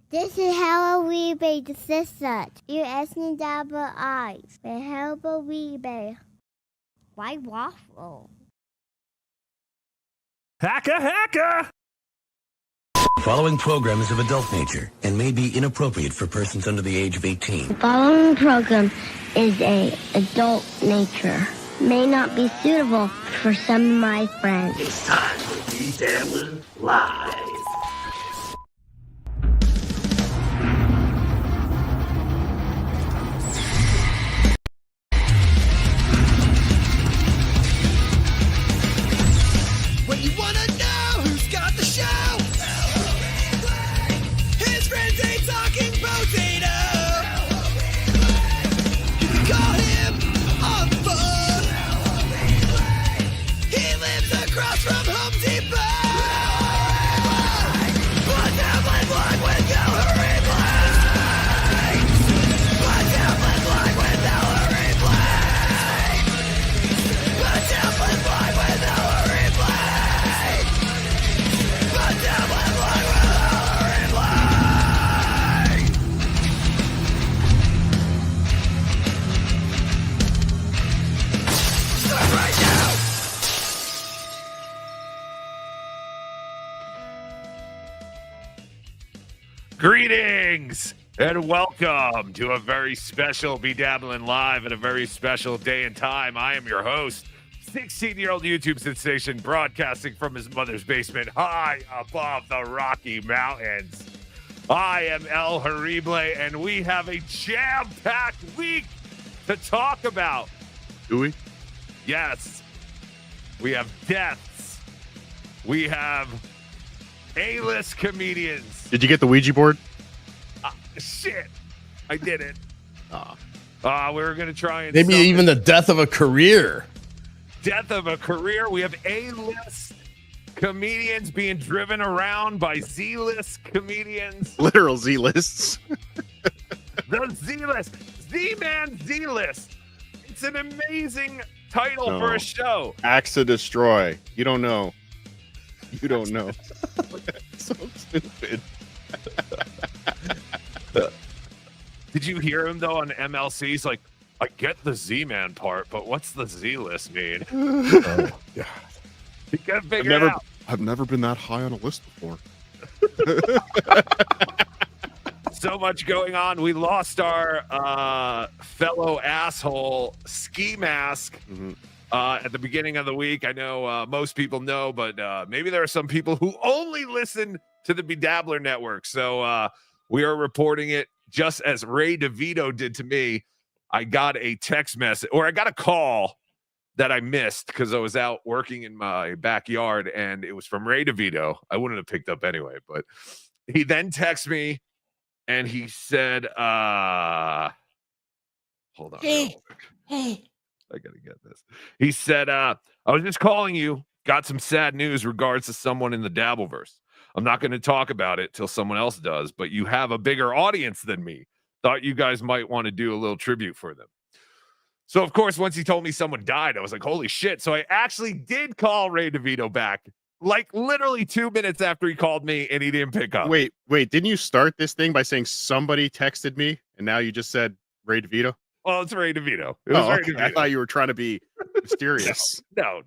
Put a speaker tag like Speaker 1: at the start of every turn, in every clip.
Speaker 1: This is how we be the sister. You asking double eyes. The help we be. Why waffle?
Speaker 2: Hacka!
Speaker 3: The following program is of adult nature and may be inappropriate for persons under the age of 18.
Speaker 1: The following program is a adult nature. May not be suitable for some of my friends.
Speaker 3: It's time for BeDabblin Live.
Speaker 4: When you wanna know who's got the show, his friends ain't talking potato. You can call him on the phone. He lives across from Home Depot. But Devlin Black with Gallery Play. But Devlin Black with Gallery Play. But Devlin Black with Gallery Play. But Devlin Black with Gallery Play. Start right now.
Speaker 2: Greetings and welcome to a very special BeDabblin Live at a very special day and time. I am your host, 16-year-old YouTube sensation, broadcasting from his mother's basement high above the Rocky Mountains. I am El Horrible, and we have a jam-packed week to talk about.
Speaker 5: Do we?
Speaker 2: Yes, we have deaths. We have A-list comedians.
Speaker 5: Did you get the Ouija board?
Speaker 2: Shit, I did it.
Speaker 5: Ah.
Speaker 2: We were going to try and
Speaker 6: Maybe
Speaker 2: sell
Speaker 6: even the death of a career.
Speaker 2: death of a career. We have A-list comedians being driven around by Z-list comedians.
Speaker 5: Literal Z-lists.
Speaker 2: The Z-list. Z-Man Z-list. It's an amazing title
Speaker 5: No.
Speaker 2: for a show.
Speaker 5: Axe to destroy. You don't know. You don't know. So stupid.
Speaker 2: Did you hear him, though, on MLC? He's like, I get the Z-Man part, but what's the Z-list mean?
Speaker 5: Oh, yeah.
Speaker 2: You gotta figure it out.
Speaker 5: I've never been that high on a list before.
Speaker 2: So much going on. We lost our fellow asshole Ski Mask at the beginning of the week. I know most people know, but maybe there are some people who only listen to the BeDabbler Network. So we are reporting it just as Ray DeVito did to me. I got a text message, or I got a call that I missed because I was out working in my backyard, and it was from Ray DeVito. I wouldn't have picked up anyway, but he then texted me. And he said, hold on.
Speaker 1: Hey.
Speaker 2: I got to get this. He said, I was just calling you. Got some sad news regards to someone in the Dabbleverse. I'm not going to talk about it till someone else does, but you have a bigger audience than me. Thought you guys might want to do a little tribute for them. So, of course, once he told me someone died, I was like, holy shit. So I actually did call Ray DeVito back. Like literally 2 minutes after he called me, and he didn't pick up.
Speaker 5: Wait, didn't you start this thing by saying somebody texted me, and now you just said Ray DeVito?
Speaker 2: Well, it's Ray DeVito. It was Ray
Speaker 5: Okay.
Speaker 2: DeVito.
Speaker 5: I thought you were trying to be mysterious.
Speaker 2: No.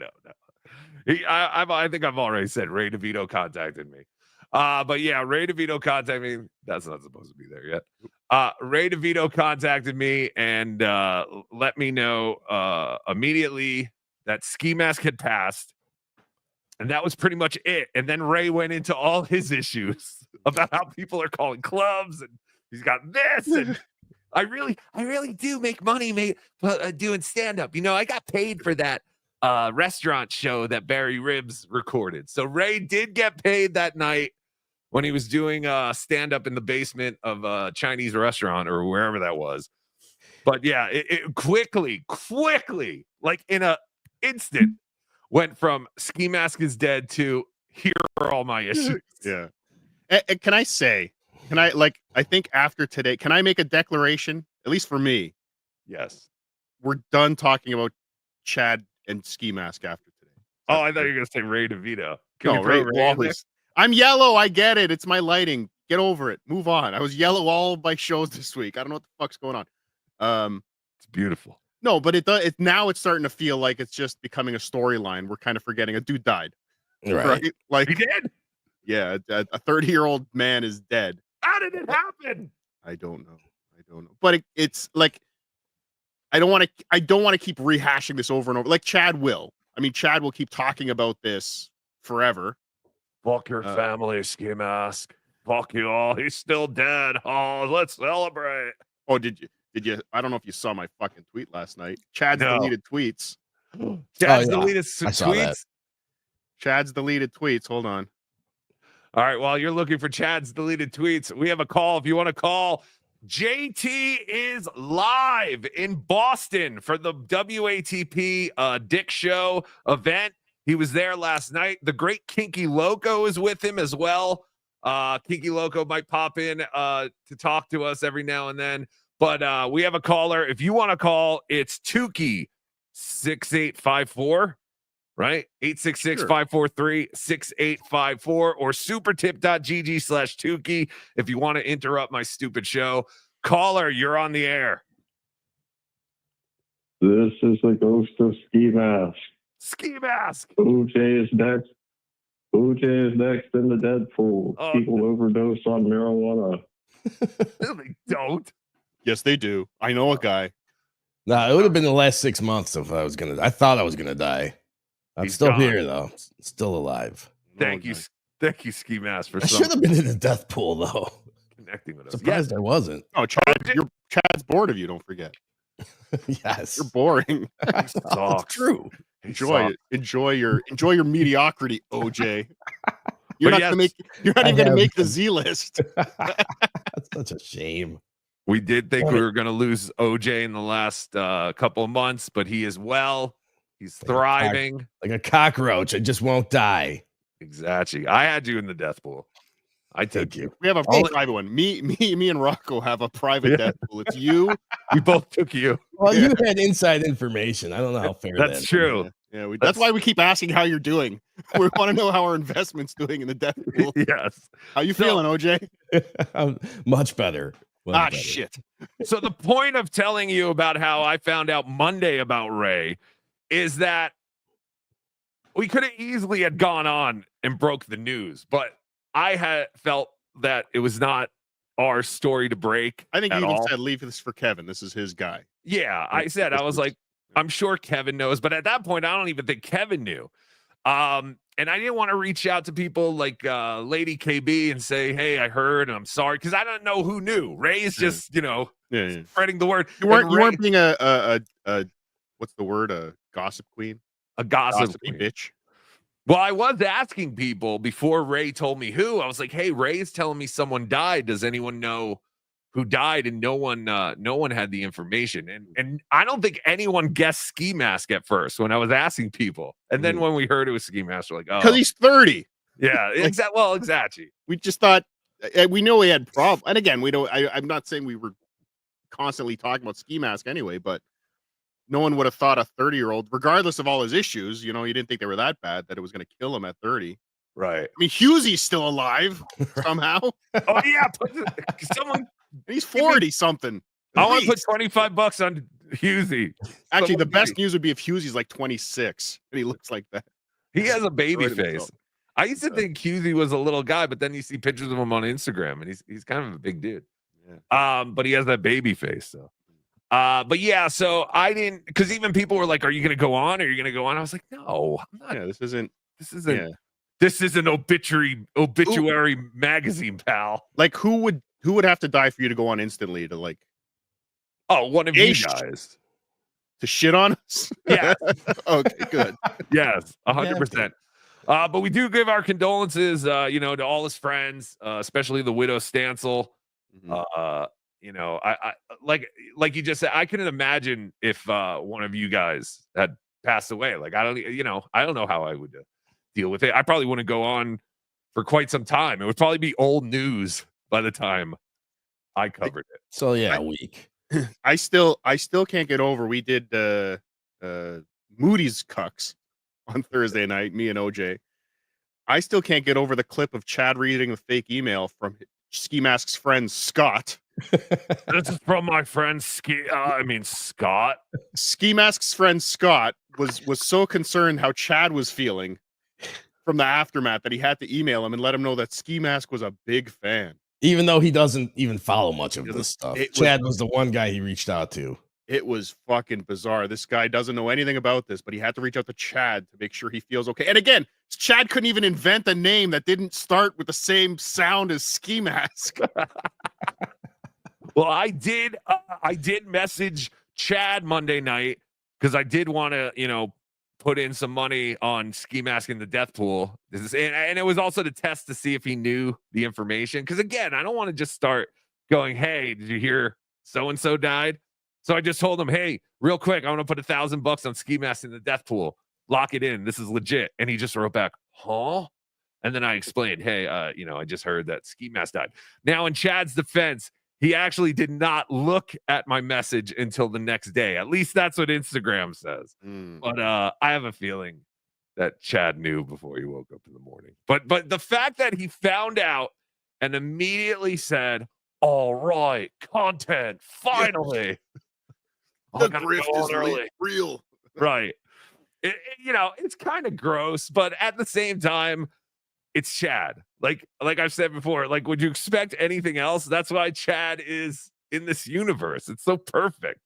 Speaker 2: I think I've already said Ray DeVito contacted me. But yeah, Ray DeVito contacted me. That's not supposed to be there yet. Ray DeVito contacted me and let me know immediately that Ski Mask had passed. And that was pretty much it. And then Ray went into all his issues about how people are calling clubs, and he's got this. And I really do make money, mate, doing stand-up. You know, I got paid for that restaurant show that Barry Ribs recorded. So Ray did get paid that night when he was doing stand-up in the basement of a Chinese restaurant or wherever that was. But yeah, it quickly, like in an instant, went from Ski Mask is dead to here are all my issues.
Speaker 5: Yeah. And can I I think after today, can I make a declaration? At least for me.
Speaker 2: Yes.
Speaker 5: We're done talking about Chad and Ski Mask after today.
Speaker 2: Oh, I thought you were going to say Ray DeVito. Can
Speaker 5: No,
Speaker 2: we throw
Speaker 5: Ray
Speaker 2: Ray in there?
Speaker 5: I'm yellow. I get it. It's my lighting. Get over it. Move on. I was yellow all of my shows this week. I don't know what the fuck's going on.
Speaker 2: It's beautiful.
Speaker 5: No, but it does. Now it's starting to feel like it's just becoming a storyline. We're kind of forgetting a dude died,
Speaker 6: Right.
Speaker 5: Like,
Speaker 2: He did.
Speaker 5: yeah, a 30-year-old man is dead.
Speaker 2: How did it happen?
Speaker 5: I don't know. But it's like I don't want to keep rehashing this over and over. Like Chad will. I mean, Chad will keep talking about this forever.
Speaker 2: Fuck your family, ski mask. Fuck you all. He's still dead. Oh, let's celebrate.
Speaker 5: Oh, did you? I don't know if you saw my fucking tweet last night. Chad's deleted tweets.
Speaker 2: Chad's
Speaker 6: yeah.
Speaker 2: deleted
Speaker 6: I saw that.
Speaker 2: tweets.
Speaker 5: Chad's deleted tweets. Hold on.
Speaker 2: All right. While you're looking for Chad's deleted tweets, we have a call. If you want to call, JT is live in Boston for the WATP Dick Show event. He was there last night. The great Kinky Loco is with him as well. Kinky Loco might pop in to talk to us every now and then. But we have a caller. If you want to call, it's Tukey 6854. Right? 866-543-6854 or supertip.gg/Tukey if you want to interrupt my stupid show. Caller, you're on the air.
Speaker 7: This is the ghost of Ski Mask.
Speaker 2: Ski Mask.
Speaker 7: OJ is next. OJ is next in the Deadpool.
Speaker 2: Oh.
Speaker 7: People overdose on marijuana.
Speaker 2: No, they don't.
Speaker 5: Yes, they do. I know a guy.
Speaker 6: No, it would have been the last 6 months if I thought I was gonna die. I'm
Speaker 2: He's
Speaker 6: still
Speaker 2: gone.
Speaker 6: here though. Still alive.
Speaker 2: Thank you, Ski Mask, for
Speaker 6: I should have been in the death pool though.
Speaker 2: connecting with us.
Speaker 6: Surprised I wasn't.
Speaker 5: Oh, Chad's bored of you. Don't forget.
Speaker 6: Yes.
Speaker 5: You're boring.
Speaker 6: It's true.
Speaker 5: Enjoy your mediocrity, OJ. You're
Speaker 2: But
Speaker 5: not
Speaker 2: yes,
Speaker 5: even gonna make the Z list.
Speaker 6: That's such a shame.
Speaker 2: we did think we were going to lose OJ in the last couple of months, but he is well. He's thriving.
Speaker 6: Like a cockroach. I just won't die.
Speaker 2: Exactly. I had you in the death pool. I
Speaker 6: Thank
Speaker 2: took
Speaker 6: you.
Speaker 5: We have a private one. Me and Rocco have a private death pool. It's you.
Speaker 2: We both took you.
Speaker 6: Well, you had inside information. I don't know how fair
Speaker 2: That's
Speaker 6: that is.
Speaker 2: true.
Speaker 5: Yeah, that's why we keep asking how you're doing. We want to know how our investment's doing in the death pool.
Speaker 2: Yes.
Speaker 5: How you feeling, OJ?
Speaker 6: I'm much better. Much better.
Speaker 5: Shit.
Speaker 2: So the point of telling you about how I found out Monday about Ray is that we could have easily had gone on and broke the news, but I had felt that it was not our story to break.
Speaker 5: I think you even
Speaker 2: all.
Speaker 5: said leave this for Kevin. This is his guy.
Speaker 2: Yeah, I said, I was like, I'm sure Kevin knows, but at that point, I don't even think Kevin knew. And I didn't want to reach out to people like Lady KB and say, hey, I heard and I'm sorry, because I don't know who knew. Ray is just, spreading the word.
Speaker 5: You weren't being a what's the word? A gossip queen?
Speaker 2: A gossip
Speaker 5: Gossipy
Speaker 2: queen.
Speaker 5: bitch.
Speaker 2: Well, I was asking people before Ray told me who. I was like, hey, Ray's telling me someone died. Does anyone know who died? And no one had the information. And I don't think anyone guessed Ski Mask at first when I was asking people. And then when we heard it was Ski Mask, we're like, oh,
Speaker 5: Because he's 30.
Speaker 2: yeah, exactly.
Speaker 5: We just thought we know he had problems. And again, we don't. I'm not saying we were constantly talking about Ski Mask anyway, but no one would have thought a 30-year-old, regardless of all his issues, you didn't think they were that bad, that it was going to kill him at 30.
Speaker 2: Right.
Speaker 5: I mean, Hughesy's still alive somehow.
Speaker 2: Oh yeah, someone.
Speaker 5: He's 40 something.
Speaker 2: I want to put $25 on Husey.
Speaker 5: Actually, the best news would be if Hughesy's like 26 and he looks like that.
Speaker 2: He has a baby
Speaker 5: Destroyed
Speaker 2: face.
Speaker 5: himself.
Speaker 2: I used to think Husey was a litlittle guy, but then you see pictures of him on Instagram, and he's kind of a big dude.
Speaker 5: Yeah.
Speaker 2: But he has that baby face, so. But yeah, so I didn't, because even people were like, "Are you going to go on? Are you going to go on?" I was like, "No, I'm not.
Speaker 5: Yeah, this isn't.
Speaker 2: This is an obituary magazine, pal.
Speaker 5: Like who would have to die for you to go on instantly to like
Speaker 2: Oh, one of you guys.
Speaker 5: to shit on us?
Speaker 2: Yeah.
Speaker 5: Okay, good.
Speaker 2: Yes, 100%. But we do give our condolences, to all his friends, especially the widow Stancil.
Speaker 5: Mhm.
Speaker 2: I like you just said, I couldn't imagine if one of you guys had passed away. Like I don't know how I would deal with it. I probably wouldn't go on for quite some time. It would probably be old news by the time I covered it.
Speaker 6: So yeah, a week.
Speaker 5: I still can't get over. We did Moody's Cucks on Thursday night, me and OJ. I still can't get over the clip of Chad reading the fake email from Ski Mask's friend Scott.
Speaker 2: This is from my friend Scott.
Speaker 5: Ski Mask's friend Scott was so concerned how Chad was feeling from the aftermath that he had to email him and let him know that Ski Mask was a big fan.
Speaker 6: Even though he doesn't even follow much of this stuff. Chad was the one guy he reached out to.
Speaker 5: It was fucking bizarre. This guy doesn't know anything about this, but he had to reach out to Chad to make sure he feels okay. And again, Chad couldn't even invent a name that didn't start with the same sound as Ski Mask.
Speaker 2: Well, I did message Chad Monday night because I did want to, put in some money on Ski Mask in the death pool. And it was also to test to see if he knew the information. Because again, I don't want to just start going, hey, did you hear so-and-so died? So I just told him, hey, real quick, I want to put $1,000 on Ski Mask in the death pool. Lock it in. This is legit. And he just wrote back, huh? And then I explained, hey, I just heard that Ski Mask died. Now, in Chad's defense, he actually did not look at my message until the next day. At least that's what Instagram says. But I have a feeling that Chad knew before he woke up in the morning. But the fact that he found out and immediately said, all right, content, finally.
Speaker 5: The grift is real.
Speaker 2: Right. It's kind of gross, but at the same time, it's Chad. Like I've said before, would you expect anything else? That's why Chad is in this universe. It's so perfect.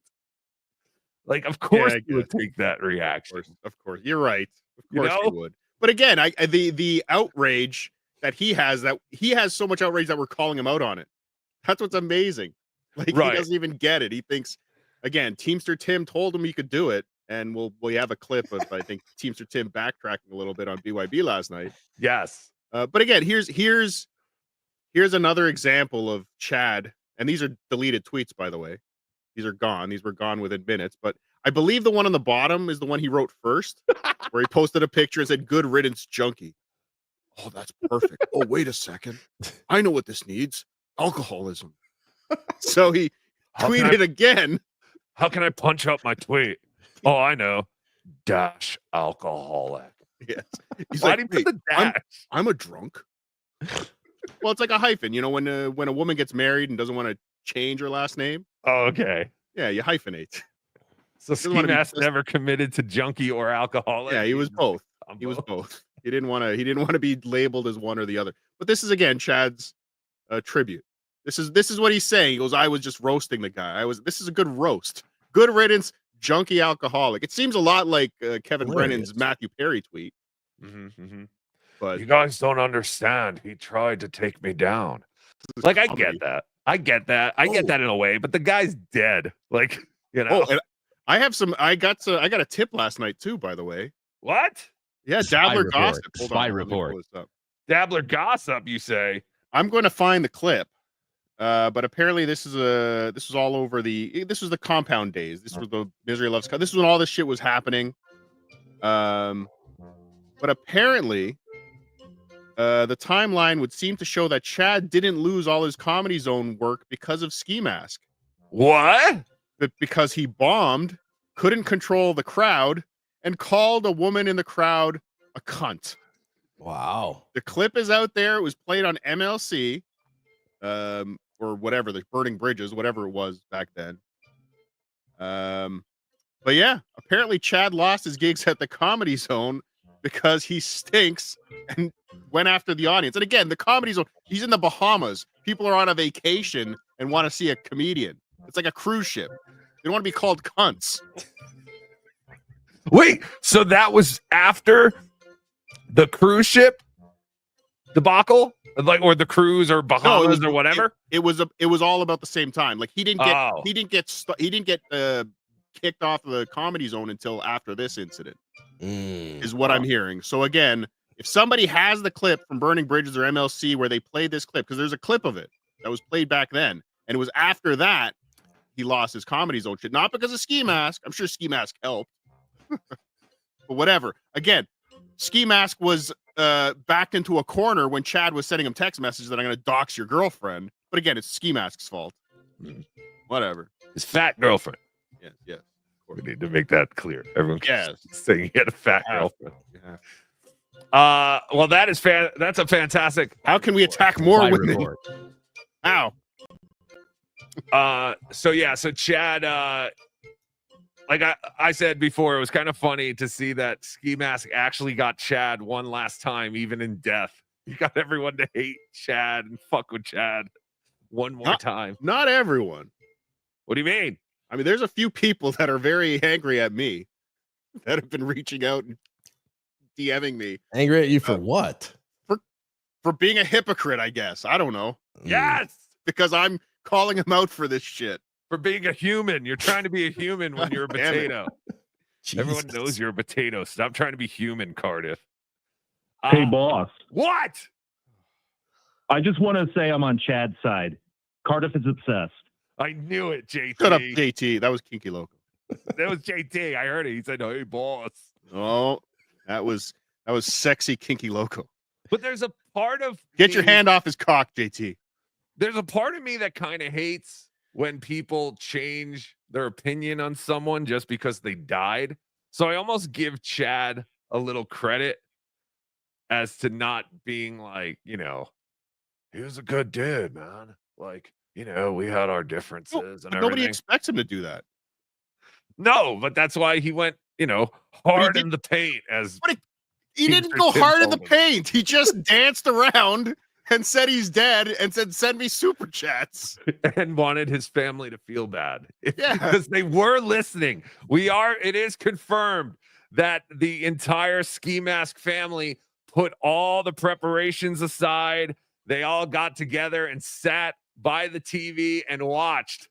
Speaker 2: Of course you would take that reaction.
Speaker 5: Of course. You're right. Of course you would. But again, the outrage that he has so much outrage that we're calling him out on it. That's what's amazing. He doesn't even get it. He thinks, again, Teamster Tim told him he could do it. And we have a clip of, I think, Teamster Tim backtracking a little bit on BYB last night.
Speaker 2: Yes.
Speaker 5: But again, here's another example of Chad. And these are deleted tweets, by the way. These are gone. These were gone within minutes. But I believe the one on the bottom is the one he wrote first, where he posted a picture and said, "Good riddance, junkie." Oh, that's perfect. Oh, wait a second. I know what this needs. Alcoholism. So he tweeted again.
Speaker 2: How can I punch up my tweet? Oh, I know. Dash alcoholic.
Speaker 5: Yes.
Speaker 2: He's Why did he put the dash?
Speaker 5: I'm a drunk. Well, it's like a hyphen. When a woman gets married and doesn't want to change her last name.
Speaker 2: Oh, okay.
Speaker 5: Yeah, you hyphenate.
Speaker 2: So Ski Mask never committed to junkie or alcoholic.
Speaker 5: Yeah, he was both. He was both. He didn't want to be labeled as one or the other. But this is again Chad's tribute. This is what he's saying. He goes, I was just roasting the guy. This is a good roast. Good riddance, junkie alcoholic. It seems a lot like Kevin Brennan's Matthew Perry tweet. But
Speaker 2: you guys don't understand. He tried to take me down. I get that. I get that in a way, but the guy's dead.
Speaker 5: Oh, and I got a tip last night too, by the way.
Speaker 2: What?
Speaker 5: Yeah, Dabbler gossip.
Speaker 6: Spy report.
Speaker 2: Dabbler gossip, you say?
Speaker 5: I'm going to find the clip. But apparently this was all over this was the compound days. This was the Misery Loves. This is when all this shit was happening. But apparently the timeline would seem to show that Chad didn't lose all his Comedy Zone work because of Ski Mask.
Speaker 2: What?
Speaker 5: But because he bombed, couldn't control the crowd, and called a woman in the crowd a cunt.
Speaker 6: Wow.
Speaker 5: The clip is out there. It was played on MLC. Or whatever, the Burning Bridges, whatever it was back then. But yeah, apparently Chad lost his gigs at the Comedy Zone because he stinks and went after the audience. And again, the Comedy Zone, he's in the Bahamas. People are on a vacation and want to see a comedian. It's like a cruise ship. They don't want to be called cunts.
Speaker 2: Wait, so that was after the cruise ship debacle? Or the cruise or Bahamas or whatever.
Speaker 5: It was all about the same time. He didn't get kicked off of the Comedy Zone until after this incident. Is what I'm hearing. So again, if somebody has the clip from Burning Bridges or MLC where they played this clip, because there's a clip of it that was played back then, and it was after that he lost his Comedy Zone shit, not because of Ski Mask. I'm sure Ski Mask helped, but whatever. Again, Ski Mask was backed into a corner when Chad was sending him text messages that I'm going to dox your girlfriend. But again, it's Ski Mask's fault. Whatever.
Speaker 2: His fat girlfriend.
Speaker 5: Yes.
Speaker 2: We need to make that clear. Everyone keeps
Speaker 5: Yes.
Speaker 2: saying he had a fat girlfriend.
Speaker 5: Yeah.
Speaker 2: Well, that's a fantastic.
Speaker 5: How can we attack more
Speaker 6: Spy
Speaker 5: women?
Speaker 6: report.
Speaker 5: How?
Speaker 2: So Chad, like I said before, it was kind of funny to see that Ski Mask actually got Chad one last time, even in death. He got everyone to hate Chad and fuck with Chad one more time.
Speaker 5: Not everyone.
Speaker 2: What do you mean?
Speaker 5: I mean, there's a few people that are very angry at me that have been reaching out and DMing me.
Speaker 6: Angry at you for what?
Speaker 5: For being a hypocrite, I guess. I don't know.
Speaker 2: Yes,
Speaker 5: Because I'm calling him out for this shit.
Speaker 2: for being a human. You're trying to be a human when you're a
Speaker 5: Damn it.
Speaker 2: potato. Everyone knows you're a potato. Stop trying to be human, Cardiff.
Speaker 7: Hey, boss.
Speaker 2: What?
Speaker 7: I just want to say I'm on Chad's side. Cardiff is obsessed.
Speaker 2: I knew it, JT.
Speaker 5: Shut up, JT. That was Kinky Loco.
Speaker 2: That was JT. I heard it. He said, "Hey, boss."
Speaker 5: Oh, that was sexy Kinky Loco.
Speaker 2: But there's a part of
Speaker 5: Get your
Speaker 2: me-
Speaker 5: hand off his cock, JT.
Speaker 2: There's a part of me that kind of hates when people change their opinion on someone just because they died. So I almost give Chad a little credit as to not being like, he was a good dude, man. Like, we had our differences and
Speaker 5: But nobody
Speaker 2: everything.
Speaker 5: expects him to do that.
Speaker 2: No, but that's why he went, hard
Speaker 5: did-
Speaker 2: in the paint as
Speaker 5: He didn't
Speaker 2: Teamster
Speaker 5: go
Speaker 2: Tim
Speaker 5: hard in the
Speaker 2: told him.
Speaker 5: paint. He just danced around and said he's dead and said, send me super chats.
Speaker 2: and wanted his family to feel bad.
Speaker 5: Yeah.
Speaker 2: Because they were listening. It is confirmed that the entire Ski Mask family put all the preparations aside. They all got together and sat by the TV and watched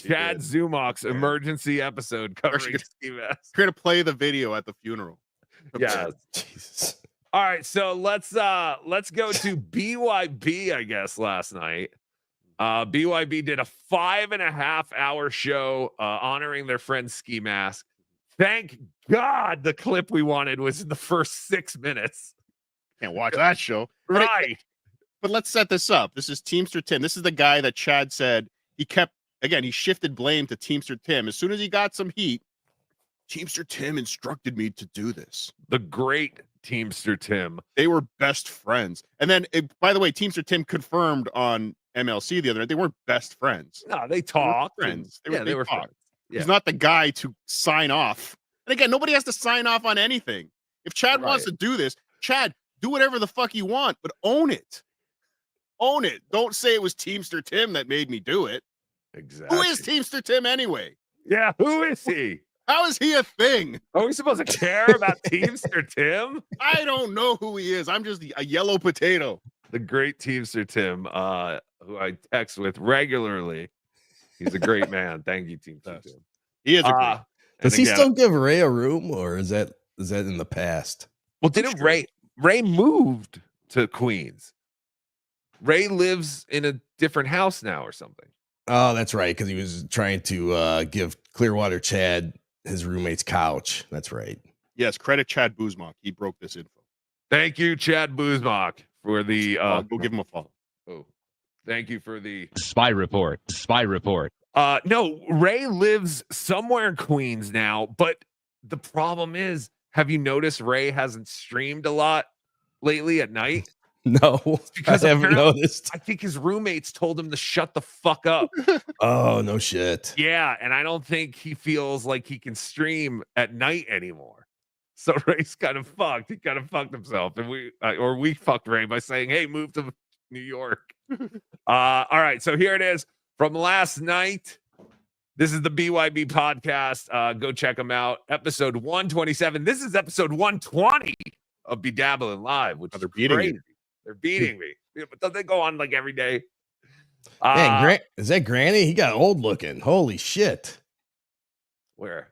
Speaker 5: They
Speaker 2: Chad
Speaker 5: did.
Speaker 2: Zumach's
Speaker 5: Yeah.
Speaker 2: emergency episode covering
Speaker 5: Actually,
Speaker 2: Ski Mask.
Speaker 5: We're going to play the video at the funeral.
Speaker 2: Yeah.
Speaker 6: Jesus.
Speaker 2: All right, so let's go to BYB, I guess, last night. BYB did a 5.5 hour show honoring their friend Ski Mask. Thank God the clip we wanted was in the first 6 minutes.
Speaker 5: Can't watch that show.
Speaker 2: Right.
Speaker 5: But let's set this up. This is Teamster Tim. This is the guy that Chad said he shifted blame to Teamster Tim. As soon as he got some heat, Teamster Tim instructed me to do this.
Speaker 2: The great Teamster Tim.
Speaker 5: They were best friends. And then, by the way, Teamster Tim confirmed on MLC the other night they weren't best friends.
Speaker 2: No, they
Speaker 5: They were
Speaker 2: talked.
Speaker 5: friends.
Speaker 2: They were
Speaker 5: talked.
Speaker 2: friends. Yeah.
Speaker 5: He's not the guy to sign off. And again, nobody has to sign off on anything. If Chad wants to do this, Chad, do whatever the fuck you want, but own it. Own it. Don't say it was Teamster Tim that made me do it.
Speaker 2: Exactly.
Speaker 5: Who is Teamster Tim anyway?
Speaker 2: Yeah, who is he?
Speaker 5: How is he a thing?
Speaker 2: Are we supposed to care about Teamster Tim?
Speaker 5: I don't know who he is. I'm just a yellow potato.
Speaker 2: The great Teamster Tim, who I text with regularly. He's a great man. Thank you, Teamster Tim.
Speaker 5: He is a great.
Speaker 6: Does he still give Ray a room, or is that in the past?
Speaker 2: Well, didn't Ray moved to Queens? Ray lives in a different house now or something.
Speaker 6: Oh, that's right, because he was trying to give Clearwater Chad his roommate's couch. That's right.
Speaker 5: Yes, credit Chad Buzmach. He broke this info.
Speaker 2: Thank you, Chad Buzmach, for the
Speaker 5: Go give him a follow.
Speaker 2: Oh, thank you for the
Speaker 8: Spy report.
Speaker 2: no, Ray lives somewhere in Queens now, but the problem is, have you noticed Ray hasn't streamed a lot lately at night?
Speaker 6: No,
Speaker 2: Because
Speaker 6: I haven't
Speaker 2: apparently-
Speaker 6: noticed.
Speaker 2: I think his roommates told him to shut the fuck up.
Speaker 6: Oh, no shit.
Speaker 2: Yeah, and I don't think he feels like he can stream at night anymore. So Ray's kind of fucked. He kind of fucked himself, and we fucked Ray by saying, "Hey, move to New York." All right, so here it is from last night. This is the BYB podcast. Go check them out. Episode 127. This is episode 120 of BeDabblin Live, which
Speaker 5: they're
Speaker 2: is
Speaker 5: beating
Speaker 2: crazy.
Speaker 5: you.
Speaker 2: They're beating me. Yeah, but don't they go on like every day?
Speaker 6: Man, is that Granny? He got old looking. Holy shit.
Speaker 2: Where?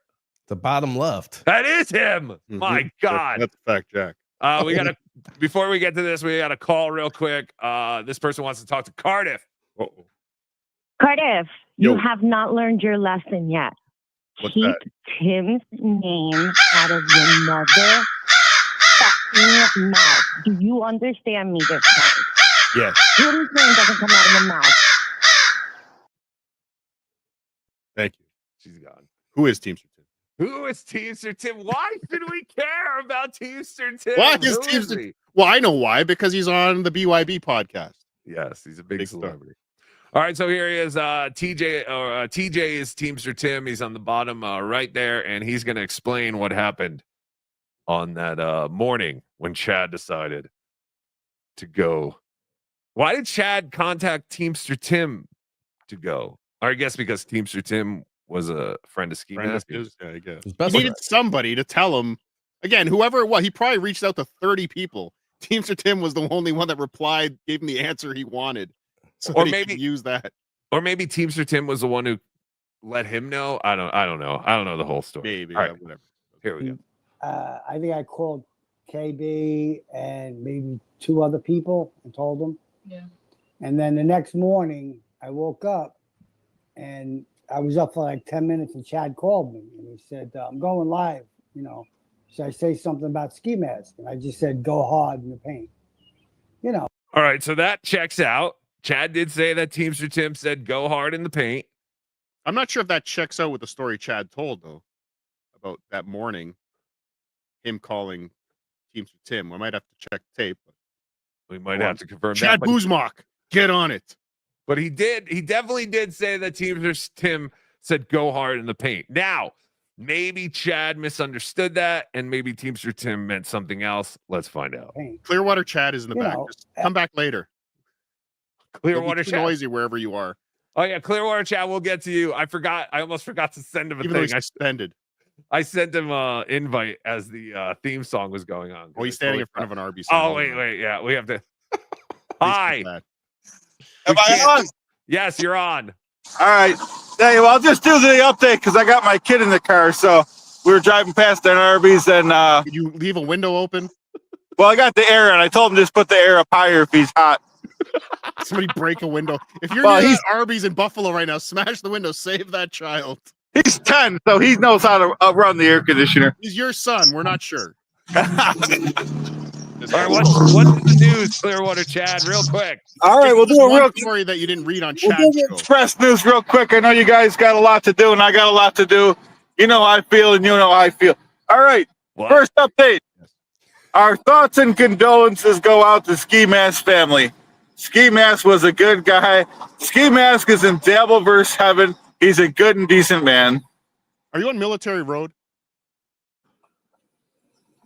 Speaker 6: The bottom left.
Speaker 2: That is him. My God.
Speaker 5: That's a fact, Jack.
Speaker 2: We got to, before we get to this, we got to call real quick. This person wants to talk to Cardiff.
Speaker 5: Uh-oh.
Speaker 9: Cardiff, you
Speaker 5: Yo.
Speaker 9: have not learned your lesson yet.
Speaker 5: What's
Speaker 9: Keep
Speaker 5: that?
Speaker 9: Tim's name out of your mother fucking mouth. Do you understand me this time?
Speaker 5: Yes.
Speaker 9: Tim's name doesn't come out of your mouth.
Speaker 5: Thank you.
Speaker 2: She's gone.
Speaker 5: Who is Teamster Tim?
Speaker 2: Who is Teamster Tim? Why should we care about Teamster Tim?
Speaker 5: Why is
Speaker 2: Who
Speaker 5: Teamster-
Speaker 2: he?
Speaker 5: Well, I know why. Because he's on the BYB podcast.
Speaker 2: Yes, he's a big
Speaker 5: Big star.
Speaker 2: celebrity. All right, so here he is. TJ is Teamster Tim. He's on the bottom right there, and he's going to explain what happened on that morning when Chad decided to go. Why did Chad contact Teamster Tim to go? I guess because Teamster Tim was a friend of Ski Mask.
Speaker 5: Yeah, I guess.
Speaker 6: His
Speaker 5: He
Speaker 6: best
Speaker 5: needed
Speaker 6: friend.
Speaker 5: somebody to tell him. Again, whoever it was, he probably reached out to 30 people. Teamster Tim was the only one that replied, gave him the answer he wanted. So
Speaker 2: Or
Speaker 5: that he
Speaker 2: maybe-
Speaker 5: could use that.
Speaker 2: Or maybe Teamster Tim was the one who let him know. I don't know. I don't know the whole story.
Speaker 5: Maybe.
Speaker 2: All right,
Speaker 5: Whatever.
Speaker 2: here we go.
Speaker 8: I think I called KB and maybe 2 other people and told them.
Speaker 10: Yeah.
Speaker 8: And then the next morning, I woke up and I was up for like 10 minutes and Chad called me and he said, I'm going live, you know. Should I say something about Ski Mask? And I just said, go hard in the paint. You know.
Speaker 2: All right, so that checks out. Chad did say that Teamster Tim said go hard in the paint.
Speaker 5: I'm not sure if that checks out with the story Chad told, though, about that morning, him calling Teamster Tim. I might have to check the tape.
Speaker 2: We might have to confirm
Speaker 5: Chad
Speaker 2: that.
Speaker 5: Buzmach, get on it.
Speaker 2: But he definitely did say that Teamster Tim said go hard in the paint. Now, maybe Chad misunderstood that, and maybe Teamster Tim meant something else. Let's find out.
Speaker 8: Paint.
Speaker 5: Clearwater Chad is in the
Speaker 8: You
Speaker 5: back.
Speaker 8: know,
Speaker 5: Just come back later.
Speaker 2: Clearwater
Speaker 5: It'll be too
Speaker 2: Chad.
Speaker 5: noisy wherever you are.
Speaker 2: Oh yeah, Clearwater Chad. We'll get to you. I almost forgot to send him a
Speaker 5: Even though
Speaker 2: thing.
Speaker 5: he's suspended.
Speaker 2: I sent him an invite as the theme song was going on.
Speaker 5: Oh, he's standing in front of an Arby's.
Speaker 2: Oh wait, yeah, we have to. Hi.
Speaker 11: Am I on?
Speaker 2: Yes, you're on.
Speaker 11: All right. Hey, well, I'll just do the update because I got my kid in the car. So we were driving past an Arby's and
Speaker 5: Did you leave a window open?
Speaker 11: well, I got the air and I told him just put the air up higher if he's hot.
Speaker 5: Somebody break a window. If you're
Speaker 11: Well,
Speaker 5: near
Speaker 11: he's-
Speaker 5: that Arby's in Buffalo right now, smash the window. Save that child.
Speaker 11: He's 10, so he knows how to run the air conditioner.
Speaker 5: He's your son. We're not sure.
Speaker 2: All right, what's the news, Clearwater Chad? Real quick.
Speaker 11: All right, we'll do
Speaker 5: Just
Speaker 11: a
Speaker 5: one
Speaker 11: real
Speaker 5: story that you didn't read on
Speaker 11: we'll
Speaker 5: Chad's
Speaker 11: do the
Speaker 5: show.
Speaker 11: express news real quick. I know you guys got a lot to do, and I got a lot to do. You know how I feel, and you know how I feel. All right,
Speaker 2: What?
Speaker 11: first update. Our thoughts and condolences go out to Ski Mask family. Ski Mask was a good guy. Ski Mask is in Dabbleverse heaven. He's a good and decent man.
Speaker 5: Are you on Military Road?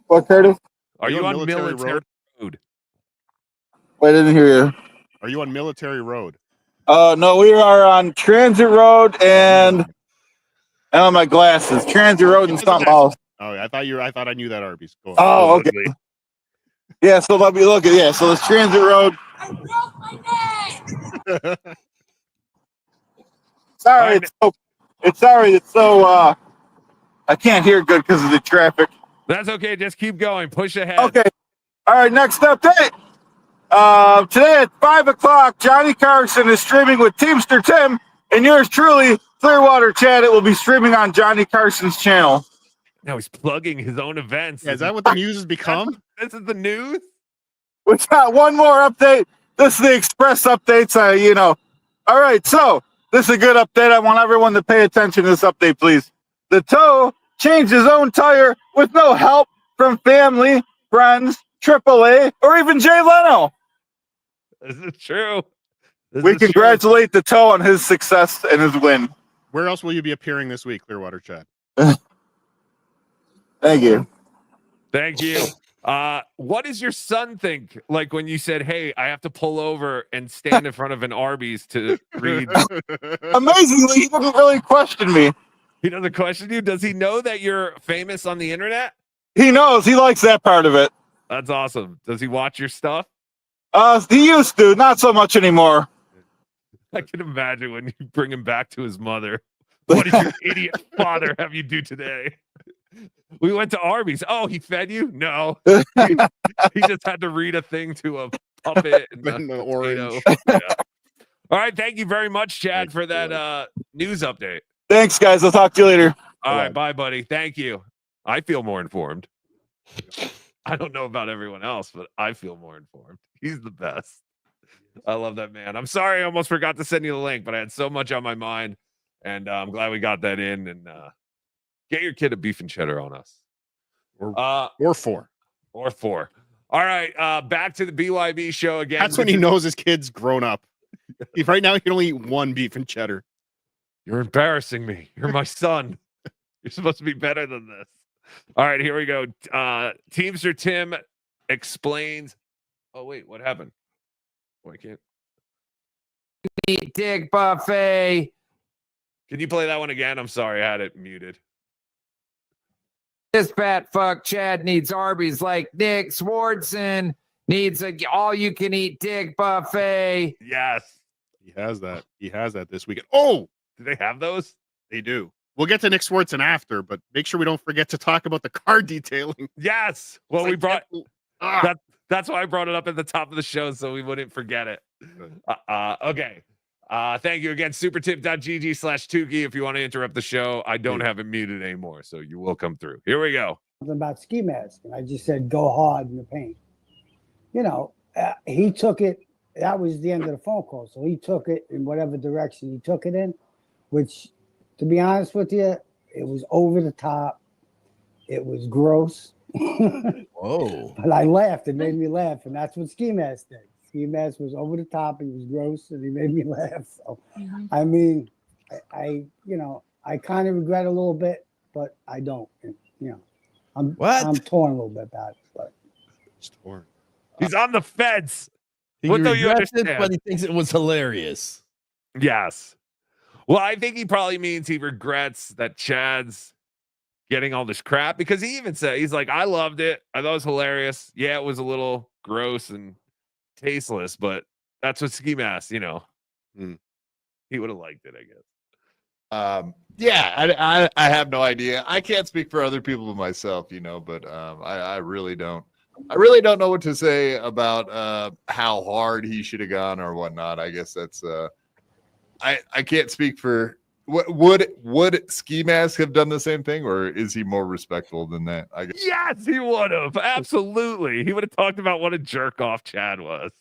Speaker 11: What, Curtis?
Speaker 2: Are you on Military Road?
Speaker 11: Wait, I didn't hear you.
Speaker 5: Are you on Military Road?
Speaker 11: No, we are on Transit Road and on my glasses. Transit Road and something else.
Speaker 5: Oh, I thought I knew that Arby's. Go on.
Speaker 11: Oh, okay. Yeah, so let me look at so it's Transit Road. Sorry, it's so I can't hear good because of the traffic.
Speaker 2: That's okay. Just keep going. Push ahead.
Speaker 11: Okay. All right, next update. Today at 5:00, Johnny Carson is streaming with Teamster Tim, and yours truly, Clearwater Chad. It will be streaming on Johnny Carson's channel.
Speaker 2: Now he's plugging his own events.
Speaker 5: Yeah, is that what the news has become?
Speaker 2: This is the news?
Speaker 11: We got one more update. This is the express updates. All right, so this is a good update. I want everyone to pay attention to this update, please. The Toe changed his own tire with no help from family, friends, AAA, or even Jay Leno.
Speaker 2: This is true.
Speaker 11: We congratulate the Toe on his success and his win.
Speaker 5: Where else will you be appearing this week, Clearwater Chad?
Speaker 11: Thank you.
Speaker 2: Thank you. What does your son think? Like when you said, "Hey, I have to pull over and stand in front of an Arby's to read."
Speaker 11: Amazingly, he didn't really question me.
Speaker 2: He doesn't question you. Does he know that you're famous on the internet?
Speaker 11: He knows. He likes that part of it.
Speaker 2: That's awesome. Does he watch your stuff?
Speaker 11: He used to, not so much anymore.
Speaker 2: I can imagine when you bring him back to his mother. What did your idiot father have you do today? We went to Arby's. Oh, he fed you? No. He just had to read a thing to a puppet and
Speaker 5: the orange.
Speaker 2: Yeah. All right. Thank you very much, Chad, for that news update.
Speaker 11: Thanks, guys. I'll talk to you later.
Speaker 2: All right. Bye, buddy. Thank you. I feel more informed. I don't know about everyone else, but I feel more informed. He's the best. I love that man. I'm sorry I almost forgot to send you the link, but I had so much on my mind, and I'm glad we got that in. And get your kid a beef and cheddar on us.
Speaker 5: Or 4.
Speaker 2: Or 4. All right. Back to the BYB show again.
Speaker 5: That's when he knows his kid's grown up. Right now, you can only eat one beef and cheddar.
Speaker 2: You're embarrassing me. You're my son. You're supposed to be better than this. All right, here we go. Teamster Tim explains. Oh, wait, what happened? Oh, I can't.
Speaker 10: Eat dick buffet.
Speaker 2: Can you play that one again? I'm sorry, I had it muted.
Speaker 10: This fat fuck Chad needs Arby's like Nick Swardson needs a all-you-can-eat dick buffet.
Speaker 2: Yes.
Speaker 5: He has that. He has that this weekend. Oh,
Speaker 2: do they have those?
Speaker 5: They do. We'll get to Nick Swardson after, but make sure we don't forget to talk about the car detailing.
Speaker 2: Yes. Well,
Speaker 5: It's
Speaker 2: we
Speaker 5: like,
Speaker 2: brought
Speaker 5: ah.
Speaker 2: that's why I brought it up at the top of the show so we wouldn't forget it. Okay. Thank you again. Supertip.gg/Tukey if you want to interrupt the show. I don't have it muted anymore, so you will come through. Here we go.
Speaker 8: Something about ski mask, and I just said go hard in the paint. You know, he took it. That was the end of the phone call. So he took it in whatever direction he took it in, which, to be honest with you, it was over the top. It was gross.
Speaker 6: Whoa.
Speaker 8: But I laughed. It made me laugh, and that's what ski mask did. Ski mask was over the top. He was gross, and he made me laugh. So, I mean, I kind of regret a little bit, but I don't. You know, I'm torn a little bit about it, but
Speaker 5: it's torn.
Speaker 2: He's on the fence.
Speaker 6: He
Speaker 2: What don't you
Speaker 6: regrets it,
Speaker 2: understand?
Speaker 6: but he thinks it was hilarious.
Speaker 2: Yes. Well, I think he probably means he regrets that Chad's getting all this crap, because he even said, he's like, I loved it. I thought it was hilarious. Yeah, it was a little gross and tasteless, but that's what ski mask, you know. He would have liked it, I guess.
Speaker 12: Yeah, I have no idea. I can't speak for other people but myself, you know, but I really don't. I really don't know what to say about how hard he should have gone or whatnot. I guess that's I can't speak for would Ski Mask have done the same thing, or is he more respectful than that? I guess.
Speaker 2: Yes, he would have. Absolutely. He would have talked about what a jerk off Chad was.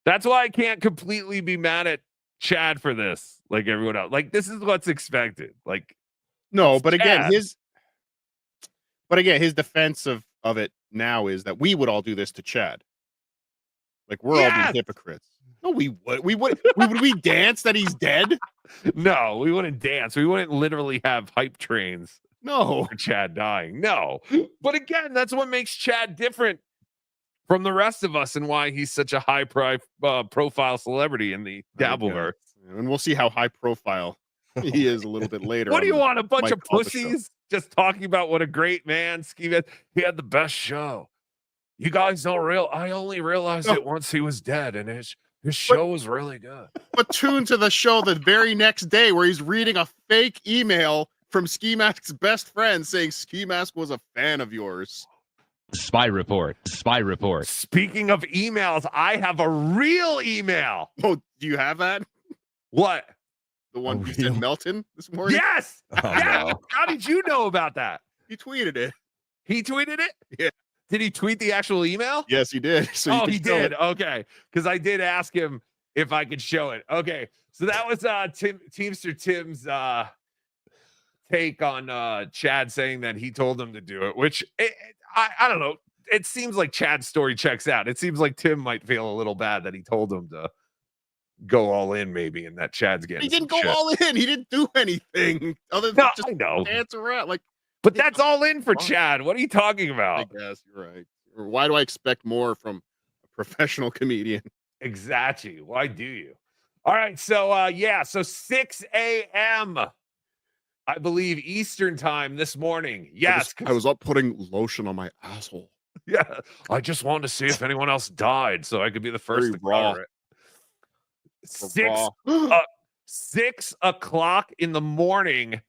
Speaker 2: That's why I can't completely be mad at Chad for this, like everyone else. Like, this is what's expected. Like,
Speaker 5: no, but again,
Speaker 2: Chad.
Speaker 5: his defense of it now is that we would all do this to Chad. Like, we're all being hypocrites. No, we would. Would we dance that he's dead?
Speaker 2: No, we wouldn't dance. We wouldn't literally have hype trains.
Speaker 5: No,
Speaker 2: for Chad dying. No, but again, that's what makes Chad different from the rest of us, and why he's such a high profile celebrity in the Dabbleverse.
Speaker 5: And we'll see how high profile he is a little bit later.
Speaker 2: What do you want? A bunch of pussies just talking about what a great man Ski had? He had the best show. You guys don't I only realized it once he was dead, and his show was really good.
Speaker 5: But tune to the show the very next day where he's reading a fake email from Ski Mask's best friend saying Ski Mask was a fan of yours.
Speaker 13: Spy report. Spy report.
Speaker 2: Speaking of emails, I have a real email.
Speaker 5: Oh, do you have that?
Speaker 2: What?
Speaker 5: The one you sent Melton this morning?
Speaker 2: Yes.
Speaker 5: No.
Speaker 2: How did you know about that?
Speaker 5: He tweeted it.
Speaker 2: He tweeted it?
Speaker 5: Yeah.
Speaker 2: Did he tweet the actual email?
Speaker 5: Yes, he did. So
Speaker 2: he did. Okay. Because I did ask him if I could show it. Okay. So that was Teamster Tim's take on Chad saying that he told him to do it, which I don't know. It seems like Chad's story checks out. It seems like Tim might feel a little bad that he told him to go all in, maybe, and that Chad's getting.
Speaker 5: He didn't go all in. He didn't do anything other than just dance around. Like,
Speaker 2: but that's all in for Chad. What are you talking about?
Speaker 5: I guess you're right. Or why do I expect more from a professional comedian?
Speaker 2: Exactly. Why do you? All right. So so 6 a.m. I believe Eastern time this morning. Yes.
Speaker 5: I was up putting lotion on my asshole.
Speaker 2: Yeah. I just wanted to see if anyone else died so I could be the first to cover it. 6 o'clock in the morning.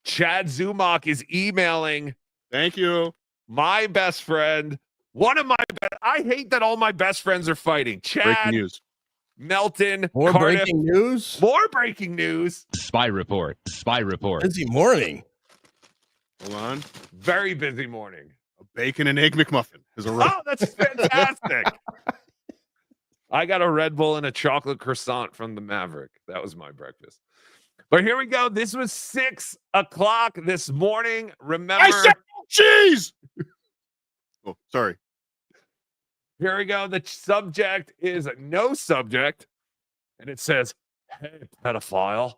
Speaker 2: Chad Zumach is emailing.
Speaker 5: Thank you.
Speaker 2: My best friend. One of my I hate that all my best friends are fighting. Chad.
Speaker 5: Breaking news.
Speaker 2: Melton.
Speaker 6: More
Speaker 2: Cardiff.
Speaker 6: breaking news?
Speaker 2: More breaking news.
Speaker 13: Spy report. Spy report.
Speaker 6: Busy morning.
Speaker 5: Hold on.
Speaker 2: Very busy morning.
Speaker 5: A bacon and egg McMuffin is a
Speaker 2: Oh, that's fantastic. I got a Red Bull and a chocolate croissant from the Maverick. That was my breakfast. But here we go. This was 6 o'clock this morning. Remember.
Speaker 5: I said cheese. Oh, sorry.
Speaker 2: Here we go. The subject is no subject. and it says, "Hey, pedophile,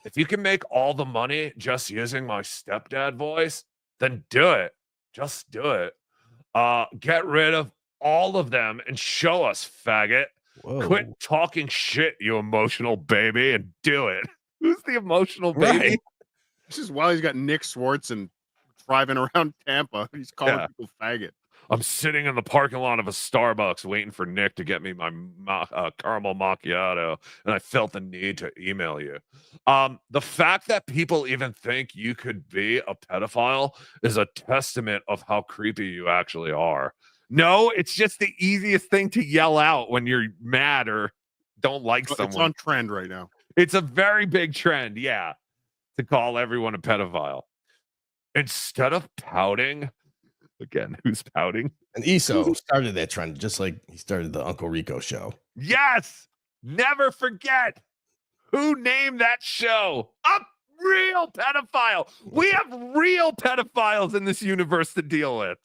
Speaker 2: if you can make all the money just using my stepdad voice, then do it. Just do it. Get rid of all of them and show us, faggot. Quit talking shit, you emotional baby, and do it." Who's the emotional baby?
Speaker 6: Right.
Speaker 5: This is while he's got Nick Swardson driving around Tampa. He's calling people faggot.
Speaker 2: I'm sitting in the parking lot of a Starbucks waiting for Nick to get me my caramel macchiato, and I felt the need to email you. The fact that people even think you could be a pedophile is a testament of how creepy you actually are. No, it's just the easiest thing to yell out when you're mad or don't like someone.
Speaker 5: It's on trend right now.
Speaker 2: It's a very big trend, yeah, to call everyone a pedophile. Instead of pouting, again, who's pouting?
Speaker 6: And ESO started that trend, just like he started the Uncle Rico show.
Speaker 2: Yes! Never forget who named that show. A real pedophile. We have real pedophiles in this universe to deal with.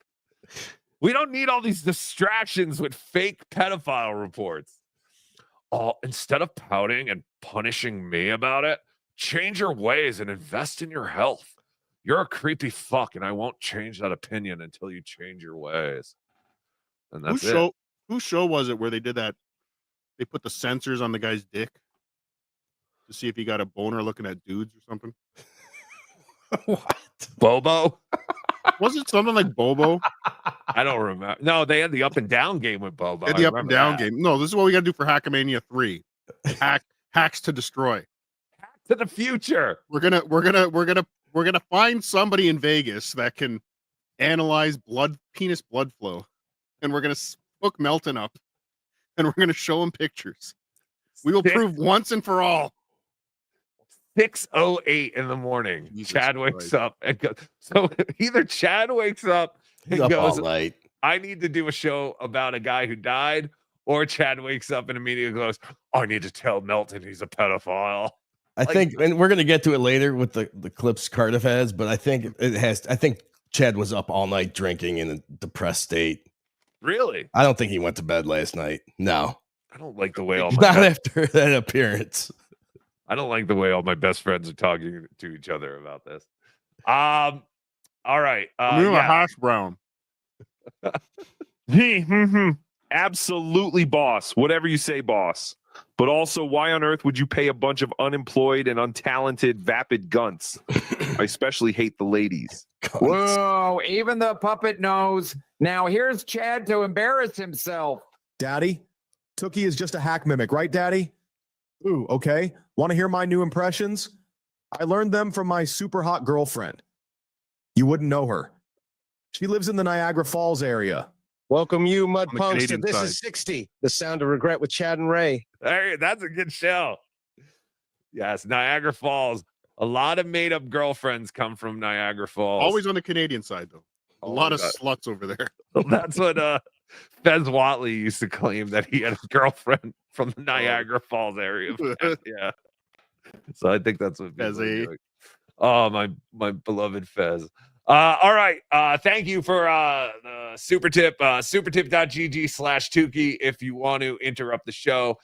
Speaker 2: We don't need all these distractions with fake pedophile reports. Instead of pouting and punishing me about it, change your ways and invest in your health. You're a creepy fuck, and I won't change that opinion until you change your ways. And that's it.
Speaker 5: Whose show was it where they did that? They put the sensors on the guy's dick to see if he got a boner looking at dudes or something.
Speaker 6: What?
Speaker 2: Bobo?
Speaker 5: Was it something like Bobo?
Speaker 2: I don't remember. No, they had the up and down game with Bobo.
Speaker 5: They had the up and down game. No, this is what we got to do for Hackamania 3. Hacks to destroy.
Speaker 2: Hack to the future.
Speaker 5: We're gonna find somebody in Vegas that can analyze penis blood flow, and we're gonna hook Melton up, and we're gonna show him pictures. We will prove once and for all.
Speaker 2: 6:08 in the morning. Chad wakes up and goes. So either Chad wakes up and
Speaker 6: He's up
Speaker 2: goes,
Speaker 6: all night.
Speaker 2: I need to do a show about a guy who died, or Chad wakes up and immediately goes, I need to tell Melton he's a pedophile.
Speaker 6: I think, and we're gonna get to it later with the clips Cardiff has, but I think I think Chad was up all night drinking in a depressed state.
Speaker 2: Really?
Speaker 6: I don't think he went to bed last night. No.
Speaker 2: I don't like the way all
Speaker 6: not after that appearance.
Speaker 2: I don't like the way all my best friends are talking to each other about this. All right.
Speaker 5: I'm a hash brown.
Speaker 14: Absolutely, boss. Whatever you say, boss. But also, why on earth would you pay a bunch of unemployed and untalented vapid gunts? I especially hate the ladies.
Speaker 10: Whoa, even the puppet knows. Now here's Chad to embarrass himself.
Speaker 15: Daddy, Tookie is just a hack mimic, right, Daddy? Ooh, okay. Want to hear my new impressions? I learned them from my super hot girlfriend. You wouldn't know her. She lives in the Niagara Falls area.
Speaker 16: Welcome you, mud
Speaker 5: On the
Speaker 16: punks, to
Speaker 5: Canadian
Speaker 16: This
Speaker 5: side.
Speaker 16: Is 60, The Sound of Regret with Chad and Ray.
Speaker 2: Hey, that's a good show. Yes, Niagara Falls. A lot of made-up girlfriends come from Niagara Falls.
Speaker 5: Always on the Canadian side, though. A lot of sluts over there.
Speaker 2: That's what Fez Watley used to claim, that he had a girlfriend from the Niagara Falls area. Yeah. So I think that's what people are doing. Oh, my beloved Fez. All right. Thank you for the super tip. Supertip.gg/Tukey if you want to interrupt the show.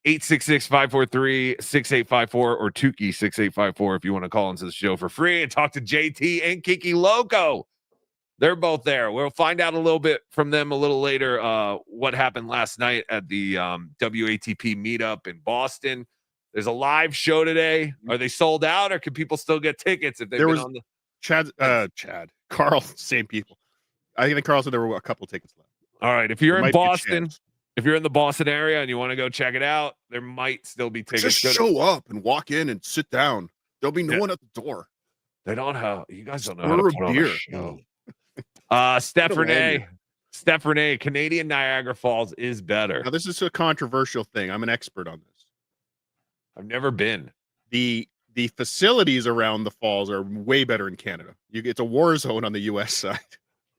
Speaker 2: 866-543-6854 or Tukey6854 if you want to call into the show for free and talk to JT and Kiki Loco. They're both there. We'll find out a little bit from them a little later what happened last night at the WATP meetup in Boston. There's a live show today. Are they sold out, or can people still get tickets if they've been on the
Speaker 5: Carl, same people. I think Carl said there were a couple tickets left.
Speaker 2: All right. If you're
Speaker 5: There
Speaker 2: in
Speaker 5: might be a
Speaker 2: Boston,
Speaker 5: chance.
Speaker 2: if you're in the Boston area and you want to go check it out, there might still be tickets.
Speaker 5: Just show up and walk in and sit down. There'll be no one at the door.
Speaker 2: They don't have. You guys don't know how to
Speaker 5: Order
Speaker 2: put
Speaker 5: a
Speaker 2: on
Speaker 5: beer.
Speaker 2: a show. Steph Renee, Canadian Niagara Falls is better.
Speaker 5: Now, this is a controversial thing. I'm an expert on this.
Speaker 2: I've never been.
Speaker 5: The facilities around the falls are way better in Canada. It's a war zone on the U.S. side.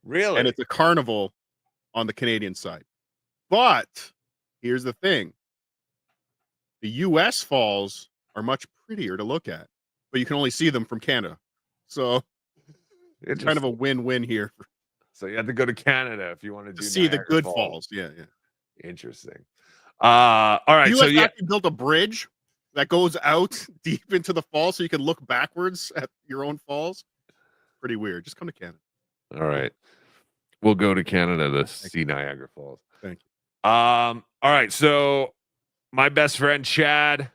Speaker 2: Really?
Speaker 5: And it's a carnival on the Canadian side. But here's the thing. The U.S. falls are much prettier to look at, but you can only see them from Canada. So it's kind of a win-win here.
Speaker 2: So you have to go to Canada if you want to do
Speaker 5: See the
Speaker 2: Niagara
Speaker 5: good falls. Yeah, yeah.
Speaker 2: Interesting. All right.
Speaker 5: You
Speaker 2: So
Speaker 5: have
Speaker 2: yeah,
Speaker 5: actually built a bridge that goes out deep into the fall so you can look backwards at your own falls. Pretty weird. Just come to Canada.
Speaker 2: all right. We'll go to Canada to see Niagara Falls.
Speaker 5: Thank
Speaker 2: you. All right. So my best friend Chad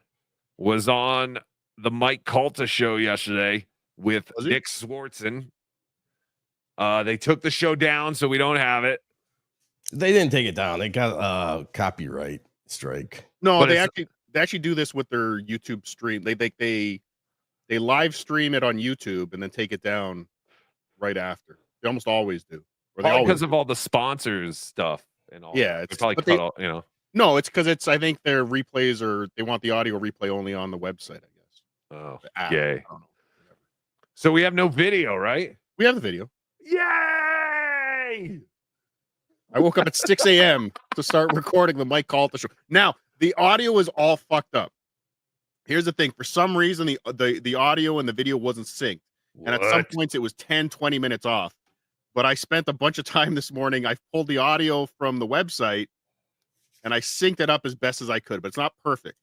Speaker 2: was on the Mike Calta show yesterday with Nick Swardson. They took the show down, so we don't have it.
Speaker 6: They didn't take it down. They got a copyright strike.
Speaker 5: No,
Speaker 6: But
Speaker 5: they
Speaker 6: it's-
Speaker 5: actually do this with their YouTube stream. They live stream it on YouTube and then take it down right after. They almost always do. Or they
Speaker 2: Probably
Speaker 5: always
Speaker 2: because of all the sponsors stuff and all.
Speaker 5: Yeah,
Speaker 2: that. They
Speaker 5: it's-
Speaker 2: probably
Speaker 5: but
Speaker 2: cut
Speaker 5: they-
Speaker 2: all, you know.
Speaker 5: No, it's because I think their replays are they want the audio replay only on the website, I guess.
Speaker 2: Oh,
Speaker 5: The app,
Speaker 2: yay.
Speaker 5: I don't know.
Speaker 2: So we have no video, right?
Speaker 5: We have the video.
Speaker 2: Yay!
Speaker 5: I woke up at 6 a.m. to start recording the Mike Calta show. Now, the audio is all fucked up. Here's the thing. For some reason, the audio and the video wasn't synced. And at some
Speaker 2: What?
Speaker 5: points, it was 10, 20 minutes off. But I spent a bunch of time this morning. I pulled the audio from the website, and I synced it up as best as I could. But it's not perfect.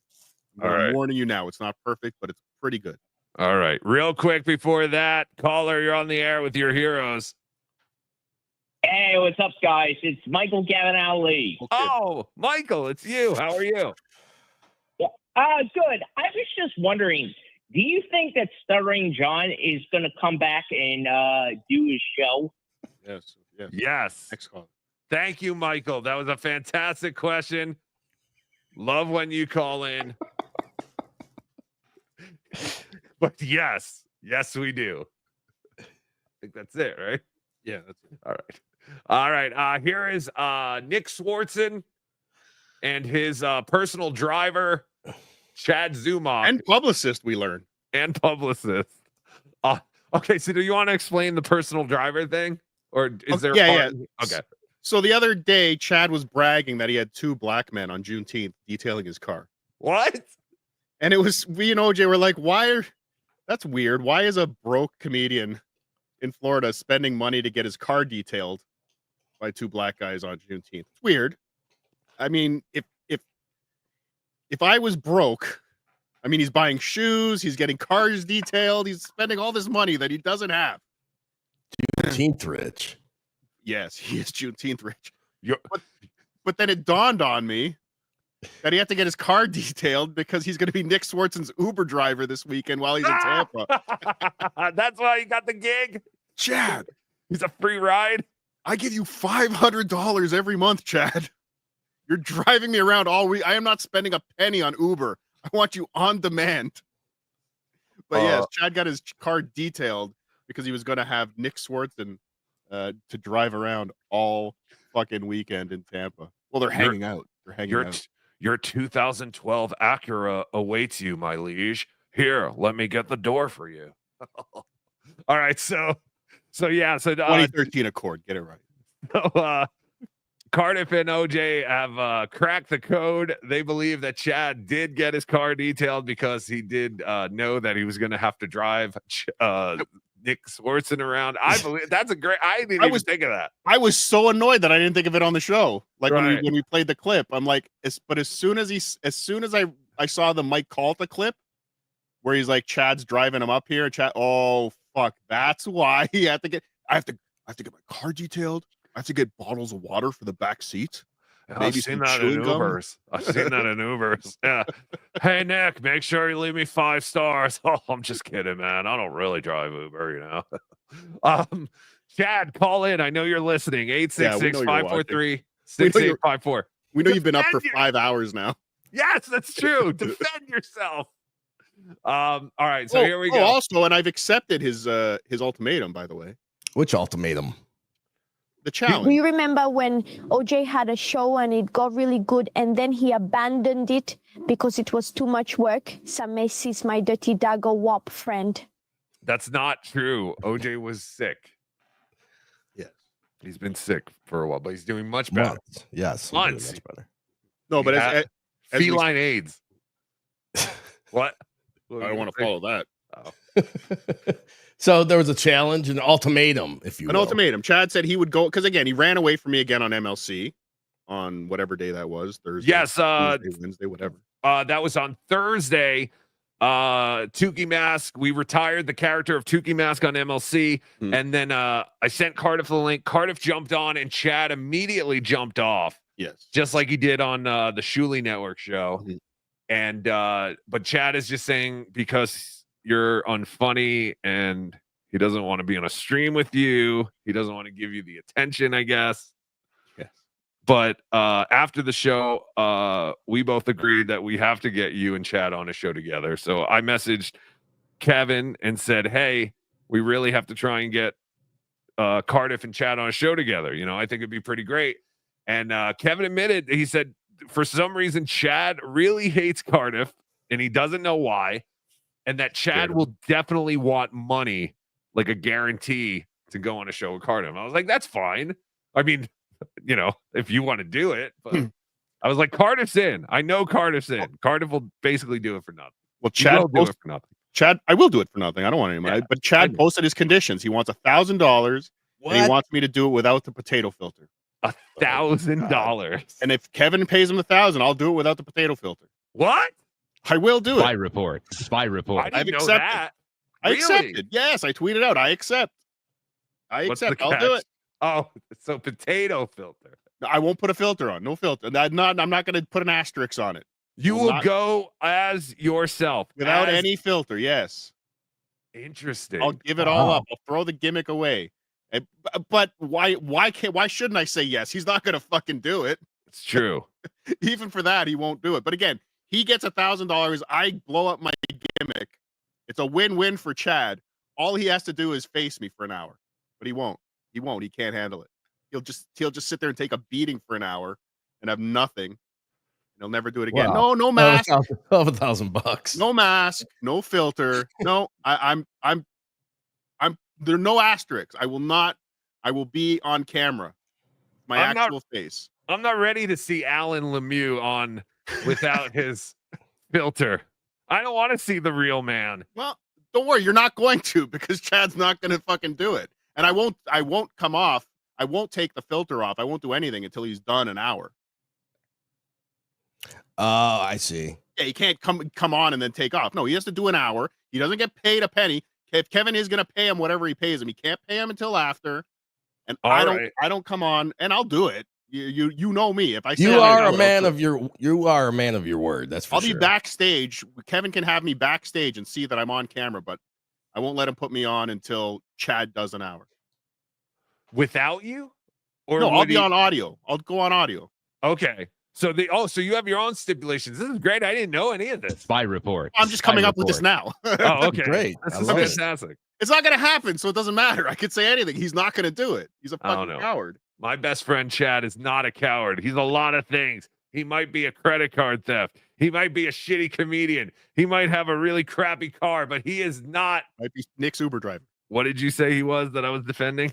Speaker 2: All
Speaker 5: I'm
Speaker 2: right.
Speaker 5: warning you now. It's not perfect, but it's pretty good.
Speaker 2: All right. Real quick before that, caller, you're on the air with your heroes.
Speaker 17: Hey, what's up, guys? It's Michael Gavinelli.
Speaker 2: Oh, Michael, it's you. How are you?
Speaker 17: Good. I was just wondering, do you think that Stuttering John is going to come back and do his show?
Speaker 5: Yes.
Speaker 2: Yes.
Speaker 5: Next call.
Speaker 2: Thank you, Michael. That was a fantastic question. Love when you call in. But yes, we do. I think that's it, right?
Speaker 5: Yeah, that's it.
Speaker 2: All right. Here is Nick Swardson and his personal driver, Chad Zumach.
Speaker 5: And publicist, we learned.
Speaker 2: And publicist. Okay, so do you want to explain the personal driver thing? Or is there
Speaker 5: yeah.
Speaker 2: Okay.
Speaker 5: So the other day, Chad was bragging that he had 2 black men on Juneteenth detailing his car.
Speaker 2: What?
Speaker 5: And it was, we and OJ were like, that's weird. Why is a broke comedian in Florida spending money to get his car detailed by 2 black guys on Juneteenth? It's weird. I mean, if I was broke, I mean, he's buying shoes, he's getting cars detailed, he's spending all this money that he doesn't have.
Speaker 6: Juneteenth rich.
Speaker 5: Yes, he is Juneteenth rich. But then it dawned on me that he had to get his car detailed because he's going to be Nick Swartson's Uber driver this weekend while he's in Tampa.
Speaker 2: That's why he got the gig.
Speaker 5: Chad,
Speaker 2: he's a free ride.
Speaker 5: I give you $500 every month, Chad. You're driving me around all week. I am not spending a penny on Uber. I want you on demand. But yes, Chad got his car detailed because he was going to have Nick Swardson to drive around all fucking weekend in Tampa. Well, they're hanging out. They're hanging out.
Speaker 2: Your 2012 Acura awaits you, my liege. Here, let me get the door for you. All right, so
Speaker 5: 2013 Accord, get it right.
Speaker 2: So, Cardiff and OJ have cracked the code. They believe that Chad did get his car detailed because he did know that he was going to have to drive Nick Swardson around. I believe that's a great. I didn't even think of that.
Speaker 5: I was so annoyed that I didn't think of it on the show. Like
Speaker 2: Right.
Speaker 5: when we played the clip, I'm like, but as soon as I saw the Mike Calta clip where he's like, Chad's driving him up here, and Chad, oh fuck, that's why he had to get. I have to get my car detailed. I have to get bottles of water for the back seat.
Speaker 2: I've seen that in Ubers. I've seen that in Ubers. Yeah. Hey Nick, make sure you leave me 5 stars. Oh, I'm just kidding, man. I don't really drive Uber, you know. Chad, call in. I know you're listening. 866-543-6854.
Speaker 5: We know you've been up for 5 hours now.
Speaker 2: Yes, that's true. Defend yourself. All right, so here we go.
Speaker 5: Also, and I've accepted his ultimatum, by the way.
Speaker 6: Which ultimatum?
Speaker 5: The challenge.
Speaker 18: Do you remember when OJ had a show and it got really good and then he abandoned it because it was too much work? Sam Macy's my dirty dagger WAP friend.
Speaker 2: That's not true. OJ was sick.
Speaker 5: Yes.
Speaker 2: He's been sick for a while, but he's doing much better.
Speaker 6: Months. Yes. he's doing
Speaker 2: Months.
Speaker 6: much better.
Speaker 5: No, but
Speaker 2: Yeah.
Speaker 5: as we-
Speaker 2: Feline AIDS. What?
Speaker 5: I don't want to follow that.
Speaker 2: Oh.
Speaker 6: So there was a challenge, an ultimatum, if you
Speaker 5: An
Speaker 6: will.
Speaker 5: ultimatum. Chad said he would go because again he ran away from me again on MLC. on whatever day that was. Thursday.
Speaker 2: Yes,
Speaker 5: Tuesday, Wednesday, whatever.
Speaker 2: That was on Thursday. Tukey Mask. We retired the character of Tukey Mask on MLC, and then I sent Cardiff the link. Cardiff jumped on, and Chad immediately jumped off.
Speaker 5: Yes,
Speaker 2: just like he did on the Shuley Network show. And but Chad is just saying because you're unfunny and he doesn't want to be on a stream with you. He doesn't want to give you the attention, I guess.
Speaker 5: Yes.
Speaker 2: But after the show, we both agreed that we have to get you and Chad on a show together. So I messaged Kevin and said, hey, we really have to try and get Cardiff and Chad on a show together. You know, I think it'd be pretty great. And Kevin admitted, he said, for some reason, Chad really hates Cardiff and he doesn't know why. And that Chad will definitely want money, like a guarantee to go on a show with Cardiff. I was like, that's fine. I mean, you know, if you want to do it. But I was like, Cardiff's in. I know Cardiff's in. Cardiff will basically do it for nothing.
Speaker 5: Well, Chad
Speaker 2: will do it for nothing.
Speaker 5: Chad, I will do it for nothing. I don't want any money. But Chad posted his conditions. He wants $1,000 and he wants me to do it without the potato filter.
Speaker 2: $1,000.
Speaker 5: And if Kevin pays him $1,000, I'll do it without the potato filter.
Speaker 2: What?
Speaker 5: I will do
Speaker 13: Spy
Speaker 5: it.
Speaker 13: report. Spy report.
Speaker 2: I didn't know that.
Speaker 5: I
Speaker 2: Really?
Speaker 5: accepted. Yes, I tweeted out. I accept.
Speaker 2: What's the
Speaker 5: I'll do
Speaker 2: catch?
Speaker 5: it.
Speaker 2: Oh, so potato filter.
Speaker 5: I won't put a filter on. No filter. I'm not going to put an asterisk on it.
Speaker 2: You will go as yourself
Speaker 5: without
Speaker 2: as-
Speaker 5: any filter. Yes.
Speaker 2: Interesting.
Speaker 5: I'll give it all up. I'll throw the gimmick away. But why shouldn't I say yes? He's not going to fucking do it.
Speaker 2: It's true.
Speaker 5: Even for that, he won't do it. But again, he gets $1,000. I blow up my gimmick. It's a win-win for Chad. All he has to do is face me for an hour, but he won't. He won't. He can't handle it. He'll just sit there and take a beating for an hour and have nothing. And he'll never do it again.
Speaker 6: Wow.
Speaker 5: No mask.
Speaker 6: Of $1,000.
Speaker 5: No mask. No filter. No. I'm. There are no asterisks. I will be on camera. My actual face.
Speaker 2: I'm not ready to see Alan Lemieux on without his filter. I don't want to see the real man.
Speaker 5: Well, don't worry, you're not going to, because Chad's not going to fucking do it. And I won't come off. I won't take the filter off. I won't do anything until he's done an hour.
Speaker 6: Oh, I see.
Speaker 5: Yeah, he can't come on and then take off. No, he has to do an hour. He doesn't get paid a penny. If Kevin is going to pay him whatever he pays him, he can't pay him until after. And I don't come on, and I'll do it. You know me. If I say
Speaker 6: you are a man of your word. That's for
Speaker 5: I'll
Speaker 6: sure.
Speaker 5: be backstage. Kevin can have me backstage and see that I'm on camera, but I won't let him put me on until Chad does an hour.
Speaker 2: Without you? Or
Speaker 5: no, I'll
Speaker 2: would
Speaker 5: be
Speaker 2: he-
Speaker 5: on audio. I'll go on audio.
Speaker 2: Okay. So so you have your own stipulations. This is great. I didn't know any of this.
Speaker 13: Spy report.
Speaker 5: I'm just coming up with this now.
Speaker 2: Oh, okay.
Speaker 6: Great.
Speaker 2: This
Speaker 6: I
Speaker 2: is
Speaker 6: love it.
Speaker 2: fantastic.
Speaker 5: It's not going to happen, so it doesn't matter. I could say anything. He's not going to do it. He's a
Speaker 2: I don't
Speaker 5: fucking
Speaker 2: know.
Speaker 5: coward.
Speaker 2: My best friend Chad is not a coward. He's a lot of things. He might be a credit card theft. He might be a shitty comedian. He might have a really crappy car, but he is not.
Speaker 5: Might be Nick's Uber driver.
Speaker 2: What did you say he was that I was defending?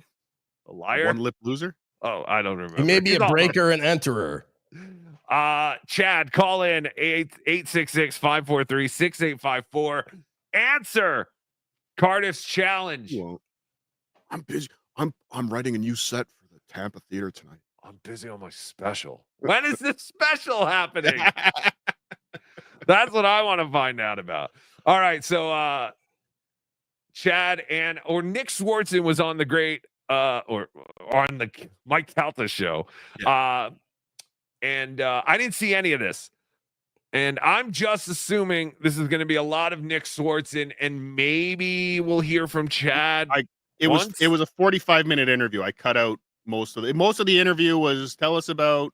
Speaker 2: A liar?
Speaker 5: One lip loser.
Speaker 2: Oh, I don't remember.
Speaker 6: He may be
Speaker 2: He's
Speaker 6: a
Speaker 2: all-
Speaker 6: breaker and enterer.
Speaker 2: Chad, call in 866-543-6854. Answer Cardiff's challenge.
Speaker 5: Well, I'm busy. I'm writing a new set for the Tampa Theater tonight.
Speaker 2: I'm busy on my special. When is this special happening? That's what I want to find out about. All right, so Chad or Nick Swardson was on the great or on the Mike Calta show.
Speaker 5: Yeah.
Speaker 2: And I didn't see any of this. And I'm just assuming this is going to be a lot of Nick Swardson, and maybe we'll hear from Chad.
Speaker 5: It was a 45-minute interview. I cut out most of it. Most of the interview was tell us about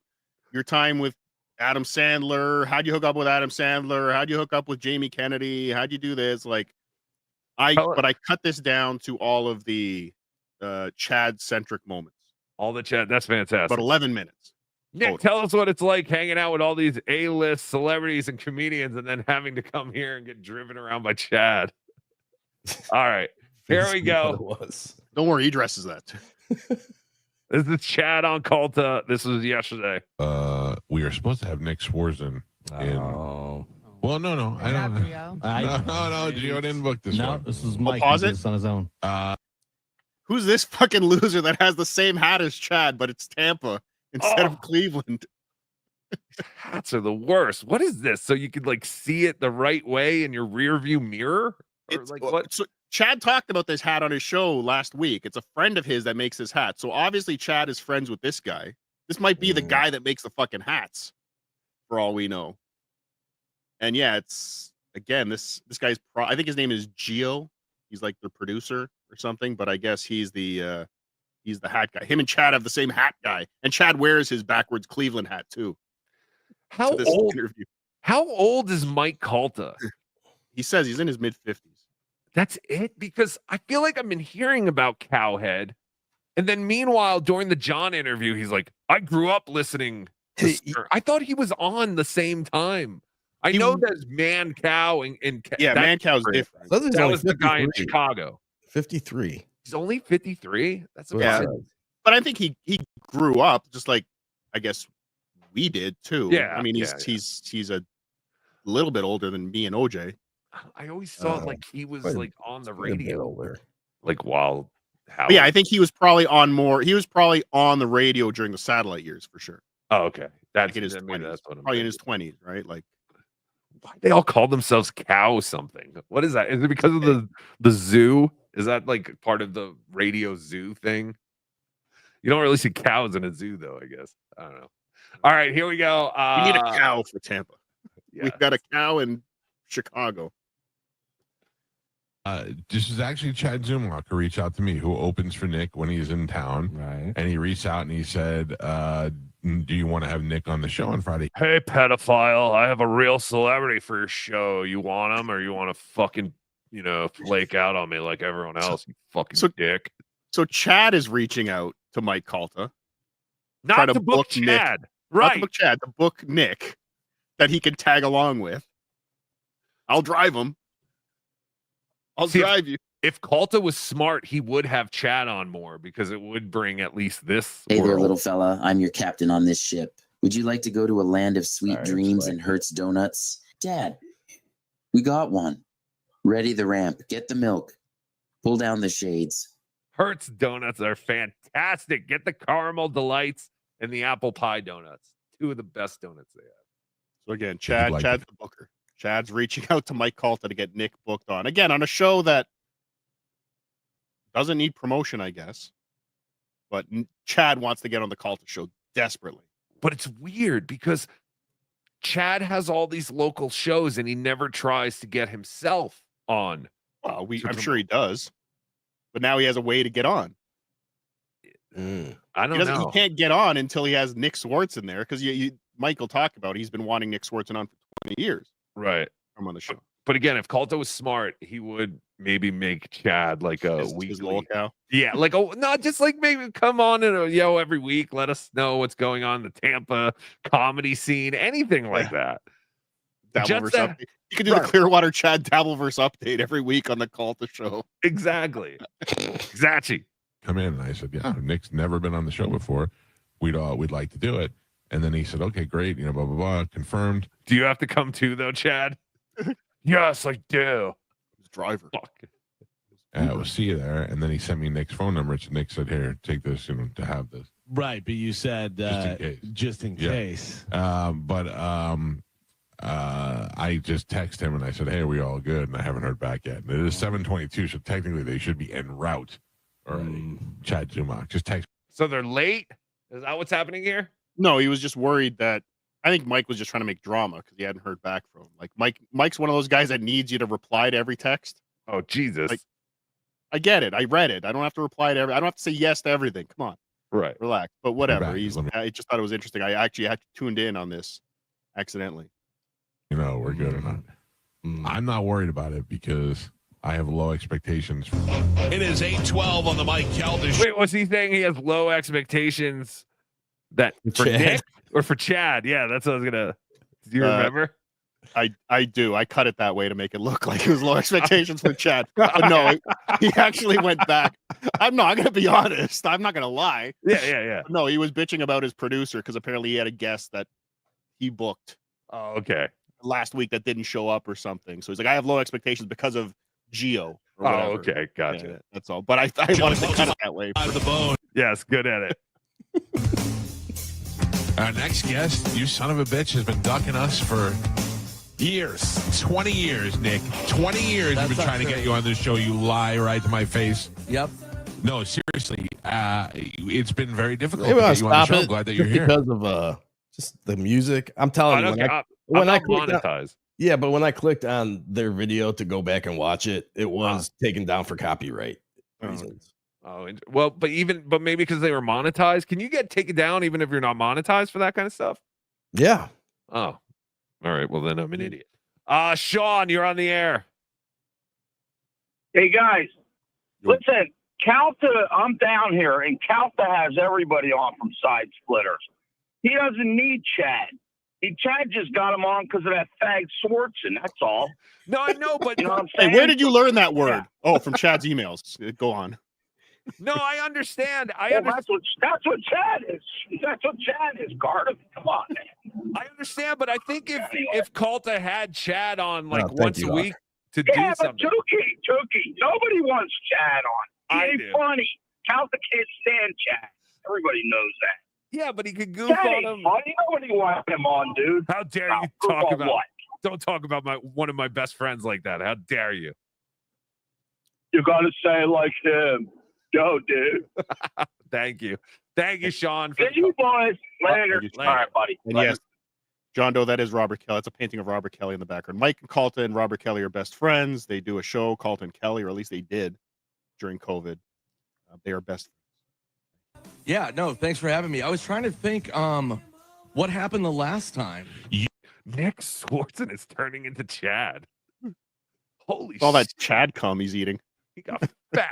Speaker 5: your time with Adam Sandler. How'd you hook up with Adam Sandler? How'd you hook up with Jamie Kennedy? How'd you do this? But I cut this down to all of the Chad-centric moments.
Speaker 2: All the Chad. That's fantastic.
Speaker 5: About 11 minutes.
Speaker 2: Nick, tell us what it's like hanging out with all these A-list celebrities and comedians and then having to come here and get driven around by Chad. All right. Here we go.
Speaker 5: Don't worry, he dresses that.
Speaker 2: This is Chad on Calta. This was yesterday.
Speaker 19: We are supposed to have Nick Swardson in.
Speaker 6: Oh.
Speaker 19: Well, no. I don't know. No. Gio didn't book this one.
Speaker 20: This is Mike.
Speaker 5: pause
Speaker 20: He did
Speaker 5: it.
Speaker 20: this on his own.
Speaker 5: Who's this fucking loser that has the same hat as Chad, but it's Tampa? instead of Cleveland.
Speaker 2: Hats are the worst. What is this? So you could like see it the right way in your rear view mirror? Or like what?
Speaker 5: So Chad talked about this hat on his show last week. It's a friend of his that makes this hat. So obviously Chad is friends with this guy. This might be the guy that makes the fucking hats, for all we know. And yeah, it's again this guy's. I think his name is Gio. He's like the producer or something. But I guess he's the hat guy. Him and Chad have the same hat guy, and Chad wears his backwards Cleveland hat too.
Speaker 2: How old? How old is Mike Calta?
Speaker 5: He says he's in his mid-50s.
Speaker 2: That's it? Because I feel like I've been hearing about Cowhead. And then meanwhile, during the John interview, he's like, I grew up listening to Stern. I thought he was on the same time. I know there's Man Cow and
Speaker 5: yeah, Man Cow's different.
Speaker 2: That was the guy in Chicago.
Speaker 6: 53.
Speaker 2: He's only 53? That's
Speaker 5: yeah. But I think he grew up just like, I guess, we did too.
Speaker 2: Yeah.
Speaker 5: I mean, he's a little bit older than me and OJ.
Speaker 2: I always thought like he was like on the radio. Like while
Speaker 5: But yeah, I think he was probably on the radio during the satellite years for sure.
Speaker 2: Oh, okay. That's
Speaker 5: like in his 20s.
Speaker 2: That's what I'm
Speaker 5: probably in his 20s, right? Like
Speaker 2: they all call themselves Cow something. What is that? Is it because of the zoo? Is that like part of the radio zoo thing? You don't really see cows in a zoo though, I guess. I don't know. All right, here we go.
Speaker 5: We need a cow for Tampa.
Speaker 2: Yeah.
Speaker 5: We've got a cow in Chicago.
Speaker 19: This is actually Chad Zumwalk who reached out to me, who opens for Nick when he's in town.
Speaker 10: Right.
Speaker 19: And he reached out and he said, do you want to have Nick on the show on Friday?
Speaker 2: Hey, pedophile, I have a real celebrity for your show. You want him, or you want to fucking, flake out on me like everyone else, you fucking dick?
Speaker 5: So Chad is reaching out to Mike Calta.
Speaker 2: Not to book Chad.
Speaker 5: Nick,
Speaker 2: right.
Speaker 5: Not to book Chad, to book Nick that he can tag along with. I'll drive him. I'll drive you.
Speaker 2: If Calta was smart, he would have Chad on more because it would bring at least this.
Speaker 20: Hey there,
Speaker 2: world.
Speaker 20: little fella. I'm your captain on this ship. Would you like to go to a land of sweet dreams and Hertz donuts? Dad, we got one. Ready the ramp. Get the milk. Pull down the shades.
Speaker 2: Hertz donuts are fantastic. Get the caramel delights and the apple pie donuts. Two of the best donuts they have.
Speaker 5: So again, Chad's the booker. Chad's reaching out to Mike Calta to get Nick booked on. Again, on a show that doesn't need promotion, I guess. But Chad wants to get on the Calta show desperately.
Speaker 2: But it's weird because Chad has all these local shows and he never tries to get himself on.
Speaker 5: Well, I'm sure he does. But now he has a way to get on.
Speaker 2: I don't know.
Speaker 5: He can't get on until he has Nick Swardson there because Mike will talk about he's been wanting Nick Swardson on for 20 years.
Speaker 2: Right.
Speaker 5: I'm on the show.
Speaker 2: But again, if Calta was smart, he would maybe make Chad like a weekly
Speaker 5: cow.
Speaker 2: Yeah, like not just like maybe come on and every week, let us know what's going on in the Tampa comedy scene, anything like that.
Speaker 5: Dabbleverse update. You can do the Clearwater Chad Dabbleverse update every week on the Calta show.
Speaker 2: Exactly. Exactly.
Speaker 19: Come in and I said, yeah, Nick's never been on the show before. We'd like to do it. And then he said, okay, great, blah blah blah, confirmed.
Speaker 2: Do you have to come too though, Chad? Yes, I do.
Speaker 5: Driver.
Speaker 2: Fuck.
Speaker 19: We'll see you there. And then he sent me Nick's phone number. So Nick said, here, take this, to have this.
Speaker 21: Right, but you said just in case.
Speaker 19: I just texted him and I said, hey, are we all good? And I haven't heard back yet. And it is 7:22, so technically they should be en route already. Chad Zumach, just text.
Speaker 2: So they're late? Is that what's happening here?
Speaker 5: No, he was just worried that I think Mike was just trying to make drama because he hadn't heard back from him. Like Mike's one of those guys that needs you to reply to every text.
Speaker 2: Oh, Jesus.
Speaker 5: Like, I get it. I read it. I don't have to reply to I don't have to say yes to everything. Come on.
Speaker 2: Right.
Speaker 5: Relax. But whatever. I just thought it was interesting. I actually had tuned in on this accidentally.
Speaker 19: We're good or not. I'm not worried about it because I have low expectations.
Speaker 22: It is 8:12 on the Mike Calta show.
Speaker 2: Wait, was he saying he has low expectations that for Nick or for Chad? Yeah, that's what I was gonna. Do you remember?
Speaker 5: I do. I cut it that way to make it look like it was low expectations for Chad. But no, he actually went back. I'm not gonna be honest. I'm not gonna lie.
Speaker 2: Yeah.
Speaker 5: No, he was bitching about his producer because apparently he had a guest that he booked.
Speaker 2: Oh, okay.
Speaker 5: Last week that didn't show up or something. So he's like, I have low expectations because of Gio. Or whatever.
Speaker 2: Oh, okay, gotcha.
Speaker 5: Yeah, that's all. But I wanted to cut it that way.
Speaker 22: The bone.
Speaker 2: Yes, good at it.
Speaker 19: Our next guest, you son of a bitch, has been ducking us for years. 20 years, Nick. 20 years
Speaker 6: That's
Speaker 19: we've been
Speaker 6: not
Speaker 19: trying to
Speaker 6: true.
Speaker 19: get you on this show. You lie right to my face.
Speaker 6: Yep.
Speaker 19: No, seriously. It's been very difficult
Speaker 6: Maybe
Speaker 19: to
Speaker 6: I'll
Speaker 19: get you on the
Speaker 6: stop
Speaker 19: show.
Speaker 6: it
Speaker 19: I'm glad that you're
Speaker 6: just
Speaker 19: here.
Speaker 6: because of just the music. I'm telling you, when I clicked on-
Speaker 14: monetized.
Speaker 6: yeah, but when I clicked on their video to go back and watch it, it was taken down for copyright reasons.
Speaker 14: Well, but maybe because they were monetized. Can you get taken down even if you're not monetized for that kind of stuff?
Speaker 6: Yeah.
Speaker 14: Oh, all right. Well, then I'm an idiot. Sean, you're on the air.
Speaker 3: Hey guys, listen, Calta, I'm down here, and Calta has everybody on from Side Splitters. He doesn't need Chad. Chad just got him on because of that fag Swardson. That's all.
Speaker 14: No, I know, but
Speaker 3: you know what I'm
Speaker 5: Hey,
Speaker 3: saying?
Speaker 5: where did you learn that word?
Speaker 3: Yeah.
Speaker 5: Oh, from Chad's emails. Go on.
Speaker 14: No, I understand.
Speaker 3: That's what Chad is. That's what Chad is, Cardiff. Come on, man.
Speaker 14: I understand, but I think if Calta had Chad on like
Speaker 6: thank
Speaker 14: once
Speaker 6: you,
Speaker 14: a week to
Speaker 3: Yeah,
Speaker 14: do
Speaker 3: but
Speaker 14: something.
Speaker 3: Tukey, nobody wants Chad on. He
Speaker 14: I
Speaker 3: ain't
Speaker 14: do.
Speaker 3: funny. Calta can't stand Chad. Everybody knows that.
Speaker 14: Yeah, but he could goof
Speaker 3: Chad
Speaker 14: on
Speaker 3: ain't
Speaker 14: him.
Speaker 3: funny. Nobody wants him on, dude.
Speaker 14: How dare you
Speaker 3: Goof
Speaker 14: talk
Speaker 3: on
Speaker 14: about?
Speaker 3: what?
Speaker 14: Don't talk about one of my best friends like that. How dare you?
Speaker 3: You gotta say it like him. Go, dude.
Speaker 14: Thank you, Sean.
Speaker 3: See you boys later.
Speaker 5: Thank you,
Speaker 3: All right, buddy.
Speaker 5: And
Speaker 3: Later.
Speaker 5: yes, John Doe, that is Robert Kelly. That's a painting of Robert Kelly in the background. Mike and Calta and Robert Kelly are best friends. They do a show, Calta and Kelly, or at least they did during COVID. They are best friends.
Speaker 4: Yeah, no, thanks for having me. I was trying to think what happened the last time.
Speaker 14: Nick Swardson is turning into Chad. Holy
Speaker 5: All that
Speaker 14: shit.
Speaker 5: Chad cum he's eating.
Speaker 14: He got fat.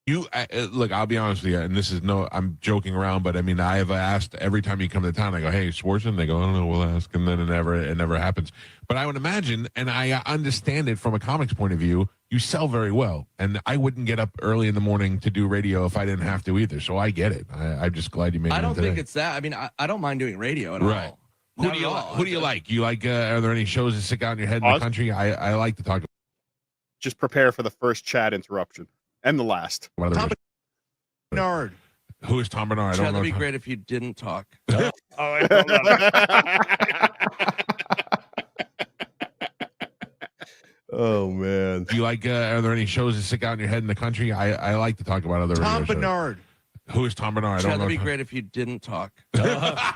Speaker 19: You look, I'll be honest with you, and this is I'm joking around, but I mean, I have asked every time you come to town, I go, hey, Swardson, they go, I don't know, we'll ask, and then it never happens. But I would imagine, and I understand it from a comics point of view, you sell very well, and I wouldn't get up early in the morning to do radio if I didn't have to either, so I get it. I'm just glad you made it.
Speaker 4: I don't think
Speaker 19: today.
Speaker 4: it's that. I mean, I don't mind doing radio at
Speaker 19: Right.
Speaker 4: all.
Speaker 19: Who
Speaker 4: Not
Speaker 19: do you
Speaker 4: at
Speaker 19: like?
Speaker 4: all.
Speaker 19: Who do you like? You like? Are there any shows that stick out in your head in the
Speaker 5: Oz?
Speaker 19: country? I like to talk
Speaker 5: Just prepare for the first Chad interruption and the last.
Speaker 19: about
Speaker 4: Tom
Speaker 19: other.
Speaker 4: Bernard.
Speaker 19: Who is Tom Bernard? I
Speaker 4: Chad,
Speaker 19: don't know.
Speaker 4: that'd be great if you didn't talk.
Speaker 14: Oh, wait, hold on.
Speaker 6: Oh man.
Speaker 19: Do you like? Are there any shows that stick out in your head in the country? I like to talk about other.
Speaker 4: Tom
Speaker 19: radio shows.
Speaker 4: Bernard.
Speaker 19: Who is Tom Bernard? I
Speaker 4: Chad,
Speaker 19: don't know.
Speaker 4: that'd be great if you didn't talk.
Speaker 19: That's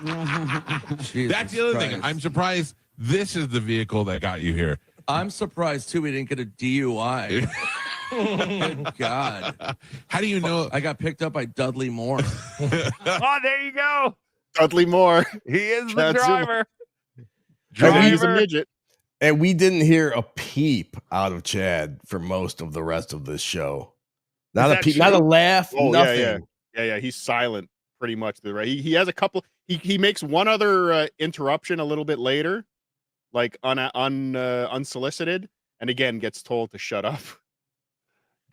Speaker 19: the other thing.
Speaker 4: Christ.
Speaker 19: I'm surprised this is the vehicle that got you here.
Speaker 4: I'm surprised too we didn't get a DUI. Good God.
Speaker 19: How do you know?
Speaker 4: I got picked up by Dudley Moore.
Speaker 14: Oh, there you go.
Speaker 5: Dudley Moore.
Speaker 14: He is the
Speaker 5: Chad Zuma.
Speaker 14: driver.
Speaker 5: He's a midget.
Speaker 6: And we didn't hear a peep out of Chad for most of the rest of this show. Not a
Speaker 14: that
Speaker 6: peep, not a
Speaker 14: true?
Speaker 6: laugh,
Speaker 5: Oh,
Speaker 6: nothing.
Speaker 5: yeah. He's silent pretty much. He has a couple. He makes one other interruption a little bit later, like unsolicited, and again gets told to shut up.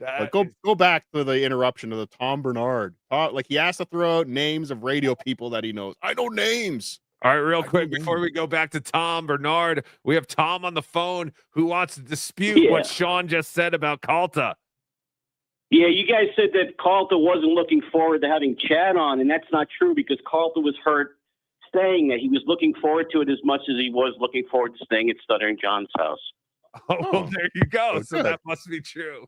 Speaker 5: But go back to the interruption of the Tom Bernard. Like he has to throw out names of radio people that he knows. I know names.
Speaker 14: All right, real quick, before we go back to Tom Bernard, we have Tom on the phone who wants to dispute what Sean just said about Calta.
Speaker 23: Yeah, you guys said that Calta wasn't looking forward to having Chad on, and that's not true because Calta was hurt saying that he was looking forward to it as much as he was looking forward to staying at Stuttering John's house.
Speaker 14: Oh, well, there you go.
Speaker 5: Oh,
Speaker 14: So
Speaker 5: good.
Speaker 14: that must be true.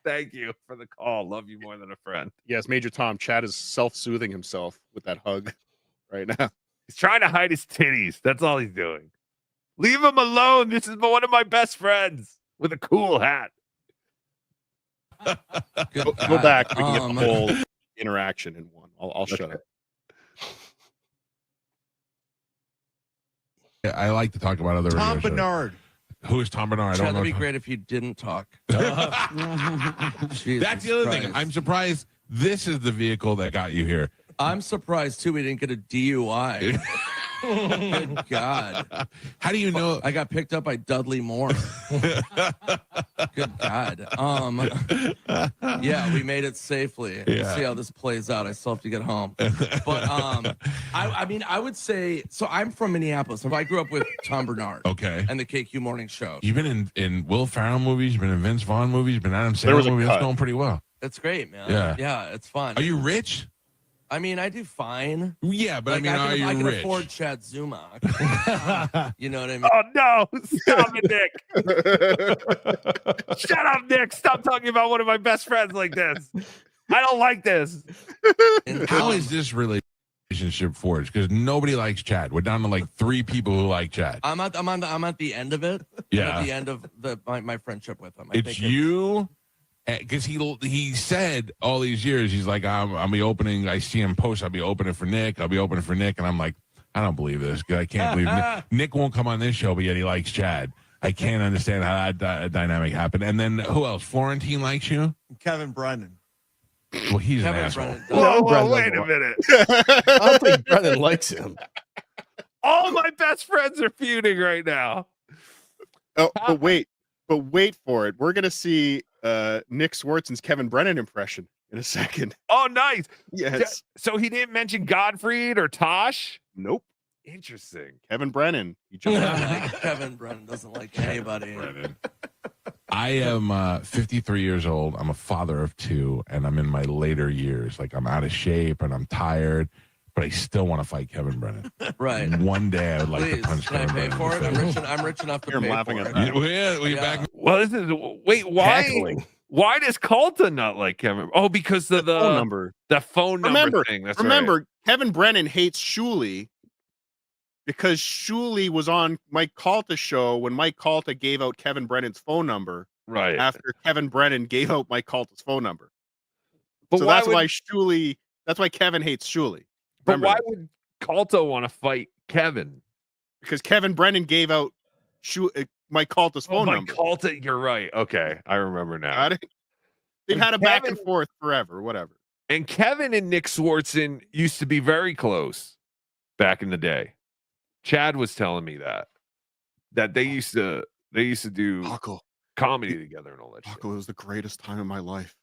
Speaker 14: Thank you for the call. Love you more than a friend.
Speaker 5: Yes, Major Tom. Chad is self-soothing himself with that hug right now.
Speaker 14: He's trying to hide his titties. That's all he's doing. Leave him alone. This is one of my best friends with a cool hat.
Speaker 5: Go back. We can get the whole interaction in one. I'll shut up.
Speaker 19: I like to talk about other.
Speaker 4: Tom
Speaker 19: radio shows.
Speaker 4: Bernard.
Speaker 19: Who is Tom Bernard? I
Speaker 4: Chad,
Speaker 19: don't know.
Speaker 4: that'd be great if you didn't talk.
Speaker 19: That's the other thing. I'm surprised this is the vehicle that got you here.
Speaker 4: I'm surprised too we didn't get a DUI. Good God.
Speaker 19: How do you know?
Speaker 4: I got picked up by Dudley Moore. Good God. Yeah, we made it safely. We'll
Speaker 19: Yeah.
Speaker 4: see how this plays out. I still have to get home. But I mean, I would say so. I'm from Minneapolis. I grew up with Tom Bernard.
Speaker 19: Okay.
Speaker 4: And the KQ Morning Show.
Speaker 19: You've been in Will Ferrell movies. You've been in Vince Vaughn movies. You've been in Adam
Speaker 5: There was
Speaker 19: Sandler
Speaker 5: a
Speaker 19: movies. That's
Speaker 5: cut.
Speaker 19: going pretty well.
Speaker 4: It's great, man.
Speaker 19: Yeah.
Speaker 4: Yeah, it's fun.
Speaker 19: Are you rich?
Speaker 4: I mean, I do fine.
Speaker 19: Yeah, but
Speaker 4: Like,
Speaker 19: I mean,
Speaker 4: I
Speaker 19: are
Speaker 4: can
Speaker 19: you rich?
Speaker 4: afford Chad Zumach. You know what I mean?
Speaker 2: Oh no! Stop it, Nick. Shut up, Nick. Stop talking about one of my best friends like this. I don't like this.
Speaker 19: How is this relationship forged? Because nobody likes Chad. We're down to like 3 people who like Chad.
Speaker 4: I'm at the end of it.
Speaker 19: Yeah.
Speaker 4: I'm at the end of my friendship with him.
Speaker 19: It's you, because he said all these years, he's like, I'll be opening. I see him post. I'll be opening for Nick. I'll be opening for Nick, and I'm like, I don't believe this. I can't believe Nick won't come on this show, but yet he likes Chad. I can't understand how that dynamic happened. And then who else? Florentine likes you?
Speaker 1: Kevin Brennan.
Speaker 19: Well, he's
Speaker 4: Kevin
Speaker 19: an asshole.
Speaker 2: Whoa, wait a minute.
Speaker 6: I don't think Brennan likes him.
Speaker 2: All my best friends are feuding right now.
Speaker 5: Oh, but wait for it. We're gonna see Nick Swartson's Kevin Brennan impression in a second.
Speaker 2: Oh, nice.
Speaker 5: Yes.
Speaker 2: So he didn't mention Gottfried or Tosh?
Speaker 5: Nope.
Speaker 2: Interesting.
Speaker 5: Kevin Brennan. He jumped
Speaker 4: Kevin Brennan doesn't like anybody.
Speaker 19: I am 53 years old. I'm a father of 2, and I'm in my later years. Like, I'm out of shape and I'm tired, but I still want to fight Kevin Brennan.
Speaker 4: Right.
Speaker 19: One day I would like
Speaker 4: Please,
Speaker 19: to punch
Speaker 4: can I
Speaker 19: Kevin
Speaker 4: pay
Speaker 19: Brennan.
Speaker 4: for it?
Speaker 19: in the face.
Speaker 4: I'm rich enough to
Speaker 5: You're
Speaker 4: pay
Speaker 5: laughing
Speaker 4: for
Speaker 5: at
Speaker 4: it.
Speaker 5: that.
Speaker 19: We back.
Speaker 2: Well, this is wait. Why?
Speaker 6: Cackling.
Speaker 2: Why does Calta not like Kevin? Oh, because of the
Speaker 5: phone number.
Speaker 2: The phone number thing. That's right.
Speaker 5: Kevin Brennan hates Shuley because Shuley was on Mike Calta's show when Mike Calta gave out Kevin Brennan's phone number.
Speaker 2: Right.
Speaker 5: After Kevin Brennan gave out Mike Calta's phone number.
Speaker 2: But
Speaker 5: so
Speaker 2: why
Speaker 5: that's
Speaker 2: would-
Speaker 5: why Shuley. That's why Kevin hates Shuley.
Speaker 2: But
Speaker 5: Remember
Speaker 2: why
Speaker 5: that.
Speaker 2: would Calta want to fight Kevin?
Speaker 5: Because Kevin Brennan gave out Mike Calta's phone
Speaker 2: Mike
Speaker 5: number.
Speaker 2: Calta, you're right. Okay, I remember now.
Speaker 5: Got it? They've
Speaker 2: And
Speaker 5: had a back and
Speaker 2: Kevin-
Speaker 5: forth forever, whatever.
Speaker 2: And Kevin and Nick Swardson used to be very close back in the day. Chad was telling me that they used to do
Speaker 5: Huckle.
Speaker 2: comedy together and all that shit.
Speaker 5: Huckle, it was the greatest time of my life.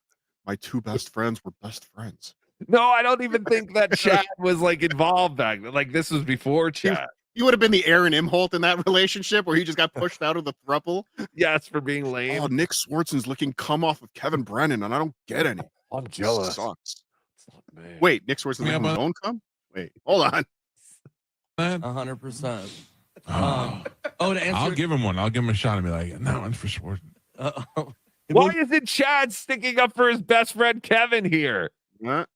Speaker 5: My 2 best friends were best friends.
Speaker 2: No, I don't even think that Chad was like involved back then. Like this was before Chad.
Speaker 5: You would have been the Aaron Imholt in that relationship where he just got pushed out of the throuple.
Speaker 2: Yes, for being lame.
Speaker 5: Oh, Nick Swartson's licking cum off of Kevin Brennan, and I don't get any.
Speaker 2: I'm jealous.
Speaker 5: Sucks.
Speaker 2: Man.
Speaker 5: Wait, Nick Swartson's licking his own cum? Wait, hold on.
Speaker 4: 100%. To
Speaker 19: I'll
Speaker 4: answer.
Speaker 19: give him one. I'll give him a shot and be like, no, one's for Swartzen.
Speaker 2: Why isn't Chad sticking up for his best friend Kevin here?
Speaker 5: Because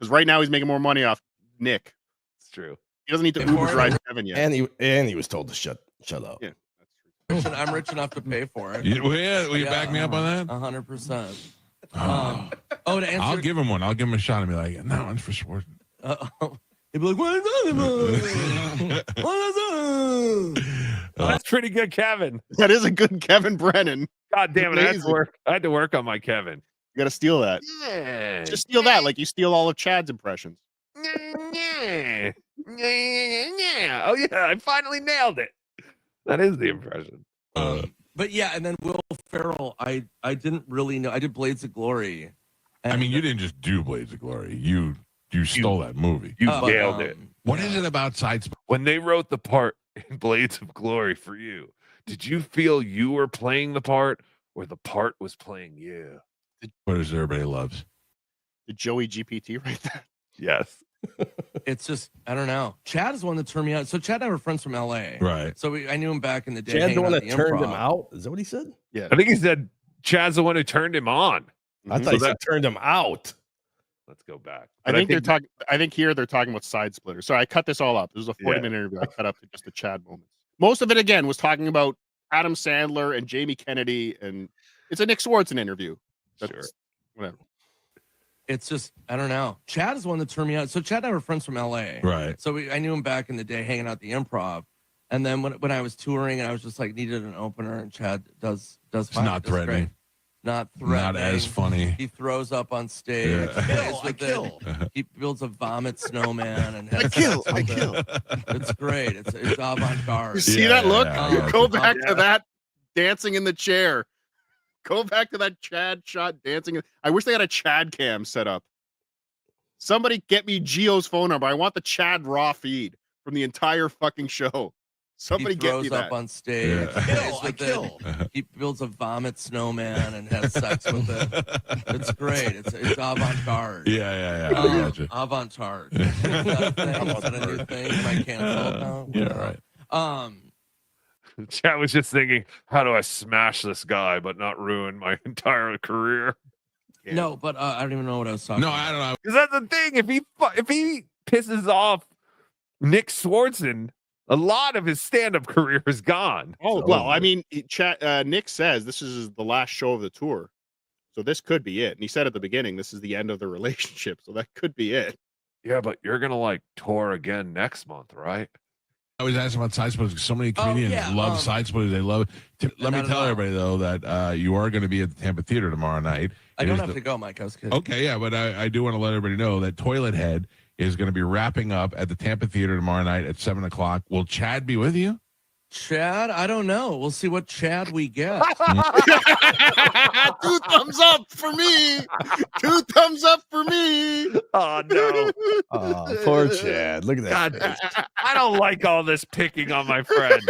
Speaker 5: right now he's making more money off Nick.
Speaker 2: It's true.
Speaker 5: He doesn't need to Uber drive Kevin yet.
Speaker 6: And he was told to shut up.
Speaker 5: Yeah.
Speaker 4: I'm rich enough to pay for it.
Speaker 19: Will you back me up on that?
Speaker 4: 100%. To answer.
Speaker 19: I'll give him one. I'll give him a shot and be like, no, one's for Swartzen.
Speaker 4: He'd be like, what is that? What is that?
Speaker 2: That's pretty good, Kevin.
Speaker 5: That is a good Kevin Brennan.
Speaker 2: God damn it! I had to
Speaker 5: Amazing.
Speaker 2: work. I had to work on my Kevin.
Speaker 5: You got to steal that.
Speaker 2: Yeah.
Speaker 5: Just steal that like you steal all of Chad's impressions.
Speaker 2: Yeah. Oh yeah, I finally nailed it. That is the impression.
Speaker 4: But yeah, and then Will Ferrell, I didn't really know. I did Blades of Glory.
Speaker 19: I mean, you didn't just do Blades of Glory. You stole that movie.
Speaker 2: You nailed it.
Speaker 19: What is it about Side
Speaker 2: When they wrote the part in Blades of Glory for you, did you feel you were playing the part or the part was playing you?
Speaker 19: What is everybody loves?
Speaker 5: Did Joey GPT write that?
Speaker 2: Yes.
Speaker 4: It's just, I don't know. Chad is one that turned me out. So Chad and I were friends from LA.
Speaker 19: Right.
Speaker 4: So I knew him back in the day.
Speaker 6: Chad's the
Speaker 4: hanging
Speaker 6: one
Speaker 4: out
Speaker 6: that
Speaker 4: at the
Speaker 6: turned him
Speaker 4: Improv.
Speaker 6: out? Is that what he said?
Speaker 5: Yeah.
Speaker 2: I think he said Chad's the one who turned him on.
Speaker 6: I thought
Speaker 2: So
Speaker 6: he said turned him out.
Speaker 2: Let's go back.
Speaker 5: I think they're talking. I think here they're talking about Side Splitter. So I cut this all up. This was a 40-minute interview. I cut up to just the Chad moments. Most of it again was talking about Adam Sandler and Jamie Kennedy, and it's a Nick Swardson interview. Sure. Whatever.
Speaker 4: It's just, I don't know. Chad is the one that turned me out. So Chad and I were friends from LA.
Speaker 19: Right.
Speaker 4: So I knew him back in the day hanging out at the Improv. And then when I was touring and I was just like needed an opener, and Chad does
Speaker 19: It's
Speaker 4: fine.
Speaker 19: not
Speaker 4: Does
Speaker 19: threatening.
Speaker 4: great. Not threatening.
Speaker 19: Not as funny.
Speaker 4: He throws up on stage.
Speaker 19: Yeah.
Speaker 4: Plays with it. He builds a vomit snowman and has
Speaker 5: I kill.
Speaker 4: It's great. It's avant-garde.
Speaker 5: You see that look?
Speaker 19: yeah.
Speaker 5: Go back to that dancing in the chair. Go back to that Chad shot dancing. I wish they had a Chad cam set up. Somebody get me Gio's phone number. I want the Chad raw feed from the entire fucking show. Somebody
Speaker 4: he
Speaker 5: get
Speaker 4: throws
Speaker 5: me
Speaker 4: up
Speaker 5: that.
Speaker 4: on stage.
Speaker 6: I kill.
Speaker 4: He builds a vomit snowman and has sex with it. It's great. It's avant-garde.
Speaker 19: Yeah. I gotcha.
Speaker 4: Avant-garde. Is that a new thing? Am I canceled now?
Speaker 19: Yeah, right.
Speaker 2: Chad was just thinking, how do I smash this guy but not ruin my entire career?
Speaker 4: No, but I don't even know what I was talking about.
Speaker 19: I don't know.
Speaker 2: Because that's the thing. If he pisses off Nick Swardson, a lot of his stand-up career is gone.
Speaker 5: Oh, well, I mean, Nick says this is the last show of the tour. So this could be it. And he said at the beginning, this is the end of the relationship. So that could be it.
Speaker 2: Yeah, but you're going to like tour again next month, right?
Speaker 19: I was asking about side splitters because so many comedians love side splitters. They love it. Let me tell everybody, though, that you are going to be at the Tampa Theater tomorrow night.
Speaker 4: I don't have to go, Mike. I was kidding.
Speaker 19: Okay, yeah, but I do want to let everybody know that Toilet Head is going to be wrapping up at the Tampa Theater tomorrow night at 7 o'clock. Will Chad be with you?
Speaker 4: Chad? I don't know. We'll see what Chad we get.
Speaker 5: 2 thumbs up for me. 2 thumbs up for me.
Speaker 2: Oh, no.
Speaker 6: Oh, poor Chad. Look at that.
Speaker 2: God, I don't like all this picking on my friend.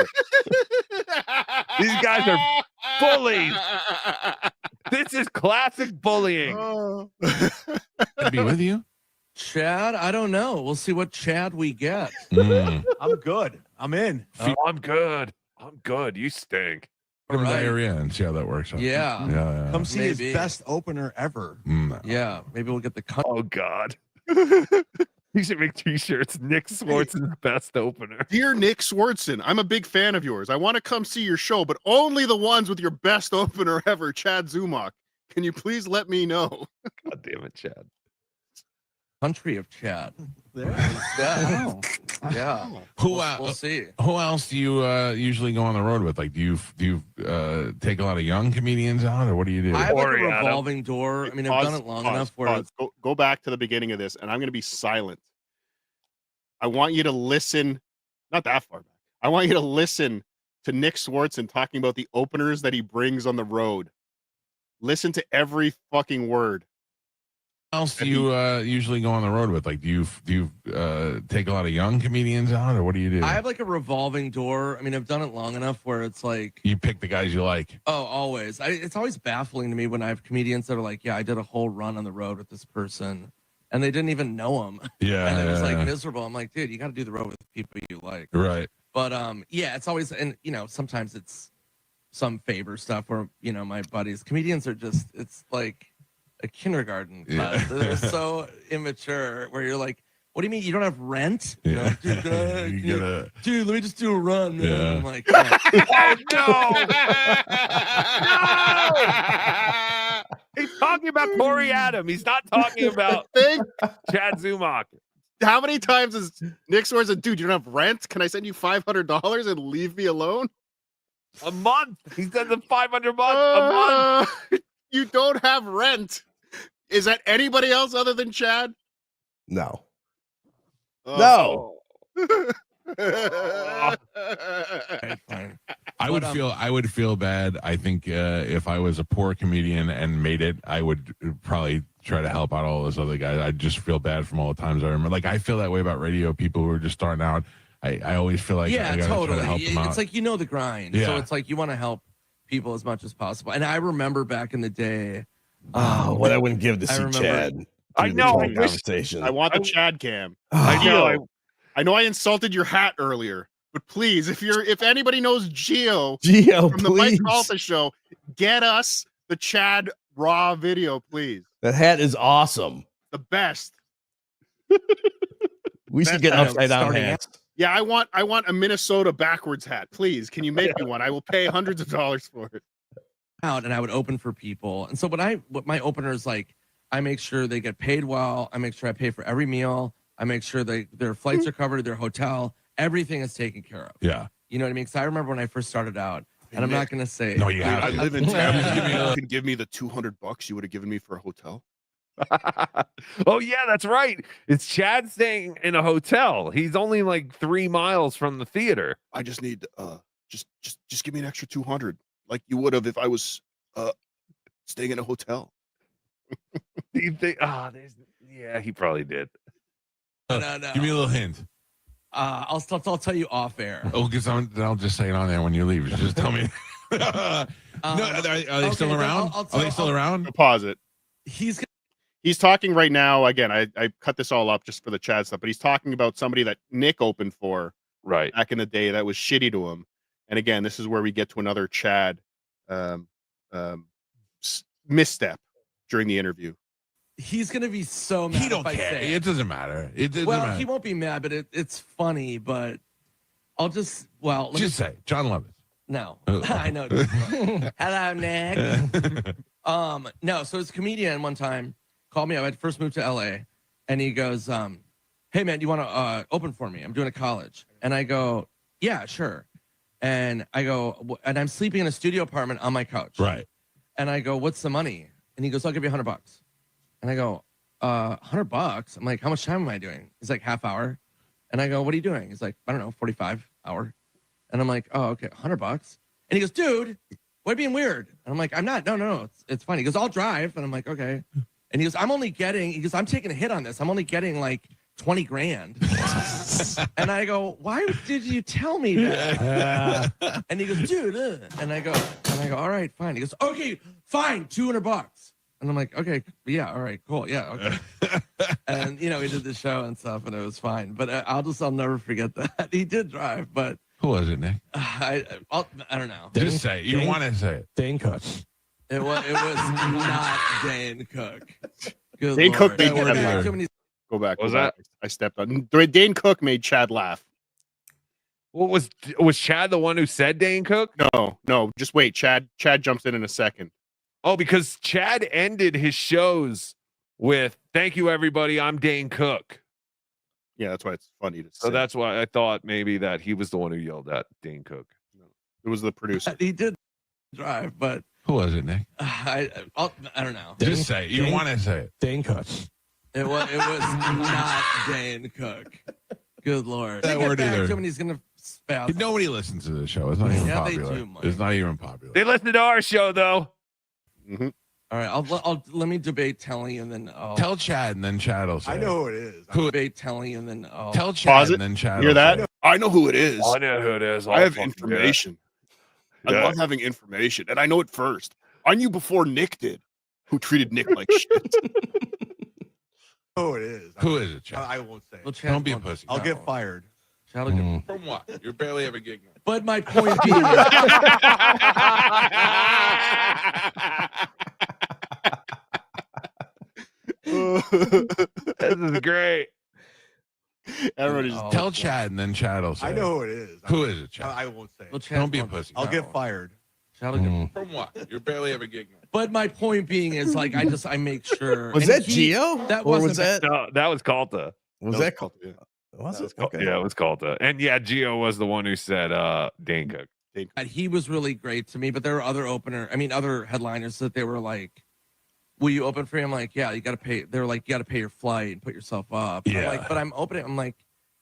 Speaker 2: These guys are bullies. This is classic bullying.
Speaker 19: I'd be with you.
Speaker 4: Chad? I don't know. We'll see what Chad we get.
Speaker 15: I'm good. I'm in.
Speaker 2: I'm good. I'm good. You stink.
Speaker 19: Give him
Speaker 4: Right.
Speaker 19: diarrhea and see how that works out.
Speaker 4: Yeah.
Speaker 15: Come see
Speaker 4: Maybe.
Speaker 15: his best opener ever.
Speaker 4: Yeah. Maybe we'll get the cut.
Speaker 2: Oh, God. You should make t-shirts. Nick Swartson's best opener.
Speaker 5: Dear Nick Swardson, I'm a big fan of yours. I want to come see your show, but only the ones with your best opener ever, Chad Zumach. Can you please let me know?
Speaker 2: God damn it, Chad.
Speaker 4: Country of Chad. Yeah. We'll see.
Speaker 19: Who else do you usually go on the road with? Like, do you take a lot of young comedians out, or what do you do?
Speaker 4: I have like a revolving door. I mean, I've done it long enough where
Speaker 5: Go back to the beginning of this, and I'm going to be silent. I want you to listen, not that far back. I want you to listen to Nick Swardson talking about the openers that he brings on the road. Listen to every fucking word.
Speaker 19: Who else do you usually go on the road with? Like, do you take a lot of young comedians out, or what do you do?
Speaker 4: I have like a revolving door. I mean, I've done it long enough where it's like
Speaker 19: you pick the guys you like.
Speaker 4: Oh, always. It's always baffling to me when I have comedians that are like, "Yeah, I did a whole run on the road with this person," and they didn't even know him.
Speaker 19: Yeah,
Speaker 4: and it was like miserable. I'm like, dude, you got to do the road with people you like.
Speaker 19: Right.
Speaker 4: But yeah, it's always, and sometimes it's some favor stuff where my buddies, comedians are just, it's like a kindergarten class. They're so immature where you're like, what do you mean you don't have rent?
Speaker 19: Yeah.
Speaker 4: Dude, let me just do a run. Man.
Speaker 19: Yeah.
Speaker 4: I'm like, oh,
Speaker 2: no! He's talking about Corey Adam. He's not talking about Chad Zumach.
Speaker 5: How many times has Nick Swardson, dude, you don't have rent? Can I send you $500 and leave me alone?
Speaker 2: A month. He said the 500 bucks a month.
Speaker 5: You don't have rent. Is that anybody else other than Chad?
Speaker 6: No.
Speaker 5: Oh.
Speaker 19: I would feel bad. I think if I was a poor comedian and made it, I would probably try to help out all those other guys. I just feel bad from all the times I remember. Like, I feel that way about radio people who are just starting out. I always feel like I gotta try to help them out.
Speaker 4: It's like the grind.
Speaker 19: Yeah.
Speaker 4: So it's like you want to help people as much as possible. And I remember back in the day.
Speaker 6: What I wouldn't give to see Chad.
Speaker 5: I know.
Speaker 6: Conversation.
Speaker 5: I want the Chad cam.
Speaker 2: I know.
Speaker 5: I know I insulted your hat earlier, but please, if anybody knows Gio from the Mike Calta show, get us the Chad raw video, please.
Speaker 6: That hat is awesome.
Speaker 5: The best.
Speaker 6: We should get upside down hats.
Speaker 5: Yeah, I want a Minnesota backwards hat. Please, can you make me one? I will pay hundreds of dollars for it.
Speaker 4: Out and I would open for people. And so what my opener is like, I make sure they get paid well. I make sure I pay for every meal. I make sure their flights are covered, their hotel, everything is taken care of.
Speaker 19: Yeah.
Speaker 4: You know what I mean? Because I remember when I first started out, and I'm not going to say.
Speaker 19: No, you have
Speaker 5: I
Speaker 19: to.
Speaker 5: live in town. You can give me the $200 you would have given me for a hotel.
Speaker 2: Oh yeah, that's right. It's Chad staying in a hotel. He's only like 3 miles from the theater.
Speaker 5: I just need just give me an extra 200, like you would have if I was staying in a hotel.
Speaker 2: Do you think? Yeah, he probably did.
Speaker 4: No.
Speaker 19: Give me a little hint.
Speaker 4: I'll tell you off air.
Speaker 19: Oh, because I'll just say it on there when you leave. You just tell me. No, are they still around? Are they still around?
Speaker 5: Pause it.
Speaker 4: He's
Speaker 5: talking right now. Again, I cut this all up just for the Chad stuff, but he's talking about somebody that Nick opened for back in the day that was shitty to him. And again, this is where we get to another Chad misstep during the interview.
Speaker 4: He's gonna be so mad.
Speaker 19: He don't care. It doesn't matter. It doesn't matter.
Speaker 4: He won't be mad, but it's funny. But I'll just
Speaker 19: say John Lovitz.
Speaker 4: No, I know. Hello, Nick. No. So his comedian one time called me up. I had first moved to LA, and he goes, "Hey man, do you want to open for me? I'm doing a college." And I go, "Yeah, sure." And I go, and I'm sleeping in a studio apartment on my couch.
Speaker 19: Right.
Speaker 4: And I go, "What's the money?" And he goes, "I'll give you $100." And I go, $100? I'm like, "How much time am I doing?" He's like, "Half hour." And I go, "What are you doing?" He's like, "I don't know, 45 hour." And I'm like, "Oh, okay, $100." And he goes, "Dude, why are you being weird?" And I'm like, "I'm not. No, it's fine." He goes, "I'll drive." And I'm like, "Okay." And he goes, "I'm taking a hit on this. I'm only getting like 20 grand. And I go, "Why did you tell me that?" And he goes, "Dude." And I go, "All right, fine." He goes, "Okay, fine, $200." And I'm like, "Okay, yeah, all right, cool, yeah, okay." And we did the show and stuff, and it was fine. But I'll never forget that. He did drive, but
Speaker 19: who was it, Nick?
Speaker 4: I don't know.
Speaker 19: Just say it. You want to say it.
Speaker 21: Dane Cook.
Speaker 4: It was not Dane Cook. Good
Speaker 5: Dane
Speaker 4: Lord.
Speaker 5: Cook made Chad laugh. Go back.
Speaker 2: What was
Speaker 5: that? I stepped on. Dane Cook made Chad laugh.
Speaker 2: What was Chad the one who said Dane Cook?
Speaker 5: No. Just wait. Chad jumps in a second.
Speaker 2: Oh, because Chad ended his shows with "Thank you, everybody. I'm Dane Cook."
Speaker 5: Yeah, that's why it's funny to say.
Speaker 2: So that's why I thought maybe that he was the one who yelled at Dane Cook.
Speaker 5: It was the producer.
Speaker 4: He did drive, but
Speaker 19: who was it, Nick?
Speaker 4: I don't know.
Speaker 19: Just say it. You want to say it.
Speaker 21: Dane Cook.
Speaker 4: It was not Dane Cook. Good Lord.
Speaker 19: That word either.
Speaker 4: He's gonna spaz.
Speaker 19: Nobody listens to the show. It's not even popular.
Speaker 4: They do, Mike.
Speaker 19: It's not even popular.
Speaker 2: They listen to our show though.
Speaker 5: Mm-hmm.
Speaker 4: All right, let me debate Telly and then I'll
Speaker 19: tell Chad and then Chad will say.
Speaker 15: I know who it is.
Speaker 19: Who
Speaker 4: debate Telly and then I'll
Speaker 19: tell Chad and then Chad.
Speaker 5: Hear that? I know who it is.
Speaker 2: I know who it is.
Speaker 5: I have information. I love having information, and I know it first. I knew before Nick did, who treated Nick like shit.
Speaker 15: Oh, it is.
Speaker 19: Who is it, Chad?
Speaker 15: I won't say.
Speaker 4: Well,
Speaker 15: It.
Speaker 4: Chad
Speaker 19: Don't be a
Speaker 4: won't-
Speaker 19: pussy.
Speaker 15: I'll get fired.
Speaker 4: Chad will get-
Speaker 19: From what? You're barely ever giggling.
Speaker 4: But my point being,
Speaker 2: This is great.
Speaker 5: Everybody just
Speaker 19: Tell Chad and then Chad will say.
Speaker 15: I know who it is.
Speaker 19: Who is it, Chad?
Speaker 15: I won't say. It.
Speaker 4: well, Chad
Speaker 19: Don't be a
Speaker 4: won't-
Speaker 19: pussy.
Speaker 15: I'll
Speaker 4: no.
Speaker 15: get fired.
Speaker 4: Chad will get-
Speaker 19: From what? You're barely ever giggling.
Speaker 4: But my point being is like I make sure.
Speaker 6: Was
Speaker 4: and
Speaker 6: that Gio?
Speaker 4: That
Speaker 6: Or
Speaker 4: wasn't
Speaker 6: was that?
Speaker 2: No, that was Calta.
Speaker 6: Was that called? Was it? Okay.
Speaker 2: Yeah, it was Calta. And yeah, Gio was the one who said Dane Cook.
Speaker 4: And he was really great to me, but there were other headliners that they were like, "Will you open for him?" I'm like, "Yeah, you got to pay." They're like, "You got to pay your flight and put yourself up." I'm
Speaker 19: Yeah.
Speaker 4: like, but I'm opening. I'm like,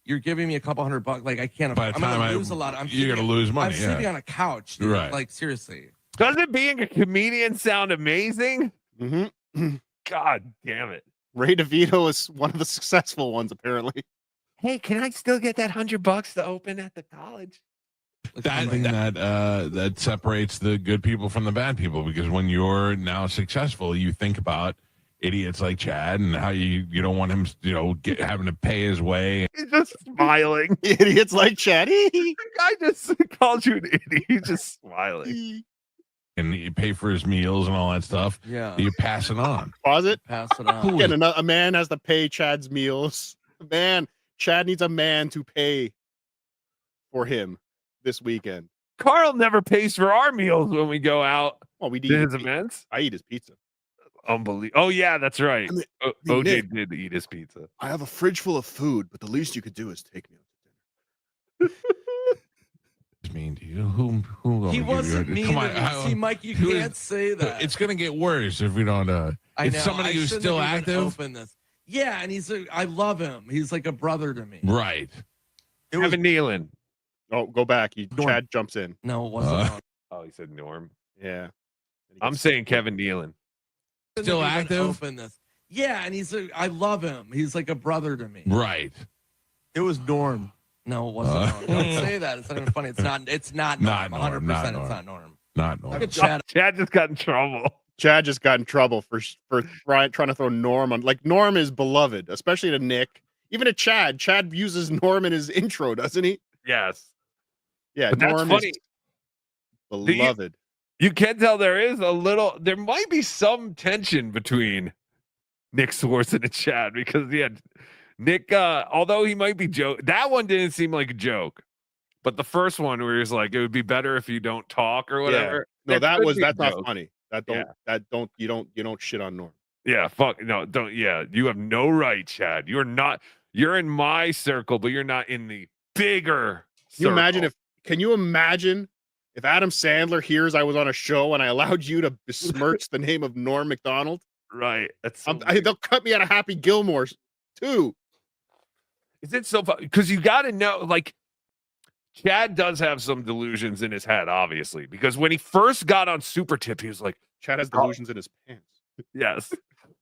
Speaker 4: "You're giving me a couple $100. Like, I can't.
Speaker 19: By the
Speaker 4: I'm
Speaker 19: time
Speaker 4: gonna lose a lot.
Speaker 19: you're gonna lose money.
Speaker 4: I'm sleeping on a couch, dude.
Speaker 19: Right.
Speaker 4: Like, seriously.
Speaker 2: Doesn't being a comedian sound amazing?
Speaker 5: Mm-hmm.
Speaker 2: God damn it.
Speaker 5: Ray DeVito is one of the successful ones, apparently.
Speaker 2: Hey, can I still get that $100 to open at the college?
Speaker 19: That thing that separates the good people from the bad people, because when you're now successful, you think about idiots like Chad and how you don't want him, having to pay his way.
Speaker 2: He's just smiling.
Speaker 5: Idiots like Chad.
Speaker 2: The guy just called you an idiot. He's just smiling.
Speaker 19: And you pay for his meals and all that stuff.
Speaker 4: Yeah.
Speaker 19: You pass it on.
Speaker 5: Pause it.
Speaker 4: Pass it on.
Speaker 5: Again, a man has to pay Chad's meals. Chad needs a man to pay for him this weekend.
Speaker 2: Carl never pays for our meals when we go out
Speaker 5: Well, we
Speaker 2: to
Speaker 5: eat
Speaker 2: his events.
Speaker 5: I eat his pizza.
Speaker 2: Unbelievable. Oh, yeah, that's right. OJ
Speaker 5: Nick,
Speaker 2: did eat his pizza.
Speaker 5: I have a fridge full of food, but the least you could do is take me out to dinner.
Speaker 19: It's mean to you. Who gonna
Speaker 4: He
Speaker 19: give
Speaker 4: wasn't
Speaker 19: you
Speaker 4: mean
Speaker 19: Come
Speaker 4: to
Speaker 19: on,
Speaker 4: me. See, Mike, you
Speaker 19: who is-
Speaker 4: can't say that.
Speaker 19: It's gonna get worse if we don't.
Speaker 4: I
Speaker 19: It's
Speaker 4: know.
Speaker 19: somebody
Speaker 4: I
Speaker 19: who's
Speaker 4: shouldn't
Speaker 19: still
Speaker 4: have even
Speaker 19: active.
Speaker 4: opened this. Yeah, and I love him. He's like a brother to me.
Speaker 19: Right.
Speaker 2: Kevin Nealon.
Speaker 5: Oh, go back. Chad jumps in.
Speaker 4: No, it wasn't.
Speaker 2: Oh, he said Norm.
Speaker 5: Yeah.
Speaker 2: I'm saying Kevin Nealon.
Speaker 19: Still
Speaker 4: Shouldn't have even
Speaker 19: active?
Speaker 4: opened this. Yeah, and I love him. He's like a brother to me.
Speaker 19: Right.
Speaker 15: It was Norm.
Speaker 4: No, it wasn't. Norm. Don't say that. It's not even funny. It's not. It's not Norm. 100%. It's not Norm.
Speaker 19: Not Norm.
Speaker 4: Look at Chad.
Speaker 2: Chad just got in trouble.
Speaker 5: Chad just got in trouble for trying to throw Norm on. Like, Norm is beloved, especially to Nick. Even to Chad. Chad uses Norm in his intro, doesn't he?
Speaker 2: Yes.
Speaker 5: Yeah,
Speaker 2: But
Speaker 5: Norm
Speaker 2: that's funny.
Speaker 5: is beloved.
Speaker 2: You can tell there might be some tension between Nick Swardson and Chad because Nick, although he might be that one didn't seem like a joke, but the first one where he's like, it would be better if you don't talk or whatever.
Speaker 5: No, that's not
Speaker 2: joke.
Speaker 5: funny. You don't shit on Norm.
Speaker 2: Yeah, fuck no, don't. Yeah, you have no right, Chad. You're in my circle, but you're not in the bigger.
Speaker 5: Can you imagine if Adam Sandler hears I was on a show and I allowed you to besmirch the name of Norm Macdonald?
Speaker 2: Right.
Speaker 5: They'll cut me out of Happy Gilmore too.
Speaker 2: Is it so fun? Because you got to know, like, Chad does have some delusions in his head, obviously, because when he first got on Super Tip, he was like,
Speaker 5: Chad has delusions in his pants.
Speaker 2: Yes.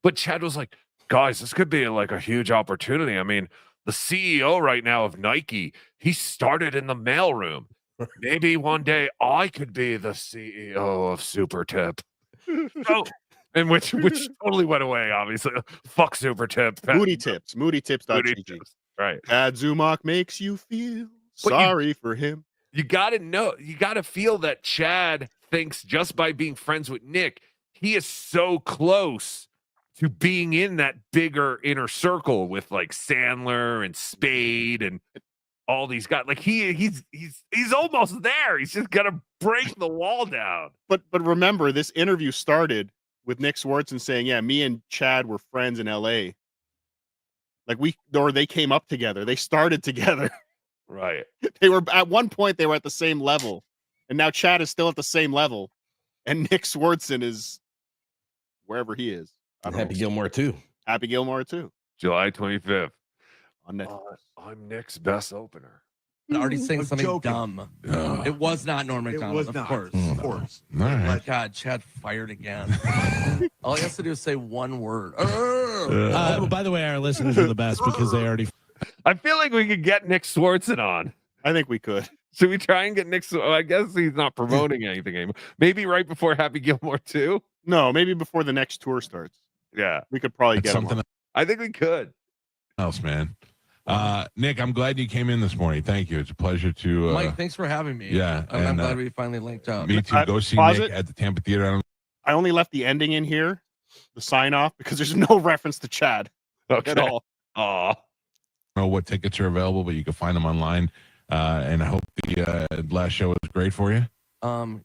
Speaker 2: But Chad was like, guys, this could be like a huge opportunity. I mean, the CEO right now of Nike, he started in the mailroom. Maybe one day I could be the CEO of Super Tip. So, and which totally went away, obviously. Fuck Super Tip.
Speaker 5: Moody Tips. MoodyTips.gg.
Speaker 2: Right.
Speaker 5: Chad Zumock makes you feel sorry for him.
Speaker 2: You got to feel that Chad thinks just by being friends with Nick, he is so close to being in that bigger inner circle with like Sandler and Spade and all these guys. Like he's almost there. He's just got to break the wall down.
Speaker 5: But remember, this interview started with Nick Swardson saying, "Yeah, me and Chad were friends in L.A. Like they came up together. They started together."
Speaker 2: Right.
Speaker 5: They were at one point they were at the same level, and now Chad is still at the same level, and Nick Swardson is wherever he is.
Speaker 6: Happy Gilmore too.
Speaker 5: Happy Gilmore too.
Speaker 2: July 25th.
Speaker 5: On Netflix.
Speaker 2: I'm Nick's best opener.
Speaker 4: Already saying something dumb. It was not Norm Macdonald, of course. Of course.
Speaker 19: All right.
Speaker 4: God, Chad fired again. All he has to do is say one word.
Speaker 21: By the way, our listeners are the best because they already.
Speaker 2: I feel like we could get Nick Swardson on.
Speaker 5: I think we could.
Speaker 2: Should we try and get Nick? I guess he's not promoting anything anymore. Maybe right before Happy Gilmore 2?
Speaker 5: No, maybe before the next tour starts.
Speaker 2: Yeah.
Speaker 5: We could probably
Speaker 19: That's
Speaker 5: get him
Speaker 19: something
Speaker 5: on.
Speaker 2: I think we could.
Speaker 19: else, man. Nick, I'm glad you came in this morning. Thank you. It's a pleasure to
Speaker 4: Mike, thanks for having me.
Speaker 19: Yeah,
Speaker 4: I'm glad we finally linked up.
Speaker 19: Me too. Go see Nick at the Tampa Theater.
Speaker 5: I only left the ending in here, the sign off, because there's no reference to Chad at all.
Speaker 2: Aw.
Speaker 19: I don't know what tickets are available, but you can find them online. And I hope the last show was great for you.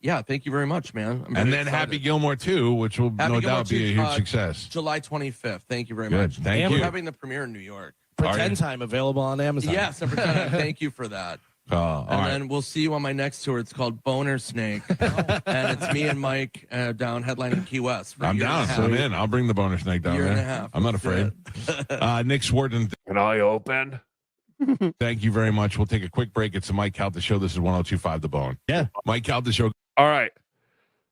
Speaker 4: Yeah, thank you very much, man.
Speaker 19: And then Happy Gilmore 2, which will no doubt be a huge success.
Speaker 4: July 25th. Thank you very
Speaker 19: Good.
Speaker 4: much.
Speaker 19: Thank
Speaker 4: and
Speaker 19: you.
Speaker 4: We're having the premiere in New York.
Speaker 21: Pretend Time available on Amazon.
Speaker 4: Yes, Pretend Time. Thank you for that.
Speaker 19: All
Speaker 4: and
Speaker 19: right.
Speaker 4: then we'll see you on my next tour. It's called Boner Snake. And it's me and Mike down headlining Key West. For a
Speaker 19: I'm
Speaker 4: year and a
Speaker 19: down.
Speaker 4: half.
Speaker 19: So I'm in. I'll bring the bonus snake down
Speaker 4: Year
Speaker 19: there.
Speaker 4: and a half.
Speaker 19: I'm not afraid. Nick Swardson.
Speaker 2: Can I open?
Speaker 19: Thank you very much. We'll take a quick break. It's the Mike Calta Show. This is 102.5 The Bone.
Speaker 21: Yeah.
Speaker 19: Mike Calta Show.
Speaker 2: All right.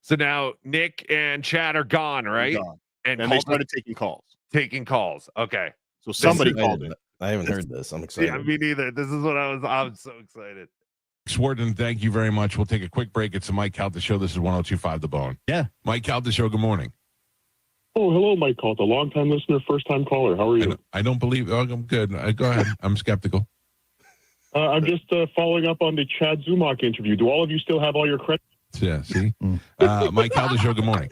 Speaker 2: So now Nick and Chad are gone, right?
Speaker 5: Gone.
Speaker 2: And
Speaker 5: they started taking calls.
Speaker 2: Taking calls. Okay.
Speaker 5: So somebody called it.
Speaker 6: I haven't heard this. I'm excited.
Speaker 2: Yeah, me neither. This is what I'm so excited.
Speaker 19: Swardson, thank you very much. We'll take a quick break. It's the Mike Calta Show. This is 102.5 The Bone.
Speaker 21: Yeah.
Speaker 19: Mike Calta Show, good morning.
Speaker 1: Oh, hello, Mike Calta. Long-time listener, first-time caller. How are you?
Speaker 19: I don't believe... Oh, I'm good. Go ahead. I'm skeptical.
Speaker 1: I'm just following up on the Chad Zumock interview. Do all of you still have all your credit?
Speaker 19: Yeah, see? Mike Calta Show, good morning.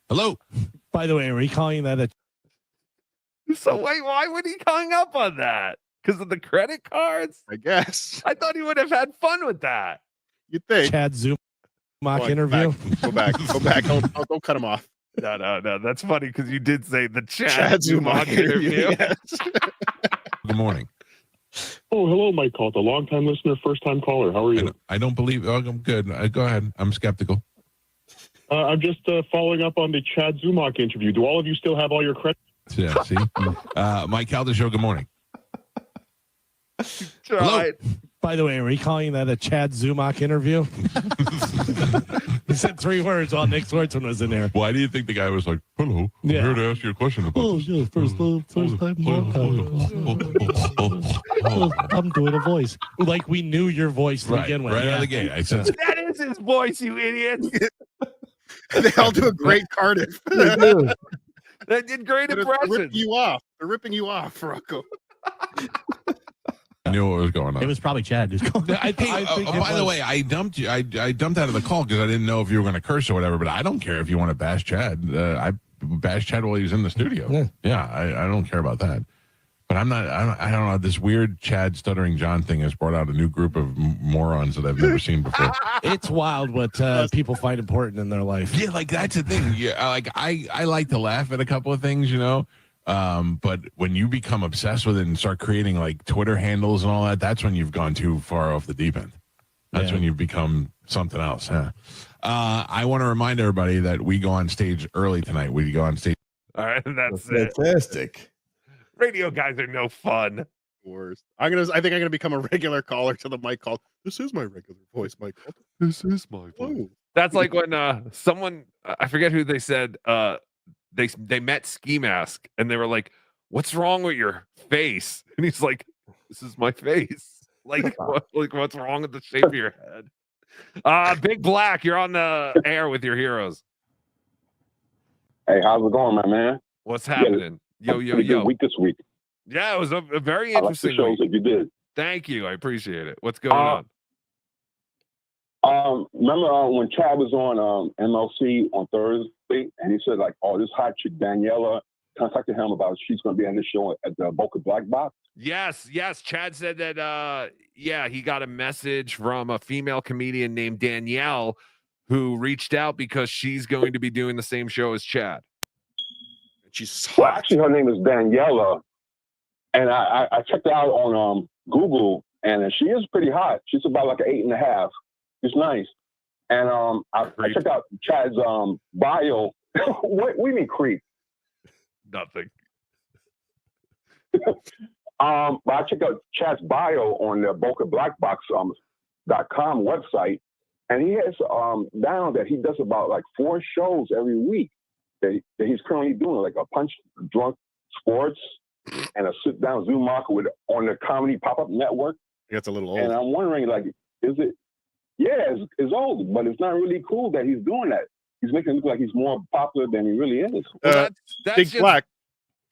Speaker 19: Hello.
Speaker 21: By the way, are we calling that a...
Speaker 2: So wait, why would he hang up on that? Because of the credit cards?
Speaker 5: I guess.
Speaker 2: I thought he would have had fun with that.
Speaker 5: You think?
Speaker 21: Chad Zumock interview?
Speaker 5: Go back. Don't cut him off.
Speaker 2: No. That's funny because you did say the
Speaker 5: Chad Zumock interview. Yes.
Speaker 19: Good morning.
Speaker 1: Oh, hello, Mike Calta. Long-time listener, first-time caller. How are you?
Speaker 19: I don't believe... Oh, I'm good. Go ahead. I'm skeptical.
Speaker 1: I'm just following up on the Chad Zumock interview. Do all of you still have all your credit?
Speaker 19: Yeah, see? Mike Calta Show, good morning.
Speaker 2: Hello.
Speaker 21: By the way, are we calling that a Chad Zumock interview? He said 3 words while Nick Swardson was in there.
Speaker 19: Why do you think the guy was like, "Hello, I'm
Speaker 21: Yeah.
Speaker 19: here to ask you a question about
Speaker 21: Oh,
Speaker 19: this."
Speaker 21: yeah, first time, long time. I'm doing a voice. Like we knew your voice to
Speaker 19: Right,
Speaker 21: begin with.
Speaker 19: right out of the gate. I said,
Speaker 2: That is his voice, you idiots.
Speaker 5: They all do a great Cardiff.
Speaker 21: They do.
Speaker 2: They did great
Speaker 5: They're
Speaker 2: impressions.
Speaker 5: ripping you off. They're ripping you off, Rocco.
Speaker 19: I knew what was going on.
Speaker 21: It was probably Chad.
Speaker 19: I think. By the way, I dumped you. I dumped out of the call because I didn't know if you were going to curse or whatever. But I don't care if you want to bash Chad. I bashed Chad while he was in the studio. Yeah, I don't care about that. But I don't know. This weird Chad Stuttering John thing has brought out a new group of morons that I've never seen before.
Speaker 21: It's wild what people find important in their life.
Speaker 19: Yeah, like that's the thing. Yeah, like I like to laugh at a couple of things, you know. But when you become obsessed with it and start creating like Twitter handles and all that, that's when you've gone too far off the deep end. That's when you've become something else. Yeah. I want to remind everybody that we go on stage early tonight. We go on stage.
Speaker 2: All right, that's it.
Speaker 6: Fantastic.
Speaker 2: Radio guys are no fun.
Speaker 5: Worst. I think I'm gonna become a regular caller to the mic called. This is my regular voice, Michael. This is my voice.
Speaker 2: That's like when someone, I forget who they said, they met Ski Mask and they were like, "What's wrong with your face?" And he's like, "This is my face." Like what's wrong with the shape of your head? Big Black, you're on the air with your heroes.
Speaker 7: Hey, how's it going, my man?
Speaker 2: What's happening? Yo.
Speaker 7: Good week this week.
Speaker 2: Yeah, it was a very
Speaker 7: I like the
Speaker 2: interesting
Speaker 7: shows
Speaker 2: week.
Speaker 7: that you did.
Speaker 2: Thank you. I appreciate it. What's going on?
Speaker 7: Remember when Chad was on MLC on Thursday, and he said like, "Oh, this hot chick Daniela contacted him about she's going to be on the show at the Boca Black Box."
Speaker 2: Yes. Chad said that he got a message from a female comedian named Danielle who reached out because she's going to be doing the same show as Chad.
Speaker 5: She's
Speaker 7: well, actually, her name is Daniela, and I checked her out on Google, and she is pretty hot. She's about like an 8.5. She's nice, and I checked out Chad's bio. What do you mean creep?
Speaker 2: Nothing.
Speaker 7: But I checked out Chad's bio on the Boca Black Box .com website, and he has down that he does about like 4 shows every week that he's currently doing, like a Punch Drunk Sports and a sit down Zoom market with on the Comedy Pop Up Network.
Speaker 5: That's a little old.
Speaker 7: And I'm wondering, like, is it? Yeah, it's old, but it's not really cool that he's doing that. He's making it look like he's more popular than he really is.
Speaker 2: Well, that's
Speaker 5: Big
Speaker 2: just,
Speaker 5: Black.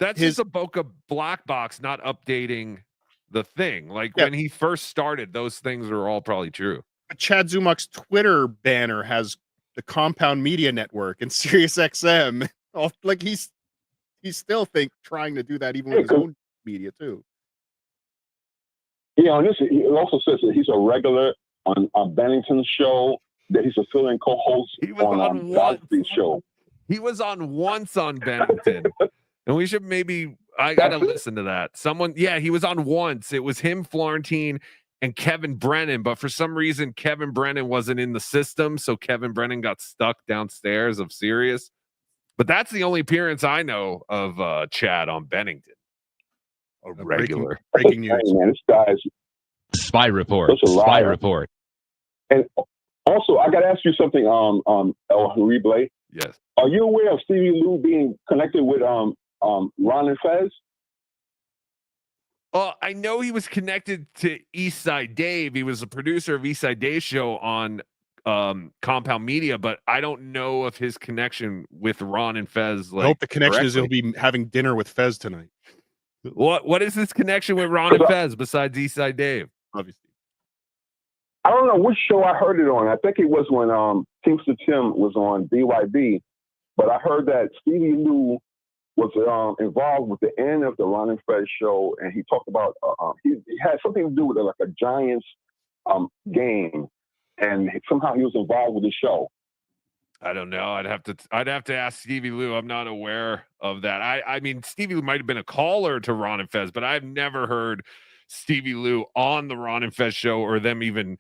Speaker 2: That's just a Boca Black Box not updating the thing. Like when he first started, those things are all probably true.
Speaker 5: But Chad Zumach's Twitter banner has the Compound Media Network and Sirius XM. Like he's still trying to do that even with his own media too.
Speaker 7: Yeah, on this he also says that he's a regular on Bennington's show, that he's a fill-in co-host on Cosby's show.
Speaker 2: He was on once on Bennington. And we should I got to listen to that. He was on once. It was him, Florentine, and Kevin Brennan. But for some reason, Kevin Brennan wasn't in the system. So Kevin Brennan got stuck downstairs of Sirius. But that's the only appearance I know of Chad on Bennington. A regular.
Speaker 5: Breaking news.
Speaker 7: Hey, man, this guy's
Speaker 13: Spy report.
Speaker 7: such a liar.
Speaker 13: Spy report.
Speaker 7: And also, I got to ask you something, El Harible.
Speaker 2: Yes.
Speaker 7: Are you aware of Stevie Lou being connected with Ron and Fez?
Speaker 2: Well, I know he was connected to Eastside Dave. He was a producer of Eastside Dave's show on Compound Media, but I don't know of his connection with Ron and Fez.
Speaker 5: I hope the connection is he'll be having dinner with Fez tonight.
Speaker 2: What is his connection with Ron and Fez besides Eastside Dave?
Speaker 5: Obviously.
Speaker 7: I don't know which show I heard it on. I think it was when Teamster Tim was on BYB, but I heard that Stevie Lou was involved with the end of the Ron and Fez show, and he talked about he had something to do with like a Giants game, and somehow he was involved with the show.
Speaker 2: I don't know. I'd have to ask Stevie Lou. I'm not aware of that. I mean, Stevie Lou might have been a caller to Ron and Fez, but I've never heard Stevie Lou on the Ron and Fez show or them even.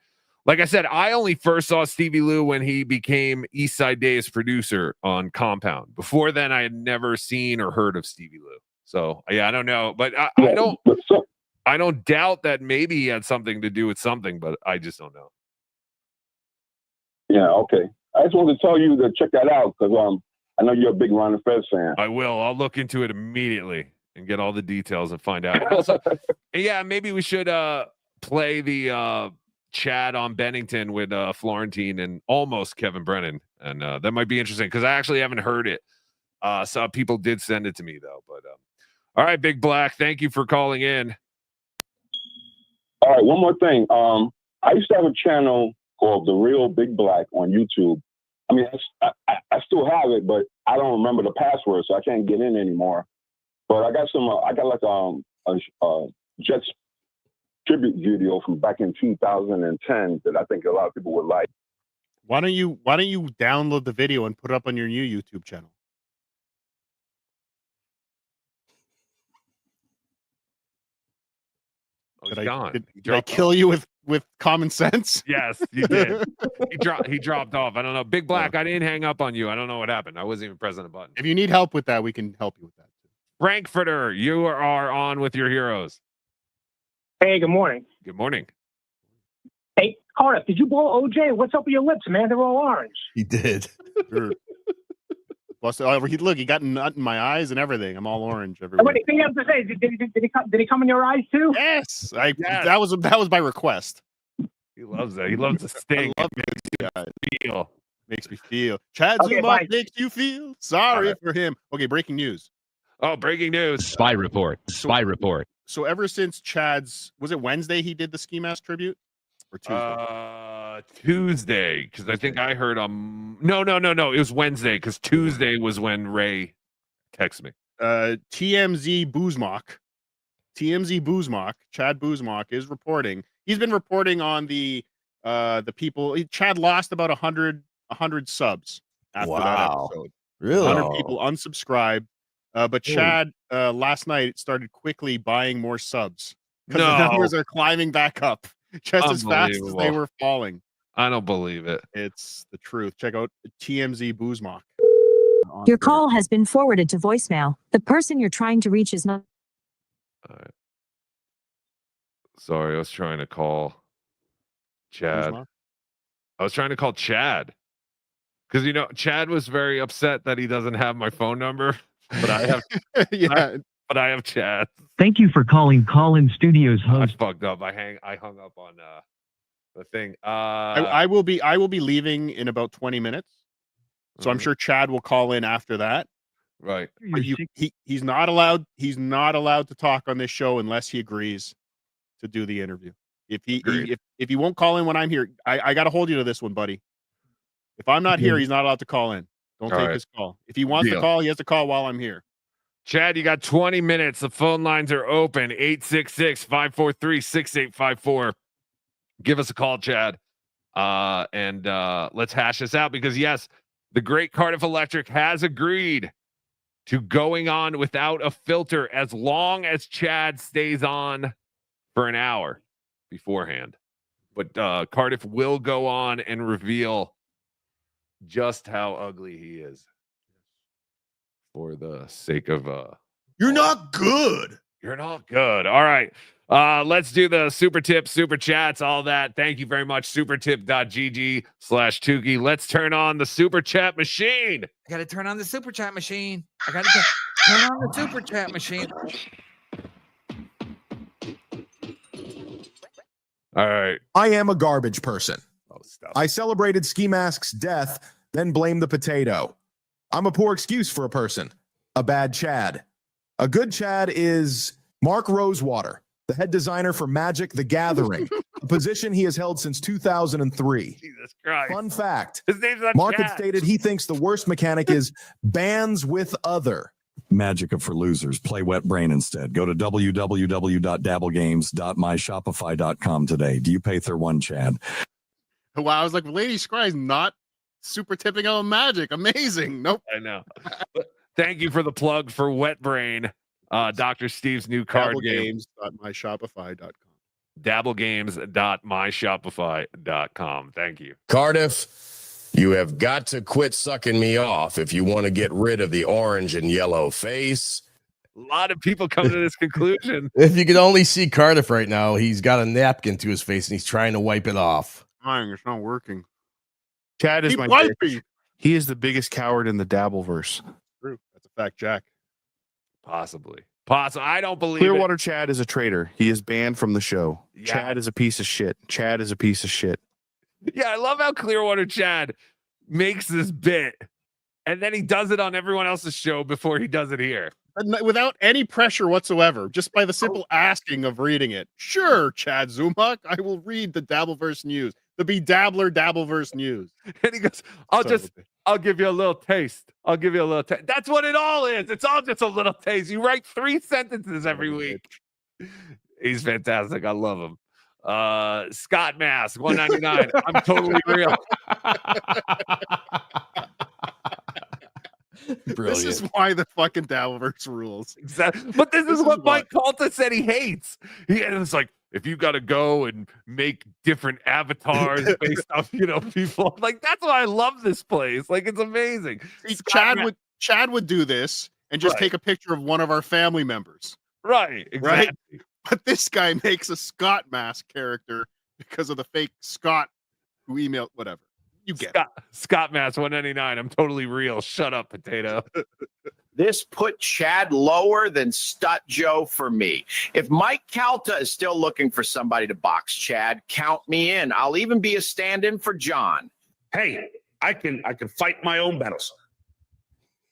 Speaker 2: Like I said, I only first saw Stevie Lou when he became Eastside Dave's producer on Compound. Before then, I had never seen or heard of Stevie Lou. So yeah, I don't know, but I don't doubt that maybe he had something to do with something, but I just don't know.
Speaker 7: Yeah. Okay. I just wanted to tell you to check that out because I know you're a big Ron Fez fan.
Speaker 2: I will. I'll look into it immediately and get all the details and find out. Also, yeah, maybe we should play the Chad on Bennington with Florentine and almost Kevin Brennan, and that might be interesting because I actually haven't heard it. Some people did send it to me though. But all right, Big Black, thank you for calling in.
Speaker 7: All right, one more thing. I used to have a channel called The Real Big Black on YouTube. I mean, I still have it, but I don't remember the password, so I can't get in anymore. But I got like a Jets tribute video from back in 2010 that I think a lot of people would like.
Speaker 5: Why don't you download the video and put it up on your new YouTube channel?
Speaker 2: Oh, he's gone.
Speaker 5: Did I kill you with common sense?
Speaker 2: Yes, you did. He dropped off. I don't know. Big Black, I didn't hang up on you. I don't know what happened. I wasn't even pressing a button.
Speaker 5: If you need help with that, we can help you with that.
Speaker 2: Frankfurter, you are on with your heroes.
Speaker 8: Hey, good morning.
Speaker 2: Good morning.
Speaker 8: Hey, Cardiff, did you blow OJ? What's up with your lips, man? They're all orange.
Speaker 6: He did.
Speaker 5: Well, so, look, he got nut in my eyes and everything. I'm all orange everywhere.
Speaker 8: What do you have to say? Did he come in your eyes too?
Speaker 5: Yes. That was my request.
Speaker 2: He loves that. He loves the sting.
Speaker 5: I love makes me feel. Chad
Speaker 8: Okay,
Speaker 5: Zuma
Speaker 8: bye.
Speaker 5: makes you feel sorry for him. Okay, breaking news.
Speaker 2: Oh, breaking news.
Speaker 13: Spy report. Spy report.
Speaker 5: So ever since Chad's, was it Wednesday he did the Ski Mask tribute? Or Tuesday?
Speaker 2: Tuesday, because I think I heard no. It was Wednesday, because Tuesday was when Ray texted me.
Speaker 5: TMZ Boozmock, Chad Boozmock is reporting. He's been reporting on the people. Chad lost about 100 subs after that episode.
Speaker 6: Really?
Speaker 5: 100 people unsubscribed. But Chad last night started quickly buying more subs because the numbers are climbing back up just as fast as they were falling.
Speaker 2: I don't believe it.
Speaker 5: It's the truth. Check out TMZ Boozmock.
Speaker 9: Your call has been forwarded to voicemail. The person you're trying to reach is not.
Speaker 2: All right. Sorry, I was trying to call Chad.
Speaker 5: Boozmock?
Speaker 2: I was trying to call Chad because Chad was very upset that he doesn't have my phone number, but I have. But I have Chad.
Speaker 11: Thank you for calling Call-In Studios host.
Speaker 2: I fucked up. I hung up on the thing.
Speaker 5: I will be leaving in about 20 minutes. So I'm sure Chad will call in after that.
Speaker 2: Right.
Speaker 5: But he's not allowed to talk on this show unless he agrees to do the interview. If he won't call in when I'm here, I got to hold you to this one, buddy. If I'm not here, he's not allowed to call in. Don't take his call. If he wants to call, he has to call while I'm here.
Speaker 2: Chad, you got 20 minutes. The phone lines are open. 866-543-6854. Give us a call, Chad. And let's hash this out because, yes, the great Cardiff Electric has agreed to going on without a filter as long as Chad stays on for an hour beforehand. But Cardiff will go on and reveal just how ugly he is. For the sake of
Speaker 6: you're not good.
Speaker 2: You're not good. All right. Let's do the super tips, super chats, all that. Thank you very much. Supertip.gg/Tukey. Let's turn on the super chat machine.
Speaker 10: I got to turn on the super chat machine. I got to turn on the super chat machine.
Speaker 2: All right.
Speaker 15: I am a garbage person.
Speaker 2: Oh, stop.
Speaker 15: I celebrated Ski Mask's death, then blamed the potato. I'm a poor excuse for a person. A bad Chad. A good Chad is Mark Rosewater, the head designer for Magic: The Gathering, a position he has held since 2003.
Speaker 2: Jesus Christ.
Speaker 15: Fun fact.
Speaker 2: His name's not
Speaker 15: Mark
Speaker 2: Chad.
Speaker 15: had stated he thinks the worst mechanic is bands with other.
Speaker 24: Magic for losers. Play Wet Brain instead. Go to www.dabblegames.myshopify.com today. Do you pay one, Chad?
Speaker 5: Wow, I was like, Lady Scry's not super tipping out Magic. Amazing. Nope.
Speaker 2: I know. Thank you for the plug for Wet Brain. Dr. Steve's new card game.
Speaker 5: Dabblegames.myshopify.com.
Speaker 2: Dabblegames.myshopify.com. Thank you.
Speaker 25: Cardiff, you have got to quit sucking me off if you want to get rid of the orange and yellow face.
Speaker 2: A lot of people come to this conclusion.
Speaker 6: If you could only see Cardiff right now, he's got a napkin to his face and he's trying to wipe it off.
Speaker 5: It's not working.
Speaker 12: Chad is
Speaker 5: He
Speaker 12: my
Speaker 5: might
Speaker 12: bitch.
Speaker 5: be.
Speaker 12: He is the biggest coward in the Dabbleverse.
Speaker 5: True. That's a fact, Jack.
Speaker 2: Possibly. I don't believe
Speaker 12: Clearwater Chad is a traitor. He is banned from the show.
Speaker 2: Yeah.
Speaker 12: Chad is a piece of shit. Chad is a piece of shit.
Speaker 2: Yeah, I love how Clearwater Chad makes this bit, and then he does it on everyone else's show before he does it here.
Speaker 5: Without any pressure whatsoever, just by the simple asking of reading it. Sure, Chad Zumach, I will read the Dabbleverse news, the BeDabbler Dabbleverse news.
Speaker 2: And he goes, I'll give you a little taste. I'll give you a little taste. That's what it all is. It's all just a little taste. You write 3 sentences every week. He's fantastic. I love him. Scott Mask, $1.99. I'm totally real.
Speaker 5: This is why the fucking Dabbleverse rules.
Speaker 2: Exactly. But this is what Mike Calta said he hates. It's like, if you got to go and make different avatars based off, people, like, that's why I love this place. Like, it's amazing.
Speaker 5: See, Chad would do this and just take a picture of one of our family members.
Speaker 2: Right. Exactly.
Speaker 5: Right? But this guy makes a Scott Mask character because of the fake Scott who emailed whatever. You get
Speaker 2: Scott Mask, $1.99. I'm totally real. Shut up, potato.
Speaker 16: This put Chad lower than Stut Joe for me. If Mike Calta is still looking for somebody to box Chad, count me in. I'll even be a stand-in for John.
Speaker 17: Hey, I can fight my own battles.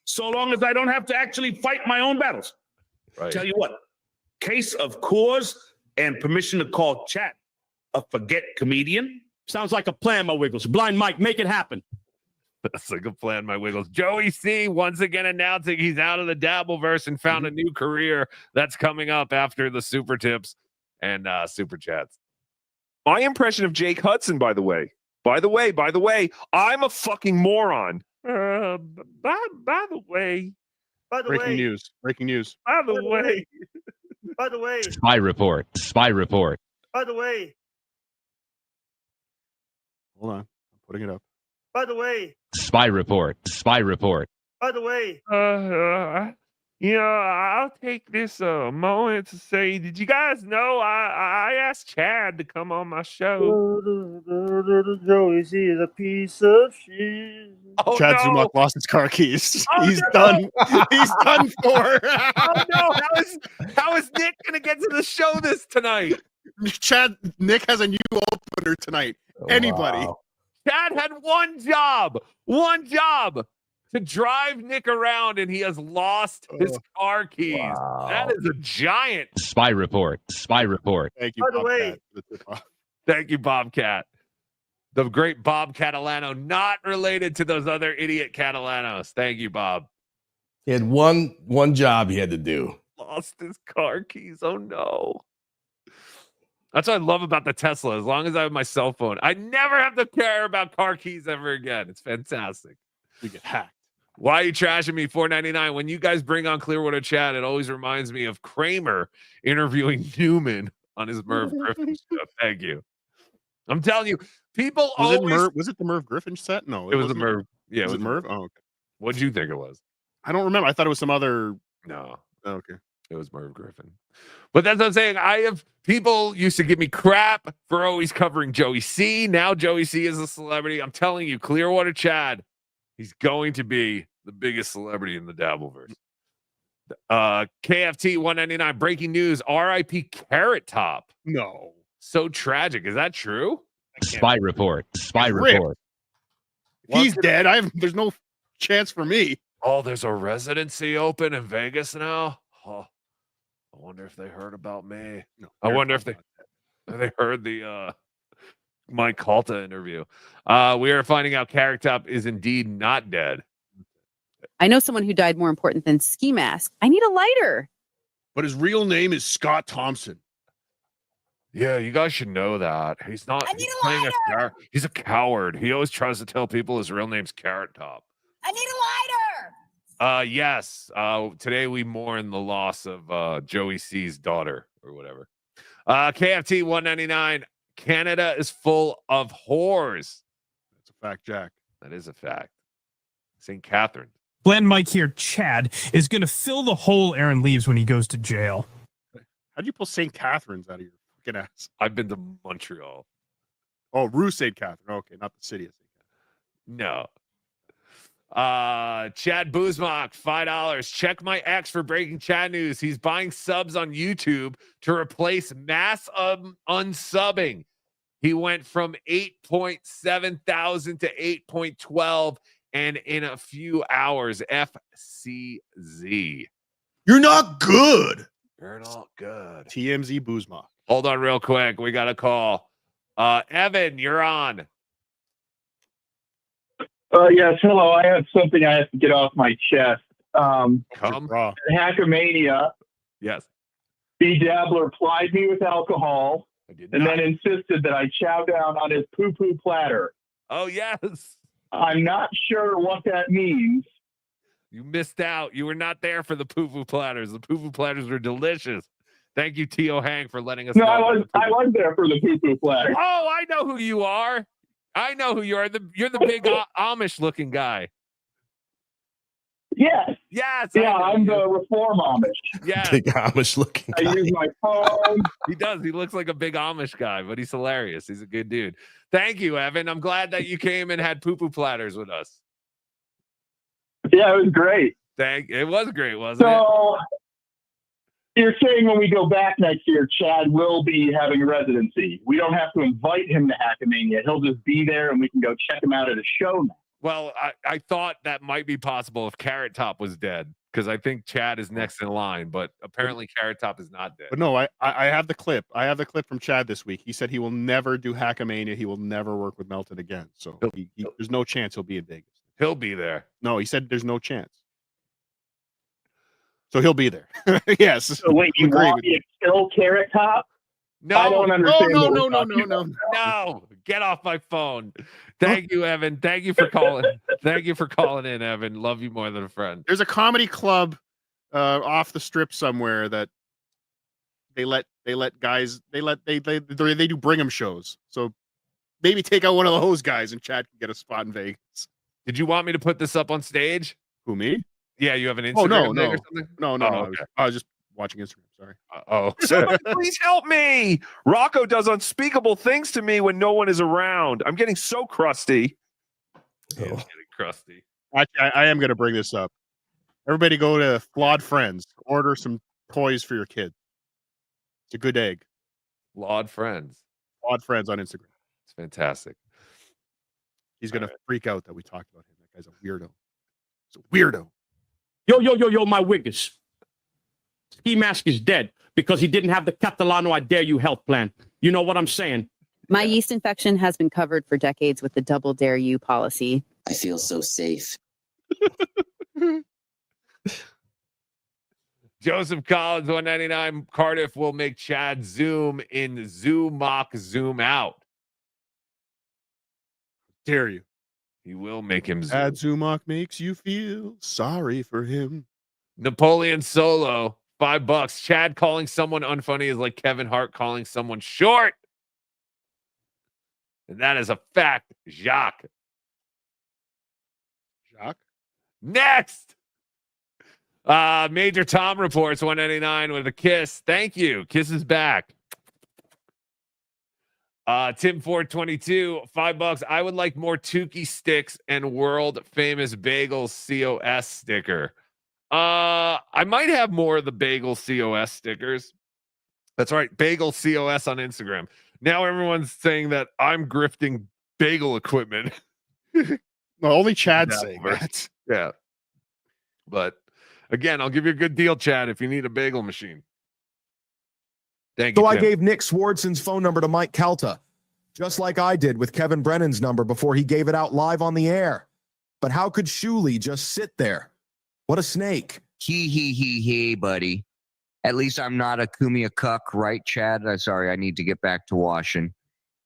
Speaker 17: So long as I don't have to actually fight my own battles.
Speaker 2: Right.
Speaker 17: Tell you what, case of cause and permission to call Chad a forget comedian.
Speaker 18: Sounds like a plan, my Wiggles. Blind Mike, make it happen.
Speaker 2: That's like a plan, my Wiggles. Joey C once again announcing he's out of the Dabbleverse and found a new career that's coming up after the super tips and super chats.
Speaker 14: My impression of Jake Hudson, by the way, I'm a fucking moron.
Speaker 2: By the way.
Speaker 5: Breaking news.
Speaker 2: By the way.
Speaker 17: By the way.
Speaker 13: Spy report.
Speaker 17: By the way.
Speaker 5: Hold on. I'm putting it up.
Speaker 17: By the way.
Speaker 13: Spy report.
Speaker 17: By the way.
Speaker 2: I'll take this moment to say, did you guys know I asked Chad to come on my show?
Speaker 17: Joey C is a piece of shit.
Speaker 2: Oh,
Speaker 5: Chad
Speaker 2: no.
Speaker 5: Zumach lost his car keys.
Speaker 2: Oh,
Speaker 5: He's
Speaker 2: no.
Speaker 5: done. He's done for.
Speaker 2: Oh no! How is Nick gonna get to the show tonight?
Speaker 5: Nick has a new opener tonight. Anybody?
Speaker 6: Wow.
Speaker 2: Chad had one job to drive Nick around, and he has lost his car keys.
Speaker 6: Wow.
Speaker 2: That is a giant.
Speaker 13: Spy report.
Speaker 5: Thank you.
Speaker 17: By the way.
Speaker 2: Thank you, Bobcat. The great Bob Catalano, not related to those other idiot Catalanos. Thank you, Bob.
Speaker 6: He had one job he had to do.
Speaker 2: Lost his car keys. Oh no. That's what I love about the Tesla. As long as I have my cell phone, I never have to care about car keys ever again. It's fantastic.
Speaker 5: We get hacked.
Speaker 2: Why are you trashing me? $4.99. When you guys bring on Clearwater Chat, it always reminds me of Kramer interviewing Newman on his Merv Griffin show. Thank you. I'm telling you, people
Speaker 5: was it the Merv Griffin set? No,
Speaker 2: it was the Merv. Yeah,
Speaker 5: was it Merv? Oh, okay.
Speaker 2: What did you think it was?
Speaker 5: I don't remember. I thought it was some other.
Speaker 2: No.
Speaker 5: Oh, okay.
Speaker 2: It was Merv Griffin. But that's what I'm saying. People used to give me crap for always covering Joey C. Now Joey C is a celebrity. I'm telling you, Clearwater Chad, he's going to be the biggest celebrity in the Dabbleverse. KFT $1.99. Breaking news. R.I.P. Carrot Top.
Speaker 5: No.
Speaker 2: So tragic. Is that true?
Speaker 13: Spy report.
Speaker 5: He's dead. There's no chance for me.
Speaker 2: Oh, there's a residency open in Vegas now. Oh, I wonder if they heard about me.
Speaker 5: No,
Speaker 2: I wonder if they heard the Mike Calta interview. We are finding out Carrot Top is indeed not dead.
Speaker 20: I know someone who died more important than Ski Mask. I need a lighter.
Speaker 5: But his real name is Scott Thompson.
Speaker 2: Yeah, you guys should know that. He's not. He's a coward. He always tries to tell people his real name's Carrot Top.
Speaker 20: I need a lighter.
Speaker 2: Yes. Today we mourn the loss of Joey C's daughter or whatever. KFT $1.99. Canada is full of whores.
Speaker 5: That's a fact, Jack.
Speaker 2: That is a fact. St. Catherine.
Speaker 26: Glenn Mike here. Chad is going to fill the hole Aaron leaves when he goes to jail.
Speaker 5: How'd you pull St. Catherine's out of your fucking ass?
Speaker 2: I've been to Montreal.
Speaker 5: Oh, Rue St. Catherine. Okay, not the city of St.
Speaker 2: No. Chad Boozmock, $5. Check my ex for breaking Chad news. He's buying subs on YouTube to replace mass unsubbing. He went from 8.7 thousand to 8.12 and in a few hours. FCZ.
Speaker 5: You're not good.
Speaker 2: You're not good.
Speaker 5: TMZ Boozma.
Speaker 2: Hold on real quick. We got a call. Evan, you're on.
Speaker 1: Yes, hello. I have something I have to get off my chest.
Speaker 2: Come.
Speaker 1: Hackamania.
Speaker 2: Yes.
Speaker 1: BeDabbler plied me with alcohol and then insisted that I chow down on his poo-poo platter.
Speaker 2: Oh, yes.
Speaker 1: I'm not sure what that means.
Speaker 2: You missed out. You were not there for the poo-poo platters. The poo-poo platters were delicious. Thank you, T.O. Hang, for letting us know.
Speaker 1: I was there for the poo-poo platter.
Speaker 2: Oh, I know who you are. I know who you are. You're the big Amish-looking guy.
Speaker 1: Yes.
Speaker 2: Yes.
Speaker 1: Yeah, I'm the reform Amish.
Speaker 2: Yeah.
Speaker 6: Big Amish-looking
Speaker 1: I
Speaker 6: guy.
Speaker 1: use my phone.
Speaker 2: He does. He looks like a big Amish guy, but he's hilarious. He's a good dude. Thank you, Evan. I'm glad that you came and had poo-poo platters with us.
Speaker 1: Yeah, it was great.
Speaker 2: It was great, wasn't it?
Speaker 1: So you're saying when we go back next year, Chad will be having residency. We don't have to invite him to Hackamania. He'll just be there and we can go check him out at a show now.
Speaker 2: Well, I thought that might be possible if Carrot Top was dead, because I think Chad is next in line, but apparently Carrot Top is not dead.
Speaker 5: But no, I have the clip. I have the clip from Chad this week. He said he will never do Hackamania. He will never work with Melton again. So there's no chance he'll be in Vegas.
Speaker 2: He'll be there.
Speaker 5: No, he said there's no chance. So he'll be there. Yes.
Speaker 1: So wait, you want me to kill Carrot Top?
Speaker 2: No,
Speaker 1: I don't understand.
Speaker 2: No. Get off my phone. Thank you, Evan. Thank you for calling. Thank you for calling in, Evan. Love you more than a friend.
Speaker 5: There's a comedy club off the strip somewhere that they do Brigham shows. So maybe take out one of those guys and Chad can get a spot in Vegas.
Speaker 2: Did you want me to put this up on stage?
Speaker 5: Who, me?
Speaker 2: Yeah, you have an Instagram thing or something?
Speaker 5: No.
Speaker 2: Okay.
Speaker 5: I was just watching Instagram. Sorry.
Speaker 14: Somebody please help me. Rocco does unspeakable things to me when no one is around. I'm getting so crusty.
Speaker 2: He's getting crusty.
Speaker 5: Actually, I am going to bring this up. Everybody go to Flawed Friends. Order some toys for your kid. It's a good egg.
Speaker 2: Flawed Friends.
Speaker 5: Flawed Friends on Instagram.
Speaker 2: It's fantastic.
Speaker 5: He's going to freak out that we talked about him. That guy's a weirdo. He's a weirdo.
Speaker 18: Yo, my Wiggers. Ski Mask is dead because he didn't have the Catalano I Dare You health plan. You know what I'm saying?
Speaker 20: My yeast infection has been covered for decades with the Double Dare You policy.
Speaker 3: I feel so safe.
Speaker 2: Joseph Collins, 199. Cardiff will make Chad zoom in Zoom mock zoom out.
Speaker 5: Dare you?
Speaker 2: He will make him zoom.
Speaker 5: Chad Zumach makes you feel sorry for him.
Speaker 2: Napoleon Solo, $5. Chad calling someone unfunny is like Kevin Hart calling someone short. And that is a fact, Jacques. Next. Major Tom reports 199 with a kiss. Thank you. Kiss is back. Tim 422, $5. I would like more Tukey sticks and world famous bagel COS sticker. I might have more of the bagel COS stickers. That's right, bagel COS on Instagram. Now everyone's saying that I'm grifting bagel equipment.
Speaker 5: No, only Chad's saying that.
Speaker 2: Yeah. But again, I'll give you a good deal, Chad, if you need a bagel machine. Thank you.
Speaker 15: So I
Speaker 2: Tim.
Speaker 15: gave Nick Swardson's phone number to Mike Calta, just like I did with Kevin Brennan's number before he gave it out live on the air. But how could Shuley just sit there? What a snake.
Speaker 3: He, buddy. At least I'm not a Kumia cuck, right, Chad? Sorry, I need to get back to washing.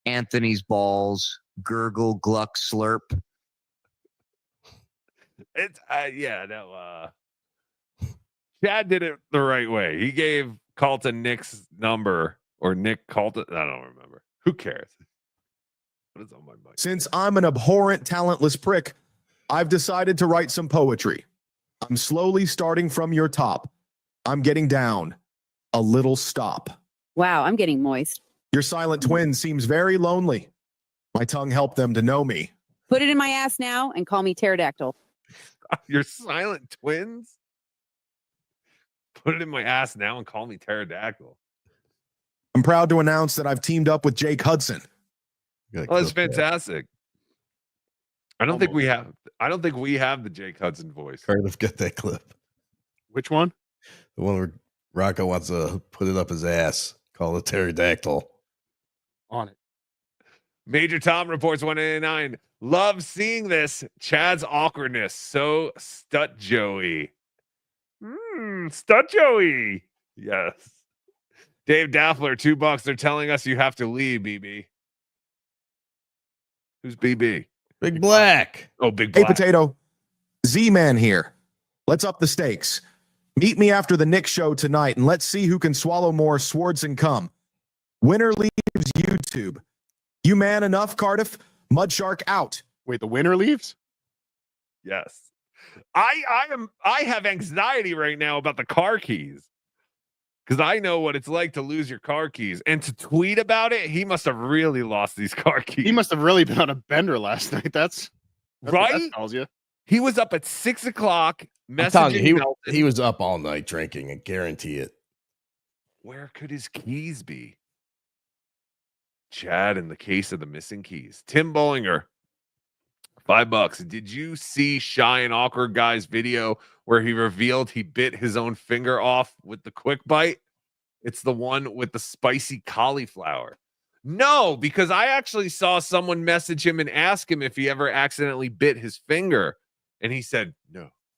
Speaker 3: Anthony's balls, gurgle, gluck, slurp.
Speaker 2: It's Chad did it the right way. He gave Calta Nick's number, or Nick Calta. I don't remember. Who cares? What is on my mic?
Speaker 15: Since I'm an abhorrent, talentless prick, I've decided to write some poetry. I'm slowly starting from your top. I'm getting down. A little stop.
Speaker 20: Wow, I'm getting moist.
Speaker 15: Your silent twin seems very lonely. My tongue helped them to know me.
Speaker 20: Put it in my ass now and call me pterodactyl.
Speaker 2: You're silent twins? Put it in my ass now and call me pterodactyl.
Speaker 15: I'm proud to announce that I've teamed up with Jake Hudson.
Speaker 2: Oh, that's fantastic. I don't think we have the Jake Hudson voice.
Speaker 6: Cardiff, get that clip.
Speaker 5: Which one?
Speaker 6: The one where Rocco wants to put it up his ass. Call it pterodactyl.
Speaker 5: On it.
Speaker 2: Major Tom reports 189. Love seeing this. Chad's awkwardness. So Stut Joey. Stut Joey. Yes. Dave Daffler, $2. They're telling us you have to leave, BB. Who's BB?
Speaker 6: Big Black.
Speaker 2: Oh, Big
Speaker 15: Hey,
Speaker 2: Black.
Speaker 15: Potato. Z-Man here. Let's up the stakes. Meet me after the Nick show tonight, and let's see who can swallow more Swardson cum. Winner leaves YouTube. You man enough, Cardiff? Mudshark out.
Speaker 5: Wait, the winner leaves?
Speaker 2: Yes. I have anxiety right now about the car keys. Because I know what it's like to lose your car keys. And to tweet about it, he must have really lost these car keys.
Speaker 5: He must have really been on a bender last night. That's
Speaker 2: right.
Speaker 5: What that tells you.
Speaker 2: He was up at 6 o'clock
Speaker 6: I'm telling you,
Speaker 2: messaging.
Speaker 6: he was up all night drinking. I guarantee it.
Speaker 2: Where could his keys be? Chad in the case of the missing keys. Tim Bollinger, $5. Did you see Shy and Awkward Guy's video where he revealed he bit his own finger off with the quick bite? It's the one with the spicy cauliflower. No, because I actually saw someone message him and ask him if he ever accidentally bit his finger. And he said,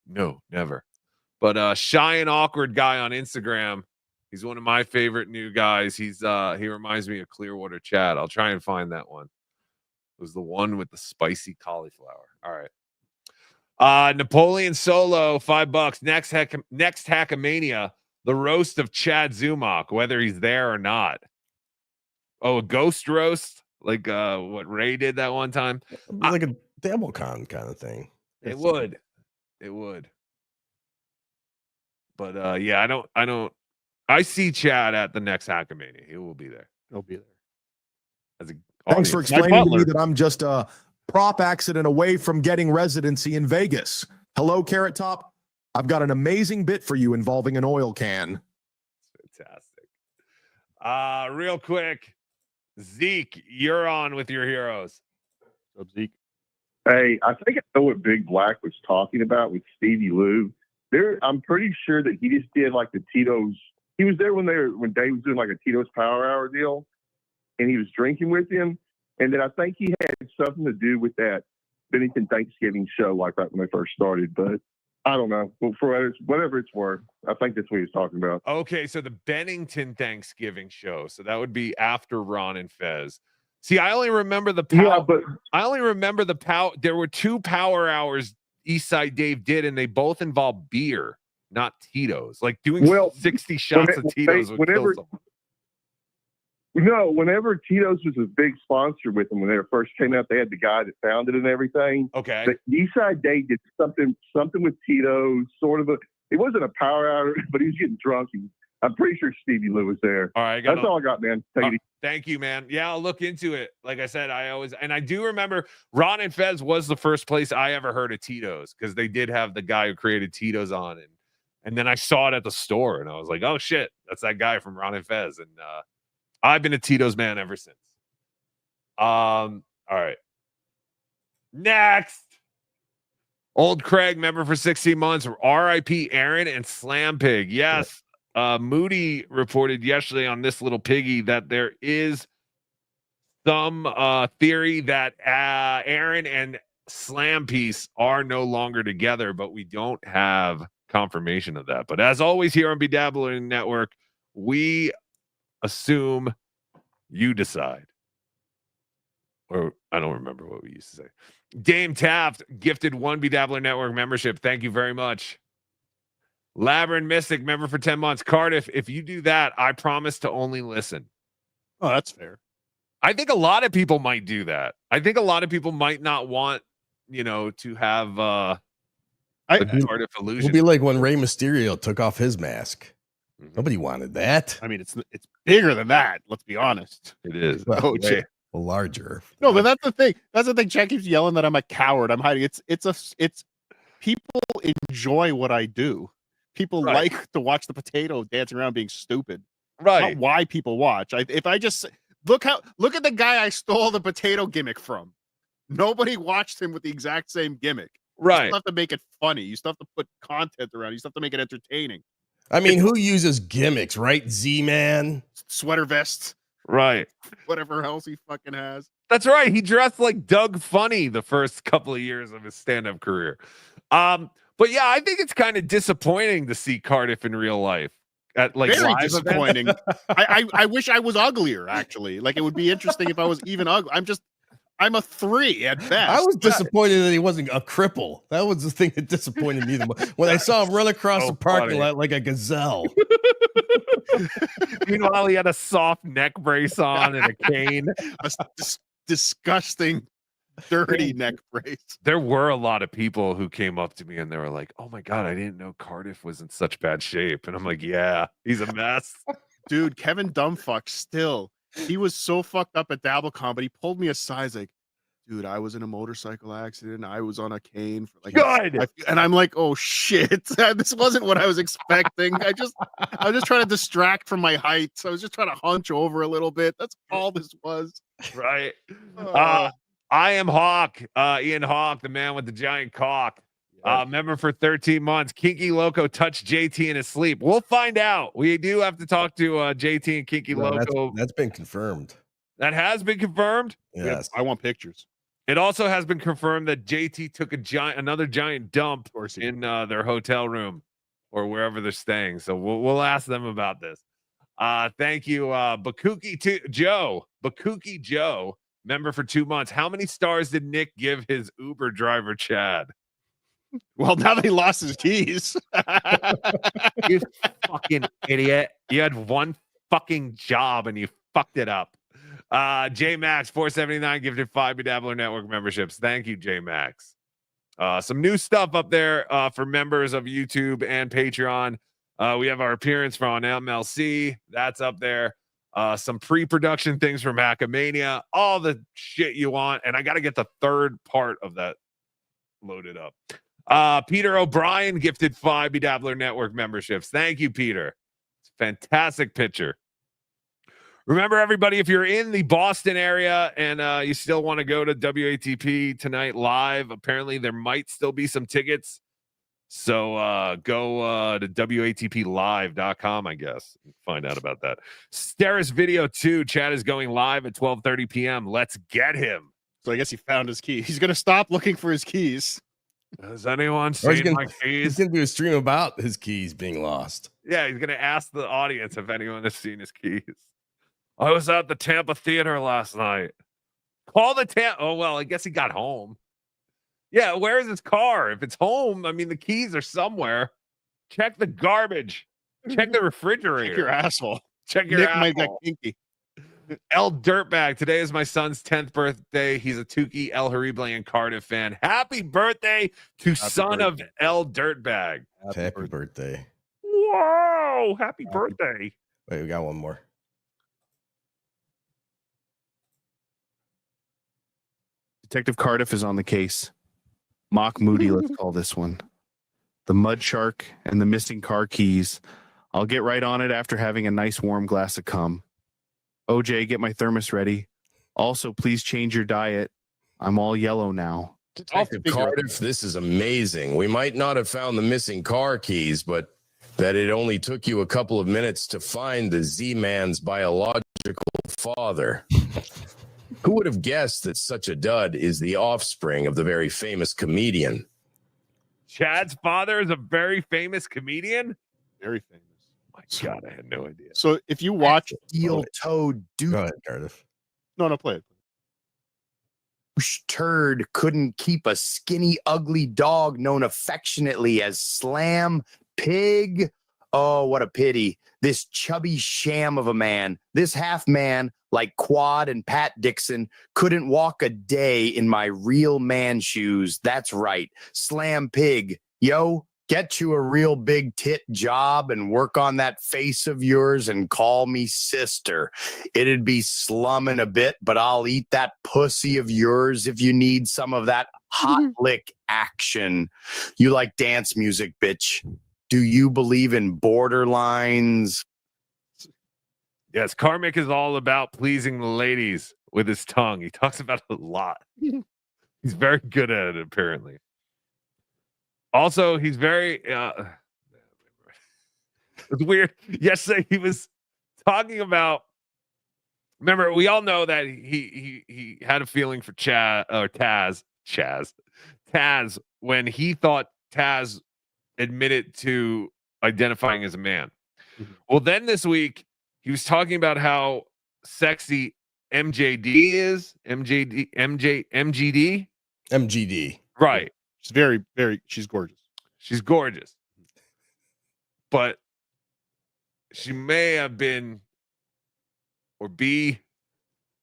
Speaker 2: no, never. But Shy and Awkward Guy on Instagram, he's one of my favorite new guys. He reminds me of Clearwater Chad. I'll try and find that one. It was the one with the spicy cauliflower. All right. Napoleon Solo, $5. Next Hackamania, the roast of Chad Zumach, whether he's there or not. Oh, a ghost roast, like what Ray did that one time.
Speaker 6: Like a DabbleCon kind of thing.
Speaker 2: It would. But yeah, I see Chad at the next Hackamania. He will be there.
Speaker 5: He'll be there.
Speaker 2: As a
Speaker 15: Thanks for
Speaker 2: audience.
Speaker 15: explaining to me that I'm just a prop accident away from getting residency in Vegas. Hello, Carrot Top. I've got an amazing bit for you involving an oil can.
Speaker 2: Fantastic. Real quick, Zeke, you're on with your heroes.
Speaker 5: What's up, Zeke?
Speaker 4: Hey, I think I know what Big Black was talking about with Stevie Lou. I'm pretty sure that he just did like the Tito's. He was there when Dave was doing like a Tito's Power Hour deal, and he was drinking with him. And then I think he had something to do with that Bennington Thanksgiving show, like right when they first started. But I don't know. Well, for whatever it's worth, I think that's what he was talking about.
Speaker 2: Okay, so the Bennington Thanksgiving show. So that would be after Ron and Fez. See, I only remember the power.
Speaker 4: Yeah, but
Speaker 2: I only remember the power. There were 2 Power Hours Eastside Dave did, and they both involved beer, not Tito's. Like doing 60 shots of Tito's would kill someone.
Speaker 4: No, whenever Tito's was a big sponsor with them when they first came out, they had the guy that founded it and everything.
Speaker 2: Okay.
Speaker 4: But Eastside Dave did something with Tito's, sort of it wasn't a Power Hour, but he was getting drunk. I'm pretty sure Stevie Lou was there.
Speaker 2: All right,
Speaker 4: that's all I got, man.
Speaker 2: Thank you, man. Yeah, I'll look into it. Like I said, I do remember Ron and Fez was the first place I ever heard of Tito's because they did have the guy who created Tito's on it. And then I saw it at the store and I was like, oh shit, that's that guy from Ron and Fez. And I've been a Tito's man ever since. All right. Next. Old Craig, member for 16 months. RIP Aaron and Slam Pig. Yes. Moody reported yesterday on this little piggy that there is some theory that Aaron and Slam Piece are no longer together, but we don't have confirmation of that. But as always here on BeDabblin Network, we assume you decide. Or I don't remember what we used to say. Dame Taft gifted 1 BeDabblin Network membership. Thank you very much. Labyrinth Mystic, member for 10 months. Cardiff, if you do that, I promise to only listen.
Speaker 5: Oh, that's fair.
Speaker 2: I think a lot of people might do that. I think a lot of people might not want, to have the Cardiff illusion.
Speaker 6: It'll be like when Rey Mysterio took off his mask. Nobody wanted that.
Speaker 5: I mean, it's bigger than that. Let's be honest.
Speaker 2: It is.
Speaker 6: Well, Well, larger.
Speaker 5: No, but that's the thing. That's the thing. Chad keeps yelling that I'm a coward. I'm hiding. It's people enjoy what I do. People like to watch the potato dancing around being stupid. Not why people watch. If I just look at the guy I stole the potato gimmick from. Nobody watched him with the exact same gimmick. You still have to make it funny. You still have to put content around it. You still have to make it entertaining.
Speaker 6: I mean, who uses gimmicks, right? Z-Man.
Speaker 5: Sweater vests.
Speaker 2: Right.
Speaker 5: Whatever else he fucking has.
Speaker 2: That's right. He dressed like Doug Funny the first couple of years of his stand-up career. But yeah, I think it's kind of disappointing to see Cardiff in real life. At like
Speaker 5: Very
Speaker 2: live
Speaker 5: disappointing. I wish I was uglier, actually. Like, it would be interesting if I was even ugly. I'm a 3 at best.
Speaker 6: I was disappointed that he wasn't a cripple. That was the thing that disappointed me the most. When I saw him run across the parking lot like a gazelle.
Speaker 2: Meanwhile, he had a soft neck brace on and a cane.
Speaker 5: A disgusting, dirty neck brace.
Speaker 2: There were a lot of people who came up to me and they were like, "Oh my God, I didn't know Cardiff was in such bad shape." And I'm like, "Yeah, he's a mess."
Speaker 5: Dude, Kevin Dumbfuck still. He was so fucked up at DabbleCon, but he pulled me aside. He's like, dude, I was in a motorcycle accident. I was on a cane for like
Speaker 2: God.
Speaker 5: And I'm like, oh shit. This wasn't what I was expecting. I was just trying to distract from my height. So I was just trying to hunch over a little bit. That's all this was.
Speaker 2: Right. I am Hawk, Ian Hawk, the man with the giant cock. Member for 13 months. Kinky Loco touched JT in his sleep. We'll find out. We do have to talk to JT and Kinky Loco.
Speaker 6: That's been confirmed.
Speaker 2: That has been confirmed.
Speaker 6: Yes.
Speaker 5: I want pictures.
Speaker 2: It also has been confirmed that JT took another giant dump in their hotel room or wherever they're staying. So we'll ask them about this. Thank you, Bakuki Joe, member for 2 months. How many stars did Nick give his Uber driver, Chad?
Speaker 5: Well, now that he lost his keys.
Speaker 2: You fucking idiot. You had one fucking job and you fucked it up. J Max 479 gifted 5 BeDabbler Network memberships. Thank you, J Max. Some new stuff up there for members of YouTube and Patreon. We have our appearance from MLC. That's up there. Some pre-production things from Hackmania. All the shit you want. And I got to get the third part of that loaded up. Peter O'Brien gifted 5 BeDabbler Network memberships. Thank you, Peter. It's a fantastic picture. Remember, everybody, if you're in the Boston area and you still want to go to WATP tonight live, apparently there might still be some tickets. So go to WATPlive.com, I guess, and find out about that. Steris Video 2, Chad is going live at 12:30 p.m. Let's get him.
Speaker 5: So I guess he found his key. He's going to stop looking for his keys.
Speaker 2: Has anyone seen my keys?
Speaker 6: He's going to do a stream about his keys being lost.
Speaker 2: Yeah, he's going to ask the audience if anyone has seen his keys. I was at the Tampa Theater last night. Call the Tampa. Oh, well, I guess he got home. Yeah, where is his car? If it's home, I mean, the keys are somewhere. Check the garbage. Check the refrigerator.
Speaker 5: Check your asshole.
Speaker 2: Check your
Speaker 5: Nick
Speaker 2: asshole.
Speaker 5: might get kinky.
Speaker 2: El Dirtbag. Today is my son's 10th birthday. He's a Tukey, El Horrible, and Cardiff fan. Happy birthday to son of El Dirtbag.
Speaker 6: Happy birthday.
Speaker 2: Whoa. Happy birthday.
Speaker 6: Wait, we got one more.
Speaker 12: Detective Cardiff is on the case. Mock Moody, let's call this one. The mud shark and the missing car keys. I'll get right on it after having a nice warm glass of cum. OJ, get my thermos ready. Also, please change your diet. I'm all yellow now.
Speaker 25: Detective Cardiff, this is amazing. We might not have found the missing car keys, but that it only took you a couple of minutes to find the Z-Man's biological father. Who would have guessed that such a dud is the offspring of the very famous comedian?
Speaker 2: Chad's father is a very famous comedian?
Speaker 5: Very famous.
Speaker 2: My God, I had no idea.
Speaker 5: So if you watch
Speaker 16: Steel-toed dude.
Speaker 6: Go ahead, Cardiff.
Speaker 5: No, play it.
Speaker 16: Turd couldn't keep a skinny, ugly dog known affectionately as Slam Pig. Oh, what a pity. This chubby sham of a man, this half man like Quad and Pat Dixon, couldn't walk a day in my real man shoes. That's right. Slam Pig. Yo, get you a real big tit job and work on that face of yours and call me sister. It'd be slumming a bit, but I'll eat that pussy of yours if you need some of that hot lick action. You like dance music, bitch. Do you believe in borderlines?
Speaker 2: Yes, Karmic is all about pleasing the ladies with his tongue. He talks about it a lot. He's very good at it, apparently. Also, he's very it's weird. Yesterday he was talking about, remember, we all know that he had a feeling for Taz when he thought Taz admitted to identifying as a man. Well, then this week he was talking about how sexy MJD is. MGD. Right.
Speaker 5: She's very, very, she's gorgeous.
Speaker 2: She's gorgeous. But she may have been, or be,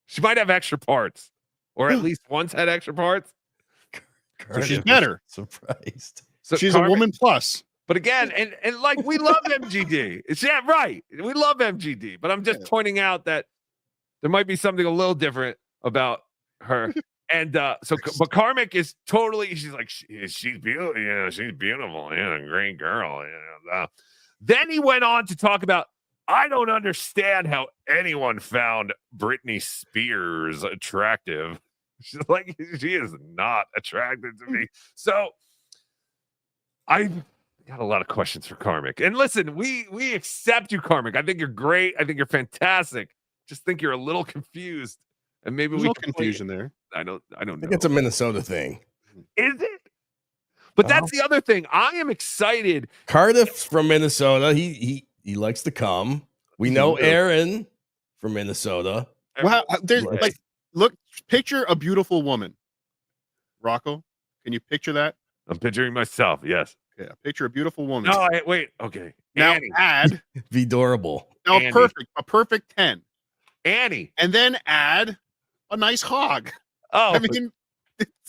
Speaker 2: she might have extra parts, or at least once had extra parts.
Speaker 5: So she's better.
Speaker 6: Surprised.
Speaker 2: So
Speaker 5: she's a woman plus.
Speaker 2: But again, and like, we love MGD. It's right. We love MGD. But I'm just pointing out that there might be something a little different about her. And but Karmic is totally, she's like, she's beautiful. Yeah, she's beautiful. Yeah, great girl. Yeah. Then he went on to talk about, I don't understand how anyone found Britney Spears attractive. She's like, she is not attractive to me. So I got a lot of questions for Karmic. And listen, we accept you, Karmic. I think you're great. I think you're fantastic. Just think you're a little confused. And maybe
Speaker 5: There's no confusion there.
Speaker 2: I don't know.
Speaker 6: I think it's a Minnesota thing.
Speaker 2: Is it? But that's the other thing. I am excited.
Speaker 6: Cardiff's from Minnesota. He likes to come. We know Aaron from Minnesota.
Speaker 5: Wow, there's like, look, picture a beautiful woman. Rocco, can you picture that?
Speaker 2: I'm picturing myself. Yes.
Speaker 5: Yeah, picture a beautiful woman.
Speaker 2: No, wait. Okay.
Speaker 5: Now
Speaker 2: Annie.
Speaker 5: add
Speaker 6: Be adorable.
Speaker 5: now
Speaker 2: Annie.
Speaker 5: a perfect 10.
Speaker 2: Annie.
Speaker 5: And then add a nice hog.
Speaker 2: Oh,
Speaker 5: I mean,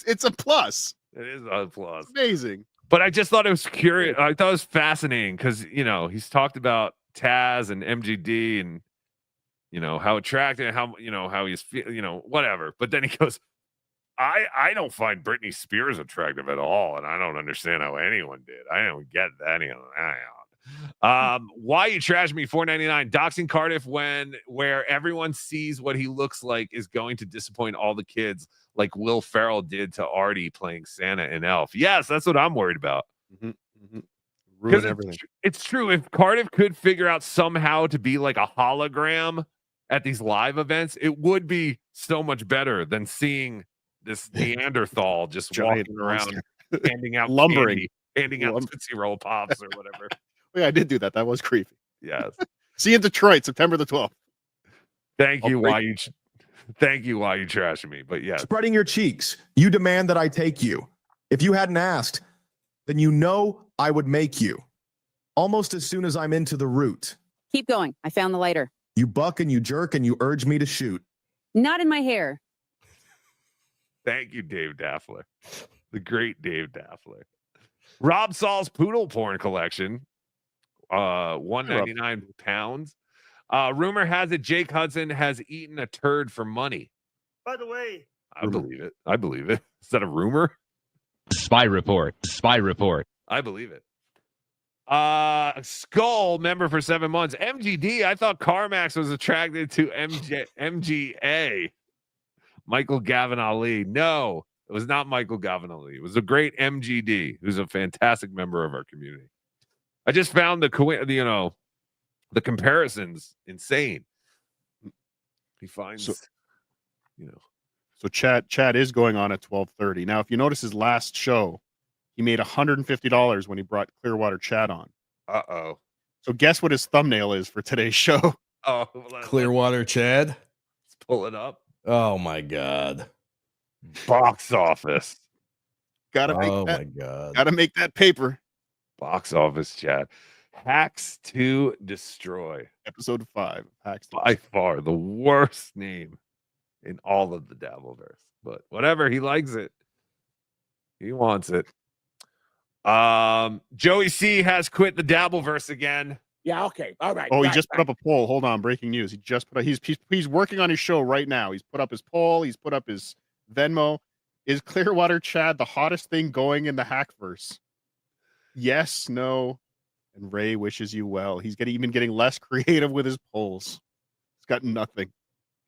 Speaker 5: it's a plus.
Speaker 2: It is a plus.
Speaker 5: Amazing.
Speaker 2: But I just thought it was curious. I thought it was fascinating because, he's talked about Taz and MGD and, how attractive, how he's, whatever. But then he goes, I don't find Britney Spears attractive at all. And I don't understand how anyone did. I don't get that. Why you trash me? $4.99. Doxing Cardiff where everyone sees what he looks like is going to disappoint all the kids, like Will Ferrell did to Artie playing Santa and Elf. Yes, that's what I'm worried about.
Speaker 5: Ruin everything.
Speaker 2: It's true. If Cardiff could figure out somehow to be like a hologram at these live events, it would be so much better than seeing this Neanderthal just walking around handing out
Speaker 5: lumbering,
Speaker 2: candy, handing out Tootsie Roll Pops or whatever.
Speaker 5: Yeah, I did do that. That was creepy.
Speaker 2: Yes.
Speaker 5: See you in Detroit, September the 12th.
Speaker 2: Thank you. Why you trashing me? But yes.
Speaker 15: Spreading your cheeks. You demand that I take you. If you hadn't asked, then I would make you. Almost as soon as I'm into the root.
Speaker 20: Keep going. I found the lighter.
Speaker 15: You buck and you jerk and you urge me to shoot.
Speaker 20: Not in my hair.
Speaker 2: Thank you, Dave Daffler. The great Dave Daffler. Rob Saul's poodle porn collection. 199 pounds. Rumor has it Jake Hudson has eaten a turd for money.
Speaker 17: By the way,
Speaker 2: I believe it. Is that a rumor?
Speaker 13: Spy report. I
Speaker 2: believe it. Skull member for 7 months. MGD. I thought Carmax was attracted to MGA. Michael Gavin Ali. No, it was not Michael Gavin Ali. It was a great MGD, who's a fantastic member of our community. I just found the comparisons insane. He finds,
Speaker 5: So Chad is going on at 12:30. Now, if you notice his last show, he made $150 when he brought Clearwater Chad on.
Speaker 2: Uh-oh.
Speaker 5: So guess what his thumbnail is for today's show?
Speaker 2: Oh,
Speaker 6: Clearwater Chad.
Speaker 2: Let's pull it up.
Speaker 6: Oh my God.
Speaker 2: Box office.
Speaker 5: Gotta make that paper.
Speaker 2: Box office Chad. Hacks to Destroy.
Speaker 5: Episode 5. Hacks to
Speaker 2: By far the worst name in all of the Dabbleverse. But whatever, he likes it. He wants it. Joey C has quit the Dabbleverse again.
Speaker 10: Yeah, okay. All right.
Speaker 5: Oh, he just put up a poll. Hold on, breaking news. He just put up, he's working on his show right now. He's put up his poll. He's put up his Venmo. Is Clearwater Chad the hottest thing going in the Hackverse? Yes, no, and Ray wishes you well. He's even getting less creative with his polls. He's got nothing.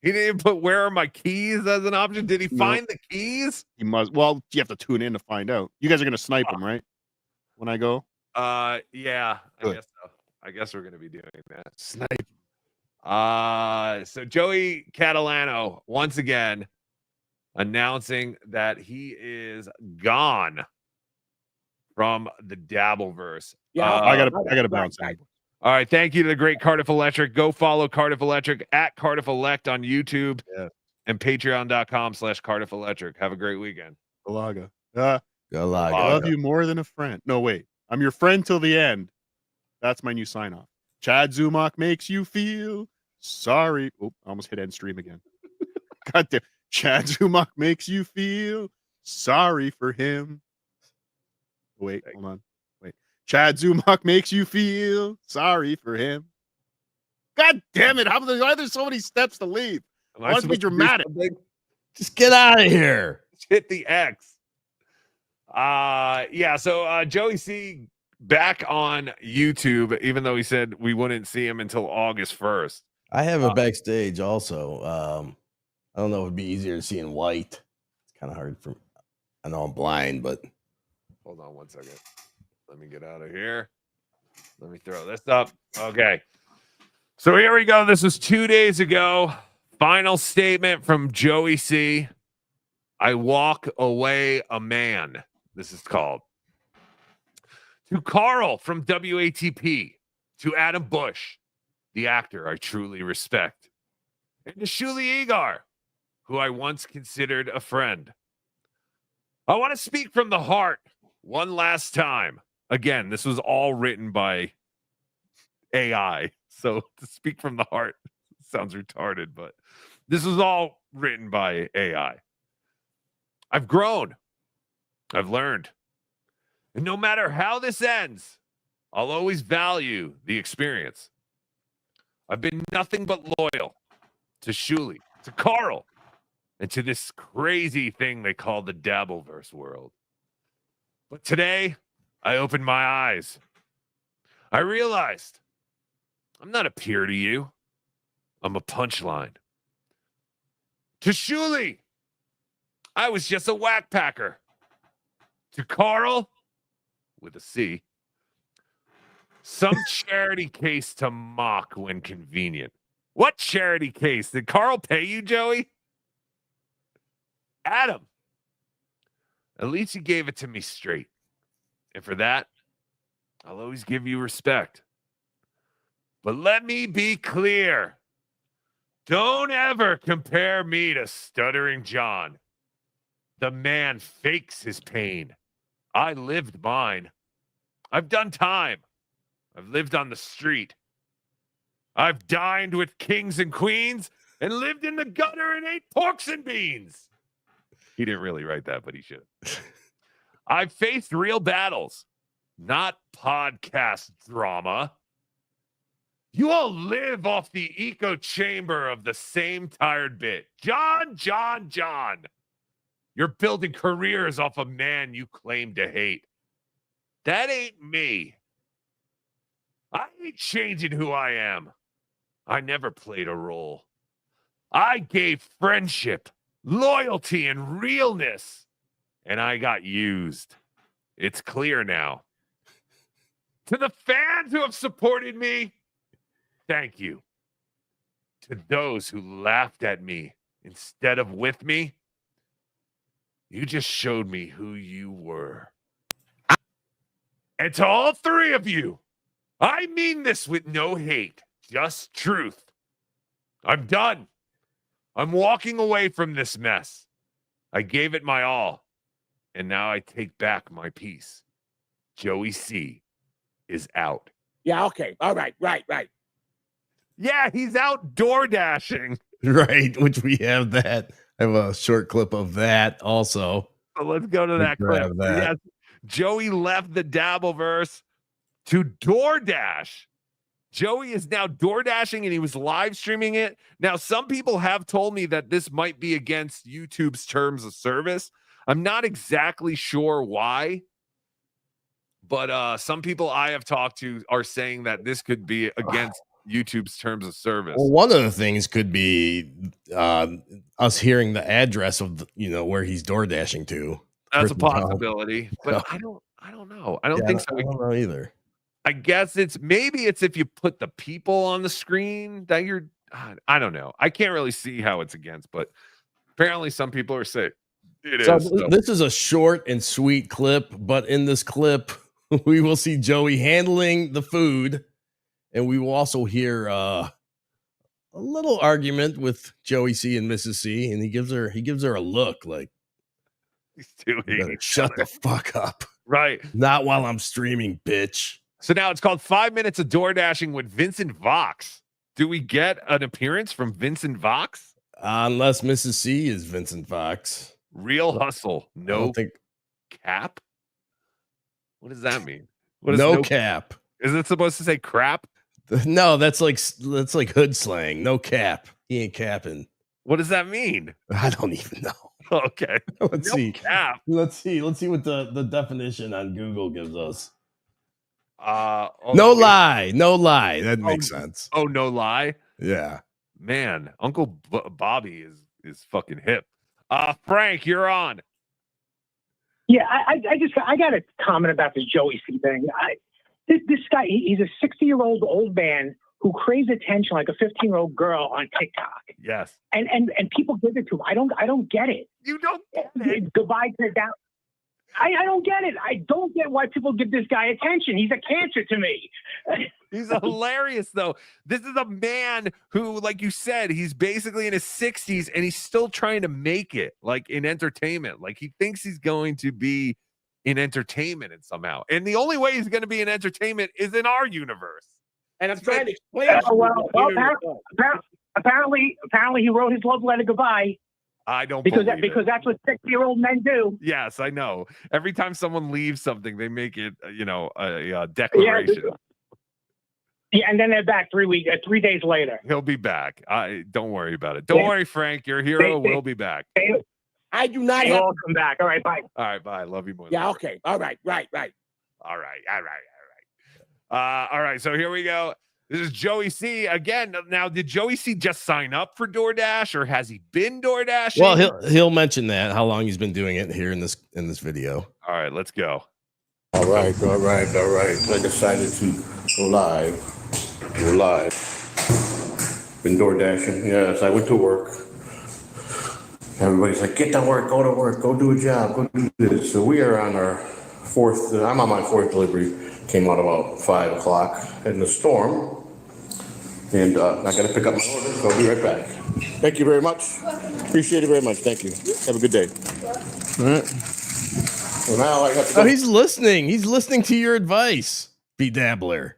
Speaker 2: He didn't even put where are my keys as an option. Did he find the keys?
Speaker 5: He must. Well, you have to tune in to find out. You guys are gonna snipe him, right? When I go.
Speaker 2: Yeah,
Speaker 5: Good.
Speaker 2: I guess so. I guess we're gonna be doing that.
Speaker 5: Snipe.
Speaker 2: So Joey Catalano once again announcing that he is gone from the Dabbleverse.
Speaker 5: Yeah, I gotta bounce.
Speaker 2: All right, thank you to the great Cardiff Electric. Go follow Cardiff Electric at Cardiff Elect on YouTube and patreon.com/Cardiff Electric. Have a great weekend.
Speaker 5: Galaga.
Speaker 6: Galaga.
Speaker 5: I love you more than a friend. No, wait. I'm your friend till the end. That's my new sign off. Chad Zumach makes you feel sorry. Oh, I almost hit end stream again. God damn. Chad Zumach makes you feel sorry for him. Wait, hold on. Wait. Chad Zumach makes you feel sorry for him. God damn it. Why are there so many steps to leave? I want to be dramatic.
Speaker 6: Just get out of here.
Speaker 2: Just hit the X. So Joey C back on YouTube, even though he said we wouldn't see him until August 1st.
Speaker 6: I have a backstage also. I don't know if it'd be easier to see in white. It's kind of hard for. I know I'm blind, but
Speaker 2: hold on one second. Let me get out of here. Let me throw this up. Okay. So here we go. This was 2 days ago. Final statement from Joey C. I walk away a man. This is called. To Carl from WATP. To Adam Bush, the actor I truly respect. And to Shuli Egar, who I once considered a friend. I want to speak from the heart one last time. Again, this was all written by AI. So to speak from the heart sounds retarded, but this was all written by AI. I've grown. I've learned. And no matter how this ends, I'll always value the experience. I've been nothing but loyal to Shuli, to Carl, and to this crazy thing they call the Dabbleverse world. But today, I opened my eyes. I realized I'm not a peer to you. I'm a punchline. To Shuli, I was just a whack packer. To Carl, with a C, some charity case to mock when convenient. What charity case? Did Carl pay you, Joey? Adam, at least you gave it to me straight. And for that, I'll always give you respect. But let me be clear. Don't ever compare me to Stuttering John. The man fakes his pain. I lived mine. I've done time. I've lived on the street. I've dined with kings and queens and lived in the gutter and ate porks and beans. He didn't really write that, but he should. I've faced real battles, not podcast drama. You all live off the echo chamber of the same tired bit. John. You're building careers off a man you claim to hate. That ain't me. I ain't changing who I am. I never played a role. I gave friendship, loyalty, and realness, and I got used. It's clear now. To the fans who have supported me, thank you. To those who laughed at me instead of with me, you just showed me who you were. And to all three of you, I mean this with no hate, just truth. I'm done. I'm walking away from this mess. I gave it my all, and now I take back my peace. Joey C is out.
Speaker 10: Yeah, okay. All right.
Speaker 2: Yeah, he's out door dashing.
Speaker 6: Right, which we have that. I have a short clip of that also.
Speaker 2: So let's go to that clip.
Speaker 6: Grab that.
Speaker 2: Yes. Joey left the Dabbleverse to DoorDash. Joey is now DoorDashing and he was live streaming it. Now, some people have told me that this might be against YouTube's terms of service. I'm not exactly sure why, but some people I have talked to are saying that this could be against YouTube's terms of service.
Speaker 6: Well, one of the things could be us hearing the address of where he's door dashing to.
Speaker 2: That's a possibility, but I don't know. I don't think so.
Speaker 6: I don't know either.
Speaker 2: I guess it's if you put the people on the screen that you're. I don't know. I can't really see how it's against, but apparently some people are saying it is. So.
Speaker 6: This is a short and sweet clip, but in this clip, we will see Joey handling the food, and we will also hear a little argument with Joey C and Mrs. C, and he gives her a look like, shut the fuck up.
Speaker 2: Right.
Speaker 6: Not while I'm streaming, bitch.
Speaker 2: So now it's called 5 Minutes of Door Dashing with Vincent Vox. Do we get an appearance from Vincent Vox?
Speaker 6: Unless Mrs. C is Vincent Vox.
Speaker 2: Real hustle. No cap? What does that mean?
Speaker 6: No cap.
Speaker 2: Is it supposed to say crap?
Speaker 6: No, that's like hood slang. No cap. He ain't capping.
Speaker 2: What does that mean?
Speaker 6: I don't even know.
Speaker 2: Okay.
Speaker 6: Let's see.
Speaker 2: Cap.
Speaker 6: Let's see what the definition on Google gives us.
Speaker 2: No
Speaker 6: lie. That makes sense.
Speaker 2: Oh, no lie.
Speaker 6: Yeah,
Speaker 2: man, Uncle Bobby is fucking hip. Frank, you're on.
Speaker 7: Yeah, I got a comment about this Joey C thing. This guy, he's a 60-year-old old man who craves attention like a 15-year-old girl on TikTok.
Speaker 2: Yes,
Speaker 7: and people give it to him. I don't get it.
Speaker 2: You don't get it.
Speaker 7: Goodbye to that. I don't get it. I don't get why people give this guy attention. He's a cancer to me.
Speaker 2: He's hilarious, though. This is a man who, like you said, he's basically in his 60s and he's still trying to make it, like, in entertainment. Like, he thinks he's going to be in entertainment and somehow. And the only way he's going to be in entertainment is in our universe.
Speaker 18: And I'm trying to explain.
Speaker 7: Apparently he wrote his love letter goodbye.
Speaker 2: I don't
Speaker 7: because
Speaker 2: believe
Speaker 7: that's what 60-year-old men do.
Speaker 2: Yes, I know. Every time someone leaves something, they make it, a declaration.
Speaker 7: Yeah, and then they're back 3 days later.
Speaker 2: He'll be back. Don't worry about it. Don't worry, Frank. Your hero will be back.
Speaker 18: I do not
Speaker 7: have. Come back. All right, bye.
Speaker 2: All right, bye. Love you more.
Speaker 18: Yeah. Okay. All right. Right.
Speaker 2: All right. So here we go. This is Joey C again. Now, did Joey C just sign up for DoorDash, or has he been DoorDashing?
Speaker 6: Well, he'll mention that, how long he's been doing it here in this video.
Speaker 2: All right, let's go.
Speaker 8: All right. I decided to go live. We're live. Been DoorDashing. Yes, I went to work. Everybody's like, get to work, go do a job, go do this. So we are on our fourth. I'm on my fourth delivery. Came out about 5 o'clock in the storm, and I got to pick up my order, so I'll be right back. Thank you very much. Appreciate it very much. Thank you. Have a good day. All right. Well, now I have to go.
Speaker 6: Oh, he's listening. He's listening to your advice, BeDabbler.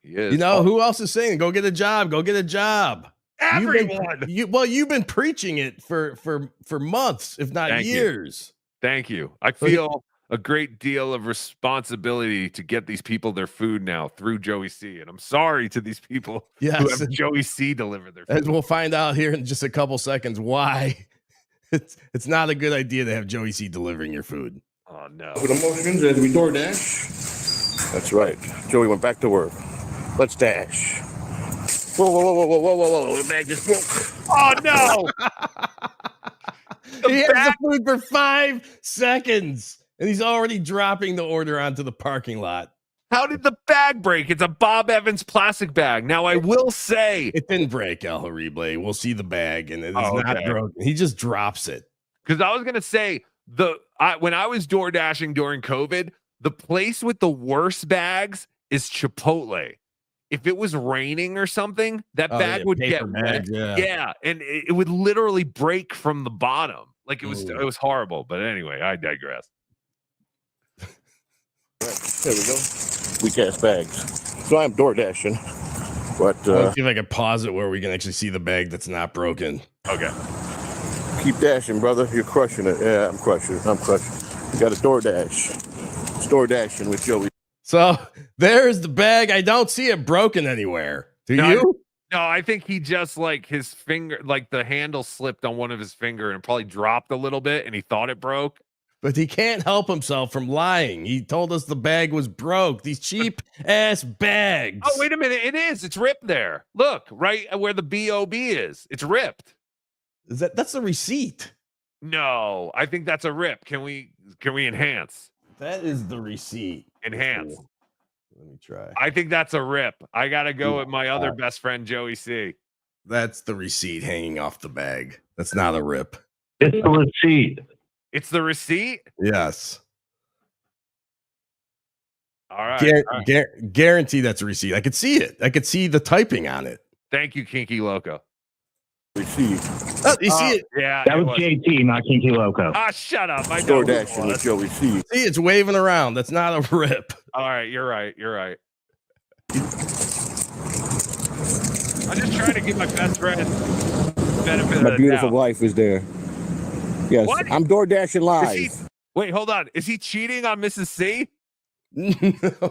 Speaker 2: He is.
Speaker 6: You know, who else is saying, go get a job, go get a job?
Speaker 2: Everyone.
Speaker 6: You've been preaching it for months, if not years.
Speaker 2: Thank you. I feel a great deal of responsibility to get these people their food now through Joey C. And I'm sorry to these people who have Joey C deliver their food.
Speaker 6: And we'll find out here in just a couple seconds why it's not a good idea to have Joey C delivering your food.
Speaker 2: Oh, no.
Speaker 8: With emotions as we DoorDash. That's right. Joey went back to work. Let's dash. Whoa. The bag just broke.
Speaker 2: Oh, no.
Speaker 6: He has the food for 5 seconds. And he's already dropping the order onto the parking lot.
Speaker 2: How did the bag break? It's a Bob Evans plastic bag. Now, I will say
Speaker 6: it didn't break, El Horrible. We'll see the bag, and it is not broken. He just drops it.
Speaker 2: Because I was gonna say when I was door dashing during COVID, the place with the worst bags is Chipotle. If it was raining or something, that bag would get wet. Yeah, and it would literally break from the bottom. Like it was horrible. But anyway, I digress.
Speaker 8: There we go. We cast bags. So I'm door dashing. But
Speaker 6: let's see if I can pause it where we can actually see the bag that's not broken.
Speaker 2: Okay.
Speaker 8: Keep dashing, brother. You're crushing it. Yeah, I'm crushing it. You got a door dash. Store dashing with Joey.
Speaker 6: So there's the bag. I don't see it broken anywhere. Do you?
Speaker 2: No, I think he just like his finger, like the handle slipped on one of his finger and probably dropped a little bit and he thought it broke.
Speaker 6: But he can't help himself from lying. He told us the bag was broke. These cheap ass bags.
Speaker 2: Oh, wait a minute. It is. It's ripped there. Look, right where the BOB is. It's ripped.
Speaker 6: That's the receipt.
Speaker 2: No, I think that's a rip. Can we enhance?
Speaker 6: That is the receipt.
Speaker 2: Enhance.
Speaker 6: Cool. Let me try.
Speaker 2: I think that's a rip. I gotta go with my other best friend, Joey C.
Speaker 6: That's the receipt hanging off the bag. That's not a rip.
Speaker 17: It's the receipt.
Speaker 2: It's the receipt?
Speaker 6: Yes.
Speaker 2: All right.
Speaker 6: Guarantee that's a receipt. I could see it. I could see the typing on it.
Speaker 2: Thank you, Kinky Loco.
Speaker 8: Receipt.
Speaker 6: Oh, you see it?
Speaker 2: Yeah.
Speaker 17: That was JT, not Kinky Loco.
Speaker 2: Ah, shut up. I
Speaker 8: Store
Speaker 2: know who it
Speaker 8: dashing
Speaker 2: was.
Speaker 8: with Joey C.
Speaker 6: See, it's waving around. That's not a rip.
Speaker 2: All right, you're right. You're right. I'm just trying to give my best friend benefit of
Speaker 8: My
Speaker 2: the
Speaker 8: beautiful
Speaker 2: doubt.
Speaker 8: wife is there. Yes,
Speaker 2: What?
Speaker 8: I'm door dashing
Speaker 2: Is
Speaker 8: live.
Speaker 2: he, wait, hold on. Is he cheating on Mrs. C?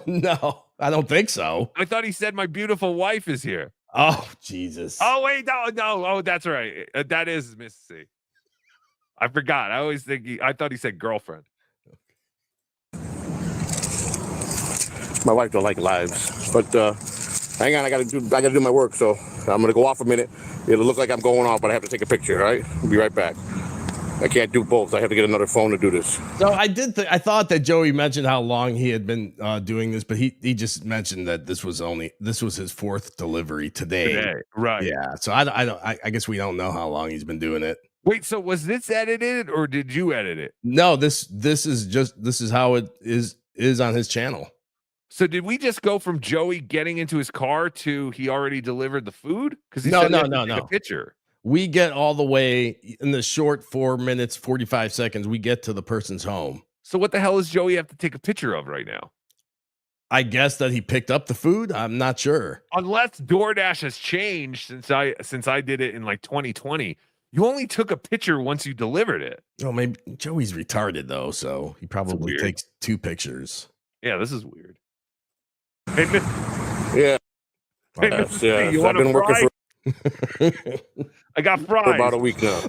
Speaker 6: No, I don't think so.
Speaker 2: I thought he said my beautiful wife is here.
Speaker 6: Oh, Jesus.
Speaker 2: Oh, wait, no. Oh, that's right. That is Mrs. C. I forgot. I always think I thought he said girlfriend.
Speaker 8: My wife don't like lives, but hang on, I gotta do my work, so I'm gonna go off a minute. It'll look like I'm going off, but I have to take a picture. All right, I'll be right back. I can't do both. I have to get another phone to do this.
Speaker 6: So I thought that Joey mentioned how long he had been doing this, but he just mentioned that this was his fourth delivery today.
Speaker 2: Right?
Speaker 6: Yeah. So I guess we don't know how long he's been doing it.
Speaker 2: Wait, so was this edited or did you edit it?
Speaker 6: No, this is how it is on his channel.
Speaker 2: So did we just go from Joey getting into his car to he already delivered the food? Because
Speaker 6: No.
Speaker 2: A picture.
Speaker 6: We get all the way in the short 4 minutes, 45 seconds. We get to the person's home.
Speaker 2: So what the hell does Joey have to take a picture of right now?
Speaker 6: I guess that he picked up the food. I'm not sure.
Speaker 2: Unless DoorDash has changed since I did it in like 2020. You only took a picture once you delivered it.
Speaker 6: Oh, maybe Joey's retarded though, so he probably takes 2 pictures.
Speaker 2: Yeah, this is weird. Hey,
Speaker 8: Yeah.
Speaker 2: Hey,
Speaker 8: Yes,
Speaker 2: hey,
Speaker 8: yes.
Speaker 2: you
Speaker 8: I've
Speaker 2: want
Speaker 8: been
Speaker 2: a
Speaker 8: working
Speaker 2: fry? I got
Speaker 8: for
Speaker 2: fries.
Speaker 8: about a week now.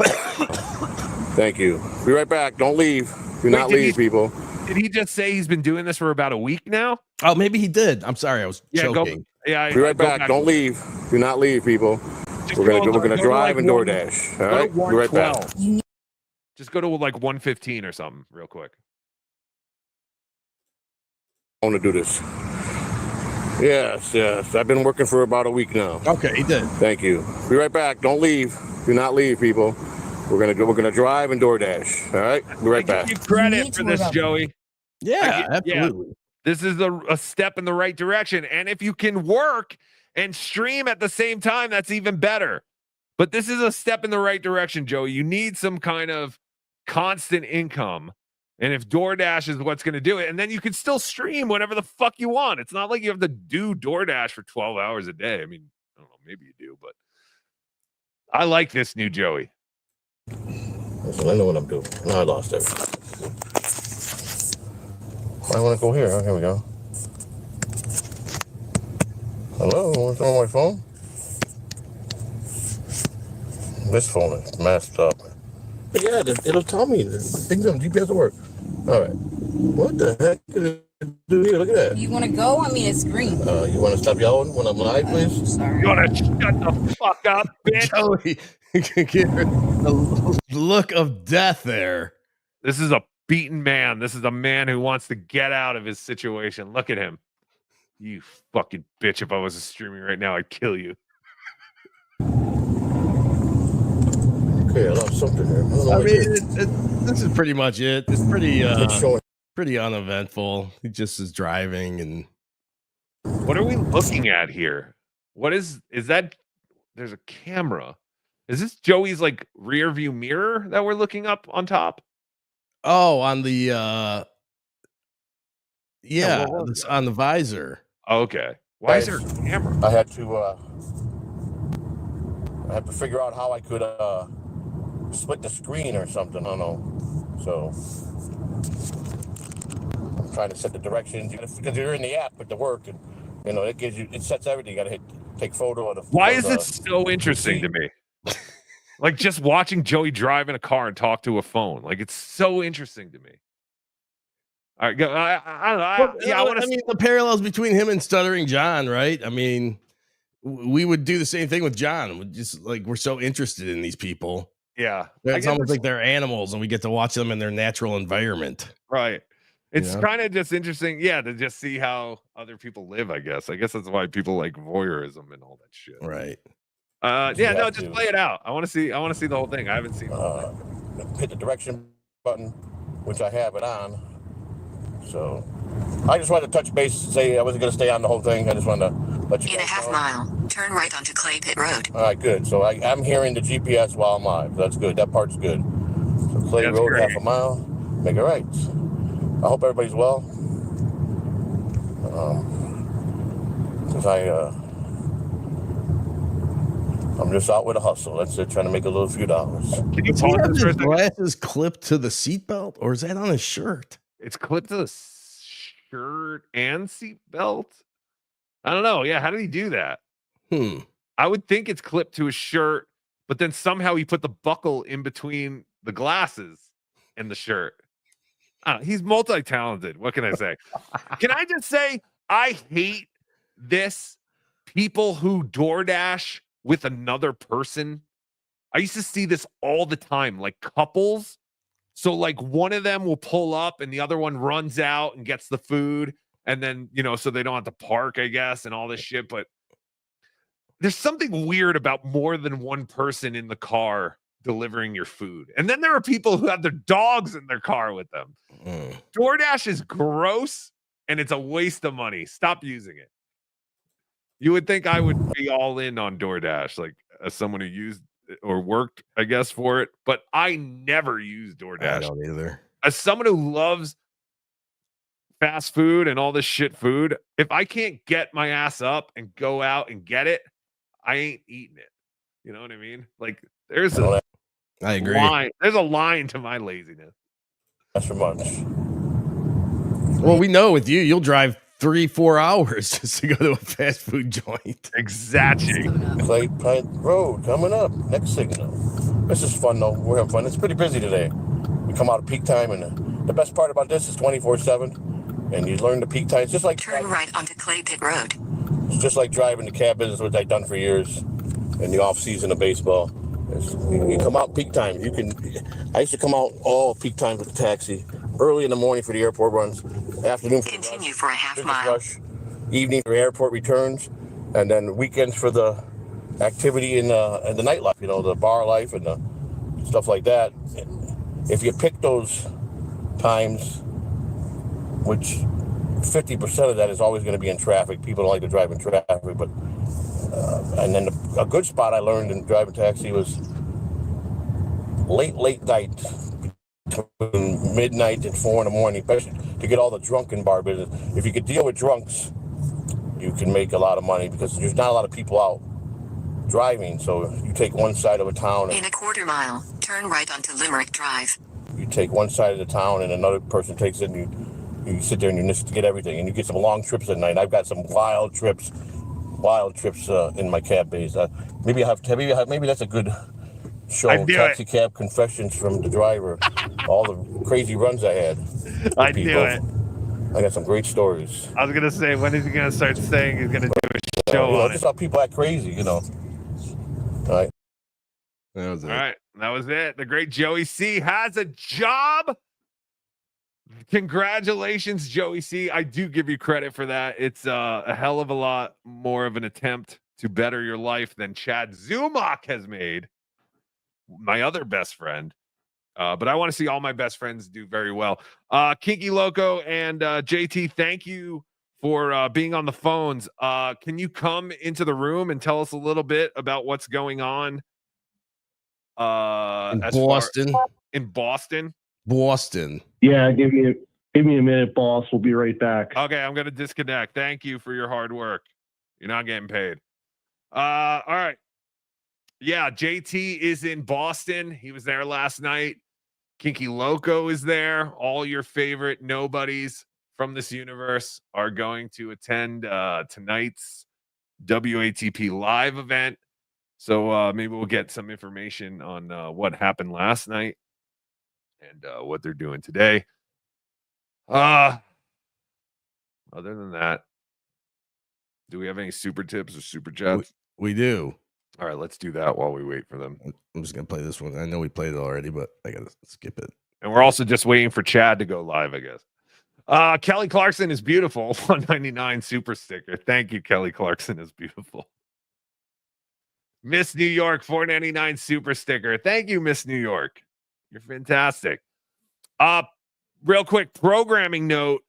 Speaker 8: Thank you. Be right back. Don't leave. Do not
Speaker 2: did
Speaker 8: leave, people.
Speaker 2: Did he just say he's been doing this for about a week now?
Speaker 6: Oh, maybe he did. I'm sorry, I was
Speaker 2: Yeah,
Speaker 6: choking.
Speaker 8: Be right back. Don't leave. Do not leave, people. We're gonna drive and DoorDash. All right. Be right back.
Speaker 2: Just go to like 115 or something real quick.
Speaker 8: I want to do this. Yes. I've been working for about a week now.
Speaker 6: Okay, he did.
Speaker 8: Thank you. Be right back. Don't leave. Do not leave, people. We're gonna drive and DoorDash. All right. Be right back.
Speaker 2: Give you credit for this, Joey.
Speaker 6: Yeah, absolutely.
Speaker 2: This is a step in the right direction. And if you can work and stream at the same time, that's even better. But this is a step in the right direction, Joey. You need some kind of constant income. And if DoorDash is what's going to do it, and then you can still stream whenever the fuck you want. It's not like you have to do DoorDash for 12 hours a day. I mean, I don't know, maybe you do, but I like this new Joey.
Speaker 8: Listen, I know what I'm doing. No, I lost everything. I want to go here. Oh, here we go. Hello, what's on my phone? This phone is messed up. But yeah, it'll tell me. The things on GPS will work. All right. What the heck did it do here? Look at that.
Speaker 9: You want to go? I mean, it's green.
Speaker 8: You want to stop yelling when I'm live, please?
Speaker 9: Sorry.
Speaker 2: You want to shut the fuck up, bitch?
Speaker 6: Joey, the look of death there.
Speaker 2: This is a beaten man. This is a man who wants to get out of his situation. Look at him. You fucking bitch. If I was streaming right now, I'd kill you.
Speaker 8: Okay, I lost something here.
Speaker 6: I mean, this is pretty much it. It's pretty uneventful. He just is driving and.
Speaker 2: What are we looking at here? What is that? There's a camera. Is this Joey's like rear view mirror that we're looking up on top?
Speaker 6: Oh, on the on the visor.
Speaker 2: Okay. Why is there a camera?
Speaker 8: I had to figure out how I could split the screen or something. I don't know. So I'm trying to set the directions because you're in the app with the work, and it gives you, it sets everything. You got to take photo of the.
Speaker 2: Why is it so interesting to me? Like just watching Joey drive in a car and talk to a phone. Like it's so interesting to me. All right, go. I want to.
Speaker 6: I mean, the parallels between him and Stuttering John, right? I mean, we would do the same thing with John. We just like we're so interested in these people.
Speaker 2: Yeah,
Speaker 6: It's almost like they're animals, and we get to watch them in their natural environment.
Speaker 2: Right. It's kind of just interesting, to just see how other people live. I guess that's why people like voyeurism and all that shit.
Speaker 6: Right.
Speaker 2: Just play it out. I want to see the whole thing. I haven't seen the whole thing.
Speaker 8: Hit the direction button, which I have it on. So I just wanted to touch base and say I wasn't going to stay on the whole thing. I just wanted to let you
Speaker 9: In a half mile, turn right onto Clay Pit Road.
Speaker 8: All right, good. So I'm hearing the GPS while I'm live. That's good. That part's good. So Clay Road,
Speaker 2: great.
Speaker 8: half a mile, make it right. I hope everybody's well. Because I'm just out with a hustle. That's it, trying to make a little few dollars.
Speaker 2: Can you
Speaker 6: Does he have his glasses clipped to the seatbelt, or is that on his shirt?
Speaker 2: It's clipped to the shirt and seatbelt. I don't know. Yeah, how did he do that? I would think it's clipped to his shirt, but then somehow he put the buckle in between the glasses and the shirt. He's multi-talented. What can I say? Can I just say I hate this people who DoorDash with another person. I used to see this all the time, like couples. So like one of them will pull up and the other one runs out and gets the food. And then, so they don't have to park, I guess, and all this shit. But there's something weird about more than one person in the car delivering your food. And then there are people who have their dogs in their car with them. DoorDash is gross and it's a waste of money. Stop using it. You would think I would be all in on DoorDash, like as someone who used or worked, I guess, for it. But I never use DoorDash.
Speaker 6: I don't either.
Speaker 2: As someone who loves fast food and all this shit food, if I can't get my ass up and go out and get it, I ain't eating it. You know what I mean? Like there's a
Speaker 6: I agree.
Speaker 2: line. There's a line to my laziness.
Speaker 8: That's for much.
Speaker 6: Well, we know with you, you'll drive 3-4 hours just to go to a fast food joint.
Speaker 2: Exactly.
Speaker 8: Clay Pit Road coming up. Next signal. This is fun though. We're having fun. It's pretty busy today. We come out of peak time, and the best part about this is 24/7, and you learn the peak time. It's just like
Speaker 9: turn right onto Clay Pit Road.
Speaker 8: It's just like driving the cab business, which I've done for years, in the off season of baseball. You come out peak time. I used to come out all peak times with the taxi. Early in the morning for the airport runs, afternoon for
Speaker 9: continue for a half mile,
Speaker 8: rush, evening for airport returns, and then weekends for the activity in the nightlife. The bar life and the stuff like that. If you pick those times, which 50% of that is always going to be in traffic. People don't like to drive in traffic, but and then a good spot I learned in driving taxi was late night, between midnight and 4 in the morning, especially to get all the drunken bar business. If you could deal with drunks, you can make a lot of money because there's not a lot of people out driving. So you take one side of a town.
Speaker 9: In a quarter mile, turn right onto Limerick Drive.
Speaker 8: You take one side of the town and another person takes it, and you sit there and you get everything, and you get some long trips at night. I've got some wild trips in my cab bays. Maybe that's a good show. Taxi cab confessions from the driver. All the crazy runs I had.
Speaker 2: I knew it.
Speaker 8: I got some great stories.
Speaker 2: I was gonna say, when is he gonna start saying he's gonna do a show on
Speaker 8: just
Speaker 2: it?
Speaker 8: how people act crazy, All right.
Speaker 6: That was it.
Speaker 2: All right, that was it. The great Joey C has a job. Congratulations, Joey C. I do give you credit for that. It's a hell of a lot more of an attempt to better your life than Chad Zumach has made, my other best friend. But I want to see all my best friends do very well. Kinky Loco and JT, thank you for being on the phones. Can you come into the room and tell us a little bit about what's going on
Speaker 6: in Boston?
Speaker 2: In Boston?
Speaker 6: Boston.
Speaker 11: Yeah, give me a minute, boss. We'll be right back.
Speaker 2: Okay, I'm gonna disconnect. Thank you for your hard work. You're not getting paid. All right. Yeah, JT is in Boston. He was there last night. Kinky Loco is there. All your favorite nobodies from this universe are going to attend tonight's WATP live event. So maybe we'll get some information on what happened last night and what they're doing today. Other than that, do we have any super tips or super chats?
Speaker 6: We do.
Speaker 2: All right, let's do that while we wait for them.
Speaker 6: I'm just gonna play this one. I know we played it already, but I gotta skip it.
Speaker 2: And we're also just waiting for Chad to go live, I guess. Kelly Clarkson is beautiful. 199 super sticker. Thank you, Kelly Clarkson is beautiful. Miss New York, 499 super sticker. Thank you, Miss New York. You're fantastic. Real quick programming note.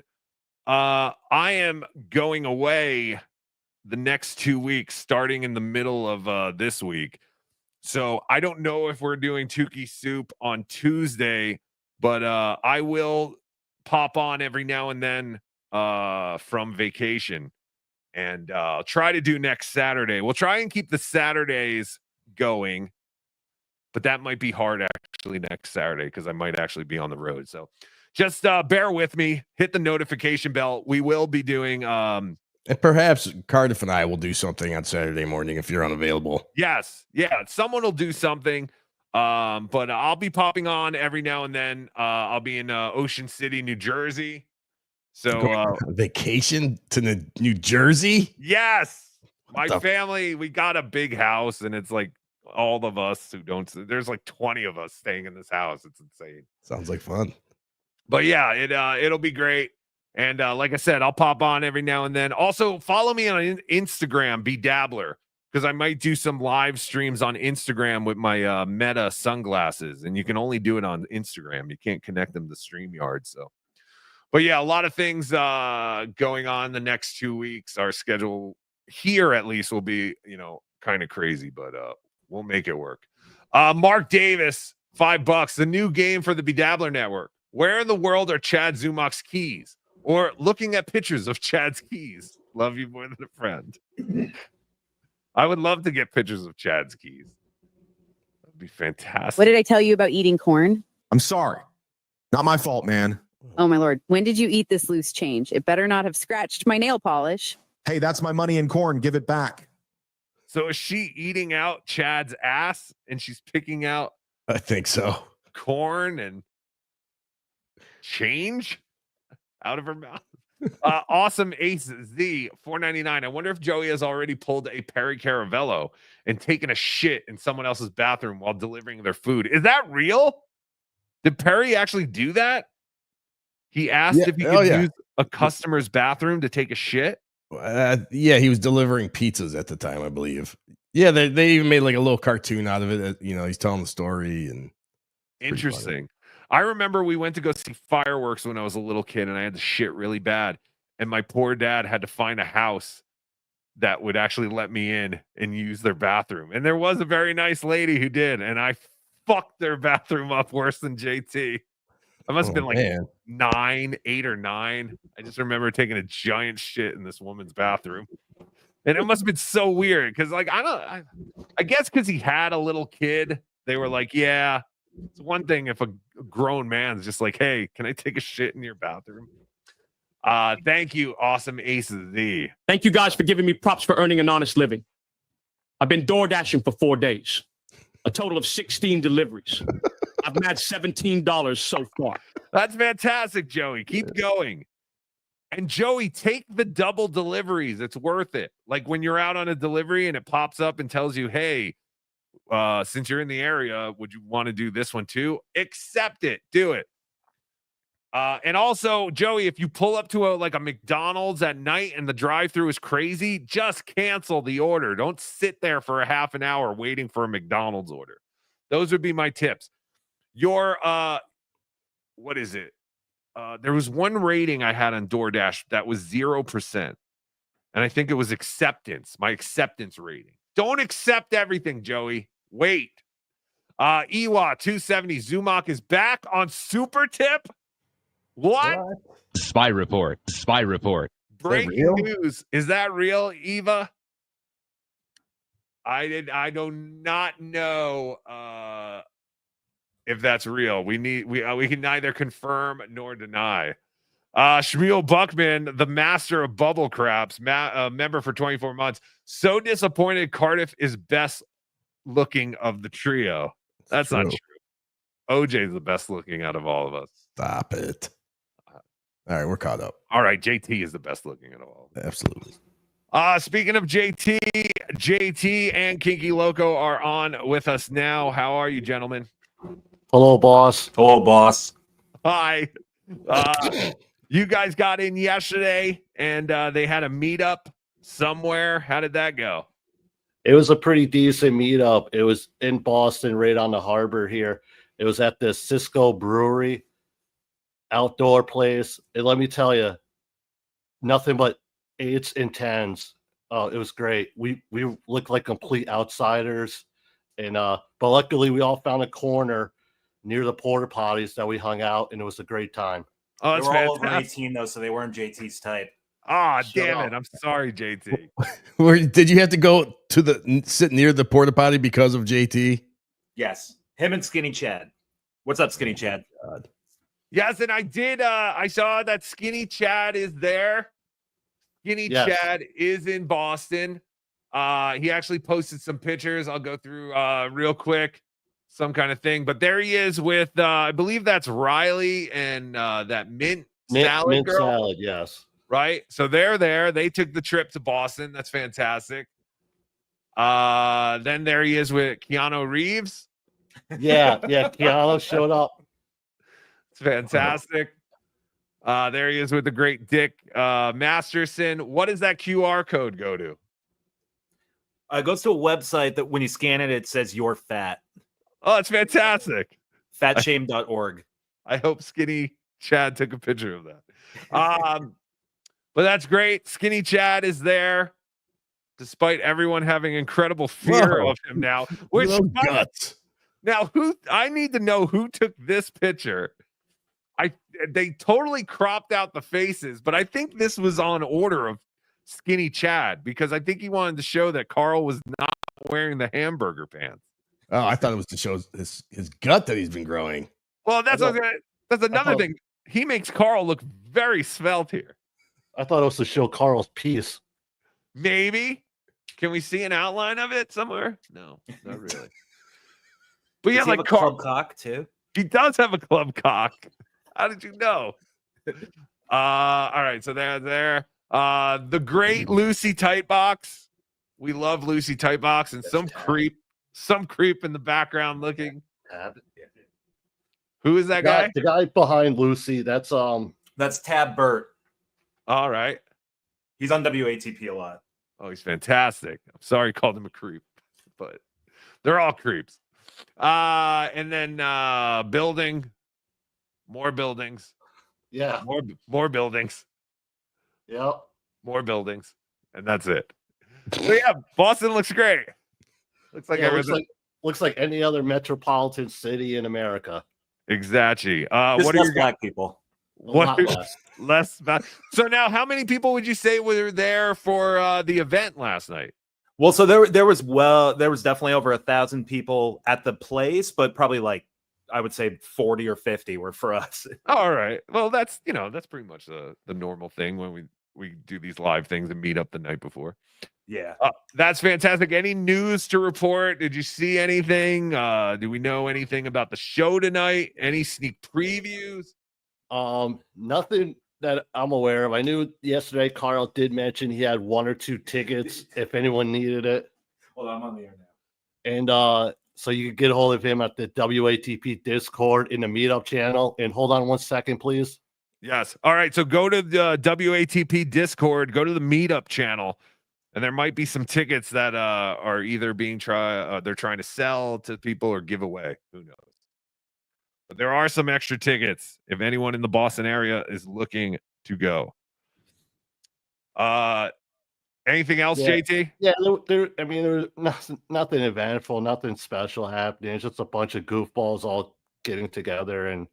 Speaker 2: I am going away the next 2 weeks, starting in the middle of this week. So I don't know if we're doing Tukey Soup on Tuesday, but I will pop on every now and then from vacation. And I'll try to do next Saturday. We'll try and keep the Saturdays going, but that might be hard actually next Saturday because I might actually be on the road. So just bear with me. Hit the notification bell. We will be doing...
Speaker 6: and perhaps Cardiff and I will do something on Saturday morning if you're unavailable.
Speaker 2: Yes. Yeah. Someone will do something. But I'll be popping on every now and then. I'll be in Ocean City, New Jersey. So
Speaker 6: vacation to New Jersey?
Speaker 2: Yes. My family, we got a big house, and it's like all of us who don't, there's like 20 of us staying in this house. It's insane.
Speaker 6: Sounds like fun.
Speaker 2: But yeah, it'll be great. And like I said, I'll pop on every now and then. Also, follow me on Instagram, BeDabbler, because I might do some live streams on Instagram with my Meta sunglasses, and you can only do it on Instagram. You can't connect them to StreamYard. So, but yeah, a lot of things going on the next 2 weeks. Our schedule here, at least, will be kind of crazy, but we'll make it work. Mark Davis, $5. The new game for the BeDabbler Network. Where in the world are Chad Zumach's keys? Or looking at pictures of Chad's keys. Love you more than a friend. I would love to get pictures of Chad's keys. That'd be fantastic.
Speaker 20: What did I tell you about eating corn?
Speaker 15: I'm sorry. Not my fault, man.
Speaker 20: Oh, my Lord. When did you eat this loose change? It better not have scratched my nail polish.
Speaker 15: Hey, that's my money in corn. Give it back.
Speaker 2: So is she eating out Chad's ass and she's picking out?
Speaker 6: I think so.
Speaker 2: Corn and change out of her mouth. Awesome Ace Z, $4.99. I wonder if Joey has already pulled a Perry Caravello and taken a shit in someone else's bathroom while delivering their food. Is that real? Did Perry actually do that? He asked if he could use a customer's bathroom to take a shit.
Speaker 6: Yeah, he was delivering pizzas at the time, I believe. Yeah, they even made like a little cartoon out of it. He's telling the story and
Speaker 2: interesting. I remember we went to go see fireworks when I was a little kid, and I had to shit really bad. And my poor dad had to find a house that would actually let me in and use their bathroom. And there was a very nice lady who did, and I fucked their bathroom up worse than JT. I must have been like 8 or 9. I just remember taking a giant shit in this woman's bathroom. And it must have been so weird because, like, I guess because he had a little kid, they were like, yeah, it's one thing if a grown man's just like, hey, can I take a shit in your bathroom? Thank you, awesome Ace Z.
Speaker 18: Thank you guys for giving me props for earning an honest living. I've been door dashing for 4 days, a total of 16 deliveries. I've made $17 so far.
Speaker 2: That's fantastic, Joey. Keep going. And Joey, take the double deliveries. It's worth it. Like when you're out on a delivery and it pops up and tells you, hey, since you're in the area, would you want to do this one too? Accept it. Do it. And also, Joey, if you pull up to a McDonald's at night and the drive-thru is crazy, just cancel the order. Don't sit there for a half an hour waiting for a McDonald's order. Those would be my tips. Your what is it? There was one rating I had on DoorDash that was 0%. And I think it was acceptance, my acceptance rating. Don't accept everything, Joey. Wait. Ewa 270 Zumach is back on Super Tip. What?
Speaker 13: Spy report. Spy report.
Speaker 2: Breaking news. Is that real, Eva? I do not know if that's real. We can neither confirm nor deny. Shmuel Buckman, the master of bubble craps, member for 24 months. So disappointed Cardiff is best looking of the trio. That's not true. OJ's the best looking out of all of us.
Speaker 6: Stop it. All right, we're caught up.
Speaker 2: All right, JT is the best looking out of all of us.
Speaker 6: Absolutely.
Speaker 2: Speaking of JT and Kinky Loco are on with us now. How are you, gentlemen?
Speaker 19: Hello, boss. Hello, boss.
Speaker 2: Hi. You guys got in yesterday, and they had a meetup somewhere. How did that go?
Speaker 19: It was a pretty decent meetup. It was in Boston, right on the harbor here. It was at the Cisco Brewery outdoor place. And let me tell you, nothing but 8s and 10s. Oh, it was great. We looked like complete outsiders, and but luckily we all found a corner near the porta potties that we hung out, and it was a great time.
Speaker 2: Oh,
Speaker 21: They
Speaker 2: that's
Speaker 21: were all over
Speaker 2: fantastic.
Speaker 21: 18 though, so they weren't JT's type.
Speaker 2: Ah,
Speaker 21: Shut
Speaker 2: damn
Speaker 21: up.
Speaker 2: it. I'm sorry, JT.
Speaker 6: Did you have to go to sit near the porta potty because of JT?
Speaker 21: Yes, him and Skinny Chad. What's up, Skinny Chad?
Speaker 2: Yes, and I did. I saw that Skinny Chad is there. Skinny
Speaker 19: Yes.
Speaker 2: Chad is in Boston. He actually posted some pictures. I'll go through real quick, some kind of thing. But there he is with, I believe that's Riley and that mint salad
Speaker 19: mint
Speaker 2: girl.
Speaker 19: salad, yes.
Speaker 2: Right? So they're there. They took the trip to Boston. That's fantastic. Then there he is with Keanu Reeves.
Speaker 19: Yeah, Keanu showed up.
Speaker 2: It's fantastic. There he is with the great Dick Masterson. What does that QR code go to?
Speaker 21: It goes to a website that when you scan it, it says you're fat.
Speaker 2: Oh, it's fantastic.
Speaker 21: Fatshame.org.
Speaker 2: I hope Skinny Chad took a picture of that. But that's great. Skinny Chad is there, despite everyone having incredible fear of him now. Which
Speaker 6: guts.
Speaker 2: Now, I need to know who took this picture. They totally cropped out the faces, but I think this was on order of Skinny Chad because I think he wanted to show that Carl was not wearing the hamburger pants.
Speaker 6: Oh, I thought it was to show his gut that he's been growing.
Speaker 2: Well, that's another thing. He makes Carl look very svelte here.
Speaker 19: I thought it was to show Carl's piece.
Speaker 2: Maybe. Can we see an outline of it somewhere? No, not really. But yeah,
Speaker 21: Does he have
Speaker 2: like
Speaker 21: a club cock too.
Speaker 2: He does have a club cock. How did you know? All right, so there. The great Lucy Tightbox. We love Lucy Tightbox, and some creep in the background looking. Who is that guy?
Speaker 19: The guy behind Lucy. That's
Speaker 21: Tab Burt.
Speaker 2: All right.
Speaker 21: He's on WATP a lot.
Speaker 2: Oh, he's fantastic. I'm sorry I called him a creep, but they're all creeps. And then more buildings.
Speaker 19: Yeah.
Speaker 2: More buildings.
Speaker 19: Yep.
Speaker 2: More buildings. And that's it. So yeah, Boston looks great. Looks like everything.
Speaker 19: Looks like any other metropolitan city in America.
Speaker 2: Exactly.
Speaker 21: Just
Speaker 2: What are
Speaker 21: less
Speaker 2: your
Speaker 21: black people?
Speaker 2: What less? So now, how many people would you say were there for the event last night?
Speaker 21: Well, so there was definitely over 1,000 people at the place, but probably like I would say 40 or 50 were for us.
Speaker 2: All right. Well, that's pretty much the normal thing when we do these live things and meet up the night before.
Speaker 21: Yeah.
Speaker 2: That's fantastic. Any news to report? Did you see anything? Do we know anything about the show tonight? Any sneak previews?
Speaker 19: Nothing that I'm aware of. I knew yesterday Carl did mention he had 1 or 2 tickets if anyone needed it.
Speaker 21: Well, I'm on the air now.
Speaker 19: And so you could get a hold of him at the WATP Discord in the meetup channel. And hold on 1 second, please.
Speaker 2: Yes. All right. So go to the WATP Discord, go to the meetup channel, and there might be some tickets that are either being they're trying to sell to people or give away. Who knows? But there are some extra tickets if anyone in the Boston area is looking to go. Anything else, JT?
Speaker 19: Yeah, there was nothing eventful, nothing special happening. It's just a bunch of goofballs all getting together and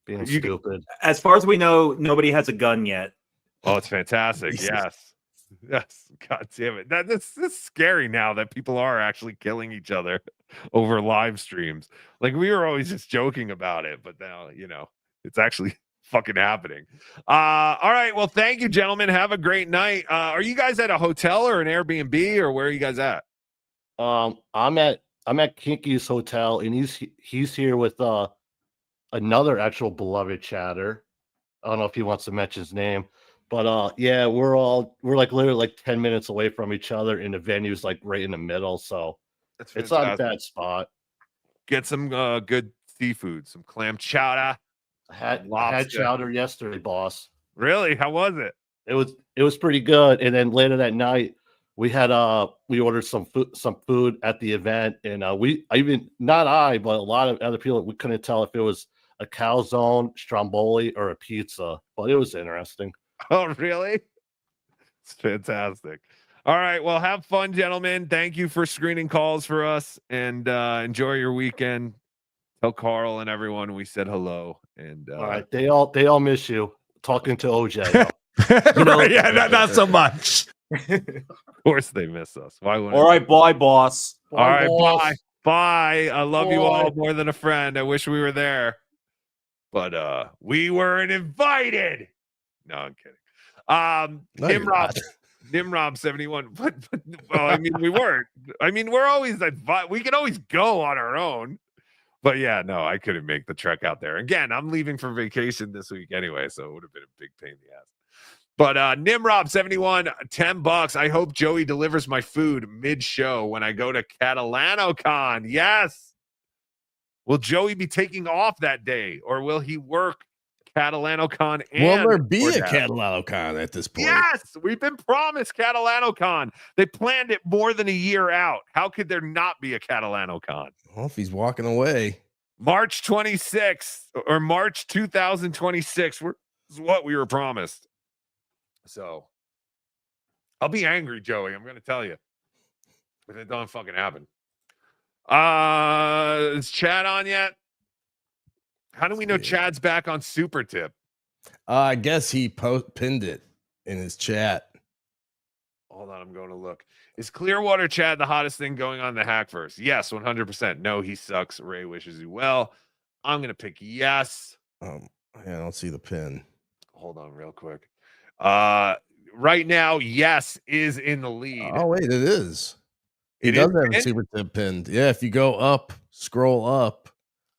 Speaker 19: being stupid.
Speaker 21: As far as we know, nobody has a gun yet.
Speaker 2: Oh, it's fantastic. Yes. Yes. God damn it. That's scary now that people are actually killing each other over live streams. Like we were always just joking about it, but now, it's actually fucking happening. All right. Well, thank you, gentlemen. Have a great night. Are you guys at a hotel or an Airbnb, or where are you guys at?
Speaker 19: I'm at Kinky's hotel, and he's here with another actual beloved chatter. I don't know if he wants to mention his name, but yeah, we're like literally like 10 minutes away from each other, and the venue's like right in the middle, so it's not a bad spot.
Speaker 2: Get some good seafood, some clam chowder.
Speaker 19: I had chowder yesterday, boss.
Speaker 2: Really? How was it?
Speaker 19: It was pretty good. And then later that night, we ordered some food at the event, and but a lot of other people, we couldn't tell if it was a calzone, stromboli, or a pizza, but it was interesting.
Speaker 2: Oh, really? It's fantastic. All right. Well, have fun, gentlemen. Thank you for screening calls for us, and enjoy your weekend. Tell Carl and everyone we said hello. And
Speaker 19: all right, they all miss you. Talking to OJ.
Speaker 17: Yeah, not so much.
Speaker 2: Of course they miss us. Why wouldn't?
Speaker 17: All right, bye, boss.
Speaker 2: All right,
Speaker 19: boss.
Speaker 2: bye. I love you all more than a friend. I wish we were there, but we weren't invited. No, I'm kidding. Nimrob 71. But well, I mean, we weren't. I mean, we're always we can always go on our own. But yeah, no, I couldn't make the trek out there. Again, I'm leaving for vacation this week anyway, so it would have been a big pain in the ass. But Nimrob 71, $10. I hope Joey delivers my food mid-show when I go to CatalanoCon. Yes. Will Joey be taking off that day, or will he work CatalanoCon?
Speaker 6: Will there be a CatalanoCon at this point?
Speaker 2: Yes, we've been promised CatalanoCon. They planned it more than a year out. How could there not be a CatalanoCon?
Speaker 6: Well, if he's walking away.
Speaker 2: March 26th or March 2026 is what we were promised. So I'll be angry, Joey. I'm going to tell you. But it don't fucking happen. Is Chad on yet? How do we know Chad's back on Super Tip?
Speaker 6: I guess he pinned it in his chat.
Speaker 2: Hold on, I'm going to look. Is Clearwater Chad the hottest thing going on the Hackverse? Yes, 100%. No, he sucks. Ray wishes you well. I'm going to pick yes.
Speaker 6: Yeah, I don't see the pin.
Speaker 2: Hold on real quick. Right now, yes is in the lead.
Speaker 6: Oh, wait, it is. He does have a Super Tip pinned. Yeah, if you go up, scroll up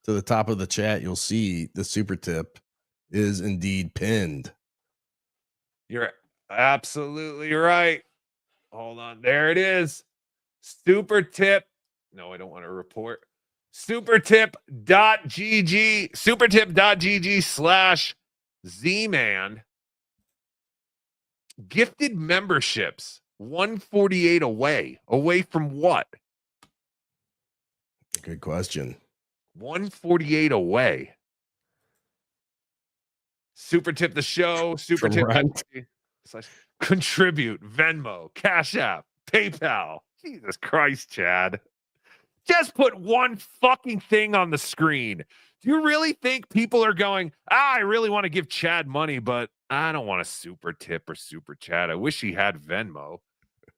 Speaker 6: to the top of the chat, you'll see the Super Tip is indeed pinned.
Speaker 2: You're absolutely right. Hold on. There it is. Super Tip. No, I don't want to report. Supertip.gg. Supertip.gg/Zman. Gifted memberships. 148 away. Away from what?
Speaker 6: Good question.
Speaker 2: 148 away. Super Tip the show. Super Tip. Contribute. Venmo. Cash App. PayPal. Jesus Christ, Chad. Just put one fucking thing on the screen. Do you really think people are going, I really want to give Chad money, but I don't want a super tip or super chat. I wish he had Venmo.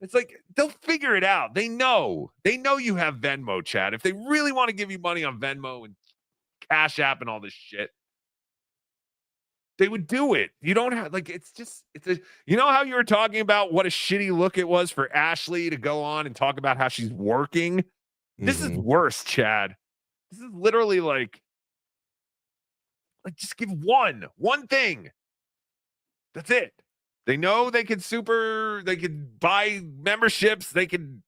Speaker 2: It's like, they'll figure it out. They know you have Venmo, Chad. If they really want to give you money on Venmo and Cash App and all this shit, they would do it. You don't have, like, you know how you were talking about what a shitty look it was for Ashley to go on and talk about how she's working? This is worse, Chad. This is literally like just give one thing. That's it. They know they could buy memberships.
Speaker 6: The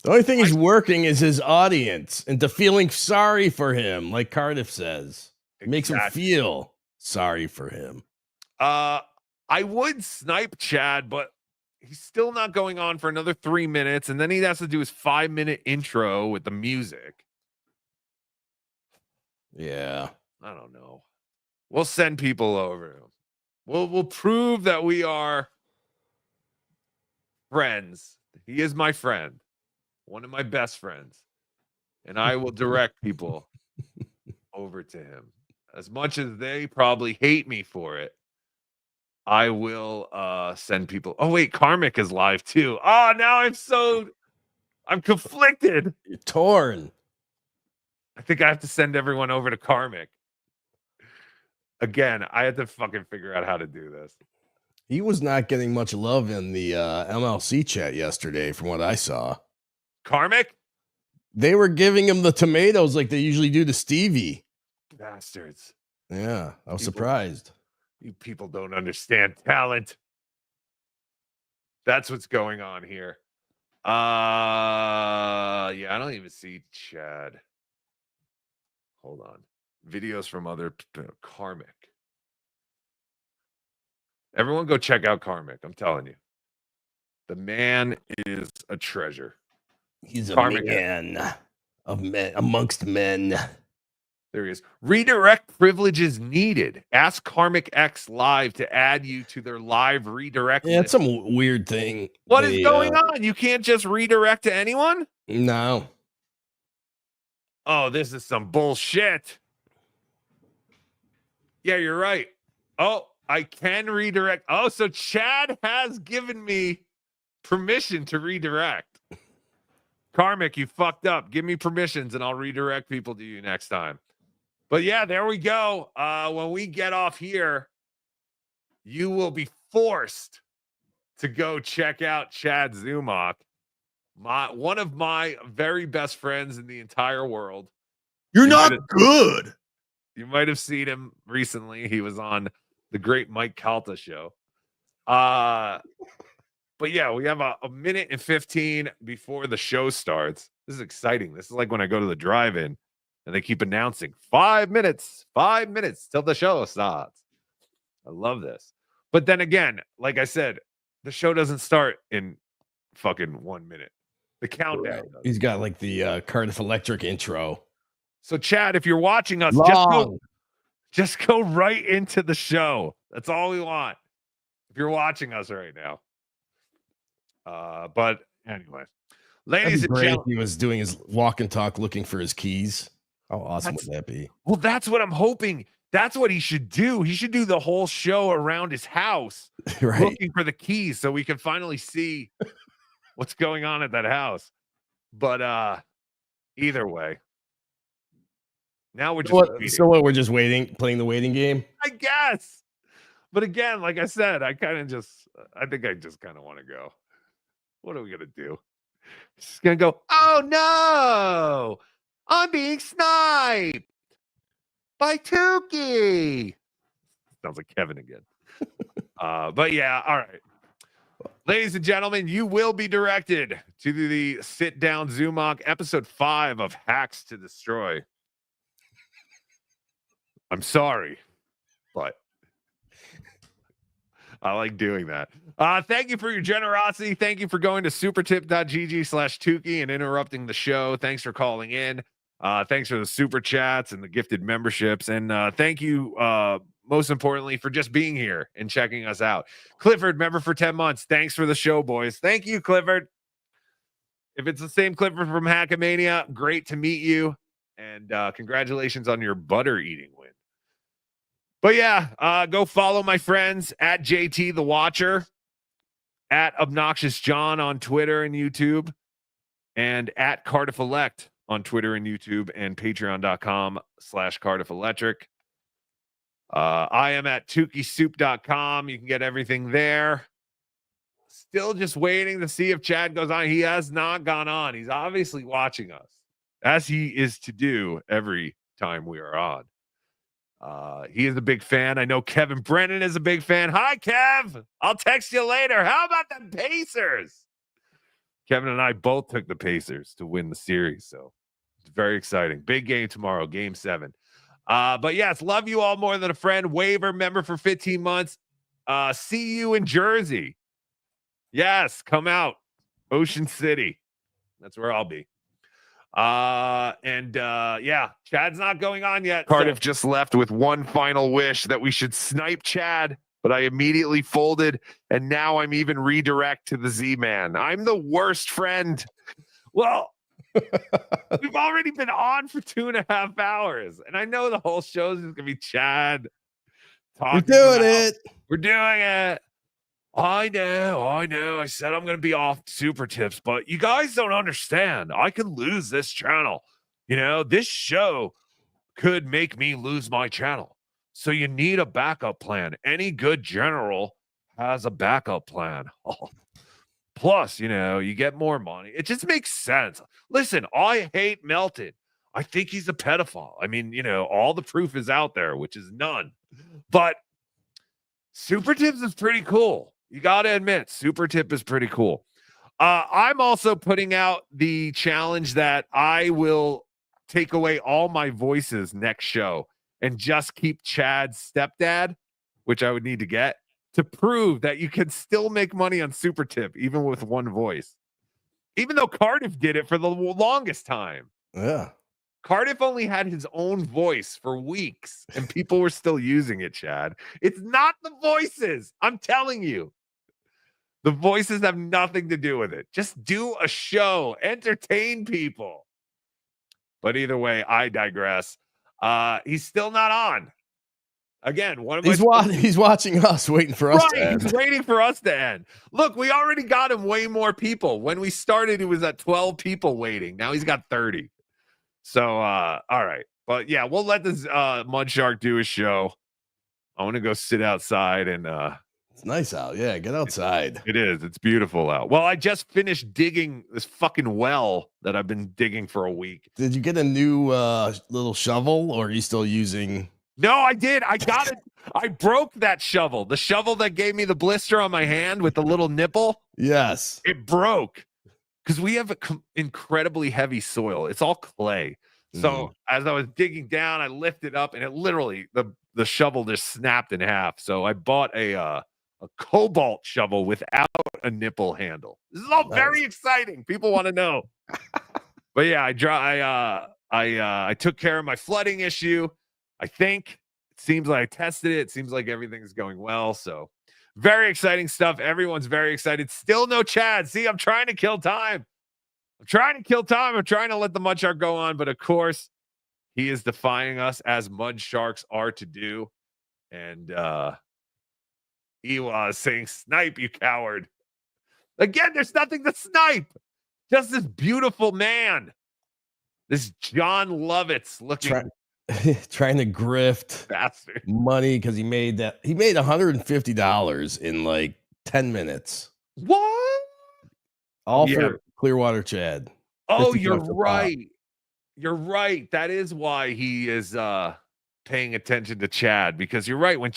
Speaker 6: only thing he's working is his audience into feeling sorry for him, like Cardiff says. It makes him feel sorry for him.
Speaker 2: I would snipe Chad, but he's still not going on for another 3 minutes, and then he has to do his 5-minute intro with the music.
Speaker 6: Yeah.
Speaker 2: I don't know. We'll send people over. We'll prove that we are friends. He is my friend, one of my best friends, and I will direct people over to him. As much as they probably hate me for it, I will send people. Oh wait, Karmic is live too. Oh, now I'm conflicted.
Speaker 6: You're torn.
Speaker 2: I think I have to send everyone over to Karmic. Again, I had to fucking figure out how to do this.
Speaker 6: He was not getting much love in the MLC chat yesterday, from what I saw.
Speaker 2: Karmic?
Speaker 6: They were giving him the tomatoes like they usually do to Stevie.
Speaker 2: Bastards.
Speaker 6: Yeah, I was surprised.
Speaker 2: You people don't understand talent. That's what's going on here. Yeah, I don't even see Chad. Hold on. Videos from other Karmic. Everyone go check out Karmic. I'm telling you. The man is a treasure.
Speaker 6: He's a
Speaker 2: Karmic
Speaker 6: man of men amongst men.
Speaker 2: There he is. Redirect privileges needed. Ask Karmic X Live to add you to their live redirect
Speaker 6: Yeah,
Speaker 2: list.
Speaker 6: it's some weird thing.
Speaker 2: What is going on? You can't just redirect to anyone?
Speaker 6: No.
Speaker 2: Oh, this is some bullshit. Yeah, you're right. Oh, I can redirect. Oh, so Chad has given me permission to redirect. Karmic, you fucked up. Give me permissions and I'll redirect people to you next time. But yeah, there we go. When we get off here, you will be forced to go check out Chad Zumach, one of my very best friends in the entire world.
Speaker 15: You're not good.
Speaker 2: You might have seen him recently. He was on the great Mike Calta show. But yeah, we have a minute and 15 before the show starts. This is exciting. This is like when I go to the drive-in and they keep announcing 5 minutes till the show starts. I love this. But then again, like I said, the show doesn't start in fucking 1 minute. The countdown does.
Speaker 6: He's got like the Cardiff Electric intro.
Speaker 2: So Chad, if you're watching us, just go right into the show. That's all we want. If you're watching us right now. But anyway, ladies and gentlemen,
Speaker 6: he was doing his walk and talk looking for his keys. How awesome would that be?
Speaker 2: Well, that's what I'm hoping. That's what he should do. He should do the whole show around his house,
Speaker 6: right,
Speaker 2: looking for the keys so we can finally see what's going on at that house. But either way, now we're just waiting.
Speaker 6: So what? We're just waiting, playing the waiting game,
Speaker 2: I guess. But again, like I said, I think I just kind of want to go. What are we gonna do? Just gonna go, oh no, I'm being sniped by Tukey. Sounds like Kevin again. But yeah, all right. Ladies and gentlemen, you will be directed to the Sit Down Zumach episode 5 of Hacks to Destroy. I'm sorry, but I like doing that. Thank you for your generosity. Thank you for going to supertip.gg/Tukey and interrupting the show. Thanks for calling in. Thanks for the super chats and the gifted memberships. And thank you, most importantly, for just being here and checking us out. Clifford, member for 10 months. Thanks for the show, boys. Thank you, Clifford. If it's the same Clifford from Hackamania, great to meet you. And congratulations on your butter eating win. But yeah, go follow my friends at JT the Watcher, at Obnoxious John on Twitter and YouTube, and at Cardiff Elect on Twitter and YouTube, and patreon.com/Cardiff Electric. I am at TukeySoup.com. You can get everything there. Still just waiting to see if Chad goes on. He has not gone on. He's obviously watching us, as he is to do every time we are on. He is a big fan. I know Kevin Brennan is a big fan. Hi, Kev. I'll text you later. How about the Pacers? Kevin and I both took the Pacers to win the series, so it's very exciting. Big game tomorrow, game 7. But yes, love you all more than a friend. Waiver member for 15 months. See you in Jersey. Yes, come out. Ocean City. That's where I'll be. Yeah, Chad's not going on yet. Cardiff just left with one final wish that we should snipe Chad, but I immediately folded, and now I'm even redirect to the Z-Man. I'm the worst friend. Well, we've already been on for 2.5 hours, and I know the whole show is gonna be Chad talking. We're doing it. I know. I said I'm going to be off super tips, but you guys don't understand. I could lose this channel. You know, this show could make me lose my channel. So you need a backup plan. Any good general has a backup plan. Oh. Plus, you get more money. It just makes sense. Listen, I hate Melton. I think he's a pedophile. I mean, all the proof is out there, which is none. But Super Tips is pretty cool. You got to admit, Super Tip is pretty cool. I'm also putting out the challenge that I will take away all my voices next show and just keep Chad's stepdad, which I would need to get, to prove that you can still make money on Super Tip, even with one voice. Even though Cardiff did it for the longest time.
Speaker 6: Yeah.
Speaker 2: Cardiff only had his own voice for weeks, and people were still using it, Chad. It's not the voices. I'm telling you. The voices have nothing to do with it. Just do a show. Entertain people. But either way, I digress. He's still not on. Again,
Speaker 6: he's watching us, waiting for us to end.
Speaker 2: He's waiting for us to end. Look, we already got him way more people. When we started, he was at 12 people waiting. Now he's got 30. So, all right. But yeah, we'll let this Mud Shark do his show. I want to go sit outside and
Speaker 6: it's nice out. Yeah, get outside.
Speaker 2: It is. It's beautiful out. Well, I just finished digging this fucking well that I've been digging for a week.
Speaker 6: Did you get a new little shovel, or are you still using?
Speaker 2: No, I did. I got it. I broke that shovel. The shovel that gave me the blister on my hand with the little nipple.
Speaker 6: Yes.
Speaker 2: It broke because we have incredibly heavy soil. It's all clay. So as I was digging down, I lifted up and it literally, the shovel just snapped in half. So I bought a cobalt shovel without a nipple handle. This is all very exciting. People want to know. But yeah, I took care of my flooding issue. I think it seems like I tested it. It seems like everything's going well. So very exciting stuff. Everyone's very excited. Still no Chad. See, I'm trying to kill time. I'm trying to let the Mud Shark go on. But of course, he is defying us as Mud Sharks are to do. And he was saying, "Snipe, you coward." Again, there's nothing to snipe. Just this beautiful man. This John Lovitz looking.
Speaker 6: Trying to grift
Speaker 2: bastard
Speaker 6: money because he made $150 in like 10 minutes.
Speaker 2: What?
Speaker 6: All for Clearwater Chad.
Speaker 2: Oh, you're right. You're right. That is why he is paying attention to Chad, because you're right. When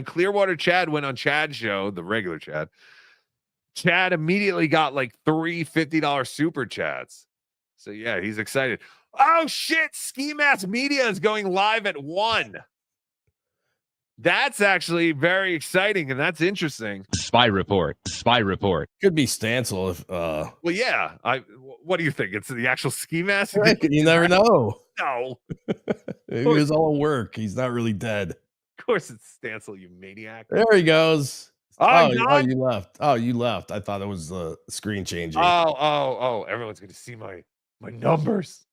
Speaker 2: Clearwater Chad went on Chad's show, the regular Chad immediately got like three $50 super chats. So yeah, he's excited. Oh shit, Ski Mask Media is going live at 1. That's actually very exciting, and that's interesting.
Speaker 13: Spy report.
Speaker 6: Could be Stancil if
Speaker 2: well, yeah. What do you think? It's the actual Ski Mask?
Speaker 6: You never know.
Speaker 2: No.
Speaker 6: It was all work. He's not really dead.
Speaker 2: Of course it's Stancil, you maniac.
Speaker 6: There he goes.
Speaker 2: Oh,
Speaker 6: you left. Oh, you left. I thought it was the screen changing.
Speaker 2: Oh, everyone's gonna see my numbers.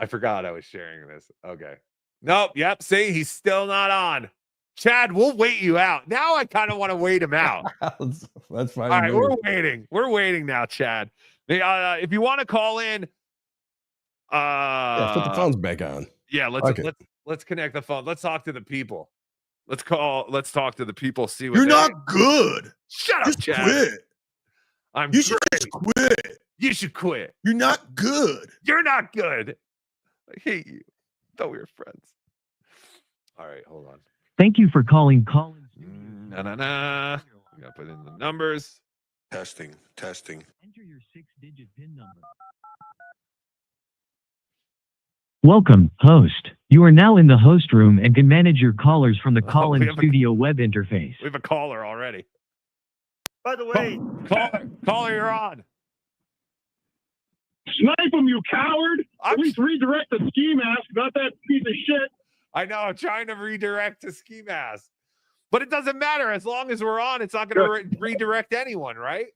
Speaker 2: I forgot I was sharing this. Okay. Nope. Yep. See, he's still not on. Chad, we'll wait you out. Now I kind of want to wait him out.
Speaker 6: That's fine.
Speaker 2: All right, we're waiting. We're waiting now, Chad. If you want to call in,
Speaker 6: put the phones back on.
Speaker 2: Yeah, let's connect the phone. Let's talk to the people. Let's talk to the people. See what
Speaker 15: you're not good.
Speaker 2: Shut up, Chad.
Speaker 15: Quit. You should just quit.
Speaker 2: You should quit.
Speaker 15: You're not good.
Speaker 2: You're not good. I hate you. Thought we were friends. All right, hold on.
Speaker 1: Thank you for calling Collins.
Speaker 2: We gotta put in the numbers.
Speaker 8: Testing.
Speaker 1: Enter your 6-digit PIN number. Welcome, host. You are now in the host room and can manage your callers from the call-in studio web interface.
Speaker 2: We have a caller already.
Speaker 14: By the way,
Speaker 2: caller, you're on.
Speaker 14: Snipe him, you coward! At least redirect the Ski Mask, not that piece of shit.
Speaker 2: I know, I'm trying to redirect to Ski Mask. But it doesn't matter. As long as we're on, it's not going to redirect anyone, right?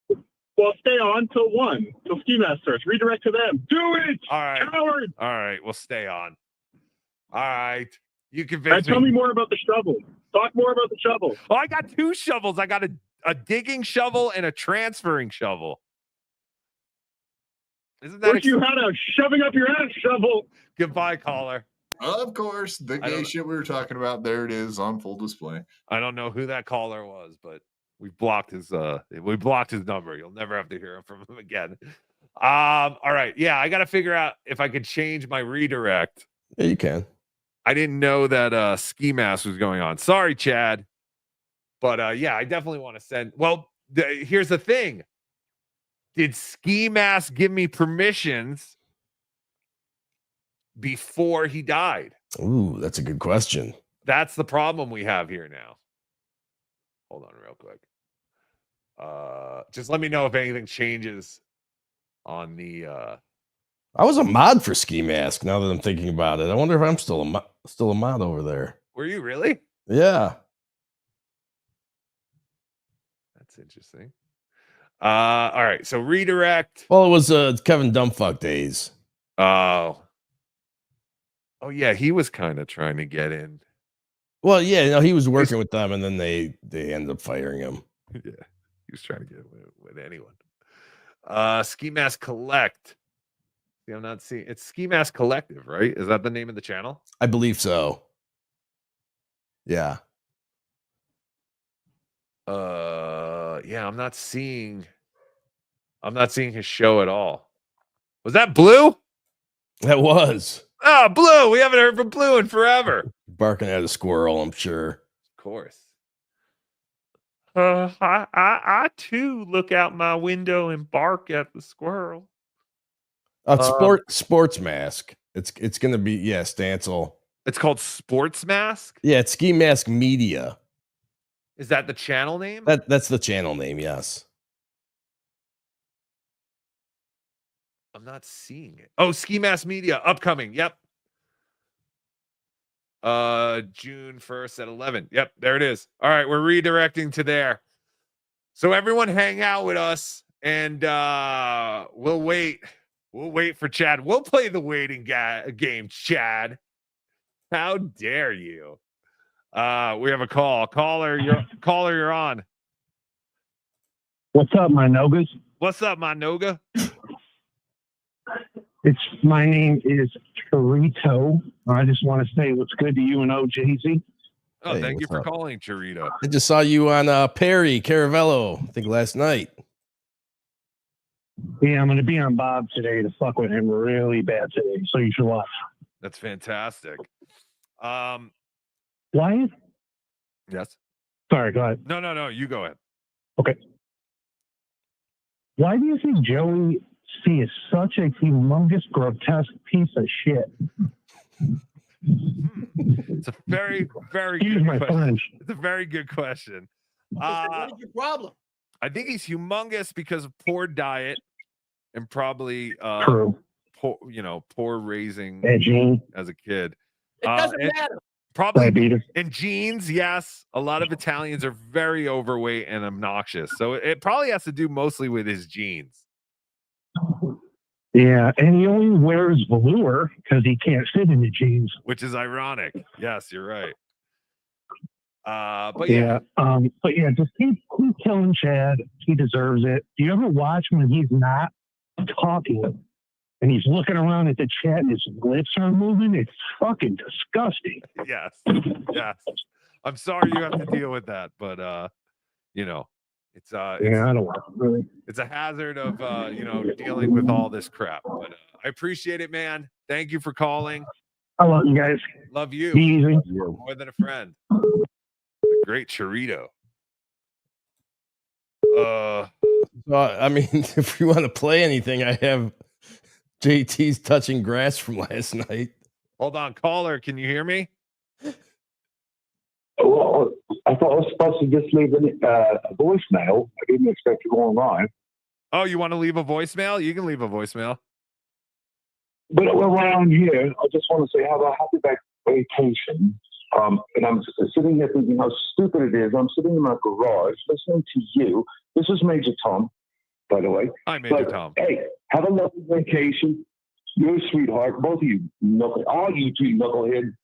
Speaker 14: Well, stay on till 1, till Ski Mask starts. Redirect to them. Do it,
Speaker 2: all right,
Speaker 14: coward!
Speaker 2: All right, we'll stay on. All right. You convinced
Speaker 14: me. Tell me more about the shovel. Talk more about the shovel.
Speaker 2: Oh, I got 2 shovels. I got a digging shovel and a transferring shovel. Isn't that
Speaker 14: you had a shoving up your ass shovel?
Speaker 2: Goodbye, caller.
Speaker 3: Of course, the gay shit we were talking about. There it is on full display.
Speaker 2: I don't know who that caller was, but we blocked his number. You'll never have to hear from him again. All right. Yeah, I got to figure out if I could change my redirect.
Speaker 6: Yeah, you can.
Speaker 2: I didn't know that ski mask was going on. Sorry, Chad. But yeah, I definitely want to send. Well, here's the thing. Did Ski Mask give me permissions before he died?
Speaker 6: Ooh, that's a good question.
Speaker 2: That's the problem we have here now. Hold on real quick. Just let me know if anything changes on the
Speaker 6: I was a mod for Ski Mask. Now that I'm thinking about it, I wonder if I'm still a mod over there.
Speaker 2: Were you really?
Speaker 6: Yeah.
Speaker 2: That's interesting. All right, so redirect.
Speaker 6: Well, it was Kevin Dumbfuck days.
Speaker 2: Oh yeah, he was kind of trying to get in.
Speaker 6: Well, yeah, no, he was working with them, and then they ended up firing him.
Speaker 2: Yeah, he was trying to get with anyone. Ski Mask Collect. See, I'm not seeing. It's Ski Mask Collective, right? Is that the name of the channel?
Speaker 6: I believe so. Yeah.
Speaker 2: Yeah, I'm not seeing his show at all. Was that Blue?
Speaker 6: That was.
Speaker 2: Oh, Blue. We haven't heard from Blue in forever.
Speaker 6: Barking at a squirrel, I'm sure.
Speaker 2: Of course. I too look out my window and bark at the squirrel.
Speaker 6: Sports Mask. It's gonna be Stancil.
Speaker 2: It's called Sports Mask.
Speaker 6: Yeah, it's Ski Mask Media.
Speaker 2: Is that the channel name?
Speaker 6: That's the channel name, yes.
Speaker 2: I'm not seeing it. Oh, Ski Mask Media upcoming. Yep. June 1st at 11. Yep, there it is. All right, we're redirecting to there. So everyone hang out with us and we'll wait. We'll wait for Chad. We'll play the waiting game, Chad. How dare you? We have a call. Caller, you're on.
Speaker 14: What's up, my Nogas?
Speaker 2: What's up, my Noga?
Speaker 14: My name is Chorito. I just want to say what's good to you and OJZ.
Speaker 2: Oh,
Speaker 6: Hey,
Speaker 2: thank you
Speaker 6: what's
Speaker 2: for
Speaker 6: up?
Speaker 2: calling, Chorito.
Speaker 6: I just saw you on Perry Caravello, I think last night.
Speaker 14: Yeah, I'm going to be on Bob today to fuck with him really bad today, so you should watch.
Speaker 2: That's fantastic.
Speaker 14: Wyatt?
Speaker 2: Yes.
Speaker 14: Sorry, go ahead.
Speaker 2: No. You go ahead.
Speaker 14: Okay. Why do you think Joey C is such a humongous, grotesque piece of shit?
Speaker 2: It's a very, very good
Speaker 14: my
Speaker 2: question.
Speaker 14: French.
Speaker 2: It's a very good question.
Speaker 6: What is your problem?
Speaker 2: I think he's humongous because of poor diet and probably
Speaker 14: True.
Speaker 2: poor raising
Speaker 14: Edgy.
Speaker 2: as a kid.
Speaker 6: It doesn't matter.
Speaker 2: Probably
Speaker 14: Diabetes.
Speaker 2: and genes, yes. A lot of Italians are very overweight and obnoxious. So it probably has to do mostly with his genes.
Speaker 14: Yeah, and he only wears velour because he can't fit in the jeans.
Speaker 2: Which is ironic. Yes, you're right. But
Speaker 14: just keep killing Chad. He deserves it. Do you ever watch when he's not talking and he's looking around at the chat and his lips are moving? It's fucking disgusting.
Speaker 2: Yes. I'm sorry you have to deal with that, but it's
Speaker 14: I don't want to really.
Speaker 2: it's a hazard of dealing with all this crap. But I appreciate it, man. Thank you for calling.
Speaker 14: I love you guys.
Speaker 2: Love you.
Speaker 14: Be easy.
Speaker 2: More than a friend. Great Chorito.
Speaker 6: I mean, if you want to play anything, I have JT's touching grass from last night.
Speaker 2: Hold on, caller. Can you hear me?
Speaker 4: Well, I thought I was supposed to just leave a voicemail. I didn't expect to go online.
Speaker 2: Oh, you want to leave a voicemail? You can leave a voicemail.
Speaker 4: But around here, I just want to say have a happy vacation. And I'm sitting here thinking how stupid it is. I'm sitting in my garage listening to you. This is Major Tom, by the way.
Speaker 2: Hi, Major Tom.
Speaker 4: Hey, have a lovely vacation. You're a sweetheart. Both of you, all you two knuckleheads.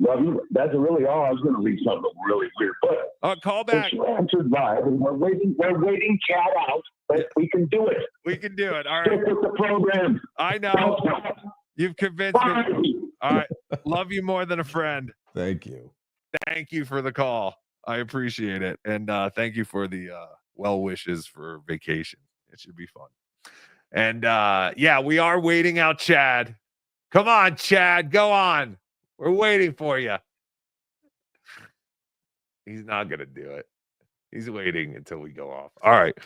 Speaker 4: Love you. That's really all. I was going to leave something really weird, but
Speaker 2: call back.
Speaker 4: You answered live, and we're waiting Chad out, but we can do it.
Speaker 2: We can do it. All right.
Speaker 4: Stick with the program.
Speaker 2: I know. You've convinced me. All right. Love you more than a friend.
Speaker 6: Thank you.
Speaker 2: Thank you for the call. I appreciate it. And thank you for the well wishes for vacation. It should be fun. And yeah, we are waiting out Chad. Come on, Chad. Go on. We're waiting for you. He's not going to do it. He's waiting until we go off. All right.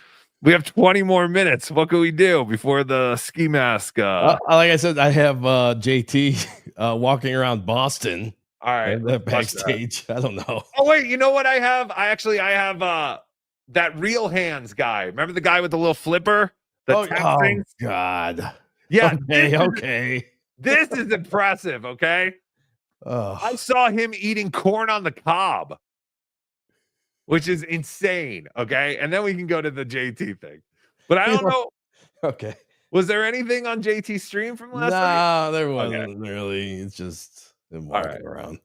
Speaker 2: We have 20 more minutes. What can we do before the ski mask?
Speaker 6: Like I said, I have JT walking around Boston.
Speaker 2: All right.
Speaker 6: Backstage. I don't know.
Speaker 2: Oh, wait. You know what I have? I have that Real Hands guy. Remember the guy with the little flipper?
Speaker 6: Oh, God.
Speaker 2: Yeah.
Speaker 6: Okay.
Speaker 2: This is impressive. Okay. I saw him eating corn on the cob, which is insane. Okay. And then we can go to the JT thing. But I don't know.
Speaker 6: Okay.
Speaker 2: Was there anything on JT's stream from last night?
Speaker 6: No, there wasn't really. It's just him walking around.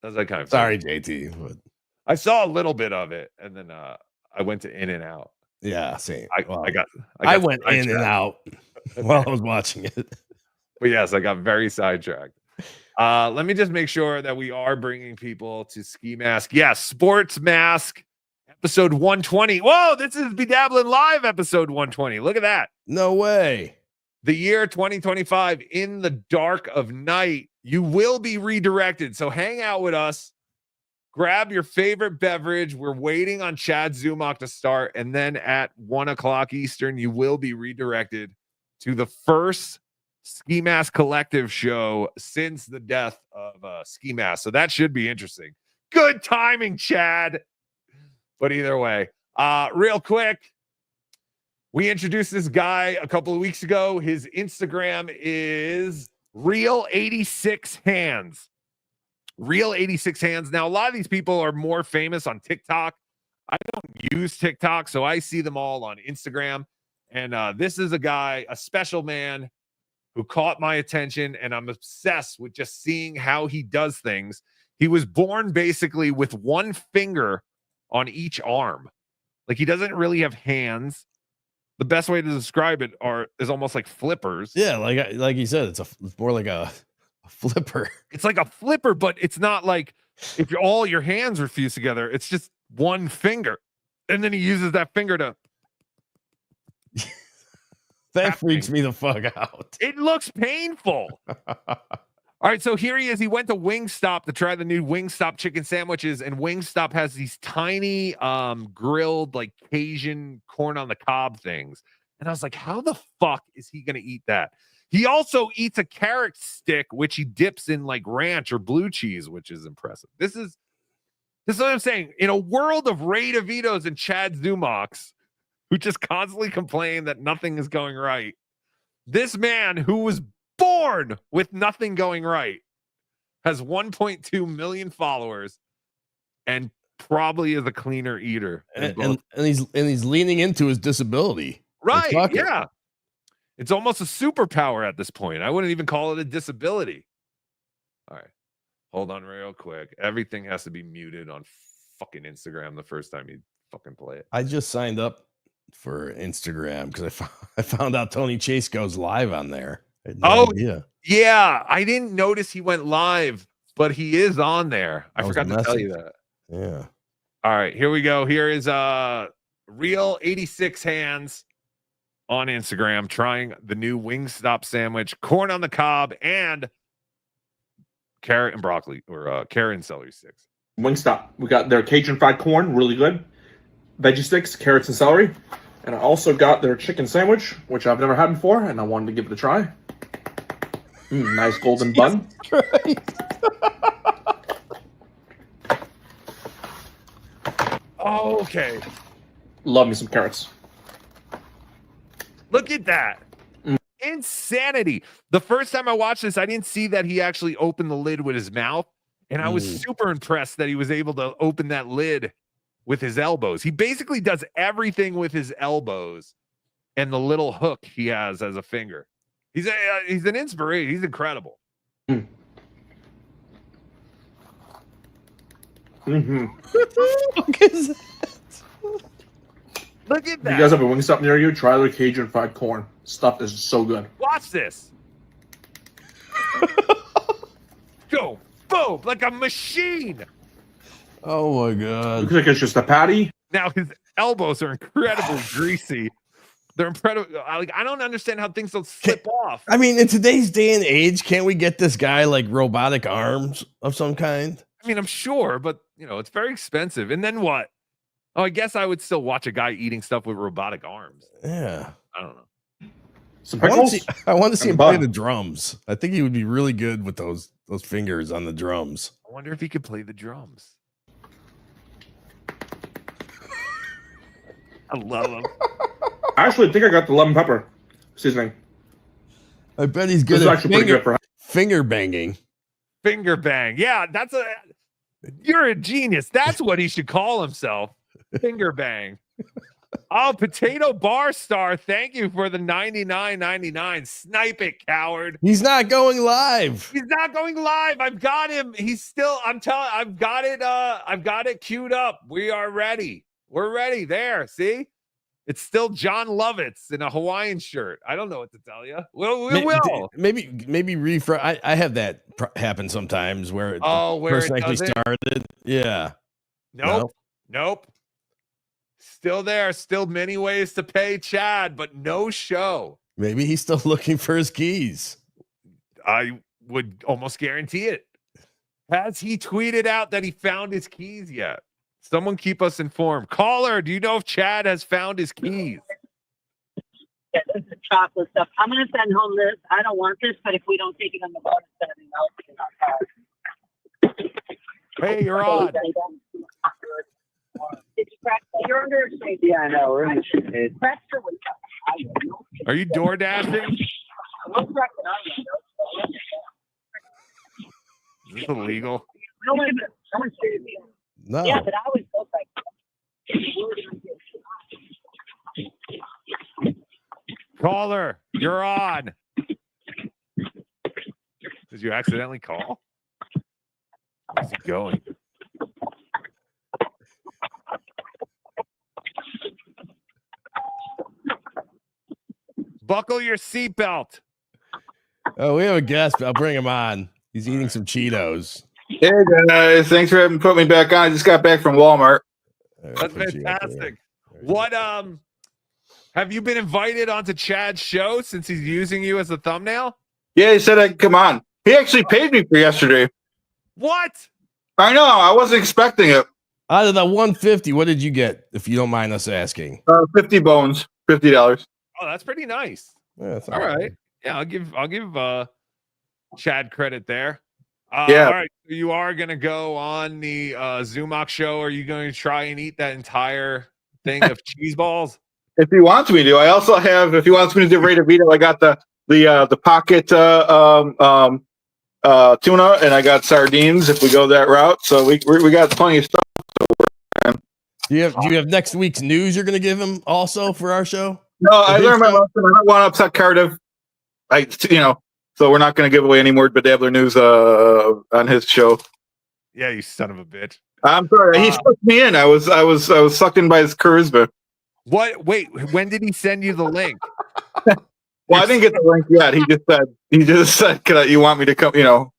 Speaker 2: That's that kind of
Speaker 6: sorry, JT. But
Speaker 2: I saw a little bit of it, and then I went to In and Out.
Speaker 6: Yeah, same.
Speaker 2: I
Speaker 6: went in and out while I was watching it.
Speaker 2: But yes, I got very sidetracked. Let me just make sure that we are bringing people to Ski Mask. Yes, Sports Mask, episode 120. Whoa, this is BeDabblin Live, episode 120. Look at that.
Speaker 6: No way.
Speaker 2: The year 2025, in the dark of night. You will be redirected. So hang out with us. Grab your favorite beverage. We're waiting on Chad Zumach to start. And then at 1 o'clock Eastern, you will be redirected to the first Ski Mask Collective show since the death of Ski Mask. So that should be interesting. Good timing, Chad. But either way, real quick, we introduced this guy a couple of weeks ago. His Instagram is Real 86 Hands. Real 86 Hands. Now, a lot of these people are more famous on TikTok. I don't use TikTok, so I see them all on Instagram. And this is a guy, a special man who caught my attention, and I'm obsessed with just seeing how he does things. He was born basically with one finger on each arm. Like, he doesn't really have hands. The best way to describe it is almost like flippers.
Speaker 6: Yeah, like you said, it's more like a flipper.
Speaker 2: It's like a flipper, but it's not like if all your hands are fused together. It's just one finger, and then he uses that finger to.
Speaker 6: That freaks me the fuck out.
Speaker 2: It looks painful. All right, so here he is. He went to Wingstop to try the new Wingstop chicken sandwiches, and Wingstop has these tiny grilled like Cajun corn on the cob things. And I was like, how the fuck is he going to eat that? He also eats a carrot stick, which he dips in like ranch or blue cheese, which is impressive. This is what I'm saying. In a world of Ray DeVitos and Chad Zumachs, who just constantly complain that nothing is going right, this man who was born with nothing going right has 1.2 million followers and probably is a cleaner eater.
Speaker 6: And he's leaning into his disability.
Speaker 2: Right. Yeah. It's almost a superpower at this point. I wouldn't even call it a disability. All right. Hold on real quick. Everything has to be muted on fucking Instagram the first time you fucking play it.
Speaker 6: I just signed up for Instagram because I found out Tony Chase goes live on there.
Speaker 2: Yeah. I didn't notice he went live, but he is on there. I forgot to tell you that.
Speaker 6: Yeah.
Speaker 2: All right, here we go. Here is Real 86 Hands on Instagram trying the new Wingstop sandwich, corn on the cob, and carrot and broccoli, or carrot and celery sticks.
Speaker 12: Wingstop. We got their Cajun fried corn, really good. Veggie sticks, carrots and celery. And I also got their chicken sandwich, which I've never had before, and I wanted to give it a try. Nice golden bun.
Speaker 2: Okay.
Speaker 12: Love me some carrots.
Speaker 2: Look at that. Insanity. The first time I watched this, I didn't see that he actually opened the lid with his mouth. And I was super impressed that he was able to open that lid with his elbows. He basically does everything with his elbows and the little hook he has as a finger. He's an inspiration. He's incredible.
Speaker 12: Mm-hmm.
Speaker 2: Look at that.
Speaker 12: If you guys have a Wingstop near you, try the Cajun fried corn. Stuff is so good.
Speaker 2: Watch this. Go, boom, like a machine.
Speaker 6: Oh my god.
Speaker 12: Looks like it's just a patty.
Speaker 2: Now his elbows are incredibly greasy. They're incredible. Like, I don't understand how things don't slip off.
Speaker 6: I mean, in today's day and age, can't we get this guy like robotic arms of some kind?
Speaker 2: I mean, I'm sure, but it's very expensive. And then what? Oh, I guess I would still watch a guy eating stuff with robotic arms.
Speaker 6: Yeah.
Speaker 2: I don't know.
Speaker 6: I want to see him play the drums. I think he would be really good with those fingers on the drums.
Speaker 2: I wonder if he could play the drums. I love him.
Speaker 12: I actually think I got the lemon pepper seasoning.
Speaker 6: I bet he's good
Speaker 12: This is
Speaker 6: at
Speaker 12: actually pretty good for
Speaker 6: finger banging.
Speaker 2: Finger bang. Yeah, you're a genius. That's what he should call himself. Finger bang. Oh, Potato Bar Star, thank you for the $99.99. Snipe it, coward.
Speaker 6: He's not going live.
Speaker 2: He's not going live. I've got him. He's still, I've got it queued up. We are ready. We're ready. There, see? It's still John Lovitz in a Hawaiian shirt. I don't know what to tell you. We will.
Speaker 6: Maybe refresh. I have that happen sometimes where the
Speaker 2: where
Speaker 6: person
Speaker 2: it
Speaker 6: actually
Speaker 2: doesn't?
Speaker 6: started. Yeah.
Speaker 2: Nope. Still there. Still many ways to pay Chad, but no show.
Speaker 6: Maybe he's still looking for his keys.
Speaker 2: I would almost guarantee it. Has he tweeted out that he found his keys yet? Someone keep us informed. Caller, do you know if Chad has found his keys?
Speaker 16: Yeah, this is chocolate stuff. I'm going to send home this. I don't want this, but if we don't take it on the bonus, then I'll take it on.
Speaker 2: Hey, you're on.
Speaker 16: Did you crack? You're under a Yeah, I know. We're in the shade.
Speaker 2: Are you door dashing? Is this illegal?
Speaker 6: No.
Speaker 16: Yeah, but I always felt like
Speaker 2: Caller, you're on. Did you accidentally call? Where's he going? Buckle your seatbelt.
Speaker 6: Oh, we have a guest. I'll bring him on. He's eating some Cheetos.
Speaker 22: Hey guys, thanks for having put me back on. I just got back from Walmart.
Speaker 2: That's fantastic. What have you been invited onto Chad's show since he's using you as a thumbnail?
Speaker 22: Yeah, he said I could come on. He actually paid me for yesterday.
Speaker 2: What?
Speaker 22: I know. I wasn't expecting it.
Speaker 6: Out of the 150, what did you get, if you don't mind us asking?
Speaker 22: 50 bones, $50.
Speaker 2: Oh, that's pretty nice.
Speaker 6: Yeah, that's
Speaker 2: all right. Yeah, I'll give Chad credit there.
Speaker 22: Yeah.
Speaker 2: All right. So you are gonna go on the Zumach show. Are you going to try and eat that entire thing of cheese balls?
Speaker 22: If he wants me to. I also have, if he wants me to do Rita Vito, I got the pocket tuna, and I got sardines if we go that route. So we got plenty of stuff.
Speaker 6: Do you have next week's news you're going to give him also for our show?
Speaker 22: No, I learned my lesson. I don't want to upset Cardiff. So we're not going to give away any more BeDabbler news on his show.
Speaker 2: Yeah, you son of a bitch.
Speaker 22: I'm sorry. He sucked me in. I was sucked in by his charisma.
Speaker 2: What? Wait, when did he send you the link?
Speaker 22: Well, I didn't get the link yet. He just said, you want me to come? You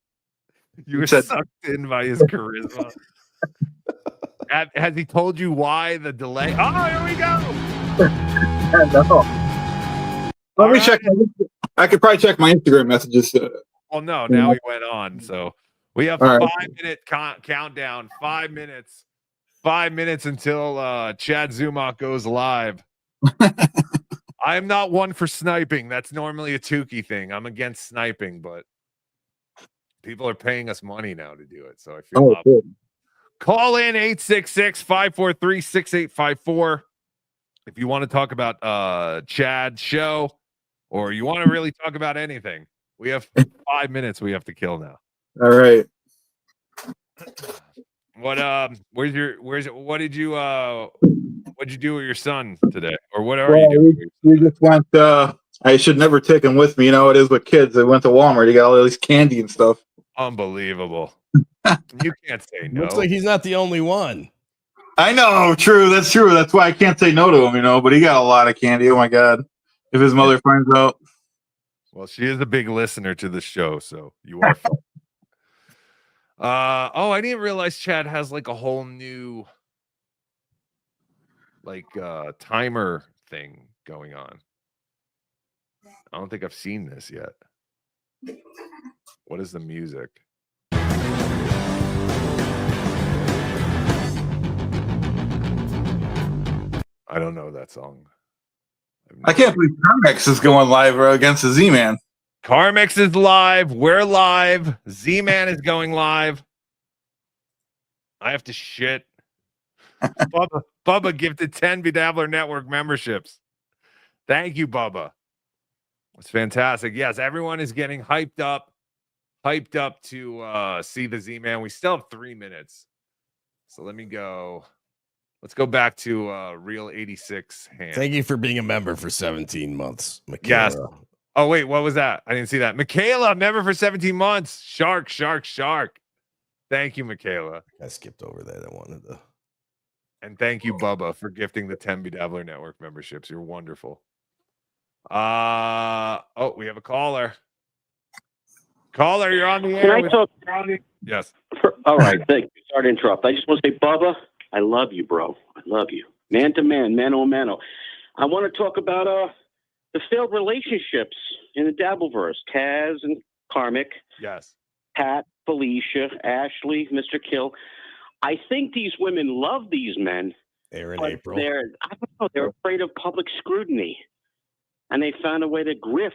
Speaker 2: were sucked in by his charisma. Has he told you why the delay? Oh, here we go.
Speaker 22: No. Let me check. I could probably check my Instagram messages.
Speaker 2: Oh no! Now he went on. So we have
Speaker 22: All
Speaker 2: a
Speaker 22: right.
Speaker 2: 5-minute countdown. 5 minutes. 5 minutes until Chad Zumach goes live. I'm not one for sniping. That's normally a Tukey thing. I'm against sniping, but people are paying us money now to do it. So I feel Call in 866-543-6854 if you want to talk about Chad's show or you want to really talk about anything. We have 5 minutes we have to kill now.
Speaker 22: All right.
Speaker 2: What what'd you do with your son today? Or what are you doing?
Speaker 22: We just went I should never take him with me. You know how it is with kids. They went to Walmart. He got all this candy and stuff.
Speaker 2: Unbelievable. You can't say no.
Speaker 6: Looks like he's not the only one.
Speaker 22: I know, true. That's true. That's why I can't say no to him, but he got a lot of candy. Oh my God. If his mother finds out.
Speaker 2: Well, she is a big listener to the show, so you are fine. Oh, I didn't realize Chad has like a whole new like timer thing going on. I don't think I've seen this yet. What is the music? I don't know that song.
Speaker 22: I can't believe Carmex is going live against the Z-Man.
Speaker 2: Carmex is live. We're live. Z-Man is going live. I have to shit. Bubba gifted 10 BeDabbler Network memberships. Thank you, Bubba. It's fantastic. Yes, everyone is getting hyped up to see the Z-Man. We still have 3 minutes. So let me go. Let's go back to Real 86 hand.
Speaker 6: Thank you for being a member for 17 months, Michaela.
Speaker 2: Yes. Oh, wait, what was that? I didn't see that. Michaela, member for 17 months. Shark. Thank you, Michaela.
Speaker 6: I skipped over that. I wanted to.
Speaker 2: And thank you, Bubba, for gifting the 10 BeDabbler Network memberships. You're wonderful. Oh, we have a caller. Caller, you're on the air.
Speaker 5: Can I talk?
Speaker 2: Yes.
Speaker 5: All right, thank you. Sorry to interrupt. I just want to say, Bubba, I love you, bro. I love you. Man to man, mano a mano. I want to talk about the failed relationships in the Dabbleverse. Kaz and Karmic.
Speaker 2: Yes.
Speaker 5: Pat, Felicia, Ashley, Mr. Kill. I think these women love these men.
Speaker 6: Aaron,
Speaker 5: but
Speaker 6: April.
Speaker 5: I don't know, they're afraid of public scrutiny. And they found a way to grift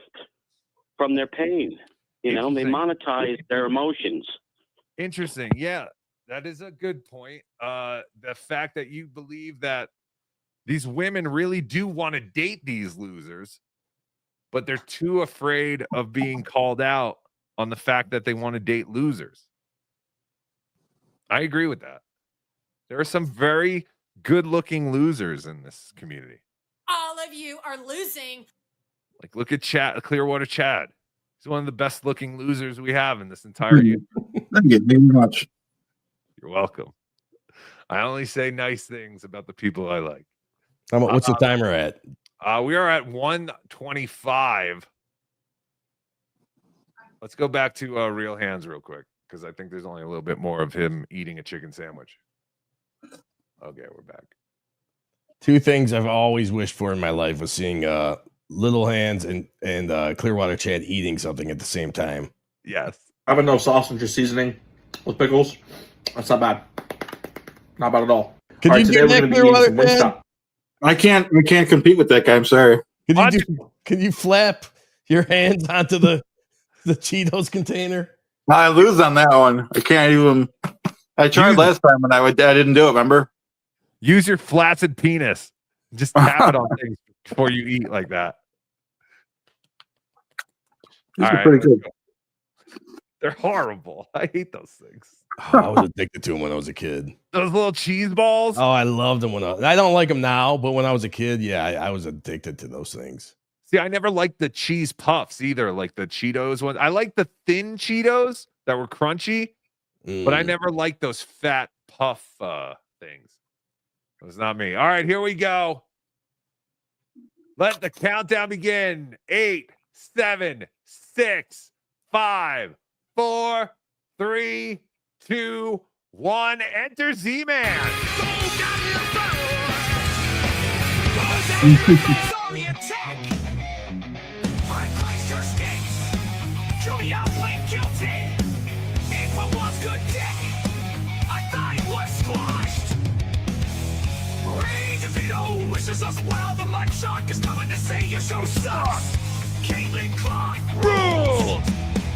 Speaker 5: from their pain. You know, they monetize their emotions.
Speaker 2: Interesting. Yeah, that is a good point. The fact that you believe that these women really do want to date these losers, but they're too afraid of being called out on the fact that they want to date losers. I agree with that. There are some very good-looking losers in this community.
Speaker 10: All of you are losing.
Speaker 2: Like, look at Chad, Clearwater Chad. He's one of the best-looking losers we have in this entire universe.
Speaker 22: Thank you very much.
Speaker 2: You're welcome. I only say nice things about the people I like.
Speaker 6: What's the timer at?
Speaker 2: We are at 1:25. Let's go back to Real Hands real quick, because I think there's only a little bit more of him eating a chicken sandwich. Okay, we're back.
Speaker 6: Two things I've always wished for in my life was seeing Little Hands and Clearwater Chad eating something at the same time.
Speaker 2: Yes.
Speaker 12: I have a no sausage or seasoning with pickles. That's not bad. Not bad at all.
Speaker 6: Could you do that, Clearwater Chad?
Speaker 22: We can't compete with that guy. I'm sorry.
Speaker 6: Could you flap your hands onto the Cheetos container?
Speaker 22: I lose on that one. I can't even. I tried last time and I didn't do it. Remember?
Speaker 2: Use your flaccid penis. Just tap it on things before you eat like that.
Speaker 22: These are pretty good.
Speaker 2: They're horrible. I hate those things.
Speaker 6: I was addicted to them when I was a kid.
Speaker 2: Those little cheese balls.
Speaker 6: Oh, I loved them I don't like them now, but when I was a kid, yeah, I was addicted to those things.
Speaker 2: See, I never liked the cheese puffs either, like the Cheetos ones. I like the thin Cheetos that were crunchy, but I never liked those fat puff things. It was not me. All right, here we go. Let the countdown begin. 8, 7, 6, 5, 4, 3, 2, 1. Enter Z-Man.
Speaker 23: Wishes us well, the mud shark is coming to say your show sucks. Caitlin Clark rules.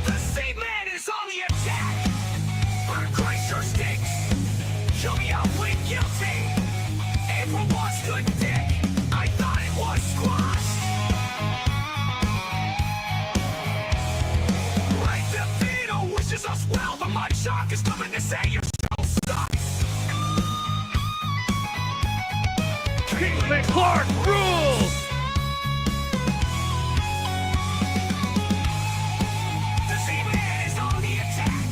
Speaker 23: The same man is on the attack. But Christ sure stinks. Show me how plead guilty. April wants good dick. I thought it was squash. Right, the Vito wishes us well, the mud shark is coming to say your show sucks.
Speaker 2: Caitlin Clark rules.
Speaker 23: The Z-Man is on the attack.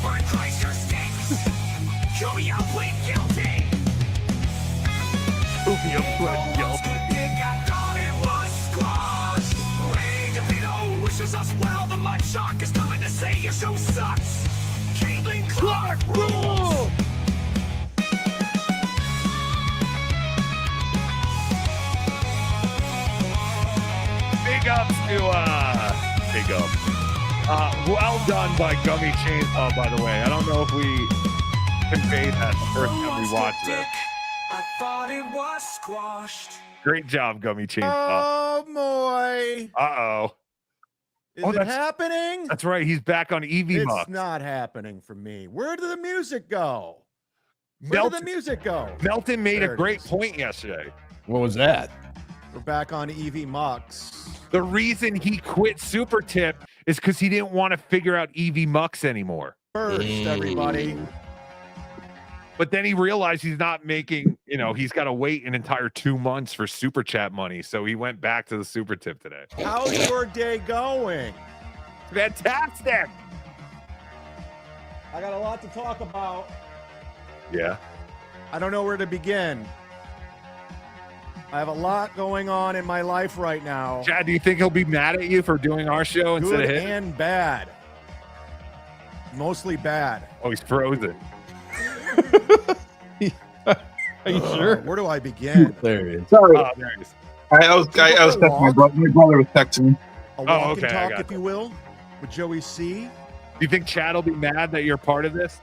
Speaker 23: Burn Chrysler stinks. Show me how plead guilty.
Speaker 2: Show me how plead guilty.
Speaker 23: I thought it was squash. Ray DeVito wishes us well. The mud shark is coming to say your show sucks. Caitlin
Speaker 2: Clark rule! Big ups to big up. Well done by Gummy Chainsaw, by the way. I don't know if we conveyed that the first time we watched this.
Speaker 23: I thought it was squashed.
Speaker 2: Great job, Gummy Chainsaw.
Speaker 15: Oh boy.
Speaker 2: Uh-oh.
Speaker 15: Is
Speaker 2: Oh,
Speaker 15: it
Speaker 2: that's-
Speaker 15: happening?
Speaker 2: That's right. He's back on EV
Speaker 15: It's
Speaker 2: Mux.
Speaker 15: not happening for me. Where did the music go? Where did the music go?
Speaker 2: Melton made
Speaker 15: There
Speaker 2: a
Speaker 15: it
Speaker 2: great
Speaker 15: is.
Speaker 2: point yesterday.
Speaker 6: What was that?
Speaker 15: We're back on EV Mux.
Speaker 2: The reason he quit Super Tip is because he didn't want to figure out EV Mux anymore.
Speaker 15: First, everybody.
Speaker 2: But then he realized he's not making, he's got to wait an entire 2 months for Super Chat money. So he went back to the Super Tip today.
Speaker 15: How's your day going?
Speaker 2: Fantastic.
Speaker 15: I got a lot to talk about.
Speaker 2: Yeah.
Speaker 15: I don't know where to begin. I have a lot going on in my life right now.
Speaker 2: Chad, do you think he'll be mad at you for doing our show instead
Speaker 15: Good
Speaker 2: of him?
Speaker 15: and bad. Mostly bad.
Speaker 2: Oh, he's frozen.
Speaker 6: Are you sure?
Speaker 15: Where do I begin?
Speaker 6: There it is.
Speaker 22: Sorry.
Speaker 2: Oh, there he is.
Speaker 22: I was texting my brother. My brother was texting me.
Speaker 15: A walk
Speaker 2: Oh, okay,
Speaker 15: and
Speaker 2: I
Speaker 15: talk,
Speaker 2: got
Speaker 15: if you will, with Joey C.
Speaker 2: Do you think Chad will be mad that you're part of this?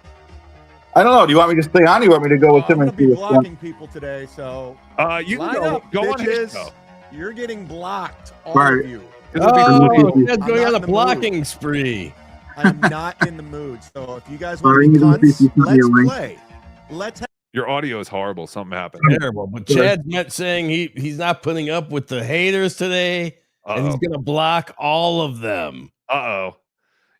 Speaker 22: I don't know. Do you want me to stay on? Or you want me to go with him
Speaker 15: I'm
Speaker 22: and
Speaker 15: going to
Speaker 22: see
Speaker 15: be
Speaker 22: what's
Speaker 15: blocking people today, so
Speaker 2: you can
Speaker 15: line up,
Speaker 2: go on his
Speaker 15: bitches.
Speaker 2: show.
Speaker 15: You're getting blocked, all
Speaker 22: Right.
Speaker 15: of you.
Speaker 6: Oh, Chad's
Speaker 15: I'm
Speaker 6: going
Speaker 15: not
Speaker 6: on a
Speaker 15: in the
Speaker 6: blocking
Speaker 15: mood.
Speaker 6: spree.
Speaker 15: I'm not in the mood. So if you guys
Speaker 22: All
Speaker 15: want
Speaker 22: right,
Speaker 15: to be
Speaker 22: you can see if
Speaker 15: cunts,
Speaker 22: you can
Speaker 15: let's
Speaker 22: hear me.
Speaker 15: play. Let's have
Speaker 2: Your audio is horrible. Something happened.
Speaker 6: Terrible. But Chad's meant saying he's not putting up with the haters today, and he's
Speaker 2: Uh-oh.
Speaker 6: gonna block all of them.
Speaker 2: Uh-oh.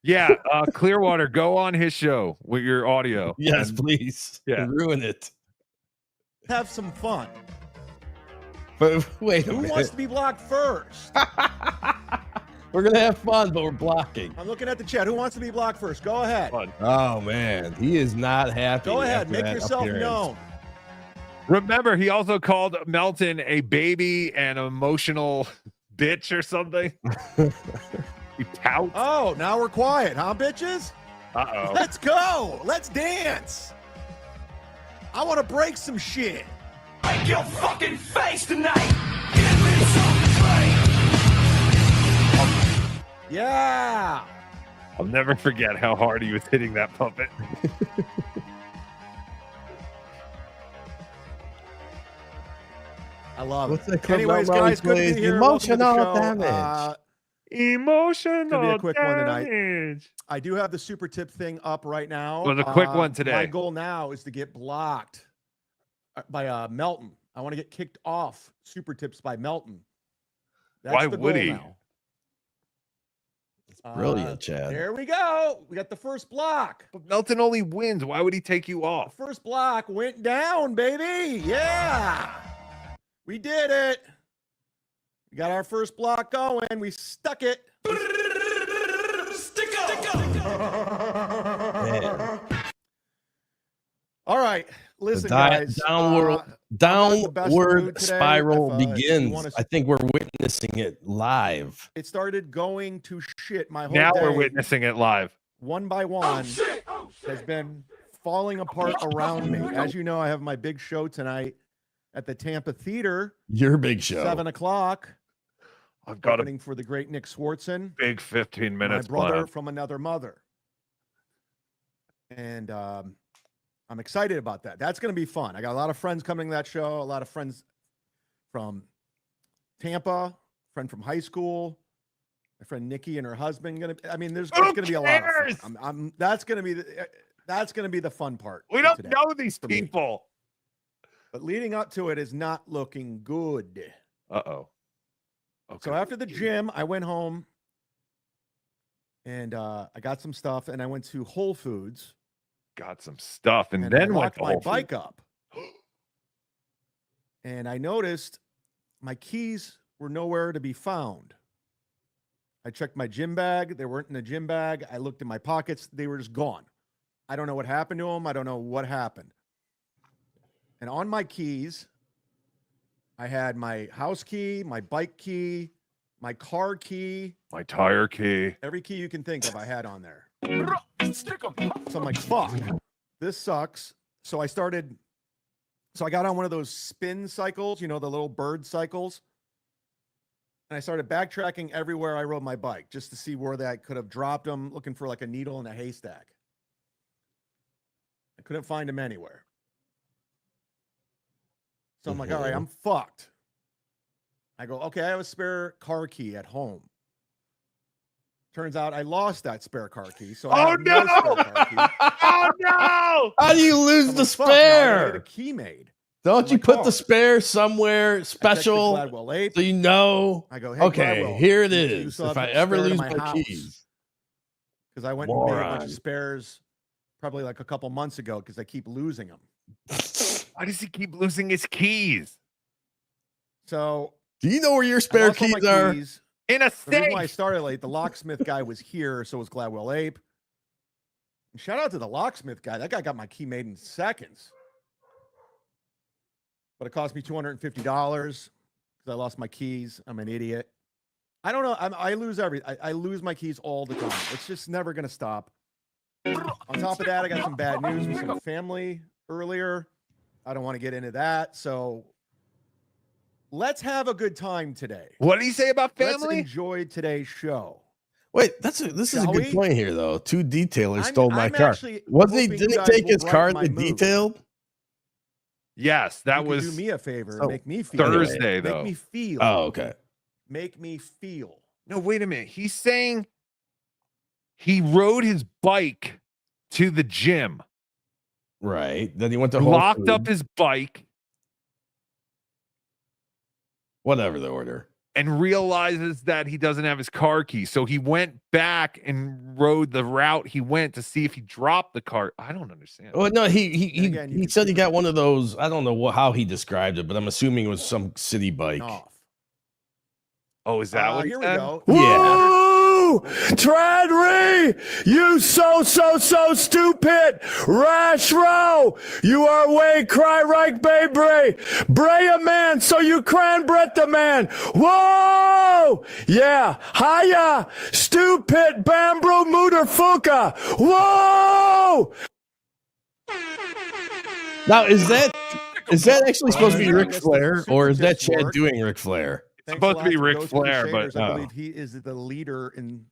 Speaker 2: Yeah, Clearwater, go on his show with your audio.
Speaker 6: Yes,
Speaker 2: And-
Speaker 6: please.
Speaker 2: Yeah.
Speaker 6: Ruin it.
Speaker 15: have some fun.
Speaker 6: But wait a
Speaker 15: Who
Speaker 6: minute.
Speaker 15: wants to be blocked first?
Speaker 6: We're gonna have fun, but we're blocking.
Speaker 15: I'm looking at the chat. Who wants to be blocked first? Go ahead.
Speaker 6: Oh man, he is not happy.
Speaker 15: Go ahead.
Speaker 6: after
Speaker 15: Make
Speaker 6: that
Speaker 15: yourself
Speaker 6: appearance.
Speaker 15: known.
Speaker 2: Remember, he also called Melton a baby and emotional bitch or something. He touts.
Speaker 15: Oh, now we're quiet, huh, bitches?
Speaker 2: Uh-oh.
Speaker 15: Let's go. Let's dance. I want to break some shit.
Speaker 23: Break your fucking face tonight.
Speaker 15: Yeah.
Speaker 2: I'll never forget how hard he was hitting that puppet.
Speaker 15: I love
Speaker 6: What's
Speaker 15: it.
Speaker 6: that clip
Speaker 15: Anyways,
Speaker 6: about
Speaker 15: guys, good to
Speaker 6: plays
Speaker 15: be here. Welcome to the
Speaker 6: emotional
Speaker 15: show.
Speaker 6: damage?
Speaker 2: Emotional
Speaker 15: Gonna be a quick one tonight.
Speaker 2: damage.
Speaker 15: I do have the super tip thing up right now.
Speaker 2: Well, the quick one
Speaker 15: My
Speaker 2: today.
Speaker 15: goal now is to get blocked by Melton. I want to get kicked off super tips by Melton. That's
Speaker 2: Why
Speaker 15: the
Speaker 2: would
Speaker 15: goal
Speaker 2: he?
Speaker 15: now.
Speaker 6: Brilliant, Chad.
Speaker 15: There we go. We got the first block.
Speaker 2: But Melton only wins. Why would he take you off?
Speaker 15: First block went down, baby. Yeah. We did it. We got our first block going. We stuck it.
Speaker 6: Man.
Speaker 15: All right. Listen,
Speaker 6: The
Speaker 15: guys.
Speaker 6: downward
Speaker 15: I'm not in the best mood
Speaker 6: downward
Speaker 15: today.
Speaker 6: spiral
Speaker 15: If you
Speaker 6: begins.
Speaker 15: wanna-
Speaker 6: I think we're witnessing it live.
Speaker 15: It started going to shit my whole
Speaker 2: Now
Speaker 15: day.
Speaker 2: we're witnessing it live.
Speaker 15: One by one has been falling apart around me. As you know, I have my big show tonight at the Tampa Theater,
Speaker 6: Your big show.
Speaker 15: 7:00.
Speaker 2: I've got a
Speaker 15: Opening for the great Nick Swardson,
Speaker 2: big 15 minutes
Speaker 15: my brother
Speaker 2: planned.
Speaker 15: from another mother. And I'm excited about that. That's going to be fun. I got a lot of friends coming to that show, a lot of friends from Tampa, friend from high school, my friend Nikki and her husband. I mean, there's going to be a lot of fun. That's going to be the fun part.
Speaker 2: We
Speaker 15: of
Speaker 2: don't
Speaker 15: today
Speaker 2: know these
Speaker 15: for me.
Speaker 2: people.
Speaker 15: But leading up to it is not looking good.
Speaker 2: Uh-oh.
Speaker 15: So after the gym, I went home and I got some stuff and I went to Whole Foods.
Speaker 2: Got some stuff and
Speaker 15: I
Speaker 2: then went
Speaker 15: locked
Speaker 2: to
Speaker 15: my
Speaker 2: Whole
Speaker 15: bike
Speaker 2: Foods.
Speaker 15: up. And I noticed my keys were nowhere to be found. I checked my gym bag. They weren't in the gym bag. I looked in my pockets. They were just gone. I don't know what happened to them. I don't know what happened. And on my keys, I had my house key, my bike key, my car key,
Speaker 2: My tire key.
Speaker 15: every key you can think of I had on there. So I'm like, fuck, this sucks. So I got on one of those spin cycles, the little bird cycles. And I started backtracking everywhere I rode my bike just to see where that could have dropped them, looking for like a needle in a haystack. I couldn't find him anywhere. So I'm like, all right, I'm fucked. I go, okay, I have a spare car key at home. Turns out I lost that spare car key. So I have no spare car key.
Speaker 2: Oh no!
Speaker 6: How do you lose the
Speaker 15: Fuck, now I gotta
Speaker 6: spare?
Speaker 15: get a key made.
Speaker 6: Don't you put the spare somewhere special
Speaker 15: Gladwell Ape.
Speaker 6: so you know?
Speaker 15: I go, hey,
Speaker 6: okay,
Speaker 15: Gladwell,
Speaker 6: here it
Speaker 15: you
Speaker 6: is.
Speaker 15: still
Speaker 6: If
Speaker 15: have
Speaker 6: I
Speaker 15: a
Speaker 6: ever
Speaker 15: spare to
Speaker 6: lose
Speaker 15: my
Speaker 6: my
Speaker 15: house.
Speaker 6: keys.
Speaker 15: Because I went and made a bunch
Speaker 6: Moron.
Speaker 15: of spares probably like a couple months ago because I keep losing them.
Speaker 2: Why does he keep losing his keys?
Speaker 15: So
Speaker 6: do you know where your spare keys are?
Speaker 2: In a
Speaker 15: The reason
Speaker 2: safe.
Speaker 15: why I started late, the locksmith guy was here, so was Gladwell Ape. And shout out to the locksmith guy. That guy got my key made in seconds. But it cost me $250 because I lost my keys. I'm an idiot. I don't know. I lose I lose my keys all the time. It's just never going to stop. On top of that, I got some bad news with some family earlier. I don't want to get into that. So let's have a good time today.
Speaker 2: What did he say about
Speaker 15: Let's
Speaker 2: family?
Speaker 15: enjoy today's show.
Speaker 6: Wait, this is a
Speaker 15: Shall
Speaker 6: good
Speaker 15: we?
Speaker 6: point here, though. Two detailers
Speaker 15: I'm-
Speaker 6: stole my
Speaker 15: I'm
Speaker 6: car.
Speaker 15: actually
Speaker 6: Wasn't he?
Speaker 15: hoping
Speaker 6: Didn't
Speaker 15: you
Speaker 6: he
Speaker 15: guys
Speaker 6: take
Speaker 15: will
Speaker 6: his
Speaker 15: right
Speaker 6: car
Speaker 15: my
Speaker 6: to
Speaker 15: move.
Speaker 6: detailed?
Speaker 2: Yes, that
Speaker 15: You could
Speaker 2: was
Speaker 15: do me a favor.
Speaker 6: Oh,
Speaker 15: Make me feel.
Speaker 2: Thursday, though.
Speaker 15: Make me feel.
Speaker 6: Oh, okay.
Speaker 15: Make me feel.
Speaker 2: No, wait a minute. He's saying he rode his bike to the gym,
Speaker 6: Right. Then he went to Whole
Speaker 2: locked up
Speaker 6: Foods.
Speaker 2: his bike,
Speaker 6: Whatever the order.
Speaker 2: and realizes that he doesn't have his car key. So he went back and rode the route he went to see if he dropped the car. I don't understand.
Speaker 6: Well, no,
Speaker 15: And
Speaker 6: he
Speaker 15: again, you
Speaker 6: he
Speaker 15: can
Speaker 6: said he
Speaker 15: super
Speaker 6: got one of those. I don't know how he described it, but I'm assuming it was some city bike.
Speaker 15: Off.
Speaker 2: Oh, is that what he
Speaker 15: Here we
Speaker 2: said?
Speaker 15: go.
Speaker 6: Yeah.
Speaker 7: Woo! Tradry, you so stupid. Rash row, you are way cry right baby. Bray a man, so you cran Brett the man. Whoa! Yeah, hiya, stupid bambro mooter fuka. Whoa!
Speaker 6: Now, is that actually supposed to be Ric Flair, or is that
Speaker 15: Super
Speaker 6: Chad
Speaker 15: Tips
Speaker 6: doing Ric Flair?
Speaker 15: Thanks
Speaker 2: supposed
Speaker 15: a
Speaker 2: to be
Speaker 15: lot
Speaker 2: Ric
Speaker 15: Ghost
Speaker 2: Flair,
Speaker 15: Crusaders.
Speaker 2: but-
Speaker 15: I
Speaker 6: oh.
Speaker 15: believe he is the leader in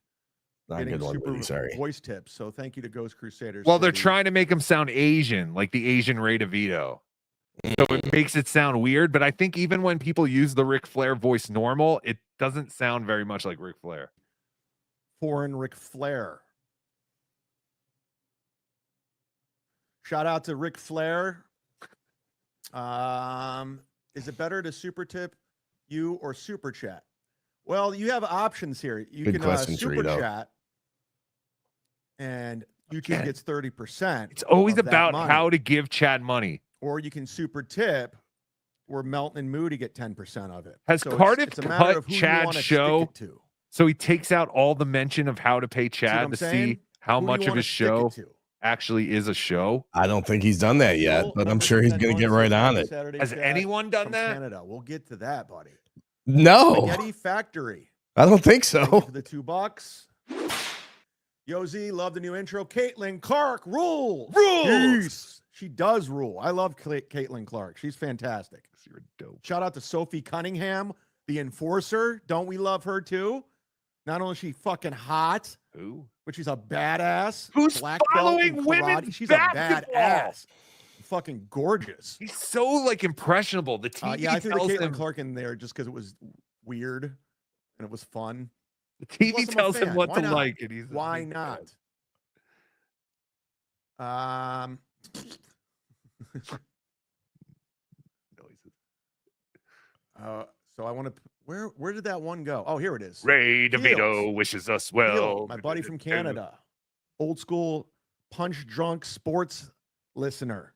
Speaker 6: Not
Speaker 15: getting
Speaker 6: good one,
Speaker 15: super
Speaker 6: buddy. Sorry.
Speaker 15: voice tips. So thank you to Ghost Crusaders.
Speaker 2: Well,
Speaker 15: for
Speaker 2: they're
Speaker 15: the-
Speaker 2: trying to make him sound Asian, like the Asian Ray DeVito. So it makes it sound weird, but I think even when people use the Ric Flair voice normal, it doesn't sound very much like Ric Flair.
Speaker 15: foreign Ric Flair. Shout out to Ric Flair. Is it better to super tip you or super chat? Well, you have options here. You
Speaker 6: Good
Speaker 15: can
Speaker 6: question,
Speaker 15: super
Speaker 6: Torito.
Speaker 15: chat, and YouTube
Speaker 2: Again,
Speaker 15: gets 30%.
Speaker 2: It's always
Speaker 15: of that
Speaker 2: about
Speaker 15: money.
Speaker 2: how to give Chad money.
Speaker 15: Or you can super tip, where Melton and Moody get 10% of it.
Speaker 2: Has
Speaker 15: So it's-
Speaker 2: Cardiff
Speaker 15: it's a matter
Speaker 2: cut
Speaker 15: of who you
Speaker 2: Chad's
Speaker 15: wanna stick
Speaker 2: show?
Speaker 15: it to.
Speaker 2: So he takes out all the mention of how to pay
Speaker 15: what
Speaker 2: Chad
Speaker 15: I'm
Speaker 2: to
Speaker 15: saying?
Speaker 2: see how
Speaker 15: Who do you
Speaker 2: much of
Speaker 15: wanna
Speaker 2: his
Speaker 15: stick it
Speaker 2: show
Speaker 15: to?
Speaker 2: actually is a show.
Speaker 6: I don't think he's done that yet, but I'm sure he's going to get right on it.
Speaker 2: Has anyone done
Speaker 15: from
Speaker 2: that?
Speaker 15: Canada. We'll get to that, buddy.
Speaker 6: No,
Speaker 15: Spaghetti Factory.
Speaker 6: I don't think
Speaker 15: Thank you
Speaker 6: so.
Speaker 15: for the $2. Yo Z, love the new intro. Caitlin Clark rules. Peace. She does rule. I love Caitlin Clark. She's fantastic.
Speaker 2: You're dope.
Speaker 15: Shout out to Sophie Cunningham, the enforcer. Don't we love her too? Not only is she fucking hot,
Speaker 2: Who?
Speaker 15: but she's a badass.
Speaker 2: Who's
Speaker 15: Black belt in
Speaker 2: following
Speaker 15: karate.
Speaker 2: women's
Speaker 15: She's
Speaker 2: basketball?
Speaker 15: a badass. Fucking gorgeous.
Speaker 2: He's so like impressionable. The TV
Speaker 15: Yeah, I threw the
Speaker 2: tells
Speaker 15: Caitlin
Speaker 2: him.
Speaker 15: Clark in there just because it was weird and it was fun.
Speaker 2: The
Speaker 15: Plus,
Speaker 2: TV
Speaker 15: I'm a
Speaker 2: tells him
Speaker 15: fan.
Speaker 2: what
Speaker 15: Why
Speaker 2: to
Speaker 15: not?
Speaker 2: like, and he's a
Speaker 15: Why
Speaker 2: big
Speaker 15: not? So I want to. Where did that one go? Oh, here it is.
Speaker 2: Ray DeVito
Speaker 15: Heels.
Speaker 2: wishes us
Speaker 15: Heels,
Speaker 2: well.
Speaker 15: my buddy from Canada, old school punch drunk sports listener.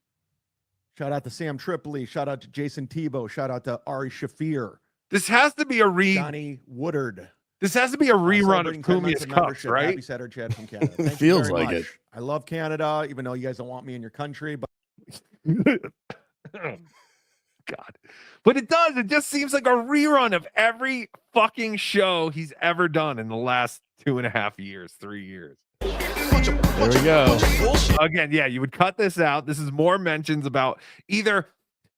Speaker 15: Shout out to Sam Tripoli. Shout out to Jason Tebow. Shout out to Ari Shafir.
Speaker 2: This has to be a
Speaker 15: Johnny Woodard.
Speaker 2: This has to be a rerun
Speaker 15: Celebrating
Speaker 2: of
Speaker 15: 10 months
Speaker 2: Kumia's
Speaker 15: of
Speaker 2: Cups,
Speaker 15: membership.
Speaker 2: right?
Speaker 15: Happy Saturday, Chad from Canada. Thank you
Speaker 6: Feels
Speaker 15: very
Speaker 6: like
Speaker 15: much.
Speaker 6: it.
Speaker 15: I love Canada, even though you guys don't want me in your country. But
Speaker 2: God. But it does. It just seems like a rerun of every fucking show he's ever done in the last 2.5 years, 3 years.
Speaker 7: Bunch of
Speaker 6: There we go.
Speaker 2: Again, yeah, you would cut this out. This is more mentions about either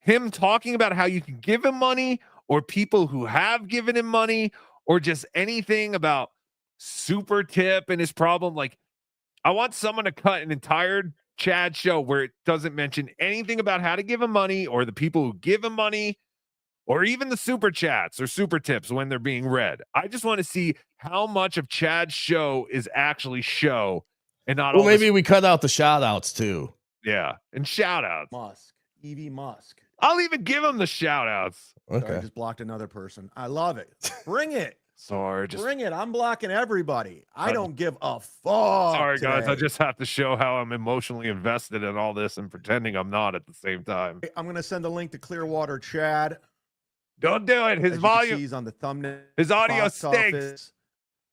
Speaker 2: him talking about how you can give him money or people who have given him money or just anything about super tip and his problem. Like, I want someone to cut an entire Chad show where it doesn't mention anything about how to give him money or the people who give him money or even the super chats or super tips when they're being read. I just want to see how much of Chad's show is actually show and not
Speaker 6: Well,
Speaker 2: all
Speaker 6: maybe
Speaker 2: this.
Speaker 6: we cut out the shout outs too.
Speaker 2: Yeah, and shout outs.
Speaker 15: Musk, Evie Musk.
Speaker 2: I'll even give him the shout outs.
Speaker 15: Sorry, I just blocked another person. I love it. Bring it.
Speaker 2: Sorry, just
Speaker 15: Bring it. I'm blocking everybody. I
Speaker 2: Uh,
Speaker 15: don't give a fuck.
Speaker 2: sorry, guys. I
Speaker 15: today.
Speaker 2: just have to show how I'm emotionally invested in all this and pretending I'm not at the same time.
Speaker 15: I'm going to send a link to Clearwater Chad.
Speaker 2: Don't do it.
Speaker 15: As
Speaker 2: His
Speaker 15: you can
Speaker 2: volume,
Speaker 15: see, he's on the thumbnail.
Speaker 2: his audio
Speaker 15: box
Speaker 2: stinks.
Speaker 15: office.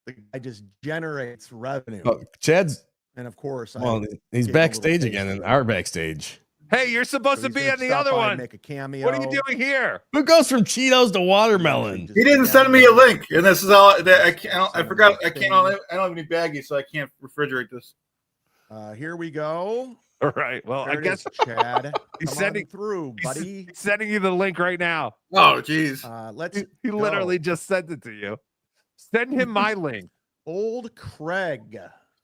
Speaker 15: The guy just generates revenue.
Speaker 6: Oh, Chad's
Speaker 15: And of course,
Speaker 6: well, he's
Speaker 15: gave a little
Speaker 6: backstage
Speaker 15: taste
Speaker 6: again
Speaker 15: of
Speaker 6: in
Speaker 15: it.
Speaker 6: our backstage.
Speaker 2: Hey, you're supposed
Speaker 15: So
Speaker 2: to
Speaker 15: he's
Speaker 2: be
Speaker 15: gonna
Speaker 2: on the
Speaker 15: stop
Speaker 2: other
Speaker 15: by and
Speaker 2: one.
Speaker 15: Make a cameo.
Speaker 2: What are you doing here?
Speaker 6: Who goes from Cheetos to watermelon?
Speaker 22: He didn't send me a link, and this is all that I can't. I forgot. I can't. I don't have any baggies, so I can't refrigerate this.
Speaker 15: Here we go.
Speaker 2: All right. Well,
Speaker 15: There
Speaker 2: I
Speaker 15: it
Speaker 2: guess
Speaker 15: is, Chad.
Speaker 2: he's
Speaker 15: Come
Speaker 2: sending
Speaker 15: on through,
Speaker 2: he's-
Speaker 15: buddy.
Speaker 2: he's sending you the link right now.
Speaker 22: Oh, jeez.
Speaker 15: Let's.
Speaker 2: He
Speaker 15: go.
Speaker 2: literally just sent it to you. Send him my link.
Speaker 15: Old Craig.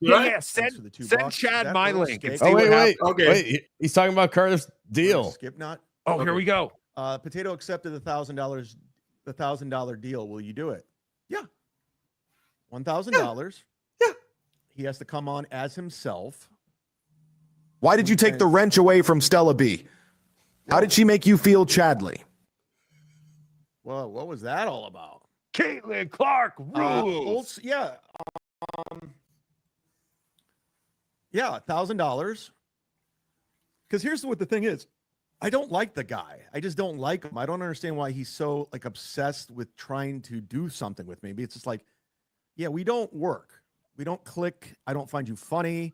Speaker 2: Yeah,
Speaker 15: Thanks
Speaker 2: send
Speaker 15: for the $2.
Speaker 2: Chad
Speaker 15: That
Speaker 2: my
Speaker 15: will
Speaker 2: link. And
Speaker 15: escape.
Speaker 2: see
Speaker 6: Oh
Speaker 2: what
Speaker 6: wait,
Speaker 2: happens.
Speaker 6: wait. He's talking about Cardiff's deal.
Speaker 15: Skip not.
Speaker 2: Oh, here we go.
Speaker 15: Potato accepted the $1,000 deal. Will you do it? Yeah. $1,000. Yeah. He has to come on as himself. Why did you take the wrench away from Stella B? How did she make you feel, Chadley? Well, what was that all about?
Speaker 2: Caitlin Clark rules.
Speaker 15: Yeah. Yeah, $1,000. Because here's what the thing is. I don't like the guy. I just don't like him. I don't understand why he's so like obsessed with trying to do something with me. It's just like, yeah, we don't work. We don't click. I don't find you funny.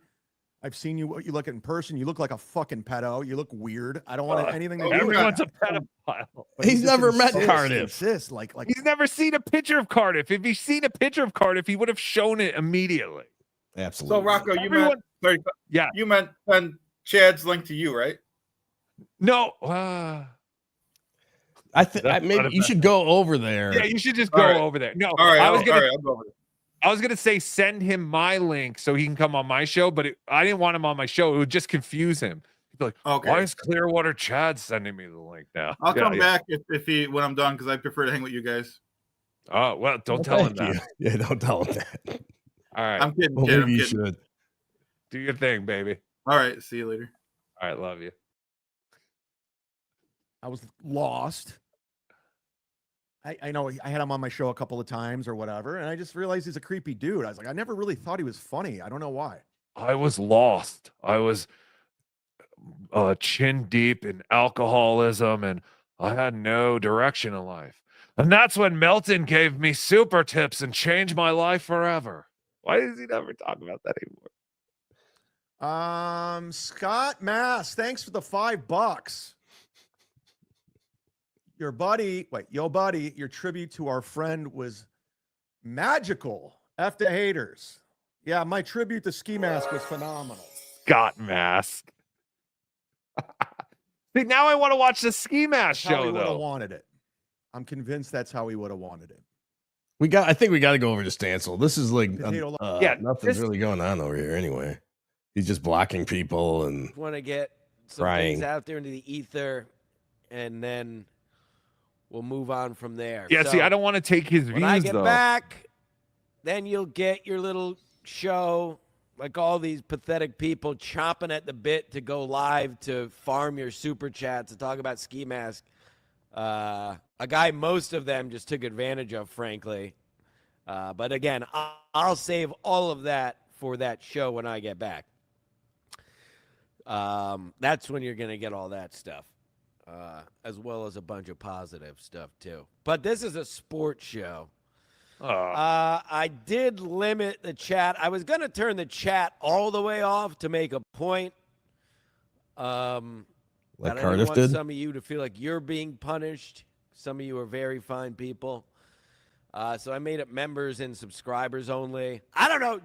Speaker 15: I've seen you. What you look at in person. You look like a fucking pedo. You look weird. I don't want anything to do with
Speaker 2: Everyone's
Speaker 15: that.
Speaker 2: a pedophile.
Speaker 15: But
Speaker 6: He's
Speaker 15: he just
Speaker 6: never met
Speaker 15: insists,
Speaker 6: Cardiff.
Speaker 15: insists, like
Speaker 2: He's never seen a picture of Cardiff. If he's seen a picture of Cardiff, he would have shown it immediately.
Speaker 6: Absolutely.
Speaker 22: So Rocco, you
Speaker 2: Everyone-
Speaker 22: meant sorry,
Speaker 2: Yeah.
Speaker 22: you meant send Chad's link to you, right?
Speaker 2: No.
Speaker 6: I think
Speaker 2: That's
Speaker 6: maybe
Speaker 2: not a
Speaker 6: you
Speaker 2: bad-
Speaker 6: should go over there.
Speaker 2: Yeah, you should just
Speaker 22: All
Speaker 2: go
Speaker 22: right.
Speaker 2: over there. No,
Speaker 22: All right,
Speaker 2: I was gonna.
Speaker 22: I'll go over there.
Speaker 2: I was gonna say send him my link so he can come on my show, but I didn't want him on my show. It would just confuse him. He'd be like,
Speaker 22: Okay.
Speaker 2: "Why is Clearwater Chad sending me the link now?"
Speaker 22: I'll
Speaker 2: Yeah,
Speaker 22: come
Speaker 2: yeah.
Speaker 22: back if he when I'm done because I prefer to hang with you guys.
Speaker 2: Oh well, don't
Speaker 6: Well,
Speaker 2: tell him
Speaker 6: thank
Speaker 2: that.
Speaker 6: you. Yeah, don't tell him that.
Speaker 2: All right,
Speaker 22: I'm kidding.
Speaker 6: Well,
Speaker 22: kid, I'm
Speaker 6: maybe you
Speaker 22: kidding.
Speaker 6: should.
Speaker 2: do your thing, baby.
Speaker 22: All right, see you later.
Speaker 2: All right, love you.
Speaker 15: I was lost. I know I had him on my show a couple of times or whatever, and I just realized he's a creepy dude. I was like, I never really thought he was funny. I don't know why.
Speaker 2: I was lost. I was chin deep in alcoholism, and I had no direction in life. And that's when Melton gave me super tips and changed my life forever. Why does he never talk about that anymore?
Speaker 15: Scott Mass, thanks for the $5. Your buddy, your tribute to our friend was magical. F the haters. Yeah, my tribute to Ski Mask was phenomenal.
Speaker 2: Scott Mask. See, now I want to watch the Ski Mask
Speaker 15: How he
Speaker 2: show,
Speaker 15: would have
Speaker 2: though.
Speaker 15: wanted it. I'm convinced that's how he would have wanted it.
Speaker 6: I think we got to go over to Stancil. This is like
Speaker 15: Potato
Speaker 2: Yeah,
Speaker 6: nothing's
Speaker 2: this-
Speaker 6: really going on over here anyway. He's just blocking people and
Speaker 9: Want to get some
Speaker 6: Crying.
Speaker 9: things out there into the ether, and then we'll move on from there.
Speaker 2: Yeah, see,
Speaker 9: So,
Speaker 2: I don't want to take his views,
Speaker 9: when I get
Speaker 2: though.
Speaker 9: back, then you'll get your little show, like all these pathetic people chomping at the bit to go live to farm your super chat to talk about Ski Mask. A guy most of them just took advantage of, frankly. But again, I'll save all of that for that show when I get back. That's when you're going to get all that stuff, as well as a bunch of positive stuff, too. But this is a sports show. I did limit the chat. I was going to turn the chat all the way off to make a point.
Speaker 6: like
Speaker 9: But I didn't
Speaker 6: Cardiff
Speaker 9: want
Speaker 6: did.
Speaker 9: some of you to feel like you're being punished. Some of you are very fine people. So I made it members and subscribers only. I don't know.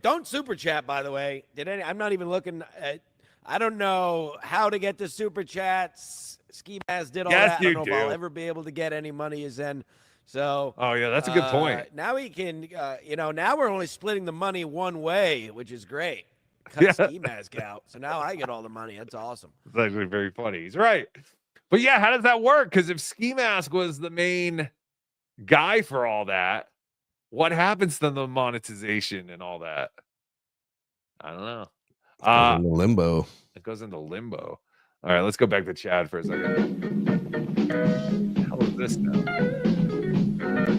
Speaker 9: Don't super chat, by the way. I'm not even looking at, I don't know how to get the super chats. Ski Mask did all that. I don't know if I'll ever be able to get any money as in. So
Speaker 2: oh yeah, that's a good point.
Speaker 9: Now he can, now we're only splitting the money one way, which is great. Cut Ski Mask out. So now I get all the money. That's awesome.
Speaker 2: It's actually very funny. He's right. But yeah, how does that work? Because if Ski Mask was the main guy for all that, what happens to the monetization and all that? I don't know.
Speaker 6: Into limbo.
Speaker 2: It goes into limbo. All right, let's go back to Chad for a second. What the hell is this now?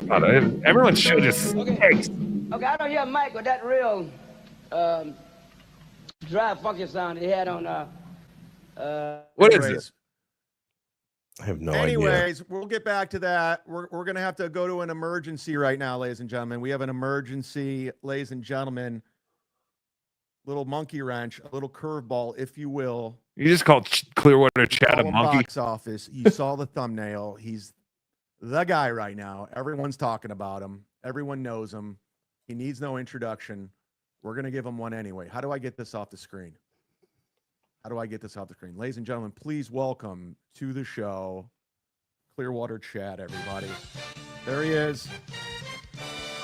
Speaker 2: God, everyone should just.
Speaker 11: Okay, I don't hear Mike with that real dry, funky sound he had on.
Speaker 2: What is this?
Speaker 6: I have no idea.
Speaker 15: Anyways, we'll get back to that. We're going to have to go to an emergency right now, ladies and gentlemen. We have an emergency, ladies and gentlemen. Little monkey wrench, a little curveball, if you will.
Speaker 2: You just called Clearwater Chad a monkey.
Speaker 15: Box office. You saw the thumbnail. He's the guy right now. Everyone's talking about him. Everyone knows him. He needs no introduction. We're going to give him one anyway. How do I get this off the screen? Ladies and gentlemen, please welcome to the show, Clearwater Chad, everybody. There he is.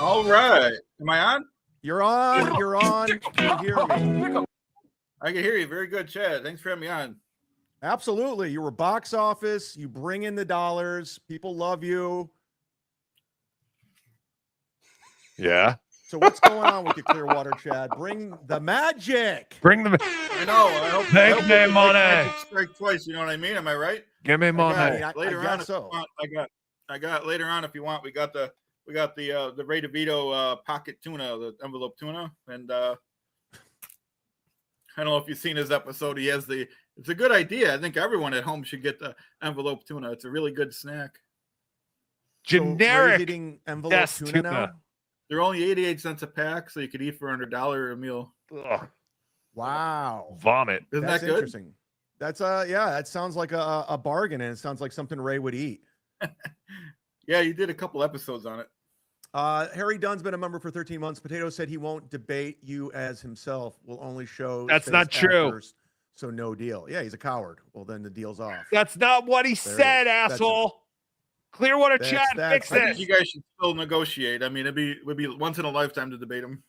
Speaker 22: All right. Am I on?
Speaker 15: You're on. Can you hear me?
Speaker 22: I can hear you. Very good, Chad. Thanks for having me on.
Speaker 15: Absolutely. You were box office. You bring in the dollars. People love you.
Speaker 2: Yeah.
Speaker 15: So what's going on with you, Clearwater Chad? Bring the magic.
Speaker 2: Bring the.
Speaker 22: I know. I hope
Speaker 2: me money.
Speaker 22: Strike twice. You know what I mean? Am I right?
Speaker 2: Give me money.
Speaker 22: Later on, if you want, I got later on. If you want, we got the Ray DeVito pocket tuna, the envelope tuna, and I don't know if you've seen his episode. He has it's a good idea. I think everyone at home should get the envelope tuna. It's a really good snack.
Speaker 2: Generic
Speaker 15: eating envelope tuna now?
Speaker 22: They're only 88 cents a pack, so you could eat for under $1 a meal.
Speaker 2: Ugh.
Speaker 15: Wow.
Speaker 2: Vomit.
Speaker 22: Isn't
Speaker 15: That's
Speaker 22: that good?
Speaker 15: Interesting. That's that sounds like a bargain, and it sounds like something Ray would eat.
Speaker 22: Yeah, you did a couple episodes on it.
Speaker 15: Harry Dunn's been a member for 13 months. Potato said he won't debate you as himself. Will only show.
Speaker 2: That's not true.
Speaker 15: Actors, so no deal. Yeah, he's a coward. Well, then the deal's off.
Speaker 2: That's not what he said, asshole. Clearwater Chad, fix
Speaker 22: I think
Speaker 2: this.
Speaker 22: you guys should still negotiate. I mean, it would be once in a lifetime to debate him.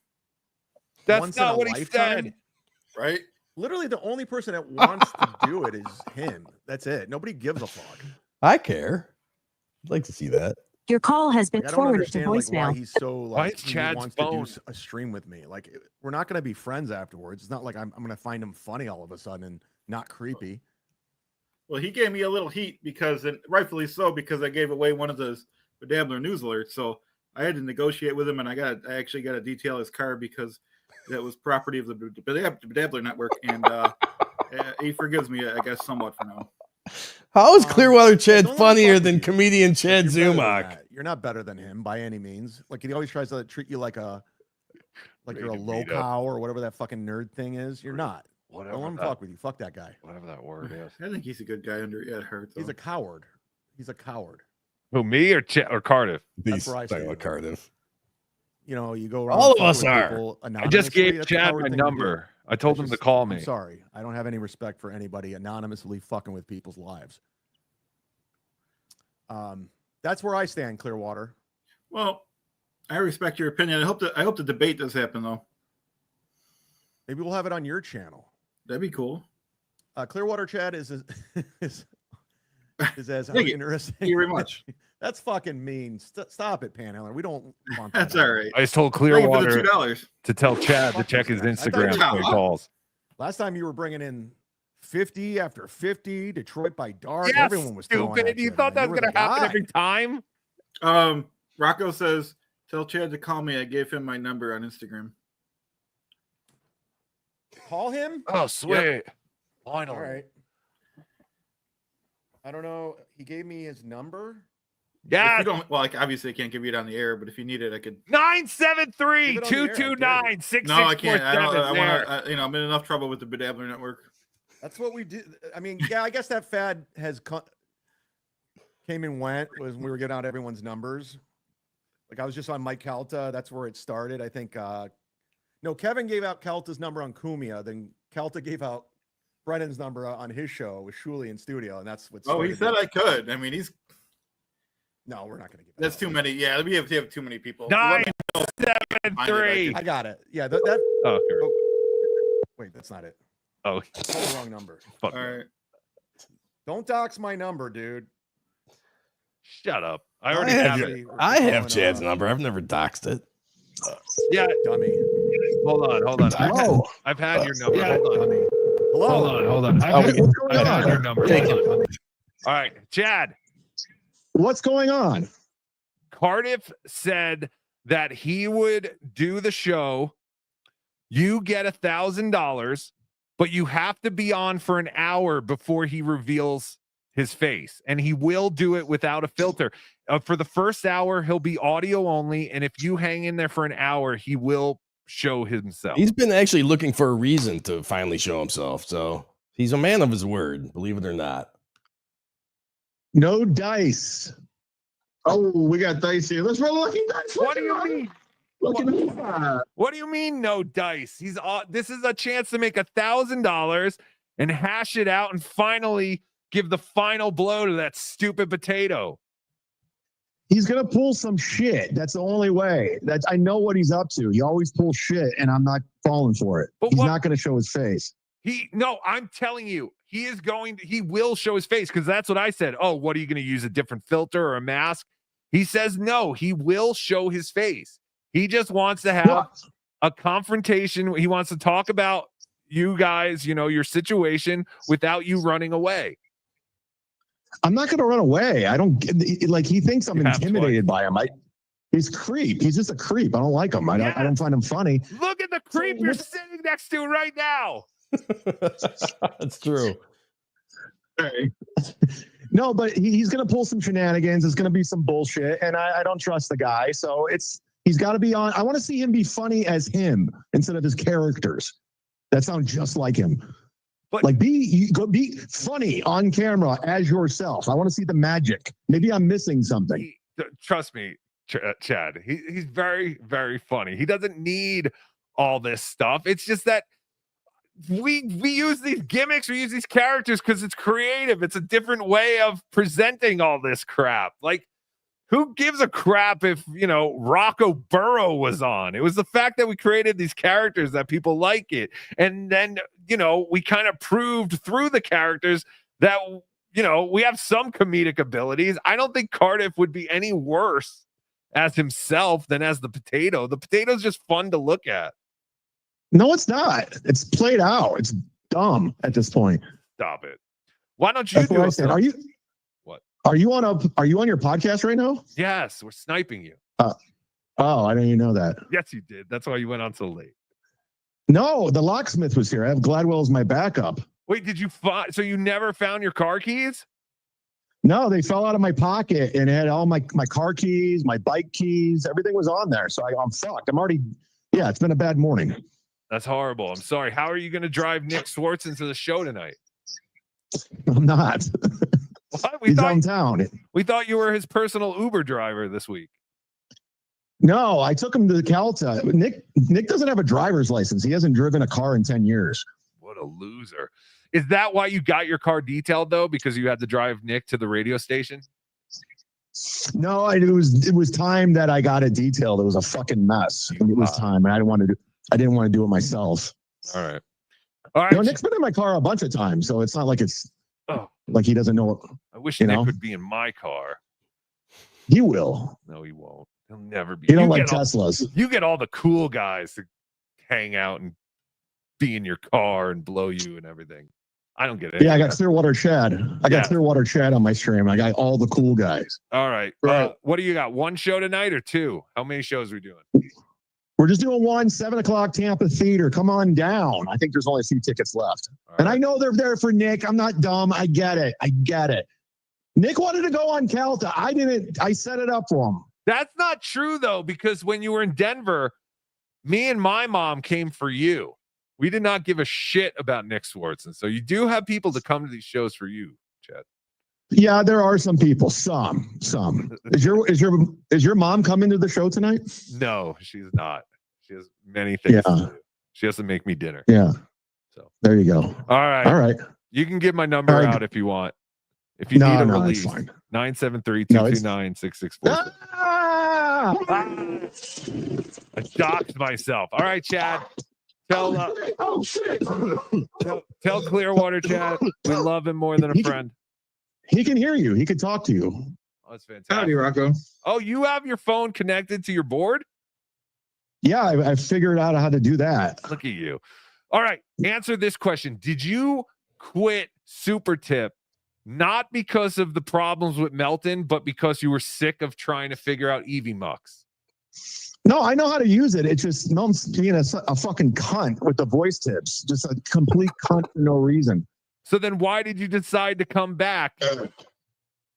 Speaker 2: That's
Speaker 15: Once
Speaker 2: not
Speaker 15: in a
Speaker 2: what he
Speaker 15: lifetime?
Speaker 2: said.
Speaker 22: Right?
Speaker 15: Literally, the only person that wants to do it is him. That's it. Nobody gives a fuck.
Speaker 6: I care. I'd like to see that.
Speaker 18: Your call has been
Speaker 15: I don't
Speaker 18: forwarded to
Speaker 15: understand why
Speaker 18: voicemail.
Speaker 15: he's so
Speaker 2: Why is
Speaker 15: he
Speaker 2: Chad's
Speaker 15: wants
Speaker 2: phone?
Speaker 15: to do a stream with me. Like, we're not going to be friends afterwards. It's not like I'm going to find him funny all of a sudden and not creepy.
Speaker 22: Well, he gave me a little heat because, and rightfully so, because I gave away one of those BeDabbler news alerts. So I had to negotiate with him, and I actually got to detail his car because that was property of the BeDabbler network, and he forgives me, I guess, somewhat for now.
Speaker 6: How is Clearwater Chad
Speaker 15: don't
Speaker 6: funnier
Speaker 15: fuck
Speaker 6: than
Speaker 15: with you.
Speaker 6: comedian Chad
Speaker 15: You're better than
Speaker 6: Zumach?
Speaker 15: that. You're not better than him by any means. Like, he always tries to treat you like you're a low cow or whatever that fucking nerd thing is. You're not.
Speaker 2: Whatever
Speaker 15: Don't let him
Speaker 2: that-
Speaker 15: fuck with you. Fuck that guy.
Speaker 2: Whatever that word is.
Speaker 22: I think he's a good guy at heart.
Speaker 15: He's a coward. He's a coward.
Speaker 2: Who, me or Cardiff?
Speaker 15: That's where I
Speaker 6: talking
Speaker 15: stand.
Speaker 6: about Cardiff.
Speaker 15: You know, you go around.
Speaker 6: All of
Speaker 15: fucking
Speaker 6: us
Speaker 15: with
Speaker 6: are.
Speaker 15: people
Speaker 2: I just
Speaker 15: anonymously.
Speaker 2: gave
Speaker 15: That's a
Speaker 2: Chad
Speaker 15: coward
Speaker 2: my
Speaker 15: thing to do.
Speaker 2: number. I told him to call me.
Speaker 15: I'm sorry. I don't have any respect for anybody anonymously fucking with people's lives. That's where I stand, Clearwater.
Speaker 22: Well, I respect your opinion. I hope the debate does happen though.
Speaker 15: Maybe we'll have it on your channel.
Speaker 22: That'd be cool.
Speaker 15: Clearwater Chad is as
Speaker 22: Thank you.
Speaker 15: interesting.
Speaker 22: Thank you very much.
Speaker 15: That's fucking mean. Stop it, Panhandler. We don't want that.
Speaker 22: That's all right.
Speaker 2: I just told
Speaker 22: Thank you for the
Speaker 2: Clearwater
Speaker 22: $2.
Speaker 2: to tell Chad to
Speaker 15: Fuck
Speaker 2: check
Speaker 15: this
Speaker 2: his
Speaker 15: guy. I thought
Speaker 2: Instagram
Speaker 15: you-
Speaker 2: before he calls.
Speaker 15: Last time you were bringing in 50 after 50, Detroit by dark.
Speaker 2: Yeah,
Speaker 15: Everyone was throwing
Speaker 2: stupid.
Speaker 15: at
Speaker 2: You thought that
Speaker 15: man.
Speaker 2: was
Speaker 15: You were
Speaker 2: going to happen
Speaker 15: the
Speaker 2: every
Speaker 15: guy.
Speaker 2: time?
Speaker 22: Rocco says, tell Chad to call me. I gave him my number on Instagram.
Speaker 15: Call him?
Speaker 2: Oh, sweet.
Speaker 22: Yep.
Speaker 2: Finally.
Speaker 15: All right. I don't know. He gave me his number.
Speaker 2: Yeah.
Speaker 22: If you don't, well, obviously I can't give you it on the air, but if you need it, I could.
Speaker 2: 973-229-6647.
Speaker 22: No, I can't. I want to. I'm in enough trouble with the BeDabbler network.
Speaker 15: That's what we did. I mean, yeah, I guess that fad has came and went when we were getting out everyone's numbers. Like I was just on Mike Calta. That's where it started. I think. No, Kevin gave out Calta's number on Kumia. Then Calta gave out Brennan's number on his show with Shuli in studio, and that's what.
Speaker 22: Oh, he said I could. I mean, he's.
Speaker 15: No, we're not going to give.
Speaker 22: That's too many. Yeah, we have too many people.
Speaker 2: 973.
Speaker 15: I got it. Yeah,
Speaker 2: Oh, here.
Speaker 15: Wait, that's not it.
Speaker 2: Oh,
Speaker 15: That's the wrong number.
Speaker 2: Fuck.
Speaker 22: All right.
Speaker 15: Don't dox my number, dude.
Speaker 2: Shut up. I already have it.
Speaker 6: I have Chad's number. I've never doxed it.
Speaker 2: Yeah,
Speaker 15: dummy.
Speaker 2: Hold on. I've had your number.
Speaker 15: Yeah,
Speaker 2: hold on.
Speaker 15: dummy. Hello.
Speaker 2: Hold on. I've had your number.
Speaker 6: Take it.
Speaker 2: All right, Chad.
Speaker 14: What's going on?
Speaker 2: Cardiff said that he would do the show. You get $1,000, but you have to be on for an hour before he reveals his face, and he will do it without a filter. For the first hour, he'll be audio only, and if you hang in there for an hour, he will show himself.
Speaker 6: He's been actually looking for a reason to finally show himself, so he's a man of his word, believe it or not.
Speaker 14: No dice. Oh, we got dice here. Let's roll lucky dice.
Speaker 2: What do you mean?
Speaker 14: Lucky
Speaker 2: What do you mean no dice? This is a chance to make $1,000 and hash it out and finally give the final blow to that stupid potato.
Speaker 14: He's gonna pull some shit. That's the only way. I know what he's up to. He always pulls shit, and I'm not falling for it. He's not gonna show his face.
Speaker 2: I'm telling you, he will show his face, because that's what I said. Oh, what are you going to use? A different filter or a mask? He says no, he will show his face. He just wants to have a confrontation. He wants to talk about you guys, your situation without you running away.
Speaker 14: I'm not gonna run away. I don't like. He thinks I'm intimidated by him. He's a creep. He's just a creep. I don't like him. I don't find him funny.
Speaker 2: Look at the creep you're sitting next to right now.
Speaker 6: That's true.
Speaker 14: No, but he's going to pull some shenanigans. It's going to be some bullshit, and I don't trust the guy. So he's got to be on. I want to see him be funny as him instead of his characters. That sound just like him. But like be funny on camera as yourself. I want to see the magic. Maybe I'm missing something.
Speaker 2: Trust me, Chad. He's very, very funny. He doesn't need all this stuff. It's just that we use these gimmicks, we use these characters because it's creative. It's a different way of presenting all this crap. Like, who gives a crap if Rocco Burrow was on? It was the fact that we created these characters that people like it, and then we kind of proved through the characters that we have some comedic abilities. I don't think Cardiff would be any worse as himself than as the potato. The potato's just fun to look at.
Speaker 14: No, it's not. It's played out. It's dumb at this point.
Speaker 2: Stop it. Why don't you
Speaker 14: That's
Speaker 2: do
Speaker 14: what I
Speaker 2: it?
Speaker 14: said. Are you on your podcast right now?
Speaker 2: Yes, we're sniping you.
Speaker 14: Oh, I didn't even know that.
Speaker 2: Yes, you did. That's why you went on so late.
Speaker 14: No, the locksmith was here. I have Gladwell as my backup.
Speaker 2: Wait, did you find? So you never found your car keys?
Speaker 14: No, they fell out of my pocket and it had all my car keys, my bike keys, everything was on there. So I'm fucked. It's been a bad morning.
Speaker 2: That's horrible. I'm sorry. How are you going to drive Nick Swardson to the show tonight?
Speaker 14: I'm not.
Speaker 2: What?
Speaker 14: He's downtown.
Speaker 2: We thought you were his personal Uber driver this week.
Speaker 14: No, I took him to the Calta. Nick doesn't have a driver's license. He hasn't driven a car in 10 years.
Speaker 2: What a loser. Is that why you got your car detailed, though? Because you had to drive Nick to the radio station?
Speaker 14: No, it was time that I got it detailed. It was a fucking mess. It was time, and I didn't want to do it myself.
Speaker 2: All right.
Speaker 14: Nick's been in my car a bunch of times, so it's not like it's like he doesn't know.
Speaker 2: I wish Nick would be in my car.
Speaker 14: He will.
Speaker 2: No, he won't. He'll never be.
Speaker 14: You don't like Teslas.
Speaker 2: You get all the cool guys to hang out and be in your car and blow you and everything. I don't get it.
Speaker 14: Yeah, I got Clearwater Chad. I got Clearwater Chad on my stream. I got all the cool guys.
Speaker 2: All right. What do you got? One show tonight or two? How many shows are we doing?
Speaker 14: We're just doing 7 o'clock Tampa Theater. Come on down. I think there's only a few tickets left. And I know they're there for Nick. I'm not dumb. I get it. Nick wanted to go on Calta. I didn't. I set it up for him.
Speaker 2: That's not true, though, because when you were in Denver, me and my mom came for you. We did not give a shit about Nick Swardson. So you do have people to come to these shows for you, Chad.
Speaker 15: Yeah, there are some people. Some. Is your mom coming to the show tonight?
Speaker 2: No, she's not. She has many things to do. She has to make me dinner.
Speaker 15: Yeah.
Speaker 2: So
Speaker 15: there you go.
Speaker 2: All right.
Speaker 15: All right.
Speaker 2: You can give my number
Speaker 15: All right.
Speaker 2: out if you want. If you
Speaker 15: No,
Speaker 2: need a
Speaker 15: no,
Speaker 2: release,
Speaker 15: it's fine.
Speaker 2: 973-229-6647. I doxed myself. All right, Chad. Tell Clearwater, Chad, we love him more than a friend.
Speaker 15: He can hear you. He can talk to you.
Speaker 2: Oh, that's fantastic.
Speaker 18: Howdy, Rocco.
Speaker 2: Oh, you have your phone connected to your board?
Speaker 15: Yeah, I figured out how to do that.
Speaker 2: Look at you. All right, answer this question. Did you quit Super Tip not because of the problems with Melton, but because you were sick of trying to figure out Eevee Mucks?
Speaker 15: No, I know how to use it. It's just Melton's being a fucking cunt with the voice tips. Just a complete cunt for no reason.
Speaker 2: So then why did you decide to come back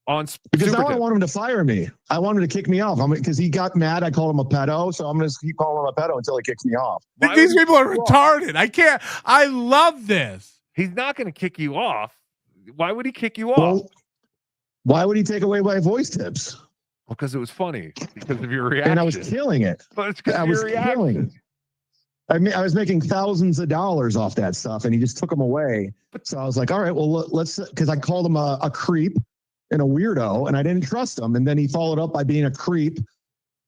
Speaker 2: on
Speaker 15: Because
Speaker 2: Super
Speaker 15: now I
Speaker 2: Tip?
Speaker 15: want him to fire me. I want him to kick me off. Because he got mad. I called him a pedo. So I'm going to keep calling him a pedo until he kicks me off.
Speaker 20: These people are retarded. I can't. I love this.
Speaker 2: He's not going to kick you off. Why would he kick you off?
Speaker 15: Well, why would he take away my voice tips?
Speaker 2: Because it was funny. Because of your reaction.
Speaker 15: And I was killing it.
Speaker 2: But it's because
Speaker 15: I
Speaker 2: of
Speaker 15: was
Speaker 2: your reaction.
Speaker 15: killing it. I was making thousands of dollars off that stuff, and he just took them away. So I was like, all right, well, let's, because I called him a creep and a weirdo, and I didn't trust him. And then he followed up by being a creep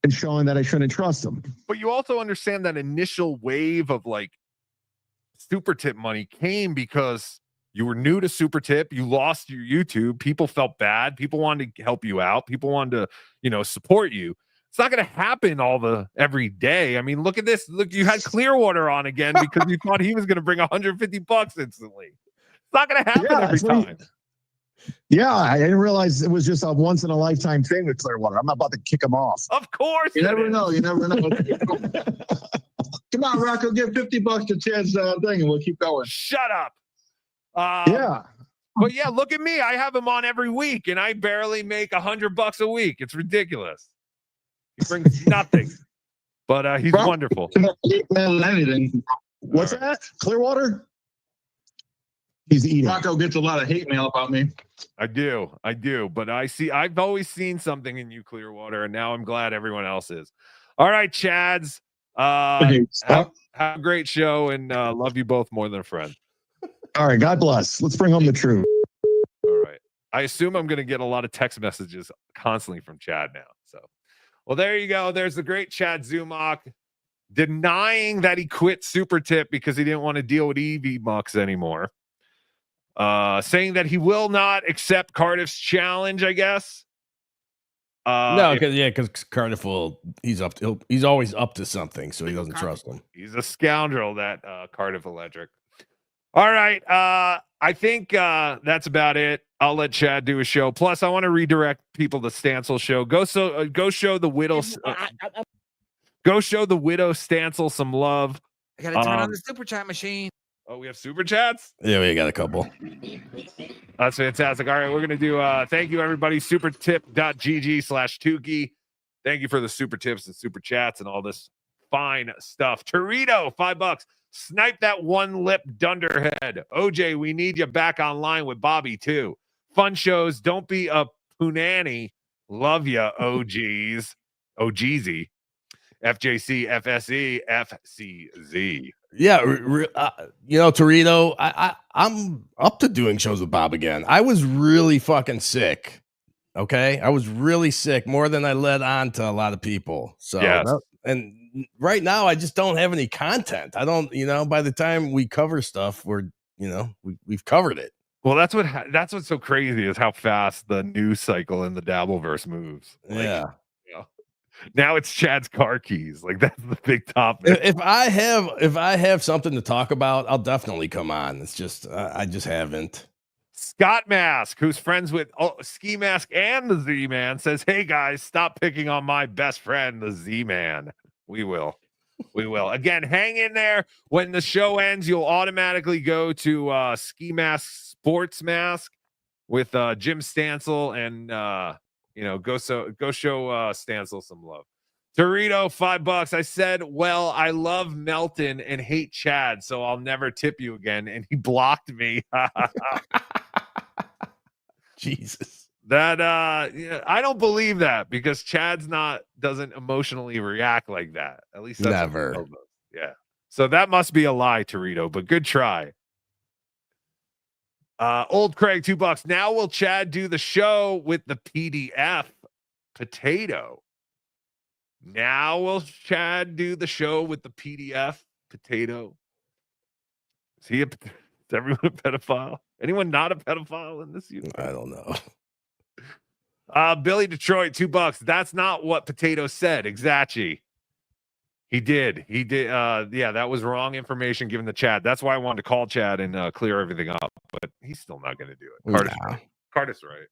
Speaker 15: and showing that I shouldn't trust him.
Speaker 2: But you also understand that initial wave of like Super Tip money came because you were new to Super Tip. You lost your YouTube. People felt bad. People wanted to help you out. People wanted to, support you. It's not going to happen every day. I mean, look at this. Look, you had Clearwater on again because you thought he was going to bring $150 instantly. It's not going to happen every time.
Speaker 15: Yeah, I didn't realize it was just a once in a lifetime thing with Clearwater. I'm not about to kick him off.
Speaker 2: Of course.
Speaker 18: You never know. You never know. Come on, Rocco, give $50 to Chad's thing, and we'll keep going.
Speaker 2: Shut up.
Speaker 15: Yeah.
Speaker 2: But yeah, look at me. I have him on every week, and I barely make $100 a week. It's ridiculous. He brings nothing, but he's wonderful.
Speaker 18: Anything.
Speaker 15: What's that? Clearwater? He's eating.
Speaker 18: Rocco gets a lot of hate mail about me.
Speaker 2: I do. But I've always seen something in you, Clearwater, and now I'm glad everyone else is. All right, Chads. Have a great show, and love you both more than a friend.
Speaker 15: All right, God bless. Let's bring home the truth.
Speaker 2: All right. I assume I'm going to get a lot of text messages constantly from Chad now. So, well, there you go. There's the great Chad Zumach denying that he quit Super Tip because he didn't want to deal with Eevee Mucks anymore. Saying that he will not accept Cardiff's challenge, I guess.
Speaker 6: No, because Cardiff he's always up to something, so he doesn't trust him.
Speaker 2: He's a scoundrel, that Cardiff Electric. All right. I think that's about it. I'll let Chad do a show. Plus, I want to redirect people to Stancil show. Go show the widow. Go show the widow Stancil some love.
Speaker 21: I gotta turn on the super chat machine.
Speaker 2: Oh, we have super chats?
Speaker 6: Yeah, we got a couple.
Speaker 2: That's fantastic. All right, we're gonna do thank you everybody. Supertip.gg/Tukey. Thank you for the super tips and super chats and all this fine stuff. Torito, $5. Snipe that one lip dunderhead. OJ, we need you back online with Bobby too. Fun shows. Don't be a punani. Love ya, OGs. OGZ. FJC, FSE, FCZ.
Speaker 6: Yeah, Torito, I'm up to doing shows with Bob again. I was really fucking sick. Okay, I was really sick, more than I let on to a lot of people. So,
Speaker 2: yes.
Speaker 6: And right now, I just don't have any content. I don't, by the time we cover stuff, we've covered it.
Speaker 2: Well, that's what's so crazy is how fast the news cycle in the Dabbleverse moves.
Speaker 6: Yeah.
Speaker 2: Now it's Chad's car keys. Like, that's the big topic.
Speaker 6: If I have something to talk about, I'll definitely come on. It's just I just haven't.
Speaker 2: Scott Mask, who's friends with Ski Mask and the Z-Man, says, "Hey guys, stop picking on my best friend, the Z-Man." We will. Again, hang in there. When the show ends, you'll automatically go to Ski Mask Sports Mask with Jim Stancil and go show Stancil some love. Dorito, $5. I said, well, I love Melton and hate Chad, so I'll never tip you again. And he blocked me.
Speaker 6: Jesus.
Speaker 2: That yeah, I don't believe that because Chad's doesn't emotionally react like that. At least that's what
Speaker 6: Never.
Speaker 2: he told us. Yeah. So that must be a lie, Torito, but good try. Old Craig, $2. Now will Chad do the show with the PDF potato? Now will Chad do the show with the PDF potato? Is everyone a pedophile? Anyone not a pedophile in this universe?
Speaker 6: I don't know.
Speaker 2: Billy Detroit, $2. That's not what Potato said. Exactly. He did. Yeah, that was wrong information given to Chad. That's why I wanted to call Chad and clear everything up. But he's still not going to do it. Cardiff's right.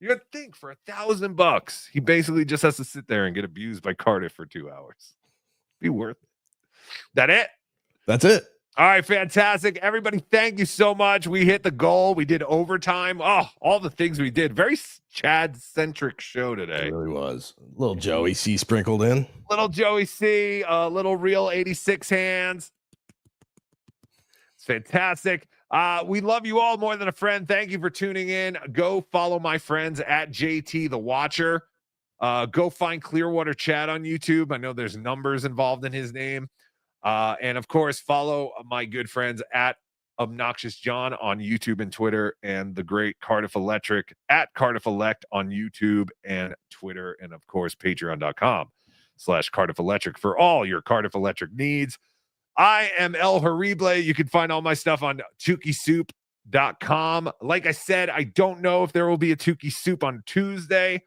Speaker 2: You got to think for $1,000, he basically just has to sit there and get abused by Cardiff for 2 hours. Be worth it. That it?
Speaker 6: That's it.
Speaker 2: All right, fantastic. Everybody, thank you so much. We hit the goal. We did overtime. Oh, all the things we did. Very Chad-centric show today.
Speaker 6: It really was. Little Joey C sprinkled in.
Speaker 2: Little Joey C, little real 86 hands. It's fantastic. We love you all more than a friend. Thank you for tuning in. Go follow my friends at JT the Watcher. Go find Clearwater Chad on YouTube. I know there's numbers involved in his name. And of course, follow my good friends at Obnoxious John on YouTube and Twitter, and the great Cardiff Electric at Cardiff Elect on YouTube and Twitter, and of course, patreon.com/Cardiff Electric for all your Cardiff Electric needs. I am El Horrible. You can find all my stuff on tukisoup.com. Like I said, I don't know if there will be a Tukey Soup on Tuesday.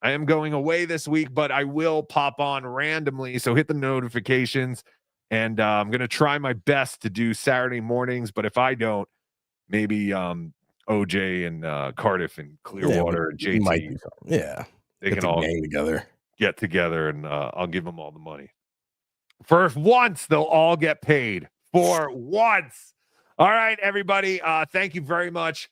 Speaker 2: I am going away this week, but I will pop on randomly, so hit the notifications. And I'm going to try my best to do Saturday mornings, but if I don't, maybe OJ and Cardiff and Clearwater and JT.
Speaker 6: Yeah.
Speaker 2: They can all get together and I'll give them all the money. For once, they'll all get paid. For once. All right, everybody. Thank you very much.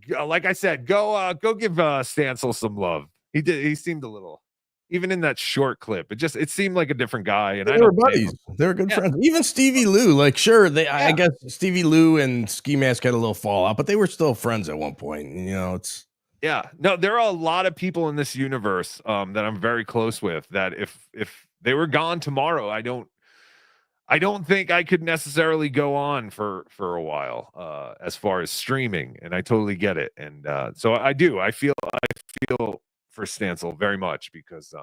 Speaker 2: Like I said, go give Stancil some love. He seemed a little... Even in that short clip, it seemed like a different guy. And
Speaker 6: they were buddies. They were good friends. Even Stevie Lou, I guess Stevie Lou and Ski Mask had a little fallout, but they were still friends at one point. No, there are a lot of people in this universe that I'm very close with. That if they were gone tomorrow, I don't think I could necessarily go on for a while as far as streaming, and I totally get it. And so I do. I feel for Stancil very much because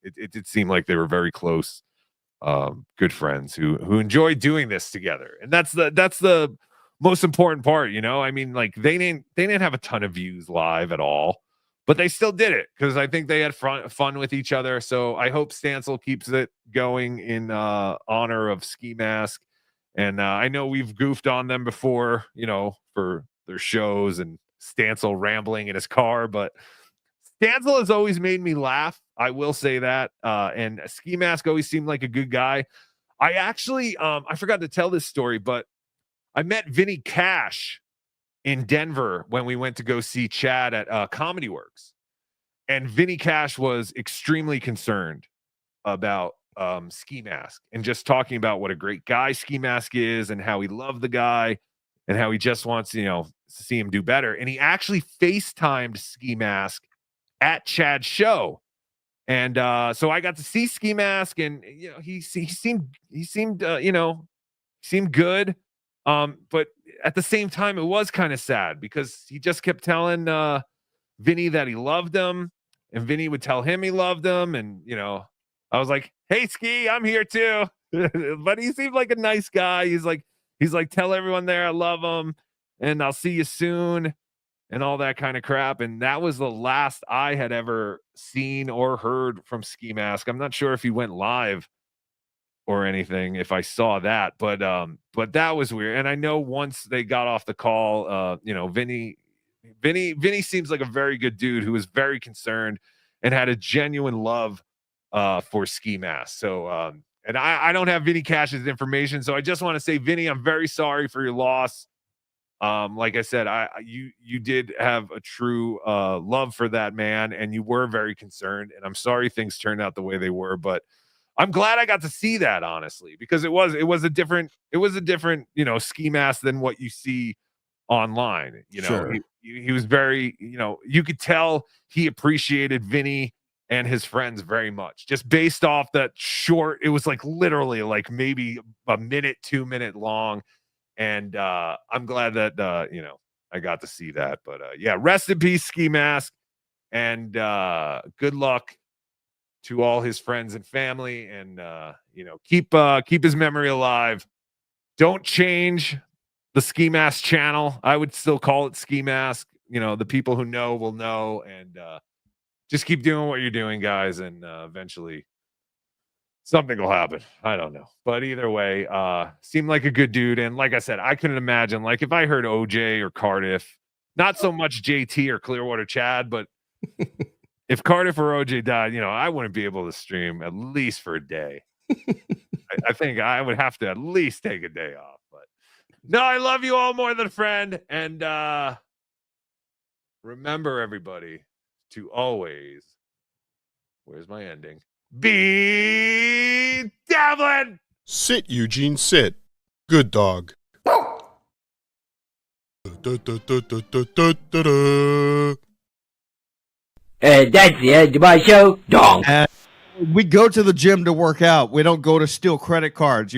Speaker 6: it did seem like they were very close, good friends who enjoyed doing this together, and that's the most important part. I mean, like they didn't have a ton of views live at all, but they still did it because I think they had fun with each other. So I hope Stancil keeps it going in honor of Ski Mask, and I know we've goofed on them before, for their shows and Stancil rambling in his car, but Stancil has always made me laugh. I will say that. And Ski Mask always seemed like a good guy. I actually, I forgot to tell this story, but I met Vinny Cash in Denver when we went to go see Chad at Comedy Works. And Vinny Cash was extremely concerned about Ski Mask and just talking about what a great guy Ski Mask is and how he loved the guy and how he just wants, to see him do better. And he actually FaceTimed Ski Mask at Chad's show, and so I got to see Ski Mask, and he seemed good, but at the same time it was kind of sad because he just kept telling Vinny that he loved him, and Vinny would tell him he loved him, and I was like, hey Ski, I'm here too. But he seemed like a nice guy. He's like tell everyone there I love them and I'll see you soon and all that kind of crap. And that was the last I had ever seen or heard from Ski Mask. I'm not sure if he went live or anything, if I saw that, but that was weird. And I know once they got off the call, Vinny seems like a very good dude who was very concerned and had a genuine love for Ski Mask. So, and I don't have Vinny Cash's information. So I just want to say, Vinny, I'm very sorry for your loss. Like I said, you did have a true love for that man, and you were very concerned, and I'm sorry things turned out the way they were, but I'm glad I got to see that, honestly, because it was a different Ski Mask than what you see online. Sure.
Speaker 2: he was very, you could tell he appreciated Vinny and his friends very much, just based off that short. It was like literally like maybe a minute, 2 minute long. And I'm glad that, I got to see that. But yeah, rest in peace, Ski Mask. And good luck to all his friends and family. And, keep his memory alive. Don't change the Ski Mask channel. I would still call it Ski Mask. The people who know will know. And just keep doing what you're doing, guys. And eventually something will happen. I don't know. But either way, seemed like a good dude. And like I said, I couldn't imagine, like, if I heard OJ or Cardiff, not so much JT or Clearwater Chad, but if Cardiff or OJ died, I wouldn't be able to stream at least for a day. I think I would have to at least take a day off. But no, I love you all more than a friend. And remember, everybody, to always, where's my ending? BeDabblin.
Speaker 13: Sit, Eugene, sit. Good dog.
Speaker 17: That's the end of my show. Dong.
Speaker 19: We go to the gym to work out. We don't go to steal credit cards.